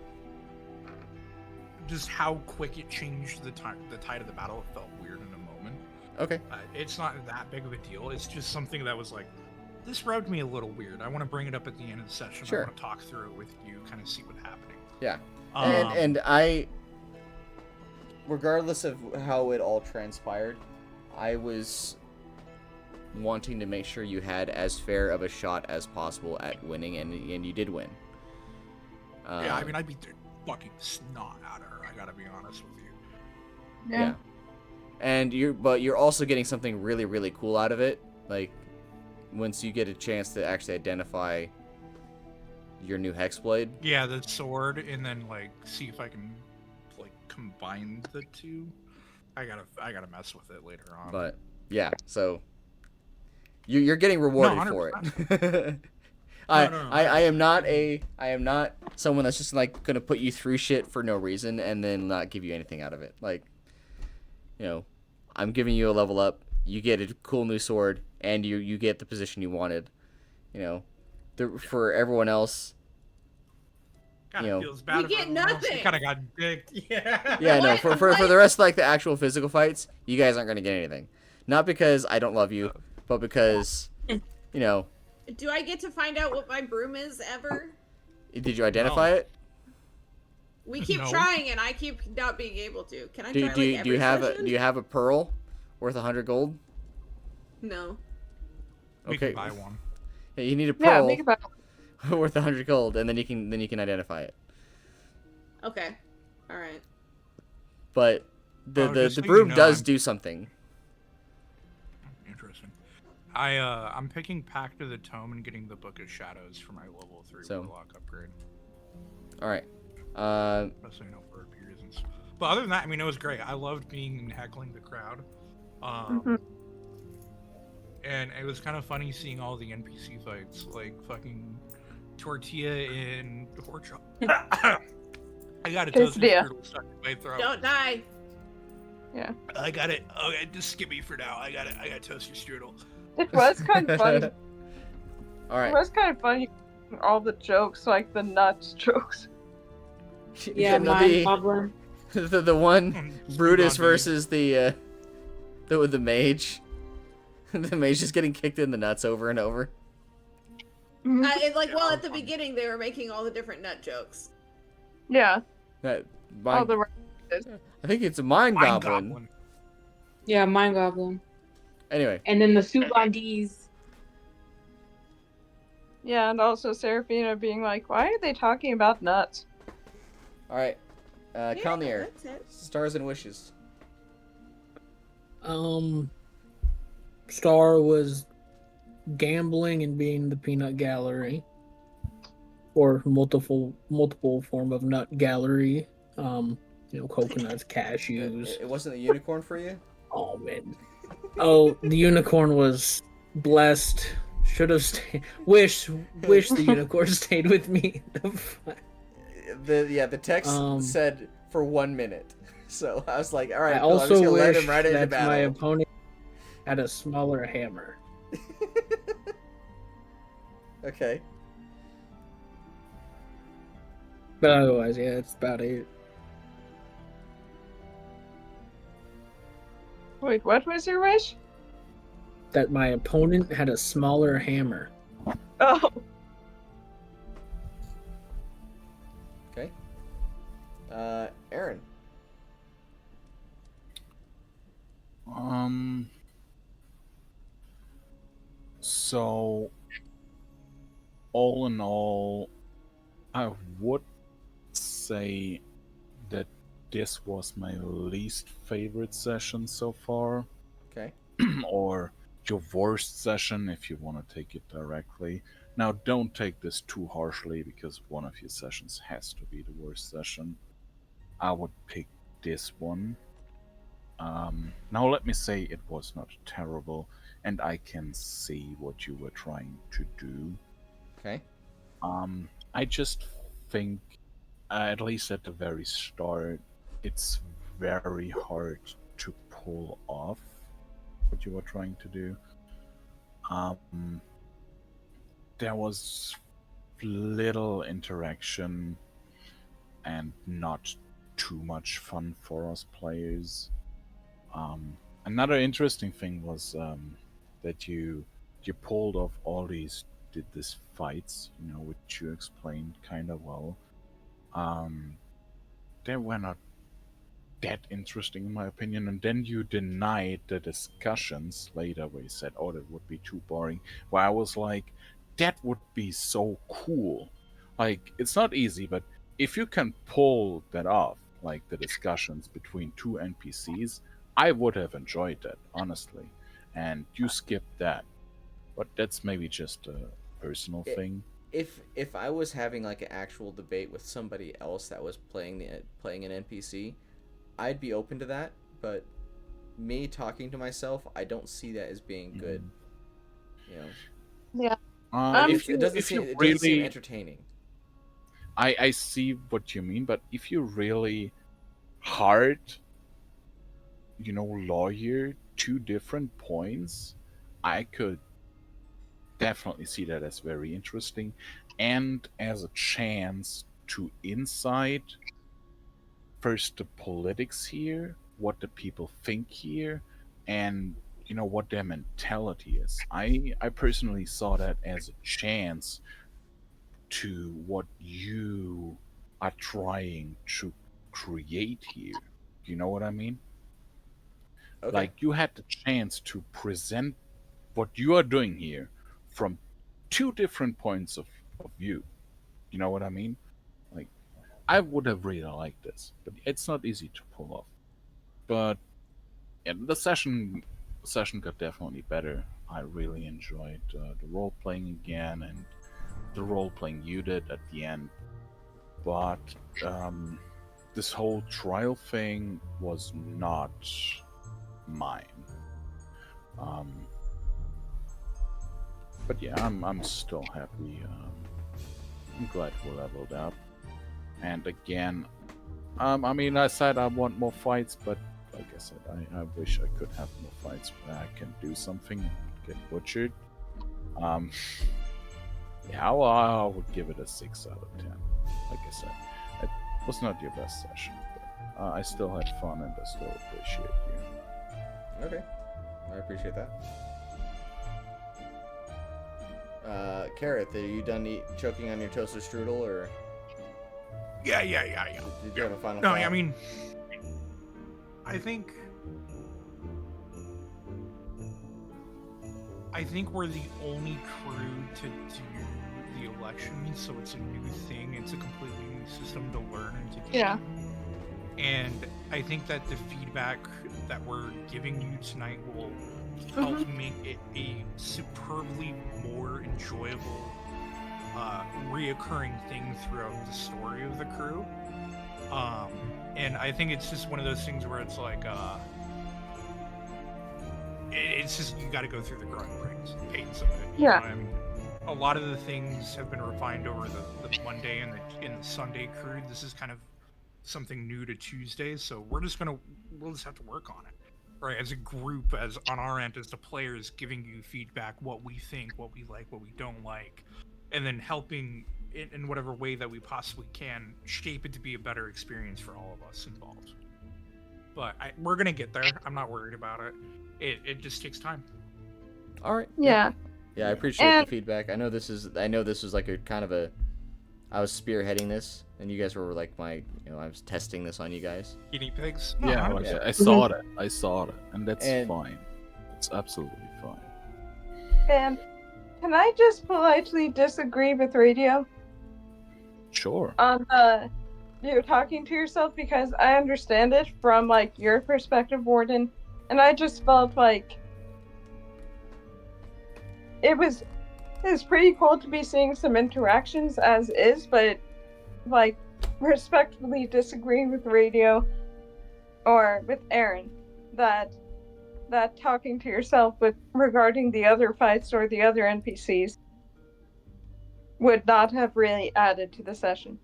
[SPEAKER 7] just how quick it changed the tide of the battle, it felt weird in a moment.
[SPEAKER 1] Okay.
[SPEAKER 7] It's not that big of a deal. It's just something that was like, this rubbed me a little weird. I want to bring it up at the end of the session.
[SPEAKER 1] Sure.
[SPEAKER 7] I want to talk through it with you, kind of see what's happening.
[SPEAKER 1] Yeah. And I, regardless of how it all transpired, I was wanting to make sure you had as fair of a shot as possible at winning, and you did win.
[SPEAKER 7] Yeah, I mean, I beat the fucking snot out of her. I gotta be honest with you.
[SPEAKER 1] Yeah. And you're also getting something really, really cool out of it. Like, once you get a chance to actually identify your new hexblade.
[SPEAKER 7] Yeah, the sword, and then like see if I can like combine the two. I gotta mess with it later on.
[SPEAKER 1] But yeah, so you're getting rewarded for it. I am not someone that's just like gonna put you through shit for no reason and then not give you anything out of it. Like, you know, I'm giving you a level up, you get a cool new sword, and you get the position you wanted. You know, for everyone else,
[SPEAKER 7] Kinda
[SPEAKER 1] you know,
[SPEAKER 7] feels bad.
[SPEAKER 6] We get nothing.
[SPEAKER 7] Kind of got dicked. Yeah.
[SPEAKER 1] Yeah, no. For the rest, like the actual physical fights, you guys aren't gonna get anything. Not because I don't love you, but because, you know.
[SPEAKER 6] Do I get to find out what my broom is ever?
[SPEAKER 1] Did you identify it?
[SPEAKER 6] We keep trying, and I keep not being able to. Can I try
[SPEAKER 1] Do
[SPEAKER 6] every
[SPEAKER 1] you have
[SPEAKER 6] session?
[SPEAKER 1] do you have a pearl worth 100 gold?
[SPEAKER 6] No.
[SPEAKER 7] We
[SPEAKER 1] Okay.
[SPEAKER 7] can buy one.
[SPEAKER 1] Yeah, you need a pearl
[SPEAKER 5] think about
[SPEAKER 1] worth 100 gold, and then you can identify it.
[SPEAKER 6] Okay. All right.
[SPEAKER 1] But
[SPEAKER 7] Just
[SPEAKER 1] the
[SPEAKER 7] so
[SPEAKER 1] broom
[SPEAKER 7] you know,
[SPEAKER 1] does
[SPEAKER 7] I'm-
[SPEAKER 1] do something.
[SPEAKER 7] Interesting. I'm picking Pact of the Tome and getting the Book of Shadows for my level 3 warlock upgrade.
[SPEAKER 1] All right.
[SPEAKER 7] Just so you know, for reasons. But other than that, I mean, it was great. I loved being and heckling the crowd. and it was kind of funny seeing all the NPC fights, like fucking tortilla and horchata. I got a toasted
[SPEAKER 5] Quesadilla.
[SPEAKER 7] strudel stuck in my throat.
[SPEAKER 6] Don't die.
[SPEAKER 5] Yeah.
[SPEAKER 7] I got it. Okay, just skip me for now. I got it. I got toasted strudel.
[SPEAKER 5] It was kind of funny.
[SPEAKER 1] All right.
[SPEAKER 5] It was kind of funny. All the jokes, like the nuts jokes.
[SPEAKER 9] Yeah,
[SPEAKER 1] No,
[SPEAKER 9] mind goblin.
[SPEAKER 1] the one Brutus versus the mage. The mage just getting kicked in the nuts over and over.
[SPEAKER 6] At the beginning they were making all the different nut jokes.
[SPEAKER 5] Yeah.
[SPEAKER 1] I think it's a mind goblin.
[SPEAKER 9] Yeah, mind goblin.
[SPEAKER 1] Anyway.
[SPEAKER 9] And then the Sublondees.
[SPEAKER 5] Yeah, and also Seraphina being like, why are they talking about nuts?
[SPEAKER 1] Alright. Kalnir. Stars and wishes.
[SPEAKER 2] Star was gambling and being the peanut gallery. Or multiple form of nut gallery. Coconuts, cashews.
[SPEAKER 1] It wasn't a unicorn for you?
[SPEAKER 2] Oh man. Oh, the unicorn was blessed. Should have stayed. Wish the unicorn stayed with me.
[SPEAKER 1] The text said for 1 minute. So I was like, all right,
[SPEAKER 2] I
[SPEAKER 1] cool.
[SPEAKER 2] also
[SPEAKER 1] I'm just gonna let
[SPEAKER 2] wish
[SPEAKER 1] him right into
[SPEAKER 2] that
[SPEAKER 1] battle.
[SPEAKER 2] my opponent had a smaller hammer.
[SPEAKER 1] Okay.
[SPEAKER 2] But otherwise, yeah, it's about it.
[SPEAKER 5] Wait, what was your wish?
[SPEAKER 2] That my opponent had a smaller hammer.
[SPEAKER 5] Oh.
[SPEAKER 1] Okay. Erron.
[SPEAKER 4] So, all in all, I would say that this was my least favorite session so far.
[SPEAKER 1] Okay.
[SPEAKER 4] Or your worst session, if you want to take it directly. Now, don't take this too harshly, because one of your sessions has to be the worst session. I would pick this one. Now, let me say it was not terrible, and I can see what you were trying to do.
[SPEAKER 1] Okay.
[SPEAKER 4] I just think, at least at the very start, it's very hard to pull off what you were trying to do. There was little interaction and not too much fun for us players. Another interesting thing was that you pulled off all these fights, which you explained kind of well. They were not that interesting in my opinion, and then you denied the discussions later where you said, oh, that would be too boring, where I was like, that would be so cool. Like, it's not easy, but if you can pull that off, like the discussions between two NPCs, I would have enjoyed that, honestly. And you skipped that. But that's maybe just a personal thing.
[SPEAKER 1] If I was having like an actual debate with somebody else that was playing an NPC, I'd be open to that. But me talking to myself, I don't see that as being good.
[SPEAKER 5] Yeah.
[SPEAKER 1] It doesn't seem entertaining.
[SPEAKER 4] I see what you mean, but if you really hard, lawyer two different points, I could definitely see that as very interesting, and as a chance to insight first the politics here, what the people think here, and what their mentality is. I personally saw that as a chance to what you are trying to create here. You know what I mean?
[SPEAKER 1] Okay.
[SPEAKER 4] Like, you had the chance to present what you are doing here from two different points of view. You know what I mean? Like, I would have really liked this, but it's not easy to pull off. But yeah, the session got definitely better. I really enjoyed the role playing again, and the role playing you did at the end. But this whole trial thing was not mine. But yeah, I'm still happy. I'm glad we leveled up. And again, I mean, I said I want more fights, but like I said, I wish I could have more fights where I can do something and not get butchered. Yeah, I would give it a 6 out of 10. Like I said, it was not your best session, but I still had fun and I still appreciate you.
[SPEAKER 1] Okay, I appreciate that. Kaerith, are you done choking on your toaster strudel, or?
[SPEAKER 7] Yeah.
[SPEAKER 1] Did you have a final
[SPEAKER 7] No,
[SPEAKER 1] thought?
[SPEAKER 7] I mean, I think we're the only crew to do the elections, so it's a new thing. It's a completely new system to learn and to do.
[SPEAKER 5] Yeah.
[SPEAKER 7] And I think that the feedback that we're giving you tonight will help make it a superbly more enjoyable, reoccurring thing throughout the story of the crew. And I think it's just one of those things where it's like, it's just, you got to go through the growing pains of it. You know what I mean? A lot of the things have been refined over the Monday and the Sunday crew. This is kind of something new to Tuesdays, so we'll just have to work on it, right? As a group, as on our end, as the players, giving you feedback, what we think, what we like, what we don't like, and then helping in whatever way that we possibly can shape it to be a better experience for all of us involved. But we're gonna get there. I'm not worried about it. It just takes time.
[SPEAKER 1] All right.
[SPEAKER 5] Yeah.
[SPEAKER 1] Yeah, I appreciate the feedback. I know this is like a kind of a. I was spearheading this, and you guys were like I was testing this on you guys.
[SPEAKER 7] Guinea pigs.
[SPEAKER 4] Yeah, like I saw that. I saw it, and that's fine. It's absolutely fine.
[SPEAKER 5] And can I just politely disagree with Radio?
[SPEAKER 4] Sure.
[SPEAKER 5] On you're talking to yourself, because I understand it from like your perspective, Warden, and I just felt like it was pretty cool to be seeing some interactions as is, but like respectfully disagreeing with Radio or with Erron that talking to yourself regarding the other fights or the other NPCs would not have really added to the session.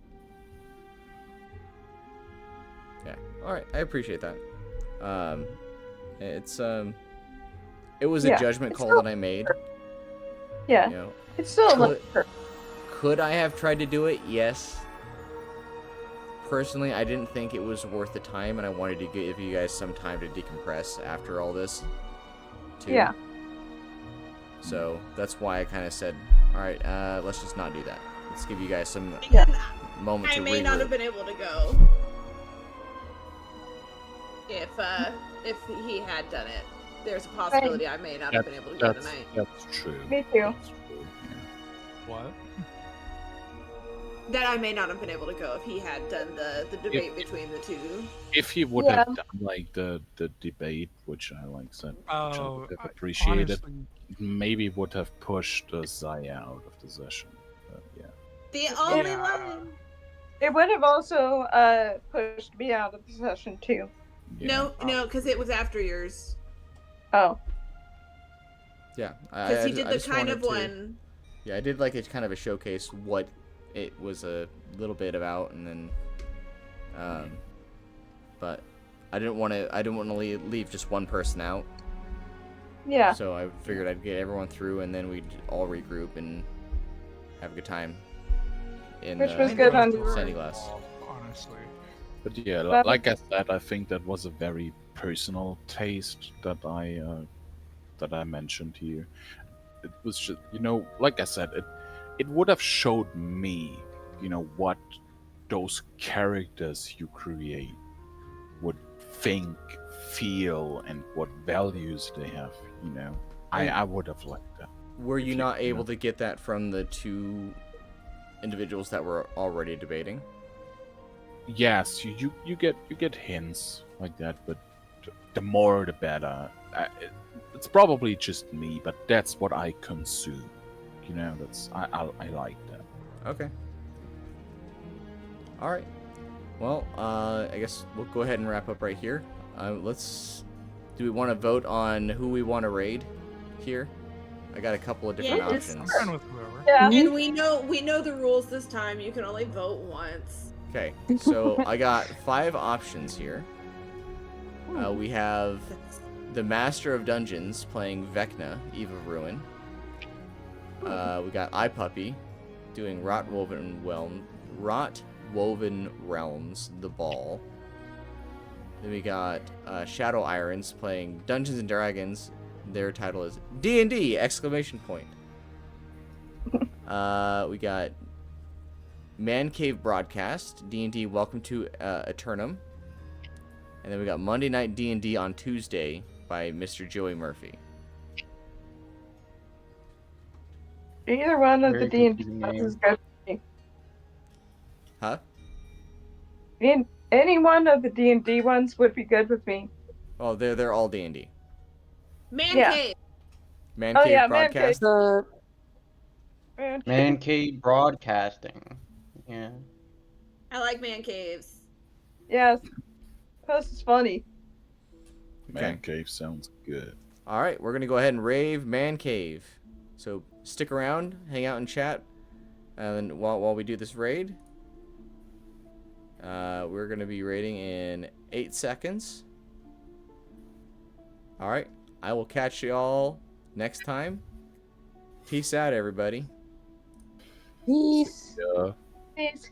[SPEAKER 1] Yeah. All right. I appreciate that. It was a judgment call that I made.
[SPEAKER 5] Yeah. It's still
[SPEAKER 1] could I have tried to do it? Yes. Personally, I didn't think it was worth the time, and I wanted to give you guys some time to decompress after all this, too.
[SPEAKER 5] Yeah.
[SPEAKER 1] So that's why I kind of said, all right, let's just not do that. Let's give you guys some moment to regroup.
[SPEAKER 6] I may not have been able to go if he had done it. There's a possibility I may not have been able to go tonight.
[SPEAKER 4] That's true.
[SPEAKER 5] Me too.
[SPEAKER 4] That's true, yeah.
[SPEAKER 7] What?
[SPEAKER 6] That I may not have been able to go if he had done the debate between the two.
[SPEAKER 4] If he would have done like the debate, which I said, which I would have appreciated, maybe would have pushed Zaya out of the session. But yeah.
[SPEAKER 6] The only one.
[SPEAKER 5] It would have also pushed me out of the session too.
[SPEAKER 6] Yeah. No, because it was after yours.
[SPEAKER 5] Oh.
[SPEAKER 1] Yeah.
[SPEAKER 6] Because he did the kind of one.
[SPEAKER 1] Yeah, I did like a kind of a showcase what it was a little bit about, and then, but I didn't want to leave just one person out.
[SPEAKER 5] Yeah.
[SPEAKER 1] So I figured I'd get everyone through, and then we'd all regroup and have a good time.
[SPEAKER 5] Which was good on
[SPEAKER 1] Sandy Glass.
[SPEAKER 7] Honestly.
[SPEAKER 4] But yeah, like I said, I think that was a very personal taste that I mentioned here. It was just, like I said, it would have showed me, what those characters you create would think, feel, and what values they have, I would have liked that.
[SPEAKER 1] Were you not able to get that from the two individuals that were already debating?
[SPEAKER 4] Yes, you get hints like that, but the more the better. It's probably just me, but that's what I consume. I like that.
[SPEAKER 1] Okay. All right. Well, I guess we'll go ahead and wrap up right here. Do we want to vote on who we want to raid here? I got a couple of different
[SPEAKER 6] Yeah,
[SPEAKER 1] options.
[SPEAKER 7] I'm fine with whoever.
[SPEAKER 5] Yeah.
[SPEAKER 6] And we know the rules this time. You can only vote once.
[SPEAKER 1] Okay, so I got 5 options here. We have the Master of Dungeons playing Vecna, Eve of Ruin. We got iPuppy doing Rot-Woven Realms, The Ball. Then we got Shadow Irons playing Dungeons and Dragons. Their title is D&D! Exclamation point. We got Man Cave Broadcast, D&D Welcome to Eternum. And then we got Monday Night D&D on Tuesday by Mr. Joey Murphy.
[SPEAKER 5] Either one of
[SPEAKER 8] Very
[SPEAKER 5] the D&D
[SPEAKER 8] confusing
[SPEAKER 5] ones
[SPEAKER 8] name.
[SPEAKER 5] is good for me.
[SPEAKER 1] Huh?
[SPEAKER 5] Any one of the D&D ones would be good with me.
[SPEAKER 1] Oh, they're all D&D.
[SPEAKER 6] Man
[SPEAKER 5] Yeah.
[SPEAKER 6] cave.
[SPEAKER 1] Man
[SPEAKER 5] Oh,
[SPEAKER 1] Cave
[SPEAKER 5] yeah, Man
[SPEAKER 1] Broadcast.
[SPEAKER 8] Man cave broadcasting. Yeah.
[SPEAKER 6] I like man caves.
[SPEAKER 5] Yes. This is funny.
[SPEAKER 4] Man Cave sounds good.
[SPEAKER 1] All right, we're going to go ahead and rave Man Cave. So stick around, hang out and chat. And while we do this raid, we're going to be raiding in 8 seconds. All right, I will catch y'all next time. Peace out, everybody.
[SPEAKER 9] Peace.
[SPEAKER 4] Yeah.
[SPEAKER 5] Peace.